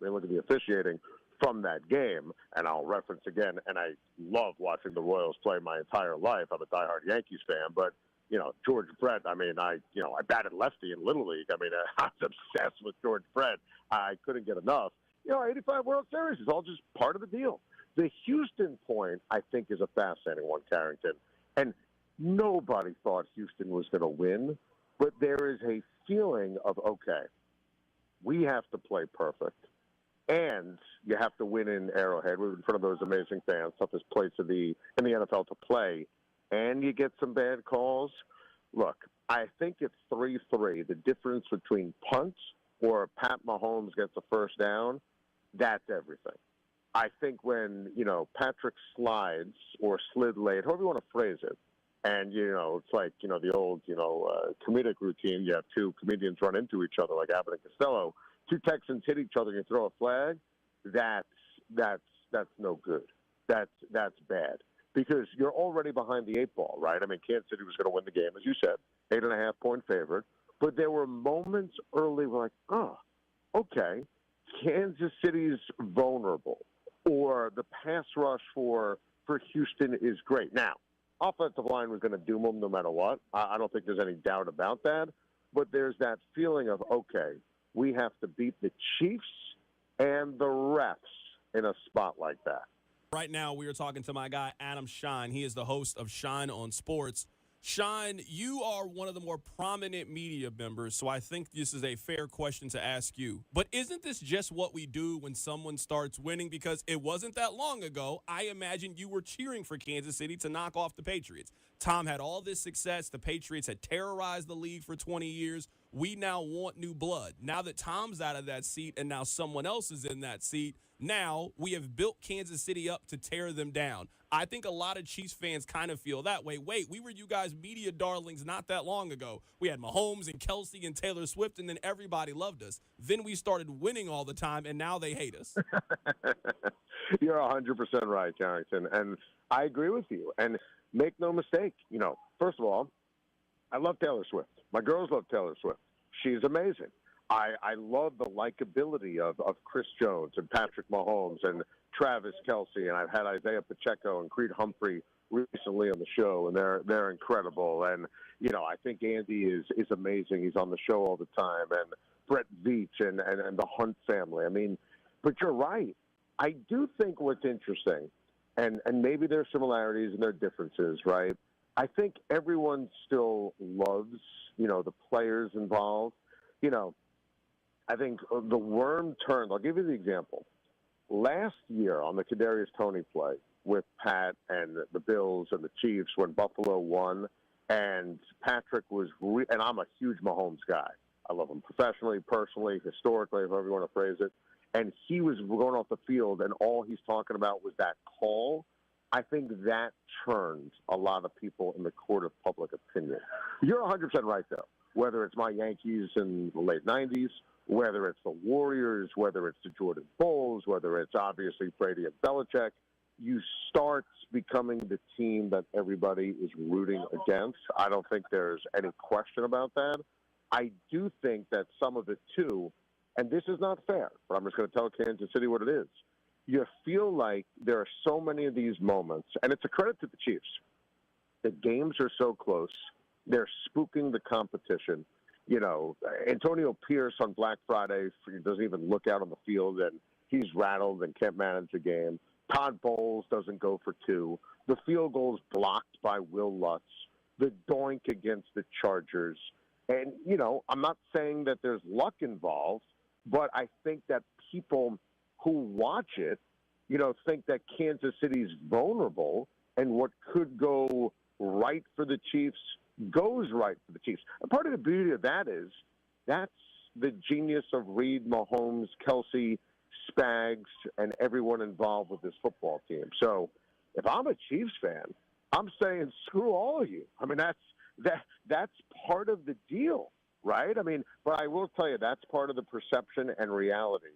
They look at the officiating from that game, and I'll reference again, and I love watching the Royals play my entire life. I'm a diehard Yankees fan, but George Brett, I batted lefty in Little League. I was obsessed with George Brett. I couldn't get enough. 85 World Series is all just part of the deal. The Houston point, I think, is a fascinating one, Carrington. And nobody thought Houston was going to win, but there is a feeling of, okay, we have to play perfect. And you have to win in Arrowhead. We're in front of those amazing fans, toughest place in the NFL to play. And you get some bad calls. Look, I think it's 3-3. The difference between punt or Pat Mahomes gets a first down, that's everything. I think when, Patrick slides or slid late, however you want to phrase it, and, it's like, the old, comedic routine. You have two comedians run into each other like Abbott and Costello. Two Texans hit each other and you throw a flag, that's no good. That's bad. Because you're already behind the 8 ball, right? Kansas City was going to win the game, as you said, 8.5-point favorite. But there were moments early where okay, Kansas City's vulnerable. Or the pass rush for Houston is great. Now, offensive line was going to doom them no matter what. I don't think there's any doubt about that. But there's that feeling of, okay, we have to beat the Chiefs and the refs in a spot like that. Right now, we are talking to my guy, Adam Shine. He is the host of Shine on Sports. Shine, you are one of the more prominent media members, so I think this is a fair question to ask you. But isn't this just what we do when someone starts winning? Because it wasn't that long ago, I imagine you were cheering for Kansas City to knock off the Patriots. Tom had all this success. The Patriots had terrorized the league for 20 years. We now want new blood. Now that Tom's out of that seat and now someone else is in that seat, now we have built Kansas City up to tear them down. I think a lot of Chiefs fans kind of feel that way. Wait, we were you guys' media darlings not that long ago. We had Mahomes and Kelsey and Taylor Swift, and then everybody loved us. Then we started winning all the time, and now they hate us. You're 100% right, Carrington, and I agree with you. And make no mistake, first of all, I love Taylor Swift. My girls love Taylor Swift. She's amazing. I love the likability of Chris Jones and Patrick Mahomes and Travis Kelsey, and I've had Isaiah Pacheco and Creed Humphrey recently on the show, and they're incredible. And I think Andy is amazing. He's on the show all the time, and Brett Veach and the Hunt family. But you're right. I do think what's interesting, and maybe there's similarities and there are differences, right? I think everyone still loves, the players involved. I think the worm turned. I'll give you the example. Last year on the Kadarius Toney play with Pat and the Bills and the Chiefs when Buffalo won, and Patrick was and I'm a huge Mahomes guy. I love him professionally, personally, historically, however you want to phrase it. And he was going off the field, and all he's talking about was that call. I think that churned a lot of people in the court of public opinion. You're 100% right, though. Whether it's my Yankees in the late 90s, whether it's the Warriors, whether it's the Jordan Bulls, whether it's obviously Brady and Belichick, you start becoming the team that everybody is rooting against. I don't think there's any question about that. I do think that some of it, too, and this is not fair, but I'm just going to tell Kansas City what it is. You feel like there are so many of these moments, and it's a credit to the Chiefs. The games are so close. They're spooking the competition. Antonio Pierce on Black Friday doesn't even look out on the field, and he's rattled and can't manage the game. Todd Bowles doesn't go for 2. The field goal's blocked by Will Lutz. The doink against the Chargers. And, I'm not saying that there's luck involved, but I think that people who watch it, think that Kansas City's vulnerable, and what could go right for the Chiefs goes right for the Chiefs. And part of the beauty of that is that's the genius of Reed, Mahomes, Kelsey, Spags, and everyone involved with this football team. So if I'm a Chiefs fan, I'm saying screw all of you. I mean, that's part of the deal, right? I mean, but I will tell you that's part of the perception and reality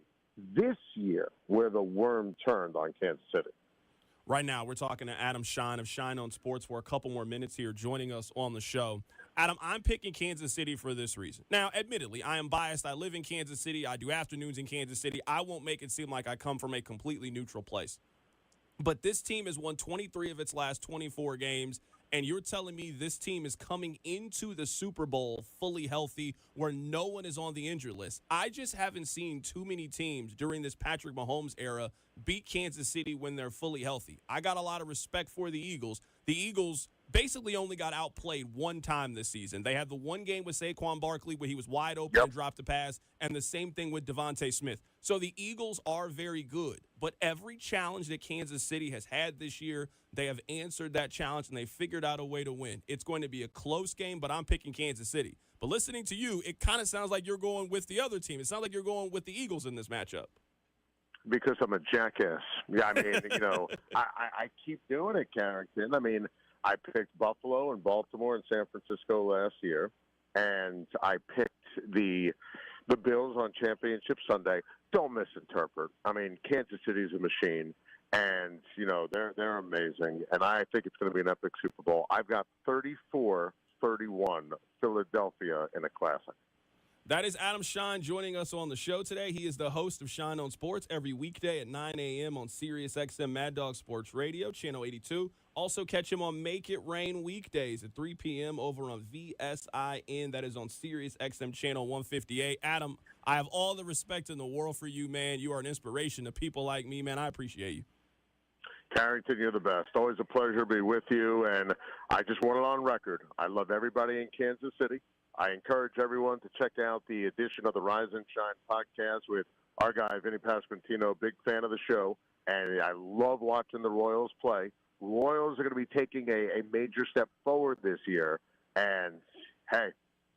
this year where the worm turned on Kansas City. Right now, we're talking to Adam Schein of Schein on Sports for a couple more minutes here, joining us on the show. Adam, I'm picking Kansas City for this reason. Now, admittedly, I am biased. I live in Kansas City. I do afternoons in Kansas City. I won't make it seem like I come from a completely neutral place. But this team has won 23 of its last 24 games, and you're telling me this team is coming into the Super Bowl fully healthy where no one is on the injured list. I just haven't seen too many teams during this Patrick Mahomes era beat Kansas City when they're fully healthy. I got a lot of respect for the Eagles. The Eagles basically only got outplayed one time this season. They had the one game with Saquon Barkley where he was wide open and dropped a pass, and the same thing with Devontae Smith. So the Eagles are very good, but every challenge that Kansas City has had this year, they have answered that challenge, and they figured out a way to win. It's going to be a close game, but I'm picking Kansas City. But listening to you, it kind of sounds like you're going with the other team. It sounds like you're going with the Eagles in this matchup. Because I'm a jackass. Yeah, I mean, I keep doing it, Carrington. I mean, I picked Buffalo and Baltimore and San Francisco last year, and I picked the Bills on Championship Sunday. Don't misinterpret. I mean, Kansas City's a machine, and they're amazing, and I think it's going to be an epic Super Bowl. I've got 34-31 Philadelphia in a classic. That is Adam Schein joining us on the show today. He is the host of Schein on Sports every weekday at 9 a.m. on Sirius XM Mad Dog Sports Radio, Channel 82. Also catch him on Make It Rain weekdays at 3 p.m. over on VSIN. That is on Sirius XM Channel 158. Adam, I have all the respect in the world for you, man. You are an inspiration to people like me, man. I appreciate you. Carrington, you're the best. Always a pleasure to be with you, and I just want it on record. I love everybody in Kansas City. I encourage everyone to check out the edition of the Rise and Shine podcast with our guy, Vinny Pasquantino, big fan of the show, and I love watching the Royals play. Royals are going to be taking a major step forward this year, and, hey,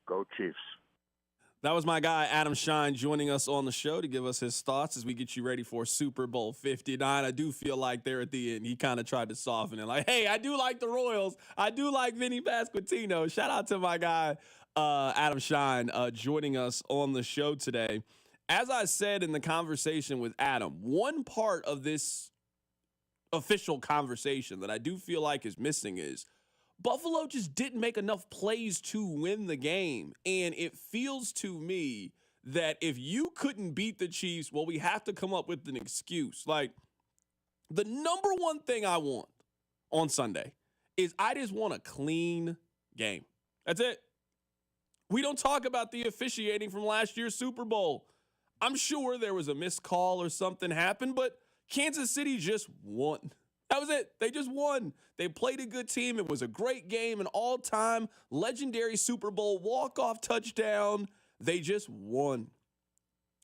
go Chiefs. That was my guy, Adam Schein, joining us on the show to give us his thoughts as we get you ready for Super Bowl 59. I do feel like there at the end, he kind of tried to soften it. Like, hey, I do like the Royals. I do like Vinny Pasquantino. Shout out to my guy, Adam Schein, joining us on the show today. As I said in the conversation with Adam, one part of this official conversation that I do feel like is missing is Buffalo just didn't make enough plays to win the game. And it feels to me that if you couldn't beat the Chiefs, well, we have to come up with an excuse. Like, the number one thing I want on Sunday is I just want a clean game. That's it. We don't talk about the officiating from last year's Super Bowl. I'm sure there was a missed call or something happened, but Kansas City just won. That was it. They just won. They played a good team. It was a great game, an all-time legendary Super Bowl walk-off touchdown. They just won.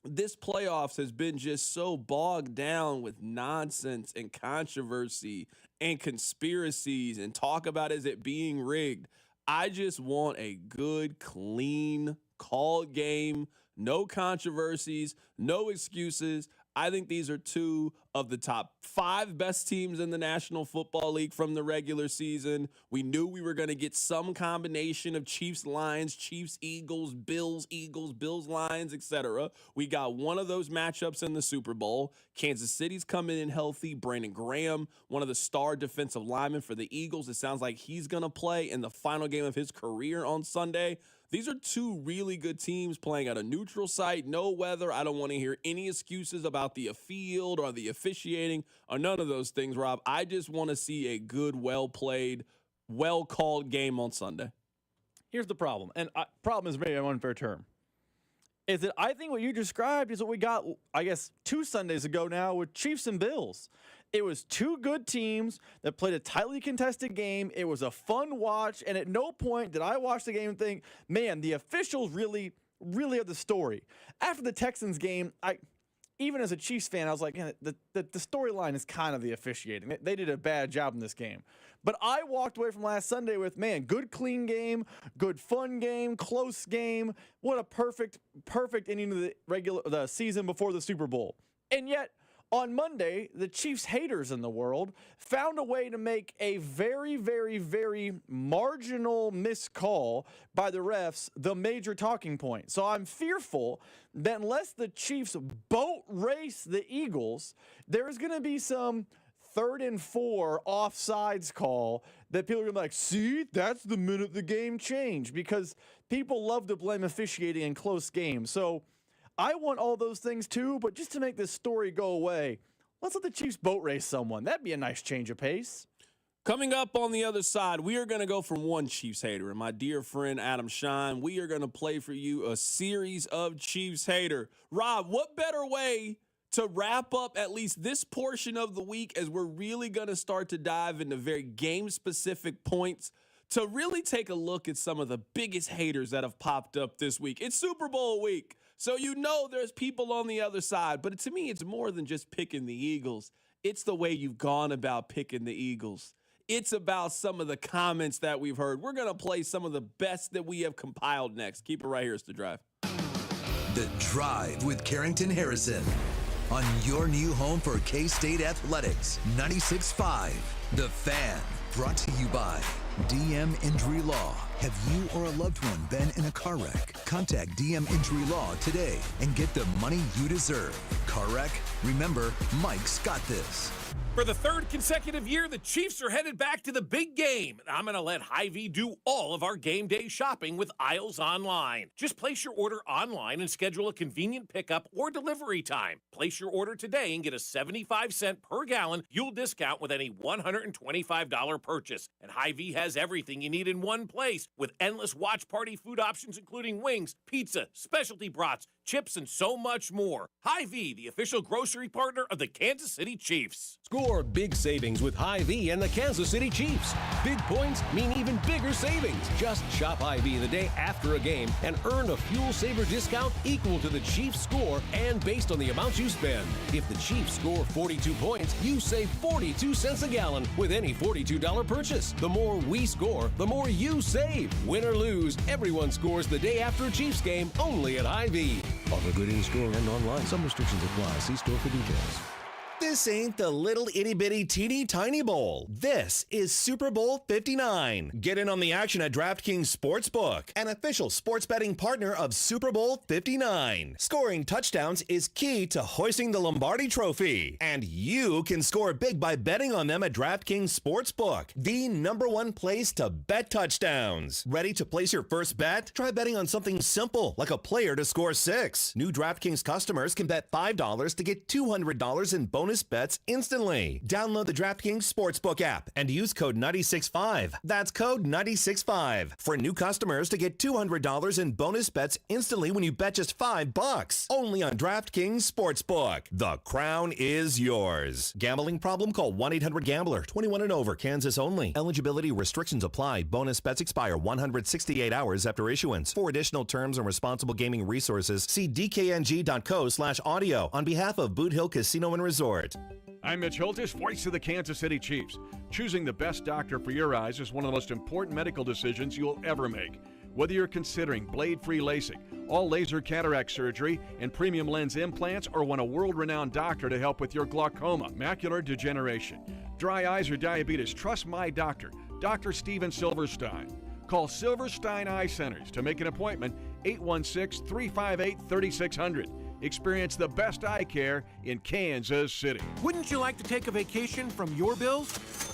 This playoffs has been just so bogged down with nonsense and controversy and conspiracies and talk about is it being rigged. I just want a good, clean, called game, no controversies, no excuses. I think these are two of the top 5 best teams in the National Football League from the regular season. We knew we were going to get some combination of Chiefs, Lions, Chiefs, Eagles, Bills, Lions, etc. We got one of those matchups in the Super Bowl. Kansas City's coming in healthy. Brandon Graham, one of the star defensive linemen for the Eagles. It sounds like he's going to play in the final game of his career on Sunday. These are two really good teams playing at a neutral site, no weather. I don't want to hear any excuses about the field or the officiating or none of those things, Rob. I just want to see a good, well-played, well-called game on Sunday. Here's the problem, and problem is maybe an unfair term. is that I think what you described is what we got, I guess, 2 Sundays ago now with Chiefs and Bills. It was 2 good teams that played a tightly contested game. It was a fun watch, and at no point did I watch the game and think, man, the officials really are the story. After the Texans game, even as a Chiefs fan, I was like, man, the storyline is kind of the officiating. They did a bad job in this game. But I walked away from last Sunday with, man, good clean game, good fun game, close game. What a perfect ending to the season before the Super Bowl. And yet, on Monday, the Chiefs haters in the world found a way to make a very, very, very marginal missed call by the refs the major talking point. So I'm fearful that unless the Chiefs boat race the Eagles, there is going to be some 3rd and 4 offsides call that people are going to be like, see, that's the minute the game changed, because people love to blame officiating in close games. So I want all those things too, but just to make this story go away, let's let the Chiefs boat race someone. That'd be a nice change of pace. Coming up on the other side, we are going to go from one Chiefs hater, and my dear friend Adam Shine, we are going to play for you a series of Chiefs hater. Rob, what better way to wrap up at least this portion of the week, as we're really going to start to dive into very game-specific points, to really take a look at some of the biggest haters that have popped up this week. It's Super Bowl week, so you know there's people on the other side. But to me, it's more than just picking the Eagles. It's the way you've gone about picking the Eagles. It's about some of the comments that we've heard. We're going to play some of the best that we have compiled next. Keep it right here. It's The Drive. The Drive with Carrington Harrison on your new home for K-State Athletics, 96.5. The Fan, brought to you by DM Injury Law. Have you or a loved one been in a car wreck? Contact DM Injury Law today and get the money you deserve. Car wreck? Remember, Mike's got this. For the 3rd consecutive year, the Chiefs are headed back to the big game. I'm going to let Hy-Vee do all of our game day shopping with Aisles Online. Just place your order online and schedule a convenient pickup or delivery time. Place your order today and get a 75-cent per gallon fuel discount with any $125 purchase. And Hy-Vee has everything you need in one place, with endless watch party food options including wings, pizza, specialty brats, chips, and so much more. Hy-Vee, the official grocery partner of the Kansas City Chiefs. Score big savings with Hy-Vee and the Kansas City Chiefs. Big points mean even bigger savings. Just shop Hy-Vee the day after a game and earn a fuel saver discount equal to the Chiefs' score and based on the amount you spend. If the Chiefs score 42 points, you save 42 cents a gallon with any $42 purchase. The more we score, the more you save. Win or lose, everyone scores the day after a Chiefs game only at Hy-Vee. Offer good in-store and online. Some restrictions apply. See store for details. This ain't the little itty-bitty teeny tiny bowl. This is Super Bowl 59. Get in on the action at DraftKings Sportsbook, an official sports betting partner of Super Bowl 59. Scoring touchdowns is key to hoisting the Lombardi Trophy, and you can score big by betting on them at DraftKings Sportsbook, the #1 place to bet touchdowns. Ready to place your first bet? Try betting on something simple, like a player to score 6. New DraftKings customers can bet $5 to get $200 in bonus bets instantly. Download the DraftKings Sportsbook app and use code 965. That's code 965 for new customers to get $200 in bonus bets instantly when you bet just $5. Only on DraftKings Sportsbook. The crown is yours. Gambling problem? Call 1-800-GAMBLER. 21 and over. Kansas only. Eligibility restrictions apply. Bonus bets expire 168 hours after issuance. For additional terms and responsible gaming resources, see dkng.co/audio on behalf of Boot Hill Casino and Resort. I'm Mitch Holtis, voice of the Kansas City Chiefs. Choosing the best doctor for your eyes is one of the most important medical decisions you'll ever make. Whether you're considering blade-free LASIK, all laser cataract surgery, and premium lens implants, or want a world-renowned doctor to help with your glaucoma, macular degeneration, dry eyes, or diabetes, trust my doctor, Dr. Steven Silverstein. Call Silverstein Eye Centers to make an appointment, 816-358-3600. Experience the best eye care in Kansas City. Wouldn't you like to take a vacation from your bills?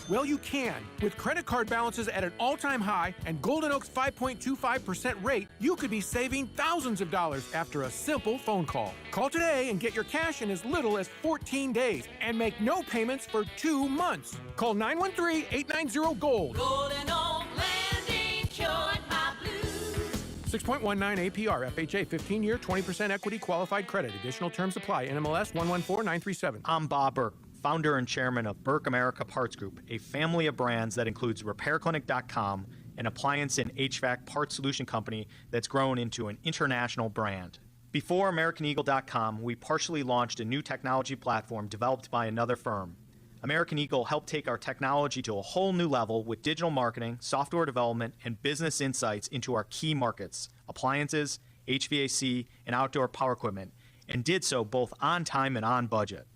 Well, you can. With credit card balances at an all-time high and Golden Oak's 5.25% rate, you could be saving thousands of dollars after a simple phone call. Call today and get your cash in as little as 14 days and make no payments for 2 months. Call 913-890-GOLD. Golden Oak Landing cured my blues. 6.19 APR, FHA, 15-year, 20% equity qualified credit. Additional terms apply. NMLS 114937. I'm Bob Burke, founder and chairman of Burke America Parts Group, a family of brands that includes RepairClinic.com, an appliance and HVAC parts solution company that's grown into an international brand. Before AmericanEagle.com, we partially launched a new technology platform developed by another firm. American Eagle helped take our technology to a whole new level with digital marketing, software development, and business insights into our key markets, appliances, HVAC, and outdoor power equipment, and did so both on time and on budget.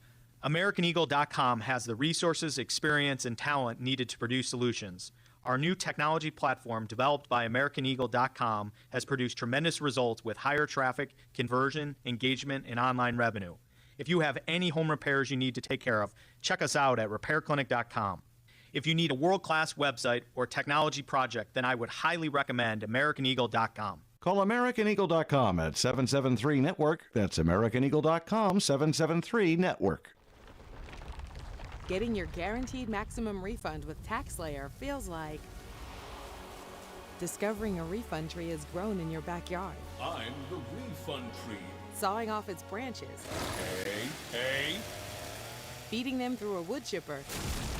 AmericanEagle.com has the resources, experience, and talent needed to produce solutions. Our new technology platform, developed by AmericanEagle.com, has produced tremendous results with higher traffic, conversion, engagement, and online revenue. If you have any home repairs you need to take care of, check us out at RepairClinic.com. If you need a world-class website or technology project, then I would highly recommend AmericanEagle.com. Call AmericanEagle.com at 773-NETWORK. That's AmericanEagle.com, 773-NETWORK. Getting your guaranteed maximum refund with TaxSlayer feels like discovering a refund tree has grown in your backyard. I'm the refund tree. Sawing off its branches. Hey. Feeding them through a wood chipper.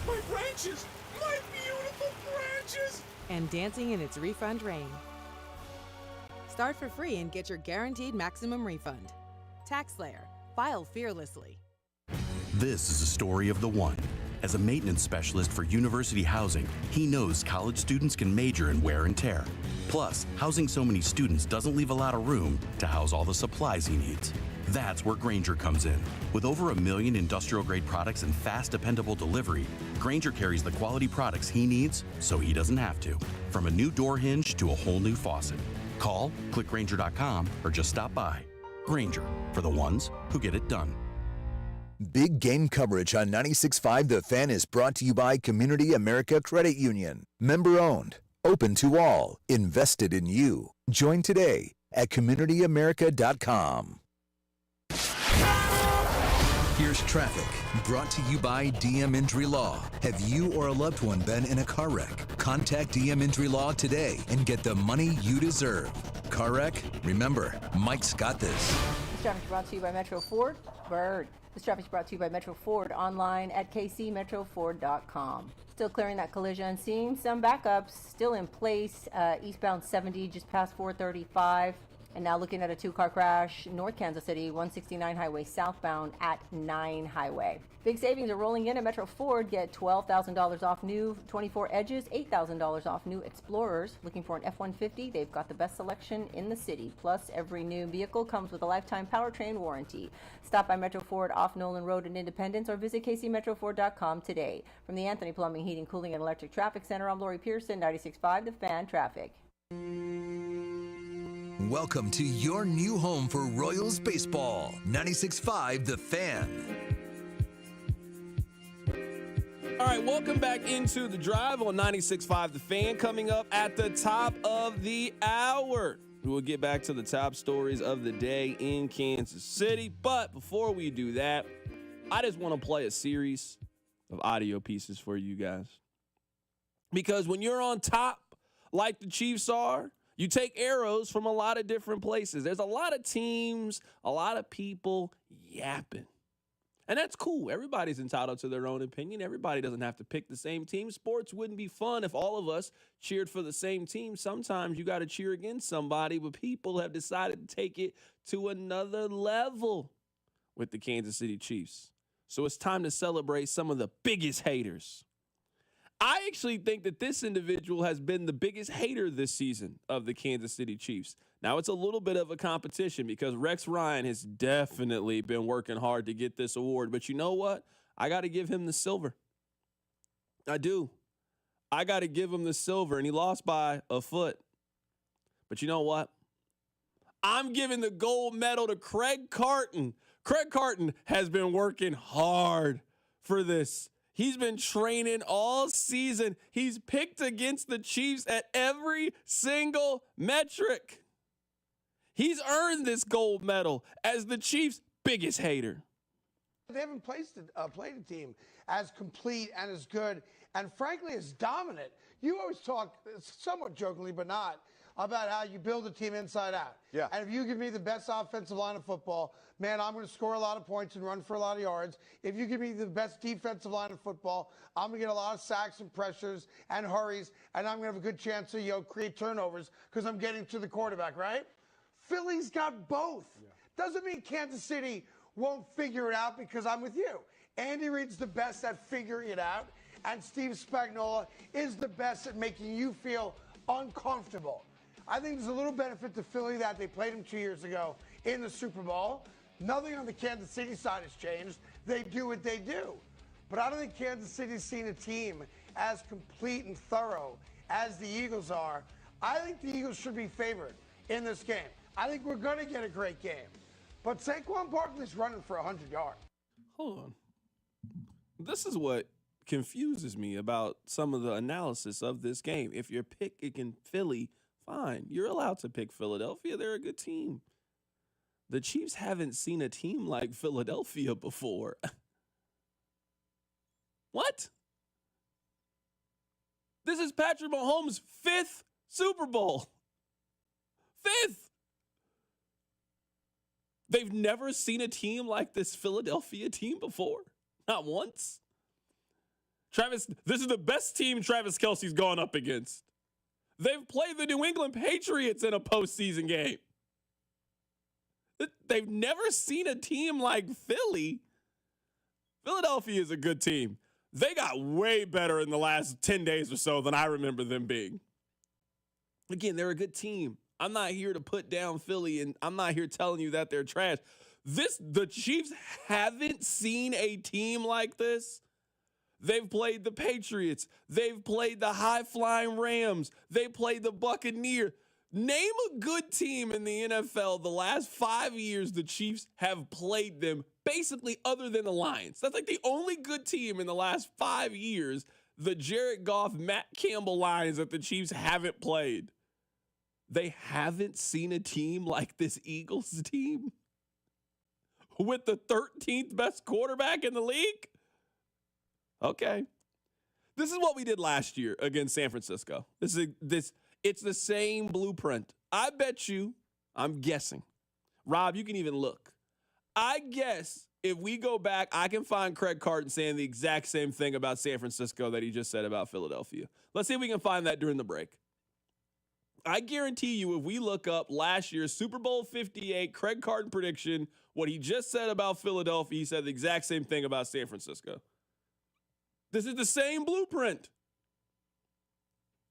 My branches! My beautiful branches! And dancing in its refund rain. Start for free and get your guaranteed maximum refund. TaxSlayer. File fearlessly. This is a story of the one. As a maintenance specialist for university housing, he knows college students can major in wear and tear. Plus, housing so many students doesn't leave a lot of room to house all the supplies he needs. That's where Grainger comes in. With over 1 million industrial-grade products and fast, dependable delivery, Grainger carries the quality products he needs so he doesn't have to. From a new door hinge to a whole new faucet. Call, click Grainger.com, or just stop by. Grainger, for the ones who get it done. Big game coverage on 96.5 The Fan is brought to you by Community America Credit Union. Member owned, open to all, invested in you. Join today at CommunityAmerica.com. Here's traffic, brought to you by DM Injury Law. Have you or a loved one been in a car wreck? Contact DM Injury Law today and get the money you deserve. Car wreck? Remember, Mike's got this. This traffic is brought to you by Metro Ford. This traffic is brought to you by Metro Ford, online at kcmetroford.com. Still clearing that collision, seeing some backups still in place. Eastbound 70 just past 435. And now looking at a two-car crash, North Kansas City, 169 Highway southbound at 9 Highway. Big savings are rolling in at Metro Ford. Get $12,000 off new 24 Edges, $8,000 off new Explorers. Looking for an F-150? They've got the best selection in the city. Plus, every new vehicle comes with a lifetime powertrain warranty. Stop by Metro Ford off Nolan Road in Independence or visit kcmetroford.com today. From the Anthony Plumbing, Heating, Cooling, and Electric Traffic Center, I'm Lori Pearson, 96.5 The Fan Traffic. Welcome to your new home for Royals baseball. 96.5 The Fan. All right, welcome back into the drive on 96.5 The Fan. Coming up at the top of the hour, we'll get back to the top stories of the day in Kansas City. But before we do that, I just want to play a series of audio pieces for you guys. Because when you're on top, like the Chiefs are, you take arrows from a lot of different places. There's a lot of teams, a lot of people yapping. And that's cool. Everybody's entitled to their own opinion. Everybody doesn't have to pick the same team. Sports wouldn't be fun if all of us cheered for the same team. Sometimes you got to cheer against somebody, but people have decided to take it to another level with the Kansas City Chiefs. So it's time to celebrate some of the biggest haters. I actually think that this individual has been the biggest hater this season of the Kansas City Chiefs. Now, it's a little bit of a competition because Rex Ryan has definitely been working hard to get this award. But you know what? I got to give him the silver. I do. I got to give him the silver, and he lost by a foot. But you know what? I'm giving the gold medal to Craig Carton. Craig Carton has been working hard for this. He's been training all season. He's picked against the Chiefs at every single metric. He's earned this gold medal as the Chiefs' biggest hater. They haven't played a team as complete and as good and frankly as dominant. You always talk, somewhat jokingly but not, about how you build a team inside out. Yeah. And if you give me the best offensive line of football, man, I'm going to score a lot of points and run for a lot of yards. If you give me the best defensive line of football, I'm going to get a lot of sacks and pressures and hurries, and I'm going to have a good chance to create turnovers because I'm getting to the quarterback, right? Philly's got both. Yeah. Doesn't mean Kansas City won't figure it out because I'm with you. Andy Reid's the best at figuring it out, and Steve Spagnuolo is the best at making you feel uncomfortable. I think there's a little benefit to Philly that they played him 2 years ago in the Super Bowl. Nothing on the Kansas City side has changed. They do what they do. But I don't think Kansas City's seen a team as complete and thorough as the Eagles are. I think the Eagles should be favored in this game. I think we're going to get a great game. But Saquon Barkley's running for 100 yards. Hold on. This is what confuses me about some of the analysis of this game. If you're picking Philly, fine. You're allowed to pick Philadelphia. They're a good team. The Chiefs haven't seen a team like Philadelphia before. What? This is Patrick Mahomes' 5th Super Bowl. 5th. They've never seen a team like this Philadelphia team before. Not once. This is the best team Travis Kelce's gone up against. They've played the New England Patriots in a postseason game. They've never seen a team like Philly. Philadelphia is a good team. They got way better in the last 10 days or so than I remember them being. Again, they're a good team. I'm not here to put down Philly, and I'm not here telling you that they're trash. The Chiefs haven't seen a team like this. They've played the Patriots. They've played the high-flying Rams. They played the Buccaneers. Name a good team in the NFL the last 5 years the Chiefs have played them, basically other than the Lions. That's like the only good team in the last 5 years, the Jared Goff, Matt Campbell Lions that the Chiefs haven't played. They haven't seen a team like this Eagles team with the 13th best quarterback in the league? Okay. This is what we did last year against San Francisco. It's the same blueprint. I bet you, I'm guessing. Rob, you can even look. I guess if we go back, I can find Craig Carton saying the exact same thing about San Francisco that he just said about Philadelphia. Let's see if we can find that during the break. I guarantee you, if we look up last year's Super Bowl 58 Craig Carton prediction, what he just said about Philadelphia, he said the exact same thing about San Francisco. This is the same blueprint.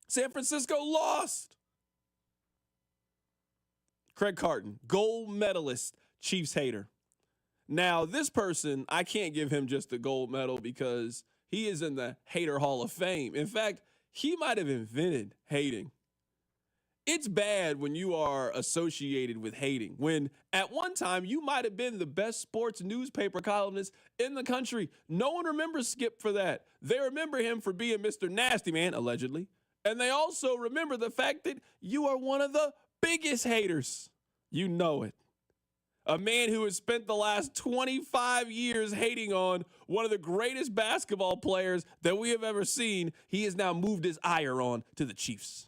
San Francisco lost. Craig Carton, gold medalist, Chiefs hater. Now, this person, I can't give him just a gold medal because he is in the Hater Hall of Fame. In fact, he might have invented hating. It's bad when you are associated with hating. When at one time you might have been the best sports newspaper columnist in the country. No one remembers Skip for that. They remember him for being Mr. Nasty Man, allegedly. And they also remember the fact that you are one of the biggest haters. You know it. A man who has spent the last 25 years hating on one of the greatest basketball players that we have ever seen. He has now moved his ire on to the Chiefs.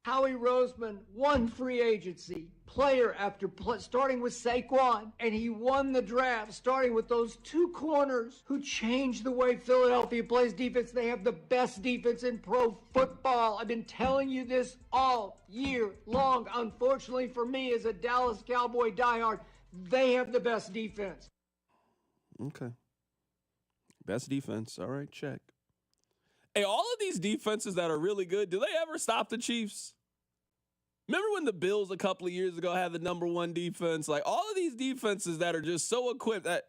Howie Roseman won free agency, player after starting with Saquon, and he won the draft starting with those two corners who changed the way Philadelphia plays defense. They have the best defense in pro football. I've been telling you this all year long. Unfortunately for me, as a Dallas Cowboy diehard, they have the best defense. Okay. Best defense. All right, check. Hey, all of these defenses that are really good, do they ever stop the Chiefs? Remember when the Bills a couple of years ago had the number one defense? Like, all of these defenses that are just so equipped, that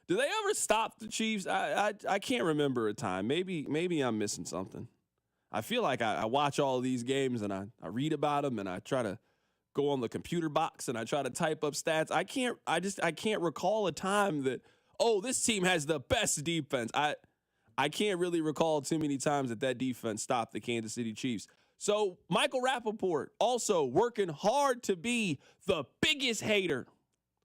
do they ever stop the Chiefs? I can't remember a time. Maybe I'm missing something. I feel like I watch all of these games and I read about them and I try to go on the computer box and I try to type up stats. I can't recall a time that, oh, this team has the best defense. I can't really recall too many times that defense stopped the Kansas City Chiefs. So Michael Rappaport also working hard to be the biggest hater.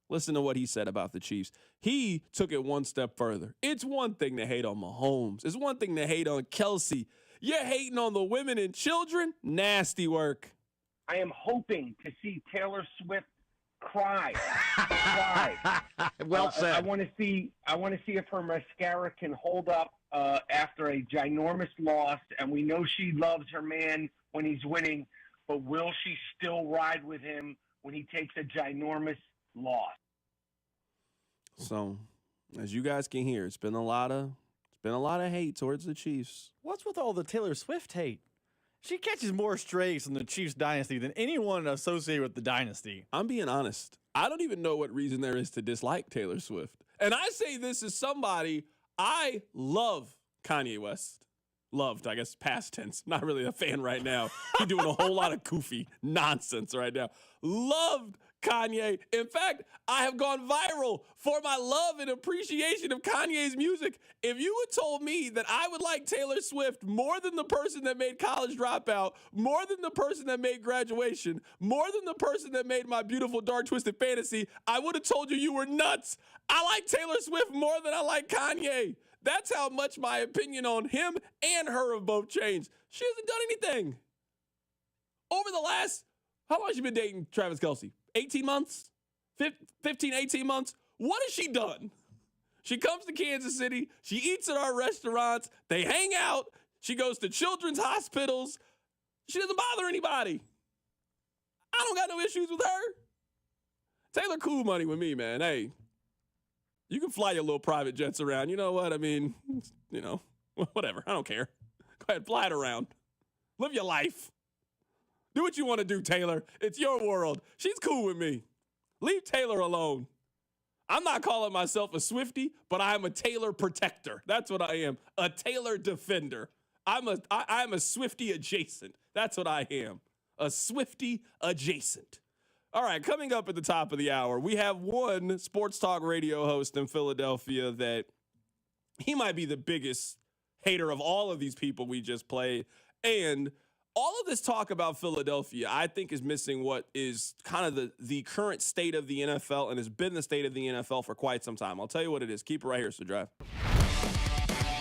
Listen to what he said about the Chiefs. He took it one step further. It's one thing to hate on Mahomes. It's one thing to hate on Kelsey. You're hating on the women and children? Nasty work. I am hoping to see Taylor Swift cry. Well said. I want to see if her mascara can hold up after a ginormous loss. And we know she loves her man when he's winning, but will she still ride with him when he takes a ginormous loss? So, as you guys can hear, it's been a lot of hate towards the Chiefs. What's with all the Taylor Swift hate? She catches more strays in the Chiefs dynasty than anyone associated with the dynasty. I'm being honest. I don't even know what reason there is to dislike Taylor Swift. And I say this as somebody, I love Kanye West. Loved, I guess, past tense. Not really a fan right now. He's doing a whole lot of goofy nonsense right now. Loved Kanye. In fact, I have gone viral for my love and appreciation of Kanye's music. If you had told me that I would like Taylor Swift more than the person that made College Dropout, more than the person that made Graduation, more than the person that made My Beautiful Dark Twisted Fantasy, I would have told you were nuts. I like Taylor Swift more than I like Kanye. That's how much my opinion on him and her have both changed. She hasn't done anything. Over the last, how long has she been dating Travis Kelce? 18 months? 15, 18 months? What has she done? She comes to Kansas City. She eats at our restaurants. They hang out. She goes to children's hospitals. She doesn't bother anybody. I don't got no issues with her. Taylor cool money with me, man. Hey, you can fly your little private jets around. You know what? I mean, you know, whatever. I don't care. Go ahead, fly it around. Live your life. Do what you want to do, Taylor. It's your world. She's cool with me. Leave Taylor alone. I'm not calling myself a Swiftie, but I'm a Taylor protector. That's what I am. A Taylor defender. I'm a Swiftie adjacent. That's what I am. A Swiftie adjacent. All right, coming up at the top of the hour, we have one sports talk radio host in Philadelphia that he might be the biggest hater of all of these people we just played. And all of this talk about Philadelphia, I think, is missing what is kind of the current state of the NFL and has been the state of the NFL for quite some time. I'll tell you what it is. Keep it right here, it's The Drive.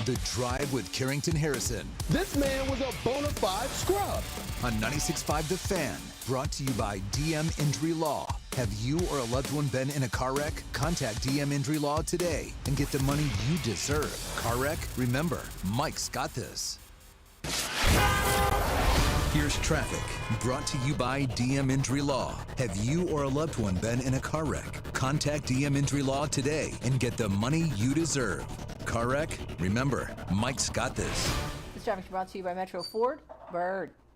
The Drive with Carrington Harrison. This man was a bona fide scrub. On 96.5 The Fan, brought to you by DM Injury Law. Have you or a loved one been in a car wreck? Contact DM Injury Law today and get the money you deserve. Car wreck? Remember, Mike's got this. Here's traffic, brought to you by DM Injury Law. Have you or a loved one been in a car wreck? Contact DM Injury Law today and get the money you deserve. Car wreck? Remember, Mike's got this. This traffic is brought to you by Metro Ford.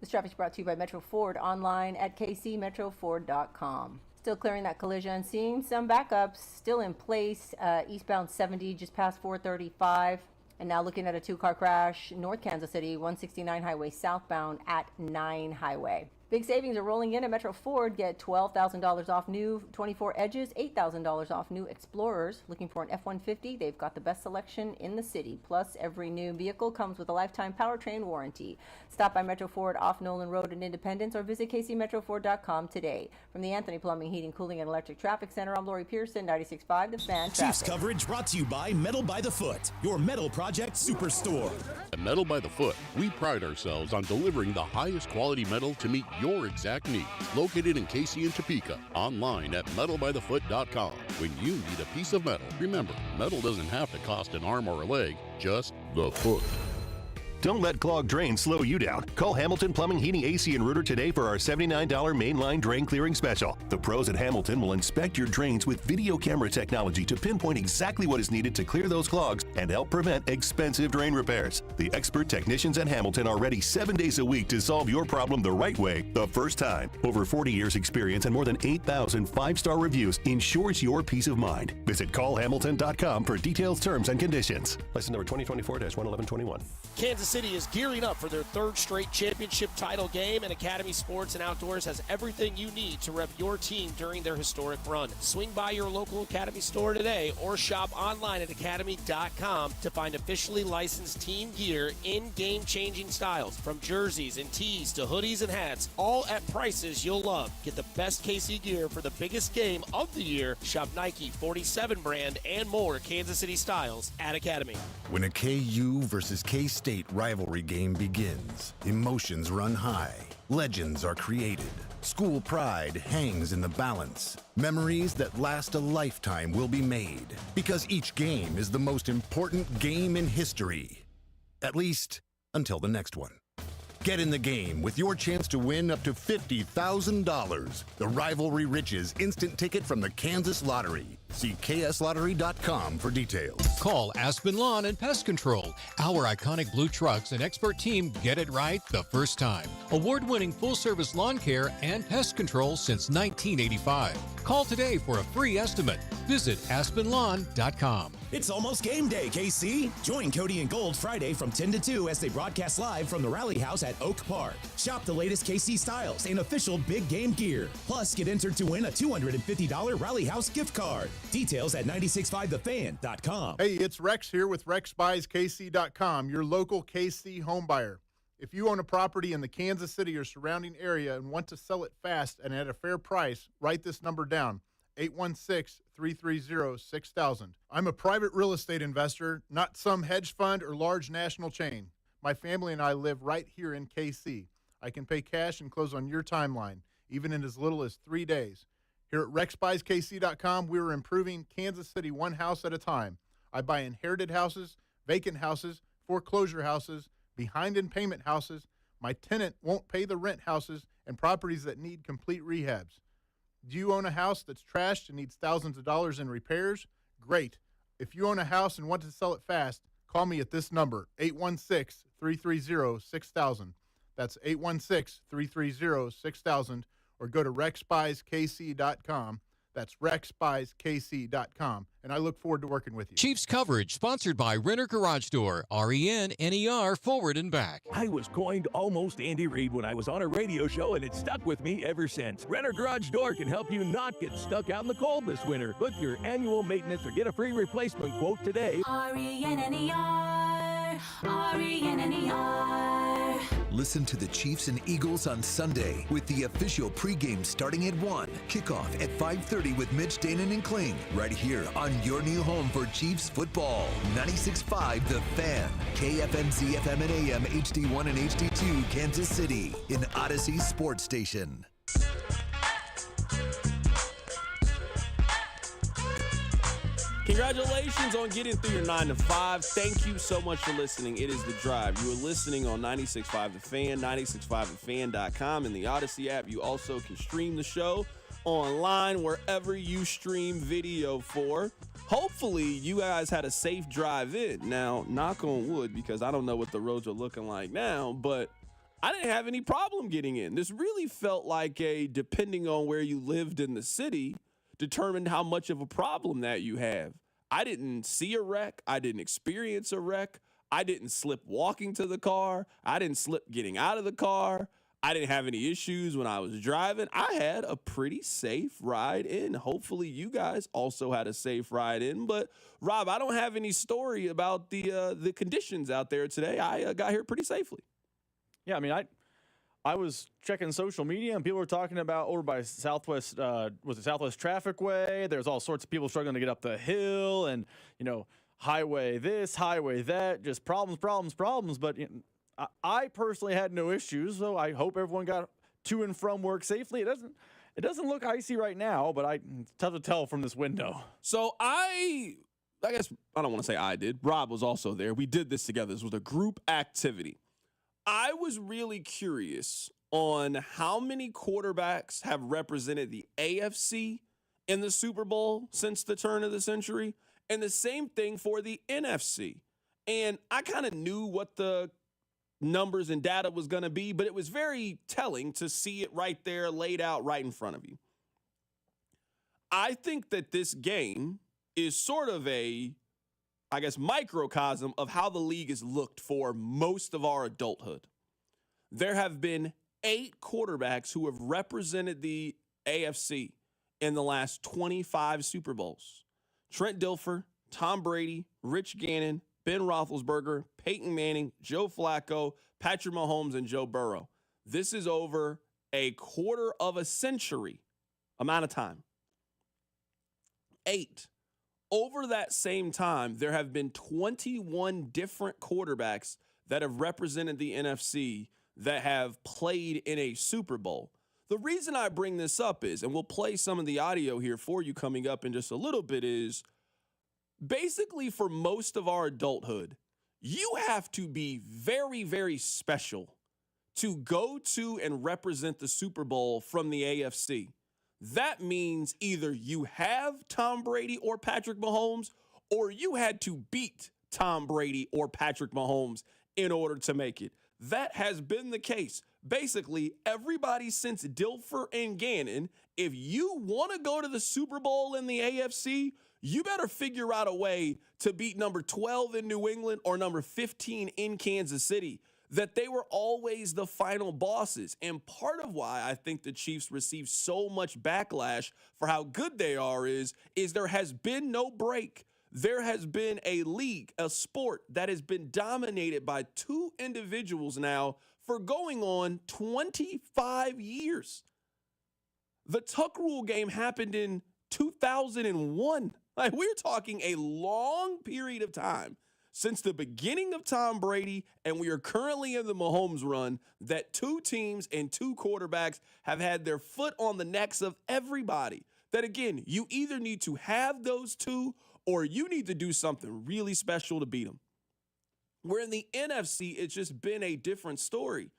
This traffic is brought to you by Metro Ford, online at kcmetroford.com. Still clearing that collision, seeing some backups still in place. Eastbound 70 just past 435. And now looking at a two-car crash, North Kansas City, 169 Highway southbound at 9 Highway. Big savings are rolling in at Metro Ford. Get $12,000 off new 24 Edges, $8,000 off new Explorers. Looking for an F-150? They've got the best selection in the city. Plus, every new vehicle comes with a lifetime powertrain warranty. Stop by Metro Ford off Nolan Road in Independence or visit kcmetroford.com today. From the Anthony Plumbing, Heating, Cooling, and Electric Traffic Center, I'm Lori Pearson, 96.5 The Fan. Chiefs coverage brought to you by Metal by the Foot, your metal project superstore. At Metal by the Foot, we pride ourselves on delivering the highest quality metal to meet your exact needs. Located in Casey and Topeka, online at metalbythefoot.com. When you need a piece of metal, remember, metal doesn't have to cost an arm or a leg, just the foot. Don't let clogged drains slow you down. Call Hamilton Plumbing, Heating, AC, and Rooter today for our $79 mainline drain clearing special. The pros at Hamilton will inspect your drains with video camera technology to pinpoint exactly what is needed to clear those clogs and help prevent expensive drain repairs. The expert technicians at Hamilton are ready 7 days a week to solve your problem the right way, the first time. Over 40 years experience and more than 8,000 five-star reviews ensures your peace of mind. Visit callhamilton.com for details, terms, and conditions. License number 2024-11121. Kansas City is gearing up for their third straight championship title game, and Academy Sports and Outdoors has everything you need to rep your team during their historic run. Swing by your local Academy store today or shop online at academy.com to find officially licensed team gear in game-changing styles, from jerseys and tees to hoodies and hats, all at prices you'll love. Get the best KC gear for the biggest game of the year. Shop Nike, 47 brand, and more Kansas City styles at Academy. When a KU versus K-State rivalry game begins, emotions run high, legends are created, School pride hangs in the balance. Memories that last a lifetime will be made because each game is the most important game in history. At least until the next one. Get in the game with your chance to win up to $50,000. The Rivalry Riches instant ticket from the Kansas Lottery. See kslottery.com for details. Call Aspen Lawn and Pest Control. Our iconic blue trucks and expert team get it right the first time. Award-winning full-service lawn care and pest control since 1985. Call today for a free estimate. Visit aspenlawn.com. It's almost game day, KC. Join Cody and Gold Friday from 10 to 2 as they broadcast live from the Rally House at Oak Park. Shop the latest KC styles and official big game gear. Plus, get entered to win a $250 Rally House gift card. Details at 965thefan.com. Hey, it's Rex here with RexBuysKC.com, your local KC home buyer. If you own a property in the Kansas City or surrounding area and want to sell it fast and at a fair price, write this number down, 816-330-6000. I'm a private real estate investor, not some hedge fund or large national chain. My family and I live right here in KC. I can pay cash and close on your timeline, even in as little as 3 days. Here at RexBuysKC.com, we're improving Kansas City one house at a time. I buy inherited houses, vacant houses, foreclosure houses, behind in payment houses, my tenant won't pay the rent houses, and properties that need complete rehabs. Do you own a house that's trashed and needs thousands of dollars in repairs? Great. If you own a house and want to sell it fast, call me at this number, 816-330-6000. That's 816-330-6000. Or go to RexBuysKC.com. That's RexBuysKC.com. And I look forward to working with you. Chiefs coverage sponsored by Renner Garage Door, RENNER, forward and back. I was coined almost Andy Reid when I was on a radio show, and it's stuck with me ever since. Renner Garage Door can help you not get stuck out in the cold this winter. Book your annual maintenance or get a free replacement quote today. RENNER, RENNER. Listen to the Chiefs and Eagles on Sunday with the official pregame starting at 1. Kickoff at 5:30 with Mitch, Danon, and Kling. Right here on your new home for Chiefs football. 96.5 The Fan. KFMZ FM and AM HD1 and HD2 Kansas City. An Odyssey sports station. Congratulations on getting through your 9 to 5. Thank you so much for listening. It is The Drive. You are listening on 96.5 The Fan, 96.5thefan.com, and the Odyssey app. You also can stream the show online wherever you stream video for. Hopefully, you guys had a safe drive in. Now, knock on wood, because I don't know what the roads are looking like now, but I didn't have any problem getting in. This really felt like depending on where you lived in the city, determined how much of a problem that you have. I didn't see a wreck. I didn't experience a wreck. I didn't slip walking to the car. I didn't slip getting out of the car. I didn't have any issues when I was driving. I had a pretty safe ride in. Hopefully you guys also had a safe ride in. But Rob, I don't have any story about the conditions out there today. I got here pretty safely. Yeah, I mean, I was checking social media, and people were talking about over by Southwest, was it Southwest Trafficway? There's all sorts of people struggling to get up the hill, and, highway this, highway that, just problems. But I personally had no issues, so I hope everyone got to and from work safely. It doesn't look icy right now, but it's tough to tell from this window. So I guess I don't want to say I did. Rob was also there. We did this together. This was a group activity. I was really curious on how many quarterbacks have represented the AFC in the Super Bowl since the turn of the century, and the same thing for the NFC. And I kind of knew what the numbers and data was going to be, but it was very telling to see it right there laid out right in front of you. I think that this game is sort of microcosm of how the league is looked for most of our adulthood. There have been 8 quarterbacks who have represented the AFC in the last 25 Super Bowls. Trent Dilfer, Tom Brady, Rich Gannon, Ben Roethlisberger, Peyton Manning, Joe Flacco, Patrick Mahomes, and Joe Burrow. This is over a quarter of a century amount of time. 8. Over that same time, there have been 21 different quarterbacks that have represented the NFC that have played in a Super Bowl. The reason I bring this up is, and we'll play some of the audio here for you coming up in just a little bit, is basically for most of our adulthood, you have to be very, very special to go to and represent the Super Bowl from the AFC. That means either you have Tom Brady or Patrick Mahomes, or you had to beat Tom Brady or Patrick Mahomes in order to make it. That has been the case. Basically, everybody since Dilfer and Gannon, if you want to go to the Super Bowl in the AFC, you better figure out a way to beat number 12 in New England or number 15 in Kansas City, that they were always the final bosses. And part of why I think the Chiefs receive so much backlash for how good they are is there has been no break. There has been a league, a sport that has been dominated by two individuals now for going on 25 years. The Tuck Rule game happened in 2001. Like, we're talking a long period of time since the beginning of Tom Brady, and we are currently in the Mahomes run, that two teams and two quarterbacks have had their foot on the necks of everybody. That, again, you either need to have those two or you need to do something really special to beat them. Where in the NFC, it's just been a different story.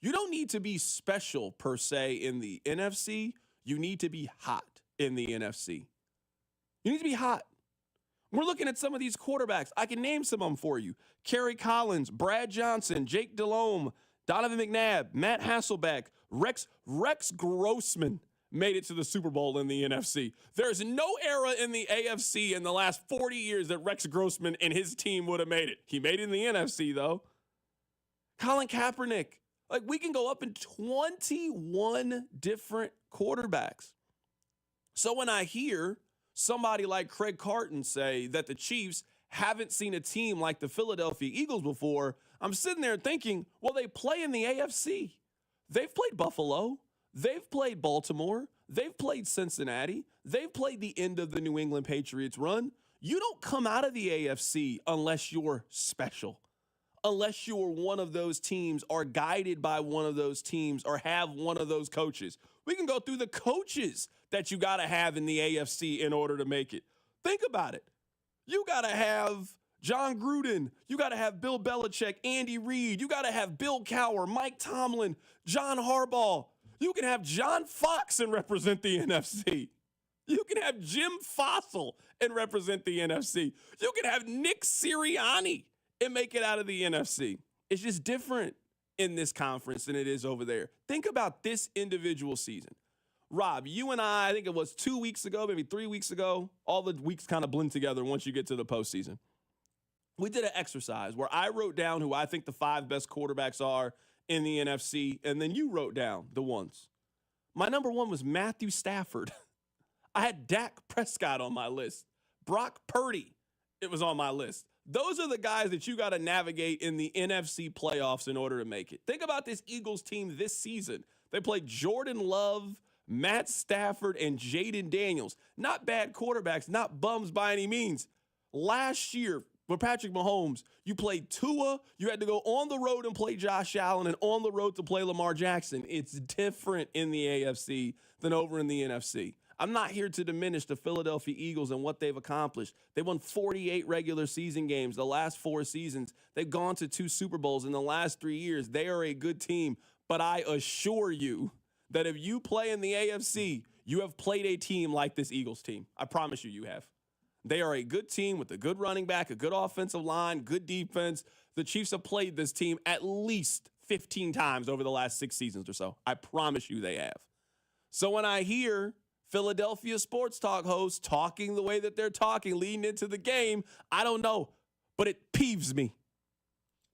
You don't need to be special, per se, in the NFC. You need to be hot in the NFC. You need to be hot. We're looking at some of these quarterbacks. I can name some of them for you. Kerry Collins, Brad Johnson, Jake Delhomme, Donovan McNabb, Matt Hasselbeck, Rex Grossman made it to the Super Bowl in the NFC. There's no era in the AFC in the last 40 years that Rex Grossman and his team would have made it. He made it in the NFC, though. Colin Kaepernick. Like, we can go up in 21 different quarterbacks. So when I hear somebody like Craig Carton say that the Chiefs haven't seen a team like the Philadelphia Eagles before, I'm sitting there thinking, well, they play in the AFC. They've played Buffalo. They've played Baltimore. They've played Cincinnati. They've played the end of the New England Patriots run. You don't come out of the AFC unless you're special, unless you're one of those teams or guided by one of those teams or have one of those coaches. We can go through the coaches that you got to have in the AFC in order to make it. Think about it. You got to have John Gruden. You got to have Bill Belichick, Andy Reid. You got to have Bill Cowher, Mike Tomlin, John Harbaugh. You can have John Fox and represent the NFC. You can have Jim Fossil and represent the NFC. You can have Nick Sirianni and make it out of the NFC. It's just different in this conference than it is over there. Think about this individual season. Rob, you and I think it was 2 weeks ago, maybe 3 weeks ago, all the weeks kind of blend together once you get to the postseason. We did an exercise where I wrote down who I think the 5 best quarterbacks are in the NFC, and then you wrote down the ones. My number 1 was Matthew Stafford. I had Dak Prescott on my list. Brock Purdy, it was on my list. Those are the guys that you got to navigate in the NFC playoffs in order to make it. Think about this Eagles team this season. They played Jordan Love, Matt Stafford, and Jaden Daniels. Not bad quarterbacks, not bums by any means. Last year, for Patrick Mahomes, you played Tua. You had to go on the road and play Josh Allen and on the road to play Lamar Jackson. It's different in the AFC than over in the NFC. I'm not here to diminish the Philadelphia Eagles and what they've accomplished. They won 48 regular season games the last 4 seasons. They've gone to 2 Super Bowls in the last 3 years. They are a good team. But I assure you that if you play in the AFC, you have played a team like this Eagles team. I promise you have. They are a good team with a good running back, a good offensive line, good defense. The Chiefs have played this team at least 15 times over the last 6 seasons or so. I promise you they have. So when I hear Philadelphia sports talk hosts talking the way that they're talking, leading into the game, I don't know, but it peeves me.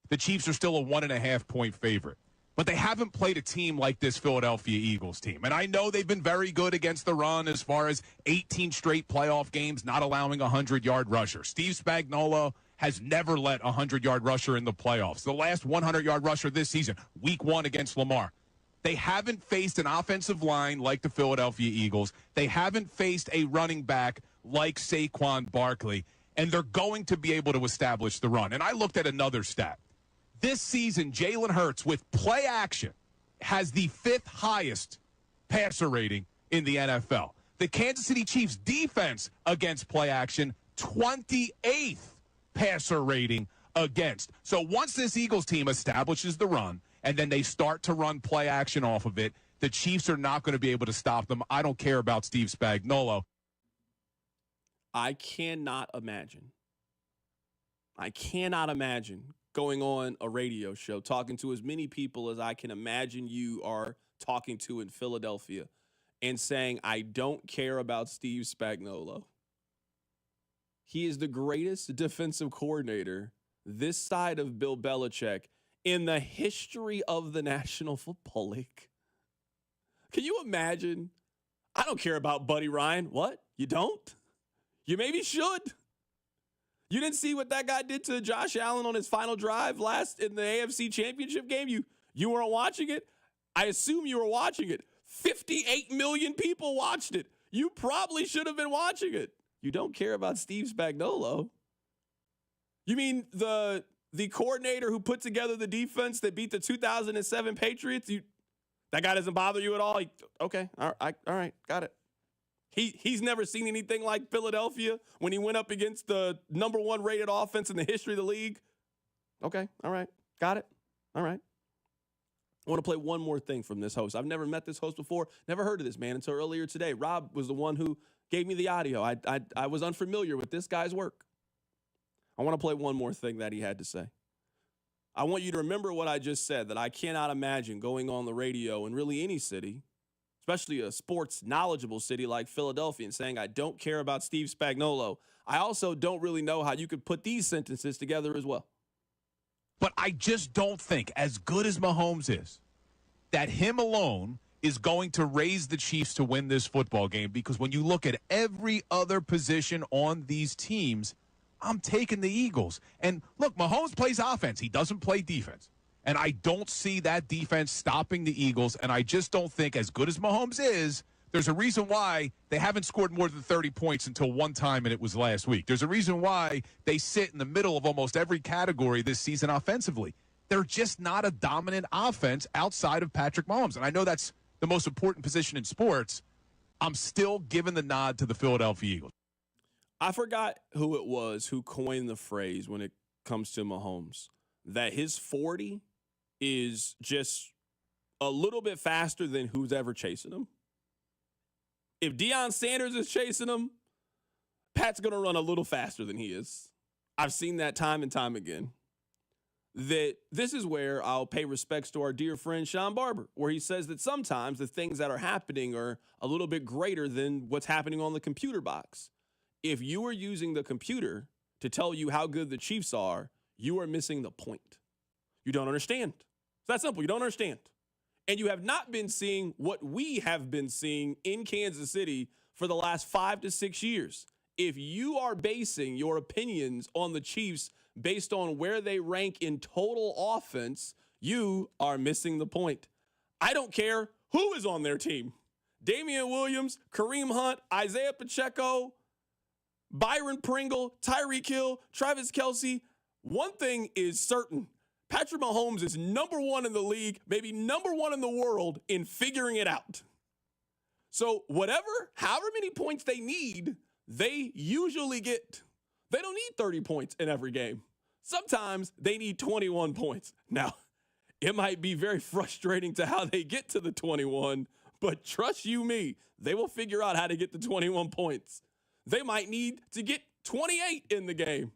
The Chiefs are still a 1.5-point favorite, but they haven't played a team like this Philadelphia Eagles team. And I know they've been very good against the run as far as 18 straight playoff games, not allowing a 100-yard rusher. Steve Spagnuolo has never let a 100-yard rusher in the playoffs. The last 100-yard rusher this season, week 1 against Lamar. They haven't faced an offensive line like the Philadelphia Eagles. They haven't faced a running back like Saquon Barkley, and they're going to be able to establish the run. And I looked at another stat. This season, Jalen Hurts, with play action, has the 5th highest passer rating in the NFL. The Kansas City Chiefs defense against play action, 28th passer rating against. So once this Eagles team establishes the run and then they start to run play action off of it, the Chiefs are not going to be able to stop them. I don't care about Steve Spagnuolo. I cannot imagine going on a radio show, talking to as many people as I can imagine you are talking to in Philadelphia, and saying, I don't care about Steve Spagnuolo. He is the greatest defensive coordinator this side of Bill Belichick in the history of the National Football League. Can you imagine? I don't care about Buddy Ryan. What? You don't? You maybe should. You didn't see what that guy did to Josh Allen on his final drive last in the AFC Championship game? You weren't watching it? I assume you were watching it. 58 million people watched it. You probably should have been watching it. You don't care about Steve Spagnuolo? You mean the coordinator who put together the defense that beat the 2007 Patriots? That guy doesn't bother you at all? Okay, all right, got it. He's never seen anything like Philadelphia when he went up against the number one rated offense in the history of the league. Okay, all right, got it. All right. I want to play one more thing from this host. I've never met this host before, never heard of this man until earlier today. Rob was the one who gave me the audio. I was unfamiliar with this guy's work. I want to play one more thing that he had to say. I want you to remember what I just said, that I cannot imagine going on the radio in really any city, especially a sports knowledgeable city like Philadelphia, and saying, I don't care about Steve Spagnuolo. I also don't really know how you could put these sentences together as well. But I just don't think, as good as Mahomes is, that him alone is going to raise the Chiefs to win this football game, because when you look at every other position on these teams, I'm taking the Eagles. And look, Mahomes plays offense. He doesn't play defense. And I don't see that defense stopping the Eagles. And I just don't think, as good as Mahomes is, there's a reason why they haven't scored more than 30 points until one time, and it was last week. There's a reason why they sit in the middle of almost every category this season offensively. They're just not a dominant offense outside of Patrick Mahomes. And I know that's the most important position in sports. I'm still giving the nod to the Philadelphia Eagles. I forgot who it was who coined the phrase when it comes to Mahomes, that his 40 is just a little bit faster than who's ever chasing him. If Deion Sanders is chasing him, Pat's going to run a little faster than he is. I've seen that time and time again. That this is where I'll pay respects to our dear friend Sean Barber, where he says that sometimes the things that are happening are a little bit greater than what's happening on the computer box. If you are using the computer to tell you how good the Chiefs are, you are missing the point. You don't understand. It's that simple. You don't understand. And you have not been seeing what we have been seeing in Kansas City for the last 5 to 6 years. If you are basing your opinions on the Chiefs based on where they rank in total offense, you are missing the point. I don't care who is on their team. Damian Williams, Kareem Hunt, Isaiah Pacheco, Byron Pringle, Tyreek Hill, Travis Kelce. One thing is certain. Patrick Mahomes is number one in the league, maybe number one in the world in figuring it out. So however many points they need, they usually get. They don't need 30 points in every game. Sometimes they need 21 points. Now, it might be very frustrating to how they get to the 21, but trust you me, they will figure out how to get to 21 points. They might need to get 28 in the game.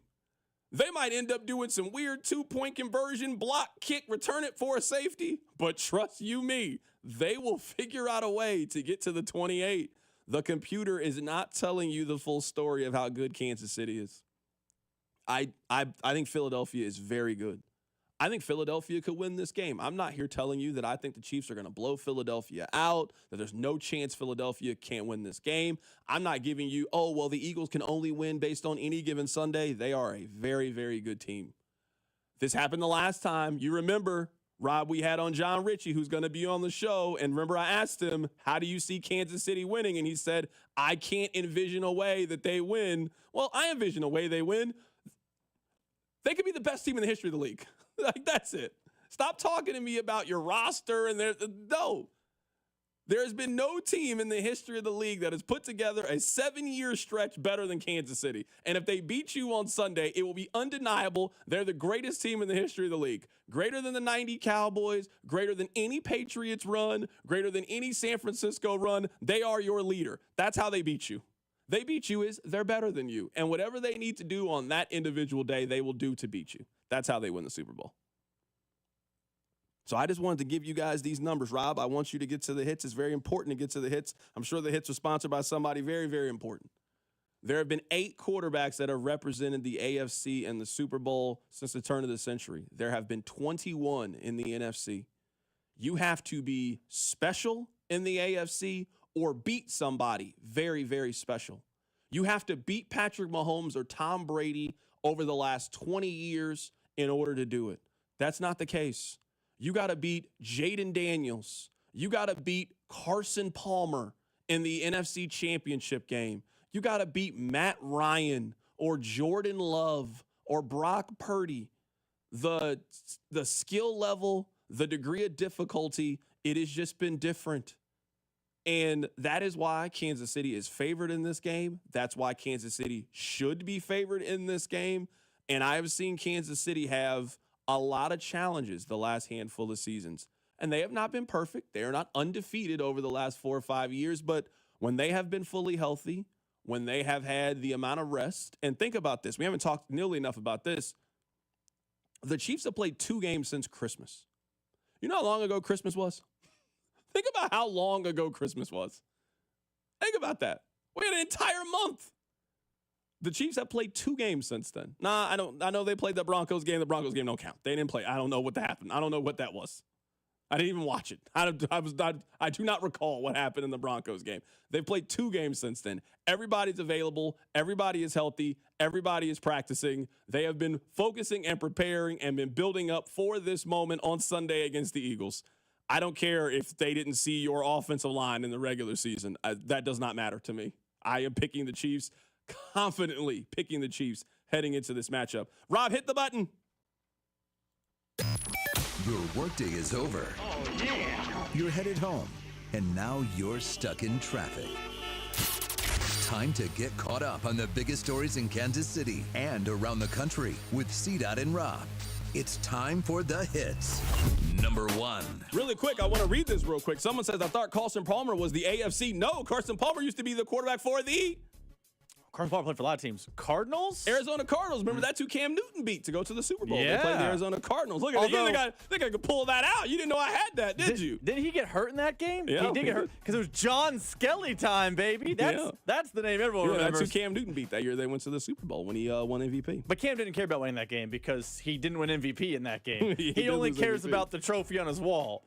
They might end up doing some weird 2-point conversion, block, kick, return it for a safety. But trust you me, they will figure out a way to get to the 28. The computer is not telling you the full story of how good Kansas City is. I think Philadelphia is very good. I think Philadelphia could win this game. I'm not here telling you that I think the Chiefs are going to blow Philadelphia out, that there's no chance Philadelphia can't win this game. I'm not giving you, the Eagles can only win based on any given Sunday. They are a very, very good team. This happened the last time. You remember, Rob, we had on John Ritchie, who's going to be on the show. And remember, I asked him, how do you see Kansas City winning? And he said, I can't envision a way that they win. Well, I envision a way they win. They could be the best team in the history of the league. Like, that's it. Stop talking to me about your roster and no. There has been no team in the history of the league that has put together a 7-year stretch better than Kansas City. And if they beat you on Sunday, it will be undeniable. They're the greatest team in the history of the league. Greater than the 90 Cowboys, greater than any Patriots run, greater than any San Francisco run. They are your leader. That's how they beat you. They beat you is they're better than you. And whatever they need to do on that individual day, they will do to beat you. That's how they win the Super Bowl. So I just wanted to give you guys these numbers, Rob. I want you to get to the hits. It's very important to get to the hits. I'm sure the hits are sponsored by somebody very, very important. There have been 8 quarterbacks that have represented the AFC in the Super Bowl since the turn of the century. There have been 21 in the NFC. You have to be special in the AFC or beat somebody very, very special. You have to beat Patrick Mahomes or Tom Brady over the last 20 years in order to do it. That's not the case. You got to beat Jaden Daniels. You got to beat Carson Palmer in the NFC Championship game. You got to beat Matt Ryan or Jordan Love or Brock Purdy. The skill level, the degree of difficulty, it has just been different. And that is why Kansas City is favored in this game. That's why Kansas City should be favored in this game. And I have seen Kansas City have a lot of challenges the last handful of seasons. And they have not been perfect. They are not undefeated over the last 4 or 5 years. But when they have been fully healthy, when they have had the amount of rest, and think about this. We haven't talked nearly enough about this. The Chiefs have played 2 games since Christmas. You know how long ago Christmas was? Think about how long ago Christmas was. Think about that. We had an entire month. The Chiefs have played 2 games since then. I know they played the Broncos game. The Broncos game don't count. They didn't play. I don't know what happened. I don't know what that was. I didn't even watch it. I do not recall what happened in the Broncos game. They've played 2 games since then. Everybody's available. Everybody is healthy. Everybody is practicing. They have been focusing and preparing and been building up for this moment on Sunday against the Eagles. I don't care if they didn't see your offensive line in the regular season. That does not matter to me. I am picking the Chiefs, confidently picking the Chiefs heading into this matchup. Rob, hit the button. Your workday is over. Oh, yeah. You're headed home, and now you're stuck in traffic. Time to get caught up on the biggest stories in Kansas City and around the country with CDOT and Rob. It's time for the hits. Number 1. Really quick, I want to read this real quick. Someone says, I thought Carson Palmer was the AFC. No, Carson Palmer used to be the quarterback for the Carson Palmer played for a lot of teams. Cardinals? Arizona Cardinals. Remember, that's who Cam Newton beat to go to the Super Bowl. Yeah. They played the Arizona Cardinals. Look at that. I think I could pull that out. You didn't know I had that, did you? Did he get hurt in that game? Yeah. He did get hurt because it was John Skelly time, baby. That's the name everyone remembers. That's who Cam Newton beat that year. They went to the Super Bowl when he won MVP. But Cam didn't care about winning that game because he didn't win MVP in that game. he only lose cares MVP. about the trophy on his wall.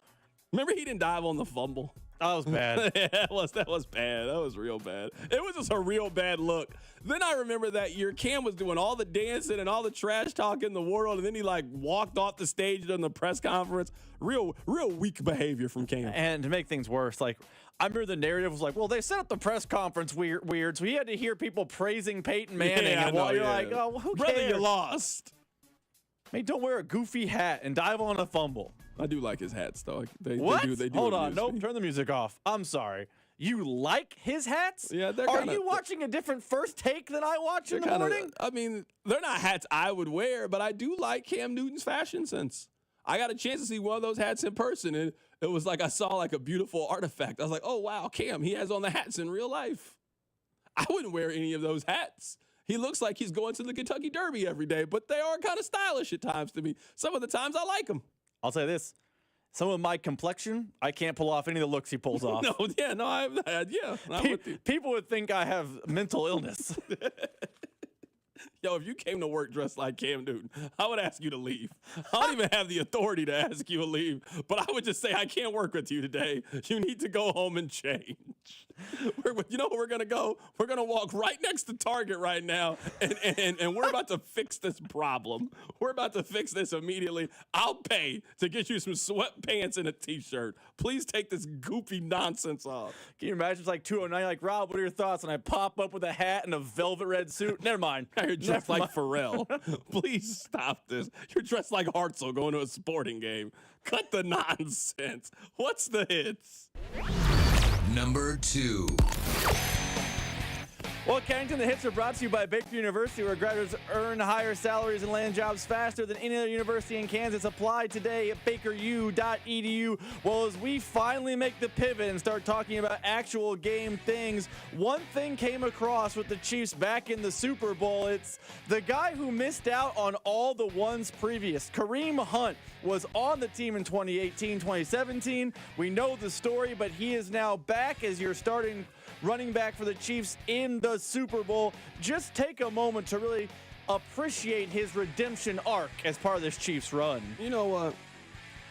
Remember, he didn't dive on the fumble. That was bad. Yeah, that was bad. That was real bad. It was just a real bad look. Then I remember that year, Cam was doing all the dancing and all the trash talk in the world, and then he walked off the stage during the press conference. Real weak behavior from Cam. And to make things worse, I remember the narrative was well, they set up the press conference weird, so he had to hear people praising Peyton Manning. Yeah, and you're like, oh, well, who cares? Brother, you lost. Hey, don't wear a goofy hat and dive on a fumble. I do like his hats, though. What? They do Hold on. amuse Nope. me. Turn the music off. I'm sorry. You like his hats? Yeah, Are you watching a different First Take than I watch in the morning? I mean, they're not hats I would wear, but I do like Cam Newton's fashion sense. I got a chance to see one of those hats in person, and it was like I saw a beautiful artifact. I was like, oh, wow, Cam, he has on the hats in real life. I wouldn't wear any of those hats. He looks like he's going to the Kentucky Derby every day, but they are kind of stylish at times to me. Some of the times I like them. I'll say this. Some of my complexion, I can't pull off any of the looks he pulls off. I'm with you. People would think I have mental illness. Yo, if you came to work dressed like Cam Newton, I would ask you to leave. I don't even have the authority to ask you to leave, but I would just say, I can't work with you today. You need to go home and change. You know where we're going to go? We're going to walk right next to Target right now, and we're about to fix this problem. We're about to fix this immediately. I'll pay to get you some sweatpants and a T-shirt. Please take this goofy nonsense off. Can you imagine? It's 2:09, Rob, what are your thoughts? And I pop up with a hat and a velvet red suit. Never mind. You're dressed like Pharrell. Please stop this. You're dressed like Hartzell going to a sporting game. Cut the nonsense. What's the hits? Number 2. Well, Carrington, the hits are brought to you by Baker University, where graduates earn higher salaries and land jobs faster than any other university in Kansas. Apply today at bakeru.edu. Well, as we finally make the pivot and start talking about actual game things, one thing came across with the Chiefs back in the Super Bowl. It's the guy who missed out on all the ones previous. Kareem Hunt was on the team in 2018, 2017. We know the story, but he is now back as your starting running back for the Chiefs in the Super Bowl. Just take a moment to really appreciate his redemption arc as part of this Chiefs run. You know what?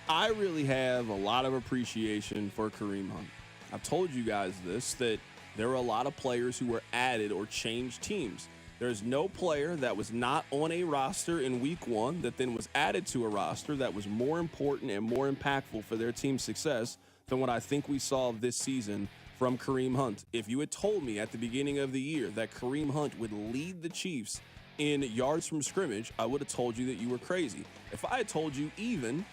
I really have a lot of appreciation for Kareem Hunt. I've told you guys this, that there were a lot of players who were added or changed teams. There's no player that was not on a roster in week 1 that then was added to a roster that was more important and more impactful for their team's success than what I think we saw this season from Kareem Hunt. If you had told me at the beginning of the year that Kareem Hunt would lead the Chiefs in yards from scrimmage, I would have told you that you were crazy. If I had told you even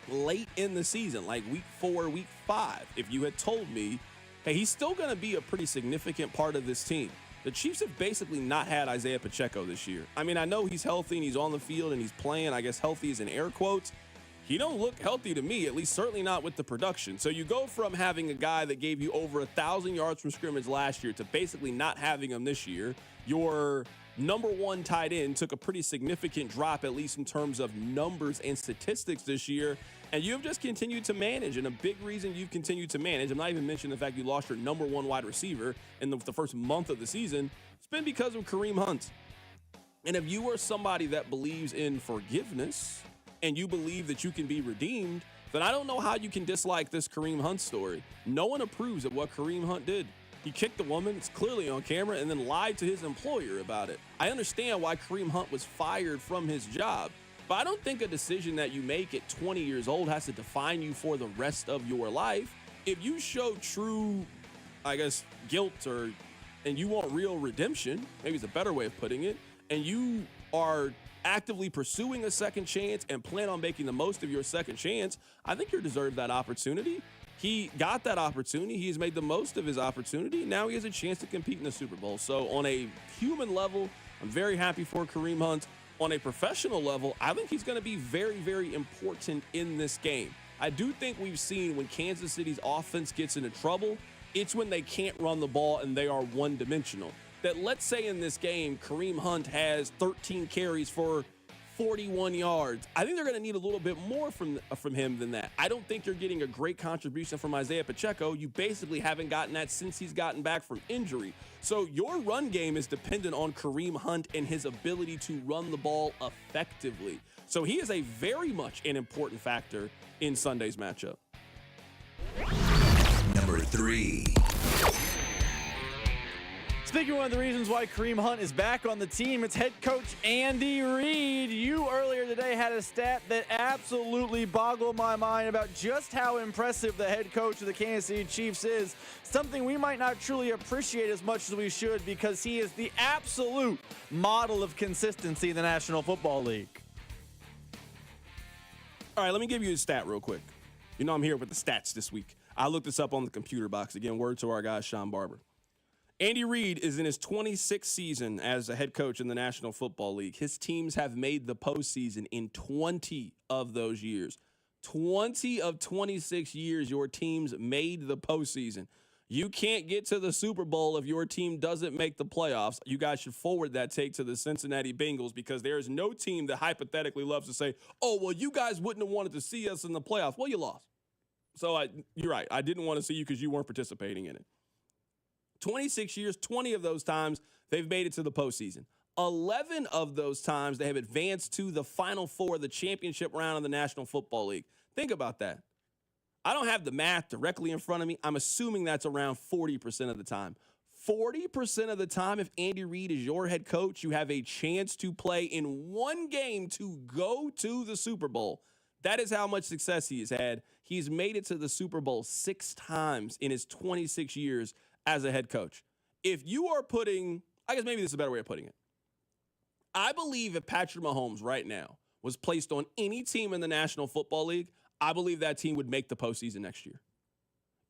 late in the season, like week 4, week 5, if you had told me, hey, he's still going to be a pretty significant part of this team. The Chiefs have basically not had Isaiah Pacheco this year. I mean, I know he's healthy and he's on the field and he's playing. I guess healthy is in air quotes. He don't look healthy to me, at least certainly not with the production. So you go from having a guy that gave you over 1,000 yards from scrimmage last year to basically not having him this year. Your number 1 tight end took a pretty significant drop, at least in terms of numbers and statistics this year. And you've just continued to manage. And a big reason you've continued to manage, I'm not even mentioning the fact you lost your number 1 wide receiver in the first month of the season, it's been because of Kareem Hunt. And if you are somebody that believes in forgiveness and you believe that you can be redeemed, then I don't know how you can dislike this Kareem Hunt story. No one approves of what Kareem Hunt did. He kicked the woman, it's clearly on camera, and then lied to his employer about it. I understand why Kareem Hunt was fired from his job, but I don't think a decision that you make at 20 years old has to define you for the rest of your life. If you show true, I guess, guilt and you want real redemption, maybe it's a better way of putting it, and you are actively pursuing a second chance and plan on making the most of your second chance, I think you deserve that opportunity. He got that opportunity. He's made the most of his opportunity. Now he has a chance to compete in the Super Bowl. So on a human level, I'm very happy for Kareem Hunt. On a professional level, I think he's going to be very, very important in this game. I do think we've seen when Kansas City's offense gets into trouble, it's when they can't run the ball and they are one-dimensional. That let's say in this game, Kareem Hunt has 13 carries for 41 yards. I think they're going to need a little bit more from him than that. I don't think you're getting a great contribution from Isaiah Pacheco. You basically haven't gotten that since he's gotten back from injury. So your run game is dependent on Kareem Hunt and his ability to run the ball effectively. So he is a very much an important factor in Sunday's matchup. Number 3. Speaking of one of the reasons why Kareem Hunt is back on the team, it's head coach Andy Reid. You earlier today had a stat that absolutely boggled my mind about just how impressive the head coach of the Kansas City Chiefs is. Something we might not truly appreciate as much as we should because he is the absolute model of consistency in the National Football League. All right, let me give you a stat real quick. You know I'm here with the stats this week. I looked this up on the computer box. Again, word to our guy, Sean Barber. Andy Reid is in his 26th season as a head coach in the National Football League. His teams have made the postseason in 20 of those years. 20 of 26 years, your teams made the postseason. You can't get to the Super Bowl if your team doesn't make the playoffs. You guys should forward that take to the Cincinnati Bengals because there is no team that hypothetically loves to say, oh, well, you guys wouldn't have wanted to see us in the playoffs. Well, you lost. So you're right. I didn't want to see you because you weren't participating in it. 26 years, 20 of those times, they've made it to the postseason. 11 of those times, they have advanced to the Final Four, the championship round of the National Football League. Think about that. I don't have the math directly in front of me. I'm assuming that's around 40% of the time. 40% of the time, if Andy Reid is your head coach, you have a chance to play in one game to go to the Super Bowl. That is how much success he has had. He's made it to the Super Bowl 6 times in his 26 years as a head coach. If you are putting, I guess maybe this is a better way of putting it. I believe if Patrick Mahomes right now was placed on any team in the National Football League, I believe that team would make the postseason next year.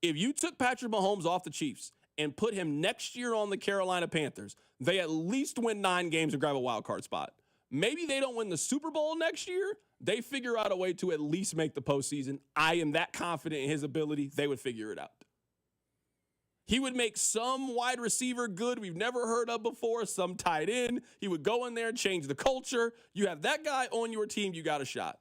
If you took Patrick Mahomes off the Chiefs and put him next year on the Carolina Panthers, they at least win 9 games and grab a wild card spot. Maybe they don't win the Super Bowl next year. They figure out a way to at least make the postseason. I am that confident in his ability. They would figure it out. He would make some wide receiver good we've never heard of before, some tight end. He would go in there and change the culture. You have that guy on your team, you got a shot.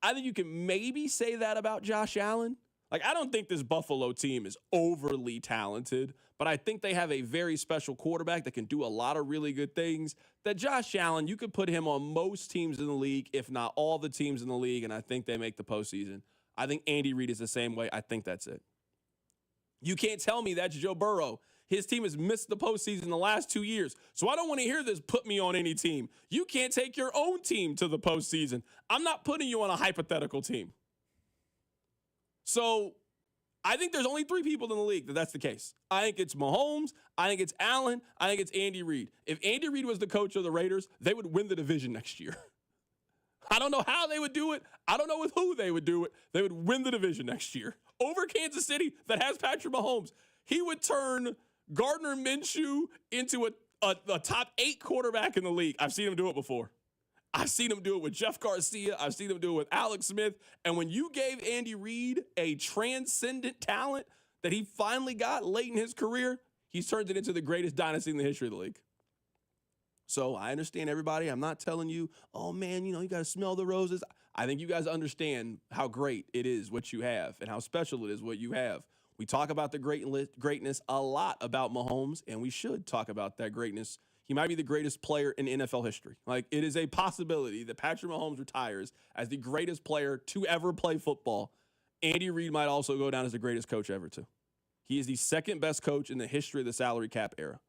I think you can maybe say that about Josh Allen. Like, I don't think this Buffalo team is overly talented, but I think they have a very special quarterback that can do a lot of really good things. That Josh Allen, you could put him on most teams in the league, if not all the teams in the league, and I think they make the postseason. I think Andy Reid is the same way. I think that's it. You can't tell me that's Joe Burrow. His team has missed the postseason the last 2 years. So I don't want to hear this, put me on any team. You can't take your own team to the postseason. I'm not putting you on a hypothetical team. So I think there's only 3 people in the league that's the case. I think it's Mahomes. I think it's Allen. I think it's Andy Reid. If Andy Reid was the coach of the Raiders, they would win the division next year. I don't know how they would do it. I don't know with who they would do it. They would win the division next year over Kansas City that has Patrick Mahomes. He would turn Gardner Minshew into a top 8 quarterback in the league. I've seen him do it before. I've seen him do it with Jeff Garcia. I've seen him do it with Alex Smith. And when you gave Andy Reid a transcendent talent that he finally got late in his career, he's turned it into the greatest dynasty in the history of the league. So I understand everybody. I'm not telling you, oh, man, you got to smell the roses. I think you guys understand how great it is what you have and how special it is what you have. We talk about the greatness a lot about Mahomes, and we should talk about that greatness. He might be the greatest player in NFL history. Like, it is a possibility that Patrick Mahomes retires as the greatest player to ever play football. Andy Reid might also go down as the greatest coach ever, too. He is the second best coach in the history of the salary cap era.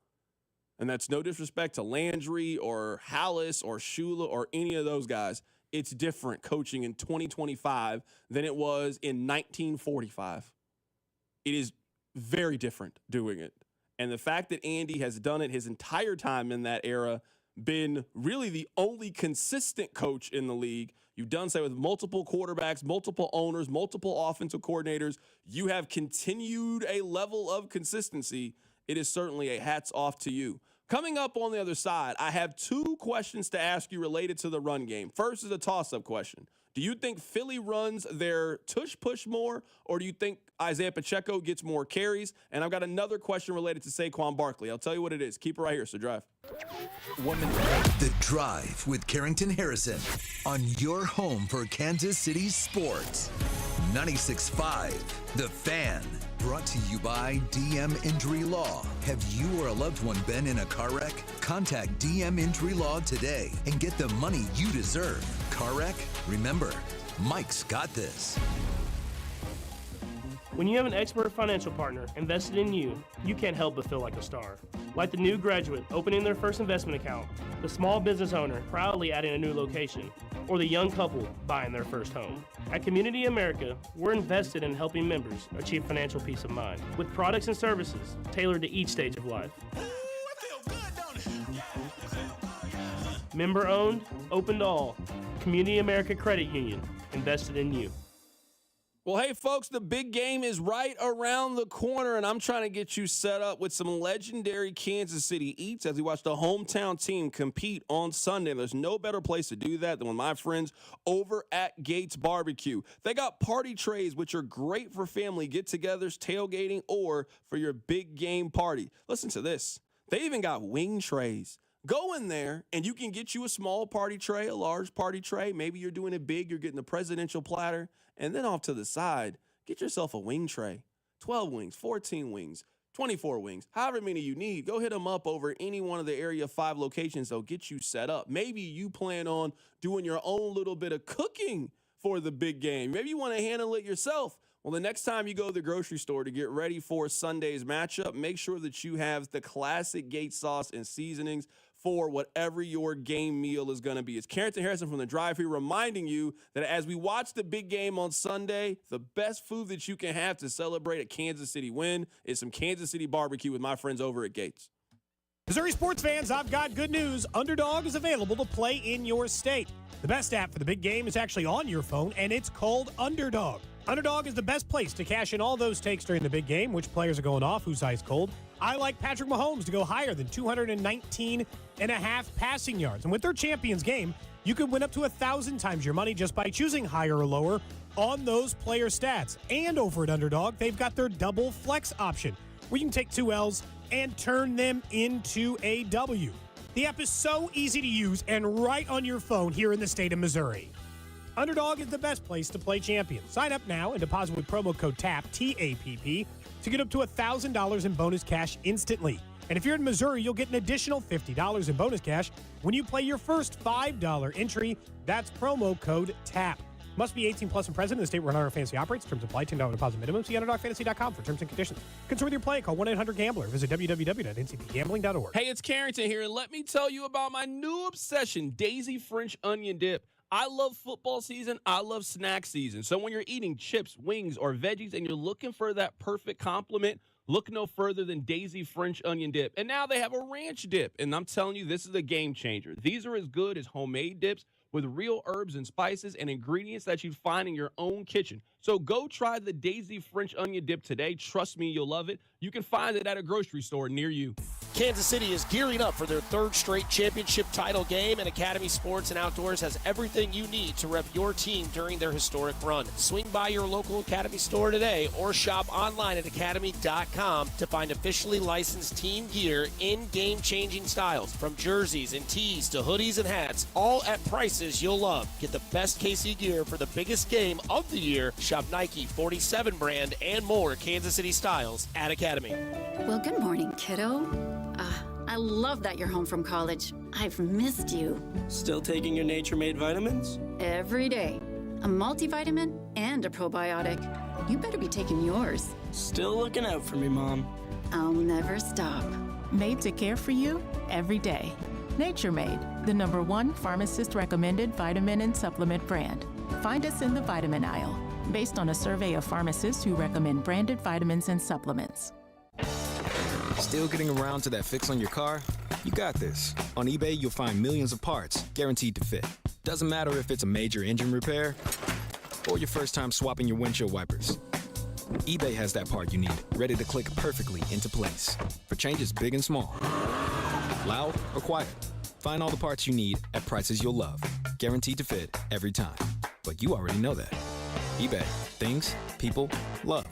And that's no disrespect to Landry or Hallis or Shula or any of those guys. It's different coaching in 2025 than it was in 1945. It is very different doing it. And the fact that Andy has done it his entire time in that era, been really the only consistent coach in the league. You've done so with multiple quarterbacks, multiple owners, multiple offensive coordinators. You have continued a level of consistency. It is certainly a hats off to you. Coming up on the other side, I have 2 questions to ask you related to the run game. First is a toss-up question. Do you think Philly runs their tush-push more, or do you think Isaiah Pacheco gets more carries? And I've got another question related to Saquon Barkley. I'll tell you what it is. Keep it right here, so drive. 1 minute. The Drive with Carrington Harrison on your home for Kansas City sports. 96.5, The Fan. Brought to you by DM Injury Law. Have you or a loved one been in a car wreck? Contact DM Injury Law today and get the money you deserve. Car wreck? Remember, Mike's got this. When you have an expert financial partner invested in you, you can't help but feel like a star. Like the new graduate opening their first investment account, the small business owner proudly adding a new location, or the young couple buying their first home. At Community America, we're invested in helping members achieve financial peace of mind with products and services tailored to each stage of life. Member owned, open to all. Community America Credit Union, invested in you. Well, hey, folks, the big game is right around the corner, and I'm trying to get you set up with some legendary Kansas City eats as we watch the hometown team compete on Sunday. There's no better place to do that than with my friends over at Gates Barbecue. They got party trays, which are great for family get-togethers, tailgating, or for your big game party. Listen to this. They even got wing trays. Go in there, and you can get you a small party tray, a large party tray. Maybe you're doing it big. You're getting the presidential platter. And then off to the side, get yourself a wing tray. 12 wings, 14 wings, 24 wings, however many you need. Go hit them up over any one of the Area 5 locations. They'll get you set up. Maybe you plan on doing your own little bit of cooking for the big game. Maybe you want to handle it yourself. Well, the next time you go to the grocery store to get ready for Sunday's matchup, make sure that you have the classic Gates sauce and seasonings for whatever your game meal is going to be. It's Carrington Harrison from The Drive here reminding you that as we watch the big game on Sunday, the best food that you can have to celebrate a Kansas City win is some Kansas City barbecue with my friends over at Gates. Missouri sports fans, I've got good news. Underdog is available to play in your state. The best app for the big game is actually on your phone, and it's called Underdog. Underdog is the best place to cash in all those takes during the big game. Which players are going off? Who's ice cold? I like Patrick Mahomes to go higher than 219.5 passing yards. And with their Champions game, you could win up to 1,000 times your money just by choosing higher or lower on those player stats. And over at Underdog, they've got their double flex option, where you can take 2 L's and turn them into a W. The app is so easy to use and right on your phone here in the state of Missouri. Underdog is the best place to play champions. Sign up now and deposit with promo code TAPP, T-A-P-P, to get up to $1,000 in bonus cash instantly. And if you're in Missouri, you'll get an additional $50 in bonus cash when you play your first $5 entry. That's promo code TAPP. Must be 18 plus and present in the state where Underdog Fantasy operates. Terms apply. $10 deposit minimum. See UnderdogFantasy.com for terms and conditions. Concern with your play. Call 1-800-GAMBLER. Visit www.ncpgambling.org. Hey, it's Carrington here, and let me tell you about my new obsession, Daisy French Onion Dip. I love football season. I love snack season. So when you're eating chips, wings, or veggies, and you're looking for that perfect complement, look no further than Daisy French Onion Dip. And now they have a ranch dip, and I'm telling you, this is a game changer. These are as good as homemade dips with real herbs and spices and ingredients that you'd find in your own kitchen. So go try the Daisy French Onion Dip today. Trust me, you'll love it. You can find it at a grocery store near you. Kansas City is gearing up for their third straight championship title game, and Academy Sports and Outdoors has everything you need to rep your team during their historic run. Swing by your local Academy store today or shop online at academy.com to find officially licensed team gear in game-changing styles, from jerseys and tees to hoodies and hats, all at prices you'll love. Get the best KC gear for the biggest game of the year. Shop Nike, 47 brand, and more Kansas City styles at Academy. Well, good morning, kiddo. I love that you're home from college. I've missed you. Still taking your Nature-Made vitamins? Every day. A multivitamin and a probiotic. You better be taking yours. Still looking out for me, Mom. I'll never stop. Made to care for you every day. Nature-Made, the #1 pharmacist-recommended vitamin and supplement brand. Find us in the vitamin aisle, based on a survey of pharmacists who recommend branded vitamins and supplements. Still getting around to that fix on your car? You got this. On eBay, you'll find millions of parts guaranteed to fit. Doesn't matter if it's a major engine repair or your first time swapping your windshield wipers. eBay has that part you need, ready to click perfectly into place for changes big and small. Loud or quiet, find all the parts you need at prices you'll love. Guaranteed to fit every time. But you already know that. eBay. Things, people, love.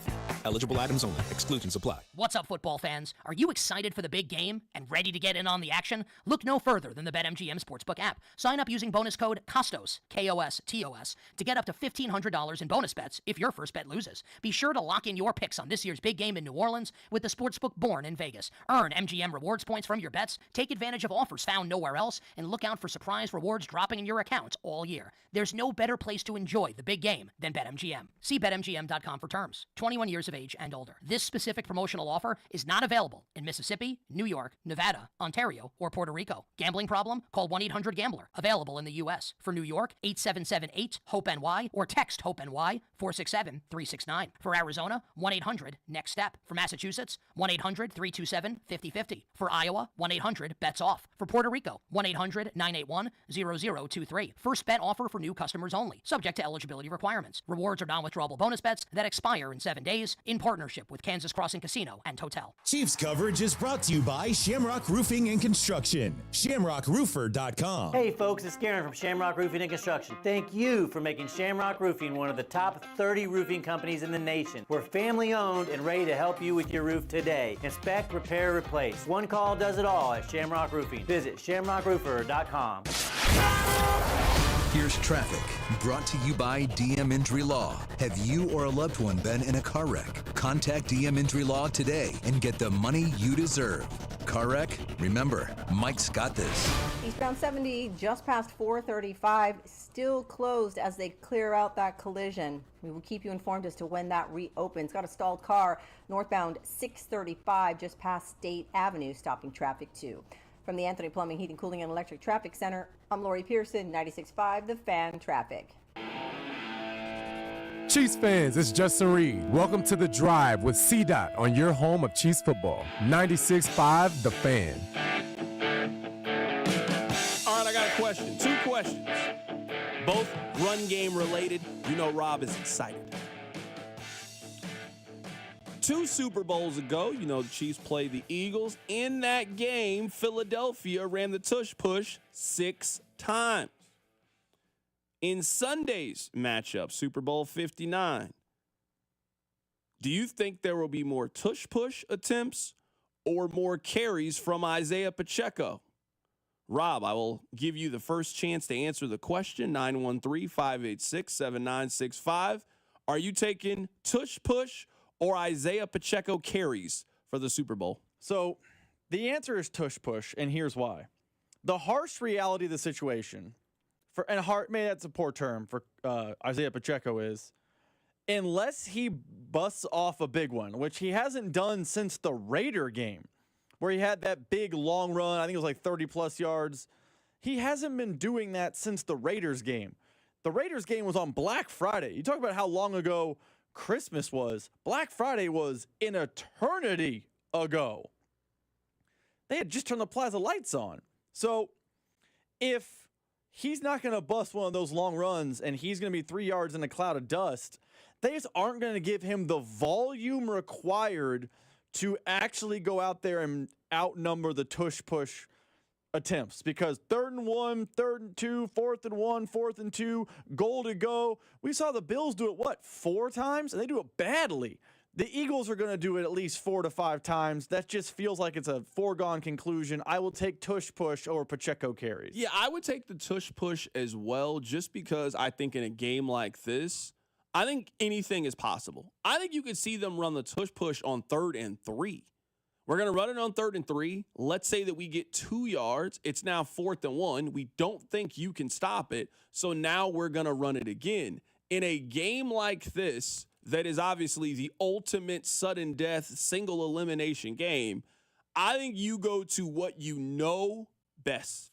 Eligible items only. Exclusions apply. What's up, football fans? Are you excited for the big game and ready to get in on the action? Look no further than the BetMGM Sportsbook app. Sign up using bonus code KOSTOS, K-O-S-T-O-S, to get up to $1,500 in bonus bets if your first bet loses. Be sure to lock in your picks on this year's big game in New Orleans with the Sportsbook born in Vegas. Earn MGM rewards points from your bets, take advantage of offers found nowhere else, and look out for surprise rewards dropping in your account all year. There's no better place to enjoy the big game than BetMGM. See BetMGM.com for terms. 21 years of age and older. This specific promotional offer is not available in Mississippi, New York, Nevada, Ontario, or Puerto Rico. Gambling problem? Call 1-800-GAMBLER. Available in the U.S. For New York, 877-8-HOPE-NY or text HOPE-NY 467-369. For Arizona, 1-800-NEXT-STEP. For Massachusetts, 1-800-327-5050. For Iowa, 1-800-BETS-OFF. For Puerto Rico, 1-800-981-0023. First bet offer for new customers only. Subject to eligibility requirements. Rewards are non-withdrawable bonus bets that expire in 7 days in partnership with Kansas Crossing Casino and Hotel. Chiefs coverage is brought to you by Shamrock Roofing and Construction. ShamrockRoofer.com. Hey folks, it's Garen from Shamrock Roofing and Construction. Thank you for making Shamrock Roofing one of the top 30 roofing companies in the nation. We're family owned and ready to help you with your roof today. Inspect, repair, replace. One call does it all at Shamrock Roofing. Visit ShamrockRoofer.com. Here's traffic, brought to you by DM Injury Law. Have you or a loved one been in a car wreck? Contact DM Injury Law today and get the money you deserve. Car wreck? Remember, Mike's got this. Eastbound 70 just past 435, still closed as they clear out that collision. We will keep you informed as to when that reopens. Got a stalled car northbound 635 just past State Avenue, stopping traffic too. From the Anthony Plumbing, Heating, Cooling, and Electric Traffic Center, I'm Lori Pearson, 96.5 The Fan Traffic. Chiefs fans, it's Justin Reed. Welcome to The Drive with CDOT on your home of Chiefs football. 96.5 The Fan. All right, I got a question. 2 questions. Both run game related. You know Rob is excited. 2 Super Bowls ago, the Chiefs played the Eagles. In that game, Philadelphia ran the tush push 6 times. In Sunday's matchup, Super Bowl 59, do you think there will be more tush push attempts or more carries from Isaiah Pacheco? Rob, I will give you the first chance to answer the question, 913-586-7965. Are you taking tush push or Isaiah Pacheco carries for the Super Bowl? So the answer is tush push, and here's why. The harsh reality of the situation, maybe that's a poor term for Isaiah Pacheco is, unless he busts off a big one, which he hasn't done since the Raider game, where he had that big long run, I think it was like 30-plus yards. He hasn't been doing that since the Raiders game. The Raiders game was on Black Friday. You talk about how long ago Christmas was. Black Friday was an eternity ago. They had just turned the plaza lights on. So if he's not going to bust one of those long runs and he's going to be 3 yards in a cloud of dust, they just aren't going to give him the volume required to actually go out there and outnumber the tush push attempts, because 3rd and 1, 3rd and 2, 4th and 1, 4th and 2, goal to go. We saw the Bills do it, 4 times? And they do it badly. The Eagles are going to do it at least 4 to 5 times. That just feels like it's a foregone conclusion. I will take tush push over Pacheco carries. Yeah, I would take the tush push as well, just because I think in a game like this, I think anything is possible. I think you could see them run the tush push on 3rd and 3. We're going to run it on 3rd and 3. Let's say that we get 2 yards. It's now 4th and 1. We don't think you can stop it. So now we're going to run it again. In a game like this, that is obviously the ultimate sudden death, single elimination game, I think you go to what you know best.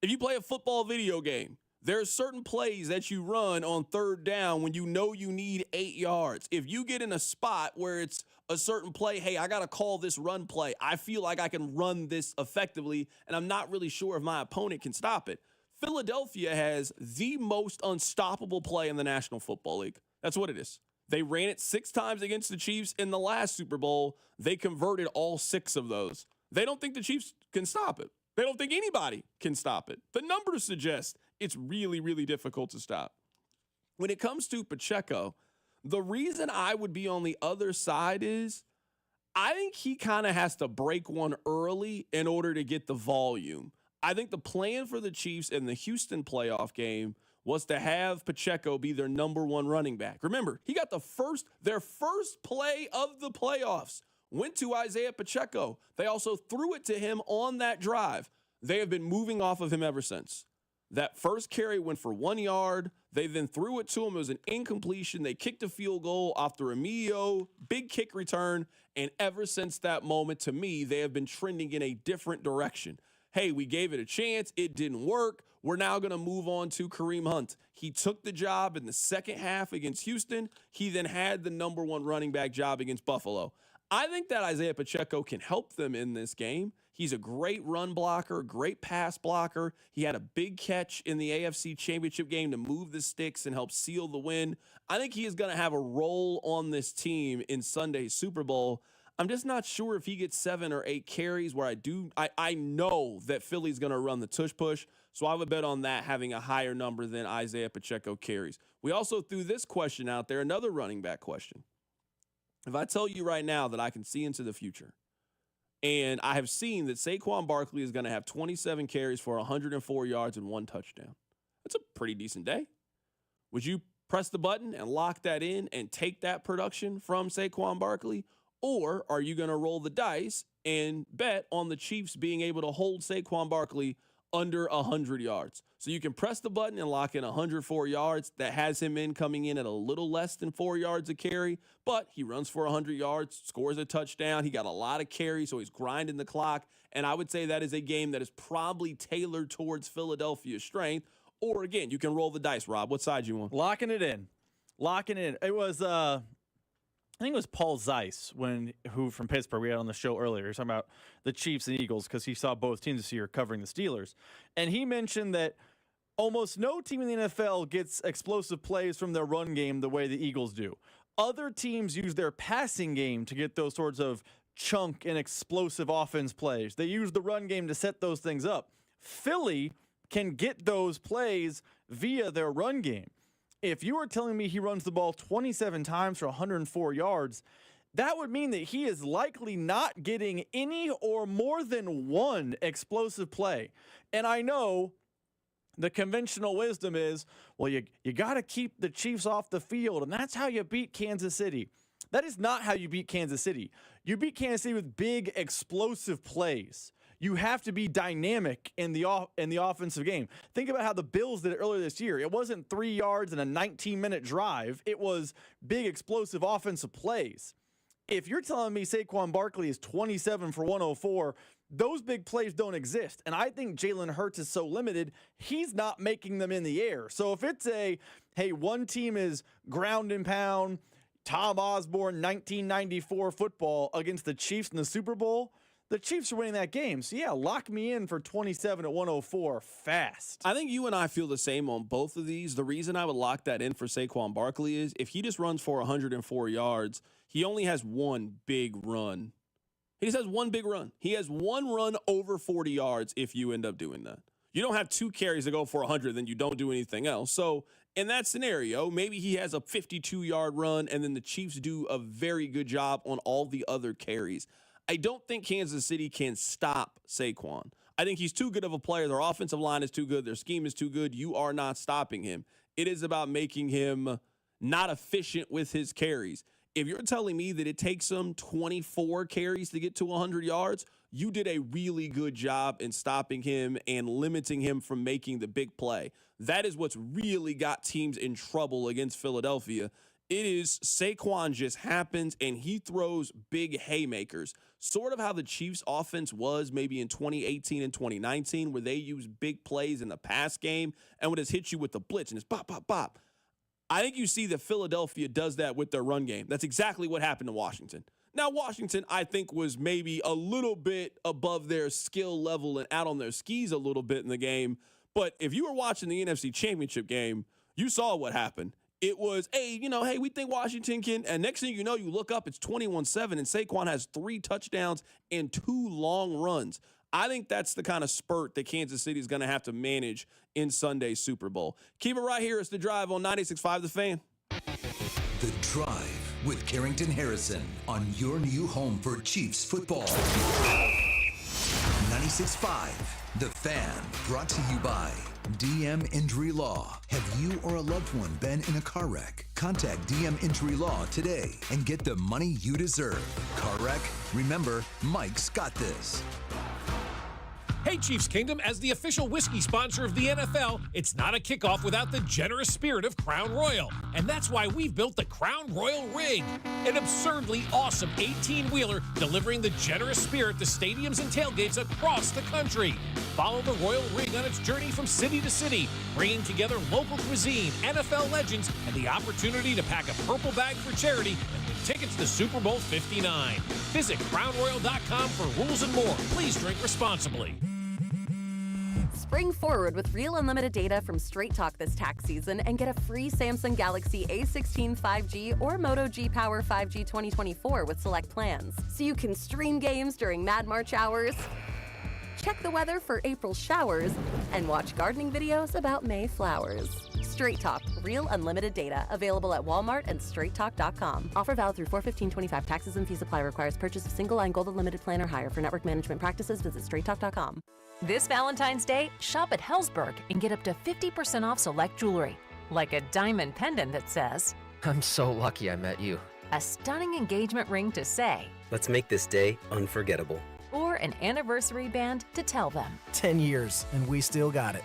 If you play a football video game, there are certain plays that you run on 3rd down when you know you need 8 yards. If you get in a spot where it's a certain play, hey, I got to call this run play. I feel like I can run this effectively, and I'm not really sure if my opponent can stop it. Philadelphia has the most unstoppable play in the National Football League. That's what it is. They ran it 6 times against the Chiefs in the last Super Bowl. They converted all 6 of those. They don't think the Chiefs can stop it. They don't think anybody can stop it. The numbers suggest it's really, really difficult to stop. When it comes to Pacheco, the reason I would be on the other side is I think he kind of has to break one early in order to get the volume. I think the plan for the Chiefs in the Houston playoff game was to have Pacheco be their number 1 running back. Remember, he got their first play of the playoffs went to Isaiah Pacheco. They also threw it to him on that drive. They have been moving off of him ever since. That first carry went for 1 yard. They then threw it to him. It was an incompletion. They kicked a field goal after a big kick return. And ever since that moment, to me, they have been trending in a different direction. Hey, we gave it a chance. It didn't work. We're now going to move on to Kareem Hunt. He took the job in the second half against Houston. He then had the number 1 running back job against Buffalo. I think that Isaiah Pacheco can help them in this game. He's a great run blocker, great pass blocker. He had a big catch in the AFC Championship game to move the sticks and help seal the win. I think he is going to have a role on this team in Sunday's Super Bowl. I'm just not sure if he gets 7 or 8 carries where I know that Philly's going to run the tush push. So I would bet on that having a higher number than Isaiah Pacheco carries. We also threw this question out there, another running back question. If I tell you right now that I can see into the future, and I have seen that Saquon Barkley is going to have 27 carries for 104 yards and 1 touchdown, that's a pretty decent day. Would you press the button and lock that in and take that production from Saquon Barkley? Or are you going to roll the dice and bet on the Chiefs being able to hold Saquon Barkley under 100 yards? So you can press the button and lock in 104 yards. That has him coming in at a little less than 4 yards a carry, but he runs for 100 yards, scores a touchdown. He got a lot of carries, so he's grinding the clock. And I would say that is a game that is probably tailored towards Philadelphia's strength. Or again, you can roll the dice, Rob. What side you want? Locking it in. It was, I think it was Paul Zeiss who from Pittsburgh we had on the show earlier. He was talking about the Chiefs and Eagles because he saw both teams this year covering the Steelers. And he mentioned that almost no team in the NFL gets explosive plays from their run game the way the Eagles do. Other teams use their passing game to get those sorts of chunk and explosive offense plays. They use the run game to set those things up. Philly can get those plays via their run game. If you are telling me he runs the ball 27 times for 104 yards, that would mean that he is likely not getting any or more than one explosive play. And I know the conventional wisdom is, well, you got to keep the Chiefs off the field, and that's how you beat Kansas City. That is not how you beat Kansas City. You beat Kansas City with big, explosive plays. You have to be dynamic in the offensive game. Think about how the Bills did it earlier this year. It wasn't 3 yards and a 19-minute drive. It was big, explosive offensive plays. If you're telling me Saquon Barkley is 27 for 104, those big plays don't exist. And I think Jalen Hurts is so limited, he's not making them in the air. So if it's one team is ground and pound, Tom Osborne, 1994 football against the Chiefs in the Super Bowl, the Chiefs are winning that game. So, yeah, lock me in for 27 at 104 fast. I think you and I feel the same on both of these. The reason I would lock that in for Saquon Barkley is if he just runs for 104 yards, he only has one big run. He just has one big run. He has one run over 40 yards if you end up doing that. You don't have 2 carries to go for 100, then you don't do anything else. So in that scenario, maybe he has a 52-yard run, and then the Chiefs do a very good job on all the other carries. I don't think Kansas City can stop Saquon. I think he's too good of a player. Their offensive line is too good. Their scheme is too good. You are not stopping him. It is about making him not efficient with his carries. If you're telling me that it takes him 24 carries to get to 100 yards, you did a really good job in stopping him and limiting him from making the big play. That is what's really got teams in trouble against Philadelphia. It is Saquon just happens and he throws big haymakers. Sort of how the Chiefs offense was maybe in 2018 and 2019 where they used big plays in the pass game and would just hit you with the blitz and it's bop, bop, bop. I think you see that Philadelphia does that with their run game. That's exactly what happened to Washington. Now, Washington, I think, was maybe a little bit above their skill level and out on their skis a little bit in the game. But if you were watching the NFC Championship game, you saw what happened. It was, hey, we think Washington can. And next thing you know, you look up, it's 21-7, and Saquon has 3 touchdowns and 2 long runs. I think that's the kind of spurt that Kansas City is going to have to manage in Sunday's Super Bowl. Keep it right here. It's The Drive on 96.5 The Fan. The Drive with Carrington Harrison on your new home for Chiefs football. 96.5 The Fan, brought to you by DM Injury Law. Have you or a loved one been in a car wreck? Contact DM Injury Law today and get the money you deserve. Car wreck? Remember, Mike's got this. Hey, Chiefs Kingdom, as the official whiskey sponsor of the NFL, it's not a kickoff without the generous spirit of Crown Royal. And that's why we've built the Crown Royal Rig, an absurdly awesome 18-wheeler delivering the generous spirit to stadiums and tailgates across the country. Follow the Royal Rig on its journey from city to city, bringing together local cuisine, NFL legends, and the opportunity to pack a purple bag for charity and win tickets to Super Bowl 59. Visit crownroyal.com for rules and more. Please drink responsibly. Spring forward with real unlimited data from Straight Talk this tax season and get a free Samsung Galaxy A16 5G or Moto G Power 5G 2024 with select plans. So you can stream games during Mad March hours, check the weather for April showers, and watch gardening videos about May flowers. Straight Talk, real unlimited data. Available at Walmart and straighttalk.com. Offer valid through 4/15/25. Taxes and fees apply. Requires purchase of single line gold unlimited plan or higher. For network management practices, visit straighttalk.com. This Valentine's Day, shop at Hellsberg and get up to 50% off select jewelry. Like a diamond pendant that says, I'm so lucky I met you. a stunning engagement ring to say, Let's make this day unforgettable. or an anniversary band to tell them. 10 years, and we still got it.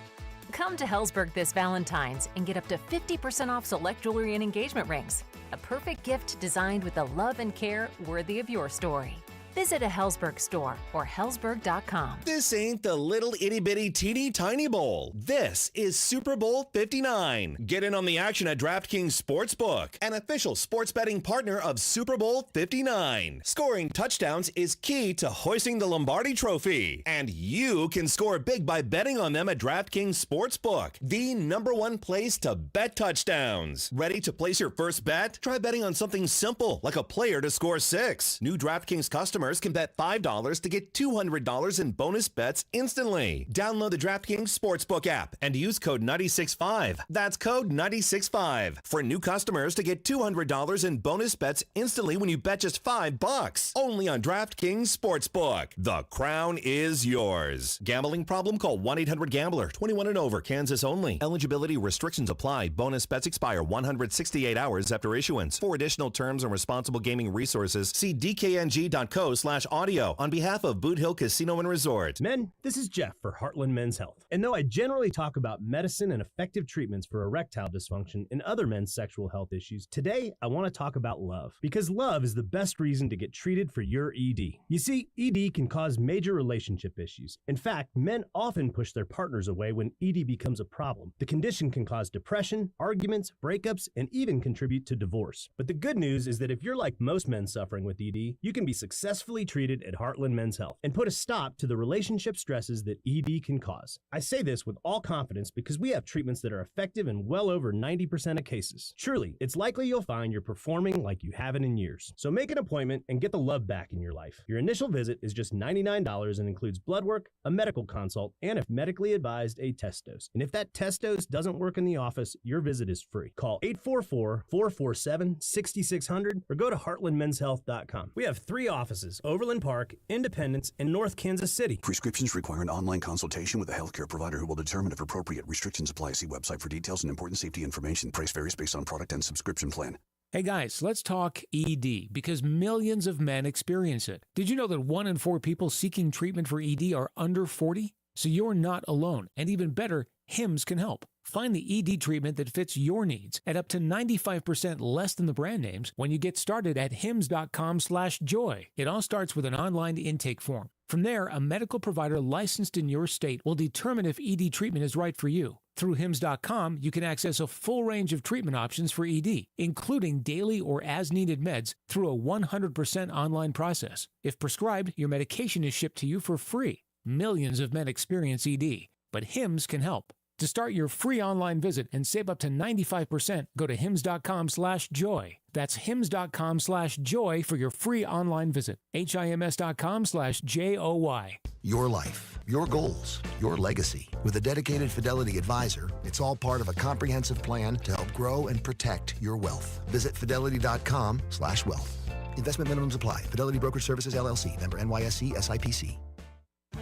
Come to Hellsberg this Valentine's and get up to 50% off select jewelry and engagement rings. A perfect gift designed with the love and care worthy of your story. Visit a Hellsberg store or hellsberg.com. This ain't the little itty bitty teeny tiny bowl. This is Super Bowl 59. Get in on the action at DraftKings Sportsbook, an official sports betting partner of Super Bowl 59. Scoring touchdowns is key to hoisting the Lombardi Trophy, and you can score big by betting on them at DraftKings Sportsbook, the #1 place to bet touchdowns. Ready to place your first bet? Try betting on something simple, like a player to score 6. New DraftKings customers can bet $5 to get $200 in bonus bets instantly. Download the DraftKings Sportsbook app and use code 965. That's code 965 for new customers to get $200 in bonus bets instantly when you bet just $5. Only on DraftKings Sportsbook. The crown is yours. Gambling problem? Call 1-800-GAMBLER. 21 and over. Kansas only. Eligibility restrictions apply. Bonus bets expire 168 hours after issuance. For additional terms and responsible gaming resources, see dkng.co/audio on behalf of Boot Hill Casino and Resort. Men, this is Jeff for Heartland Men's Health. And though I generally talk about medicine and effective treatments for erectile dysfunction and other men's sexual health issues, today I want to talk about love. Because love is the best reason to get treated for your ED. You see, ED can cause major relationship issues. In fact, men often push their partners away when ED becomes a problem. The condition can cause depression, arguments, breakups, and even contribute to divorce. But the good news is that if you're like most men suffering with ED, you can be successfully treated at Heartland Men's Health and put a stop to the relationship stresses that ED can cause. I say this with all confidence because we have treatments that are effective in well over 90% of cases. Truly, it's likely you'll find you're performing like you haven't in years. So make an appointment and get the love back in your life. Your initial visit is just $99 and includes blood work, a medical consult, and if medically advised, a test dose. And if that test dose doesn't work in the office, your visit is free. Call 844-447-6600 or go to heartlandmenshealth.com. We have 3 offices: Overland Park, Independence, and North Kansas City. Prescriptions require an online consultation with a healthcare provider who will determine if appropriate. Restrictions apply. See website for details and important safety information. Price varies based on product and subscription plan. Hey guys, let's talk ED because millions of men experience it. Did you know that 1 in 4 people seeking treatment for ED are under 40? So you're not alone. And even better, Hims can help. Find the ED treatment that fits your needs at up to 95% less than the brand names when you get started at hims.com/joy. It all starts with an online intake form. From there, a medical provider licensed in your state will determine if ED treatment is right for you. Through hims.com, you can access a full range of treatment options for ED, including daily or as-needed meds through a 100% online process. If prescribed, your medication is shipped to you for free. Millions of men experience ED, but Hims can help. To start your free online visit and save up to 95%, go to hims.com/joy. That's hims.com/joy for your free online visit. hims.com/joy. Your life, your goals, your legacy. With a dedicated Fidelity advisor, it's all part of a comprehensive plan to help grow and protect your wealth. Visit fidelity.com/wealth. Investment minimums apply. Fidelity Brokerage Services, LLC. Member NYSE, SIPC.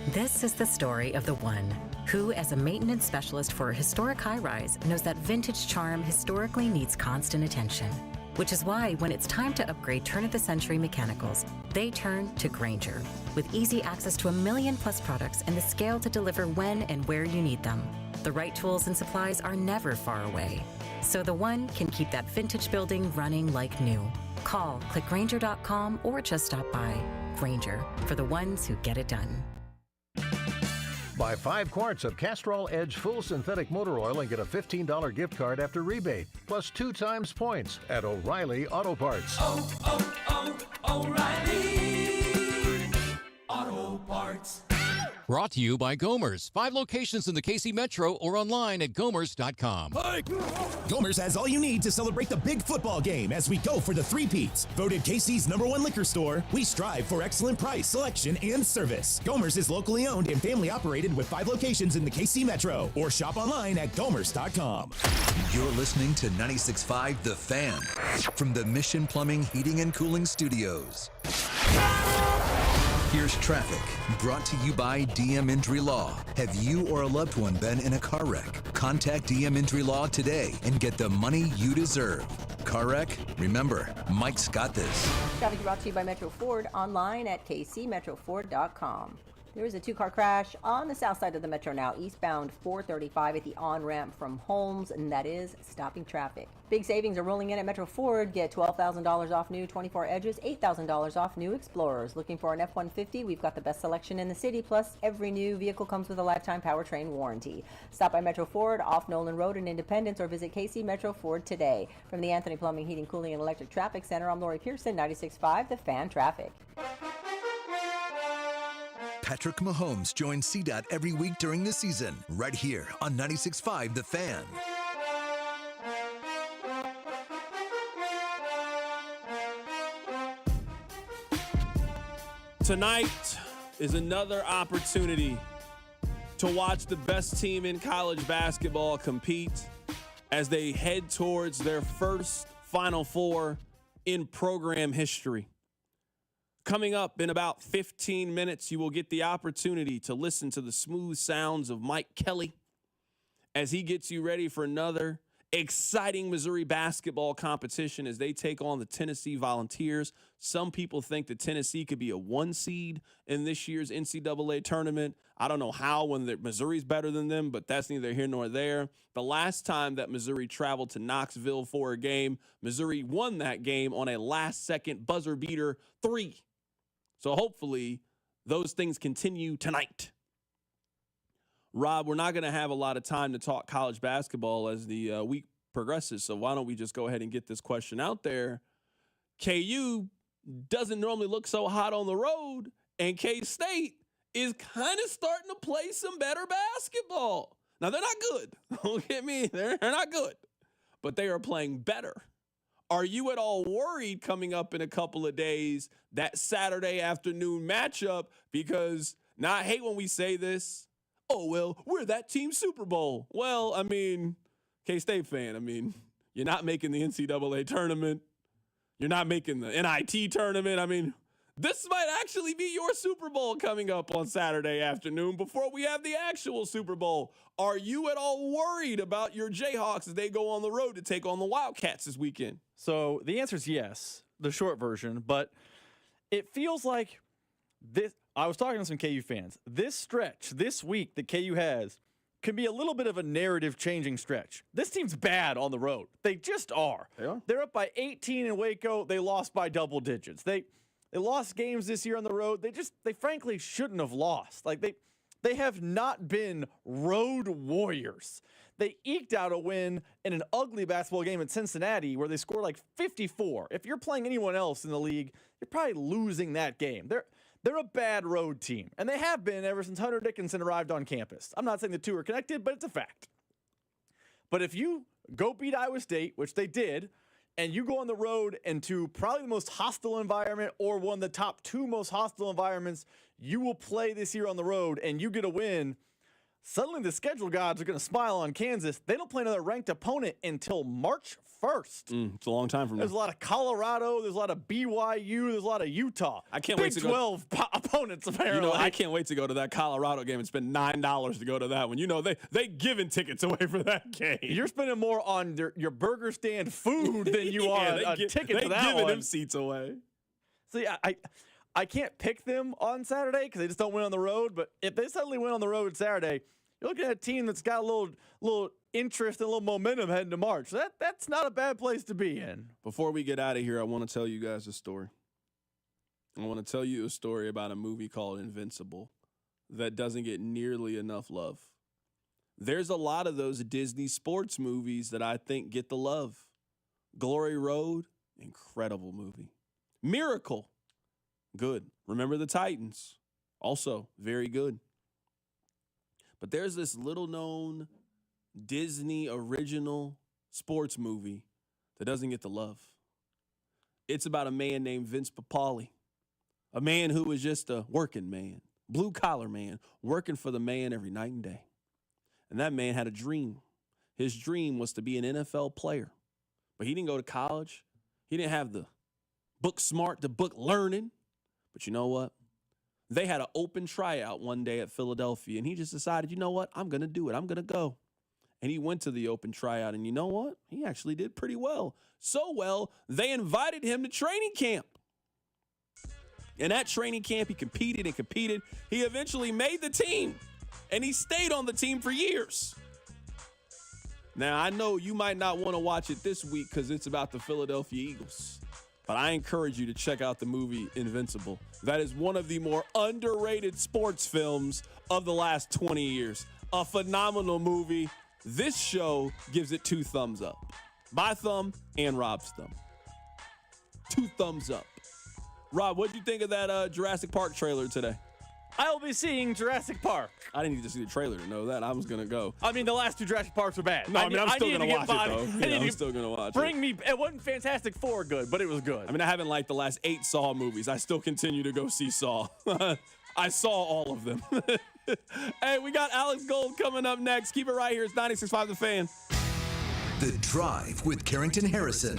This is the story of the one who, as a maintenance specialist for a historic high-rise, knows that vintage charm historically needs constant attention. Which is why, when it's time to upgrade turn-of-the-century mechanicals, they turn to Grainger. With easy access to 1 million-plus products and the scale to deliver when and where you need them. The right tools and supplies are never far away. So the one can keep that vintage building running like new. Call, click Grainger.com, or just stop by. Grainger, for the ones who get it done. Buy 5 quarts of Castrol Edge Full Synthetic Motor Oil and get a $15 gift card after rebate, plus 2 times points at O'Reilly Auto Parts. O'Reilly Auto Parts. Brought to you by Gomer's. 5 locations in the KC Metro or online at gomers.com. Gomer's has all you need to celebrate the big football game as we go for the three-peats. Voted KC's #1 liquor store, we strive for excellent price, selection, and service. Gomer's is locally owned and family operated with 5 locations in the KC Metro or shop online at gomers.com. You're listening to 96.5 The Fan from the Mission Plumbing, Heating, and Cooling Studios. Here's traffic, brought to you by DM Injury Law. Have you or a loved one been in a car wreck? Contact DM Injury Law today and get the money you deserve. Car wreck? Remember, Mike's got this. Traffic brought to you by Metro Ford, online at kcmetroford.com. There is a two-car crash on the south side of the metro now, eastbound 435 at the on-ramp from Holmes, and that is stopping traffic. Big savings are rolling in at Metro Ford. Get $12,000 off new 24 Edges, $8,000 off new Explorers. Looking for an F-150? We've got the best selection in the city, plus every new vehicle comes with a lifetime powertrain warranty. Stop by Metro Ford off Nolan Road in Independence or visit KC Metro Ford today. From the Anthony Plumbing, Heating, Cooling, and Electric Traffic Center, I'm Lori Pearson, 96.5 The Fan Traffic. Patrick Mahomes joins CDOT every week during the season, right here on 96.5 The Fan. Tonight is another opportunity to watch the best team in college basketball compete as they head towards their first Final Four in program history. Coming up in about 15 minutes, you will get the opportunity to listen to the smooth sounds of Mike Kelly as he gets you ready for another exciting Missouri basketball competition as they take on the Tennessee Volunteers. Some people think that Tennessee could be a 1 seed in this year's NCAA tournament. I don't know how when Missouri's better than them, but that's neither here nor there. The last time that Missouri traveled to Knoxville for a game, Missouri won that game on a last-second buzzer beater 3. So hopefully those things continue tonight. Rob, we're not going to have a lot of time to talk college basketball as the week progresses, so why don't we just go ahead and get this question out there. KU doesn't normally look so hot on the road, and K-State is kind of starting to play some better basketball. Now, they're not good. Don't get me. They're not good, but they are playing better. Are you at all worried coming up in a couple of days, that Saturday afternoon matchup? Because now I hate when we say this. Oh, well, we're that team's Super Bowl. Well, I mean, K-State fan, I mean, you're not making the NCAA tournament. You're not making the NIT tournament. I mean, this might actually be your Super Bowl coming up on Saturday afternoon before we have the actual Super Bowl. Are you at all worried about your Jayhawks as they go on the road to take on the Wildcats this weekend? So the answer is yes, the short version, but it feels like this. I was talking to some KU fans. This stretch, this week that KU has, can be a little bit of a narrative-changing stretch. This team's bad on the road. They just are. They are. They're up by 18 in Waco. They lost by double digits. They lost games this year on the road. They frankly shouldn't have lost. Like they have not been road warriors. They eked out a win in an ugly basketball game at Cincinnati where they scored like 54. If you're playing anyone else in the league, you're probably losing that game. They're a bad road team, and they have been ever since Hunter Dickinson arrived on campus. I'm not saying the two are connected, but it's a fact. But if you go beat Iowa State, which they did, and you go on the road into probably the most hostile environment or one of the top 2 most hostile environments you will play this year on the road, and you get a win, suddenly the schedule gods are going to smile on Kansas. They don't play another ranked opponent until March 1st. It's a long time from now. There's a lot of Colorado. There's a lot of BYU. There's a lot of Utah. I can't Big wait to 12 opponents, apparently. I can't wait to go to that Colorado game and spend $9 to go to that one. They giving tickets away for that game. You're spending more on your burger stand food than you are a ticket to that one. They giving them seats away. See, I can't pick them on Saturday because they just don't win on the road. But if they suddenly win on the road Saturday, you're looking at a team that's got a little interest and a little momentum heading to March. That's not a bad place to be in. Before we get out of here, I want to tell you guys a story. I want to tell you a story about a movie called Invincible that doesn't get nearly enough love. There's a lot of those Disney sports movies that I think get the love. Glory Road, incredible movie. Miracle, good. Remember the Titans, also very good. But there's this little-known Disney original sports movie that doesn't get the love. It's about a man named Vince Papale, a man who was just a working man, blue-collar man, working for the man every night and day. And that man had a dream. His dream was to be an NFL player. But he didn't go to college. He didn't have the book smart, the book learning. But you know what? They had an open tryout one day at Philadelphia, and he just decided, you know what? I'm going to do it. I'm going to go. And he went to the open tryout, and you know what? He actually did pretty well. So well, they invited him to training camp. And at training camp, he competed and competed. He eventually made the team, and he stayed on the team for years. Now, I know you might not want to watch it this week because it's about the Philadelphia Eagles, but I encourage you to check out the movie Invincible. That is one of the more underrated sports films of the last 20 years. A phenomenal movie. This show gives it 2 thumbs up. My thumb and Rob's thumb. 2 thumbs up. Rob, what did you think of that Jurassic Park trailer today? I will be seeing Jurassic Park. I didn't need to see the trailer to know that. I was going to go. I mean, the last 2 Jurassic Parks were bad. No, I'm still going to watch it, though. I'm still going to watch it. It wasn't Fantastic Four good, but it was good. I mean, I haven't liked the last 8 Saw movies. I still continue to go see Saw. I saw all of them. Hey, we got Alex Gold coming up next. Keep it right here. It's 96.5 The Fan. The Drive with Carrington Harrison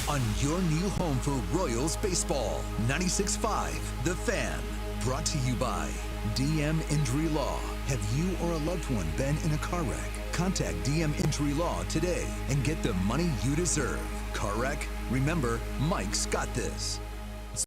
on your new home for Royals baseball. 96.5 The Fan. Brought to you by DM Injury Law. Have you or a loved one been in a car wreck? Contact DM Injury Law today and get the money you deserve. Car wreck? Remember, Mike's got this.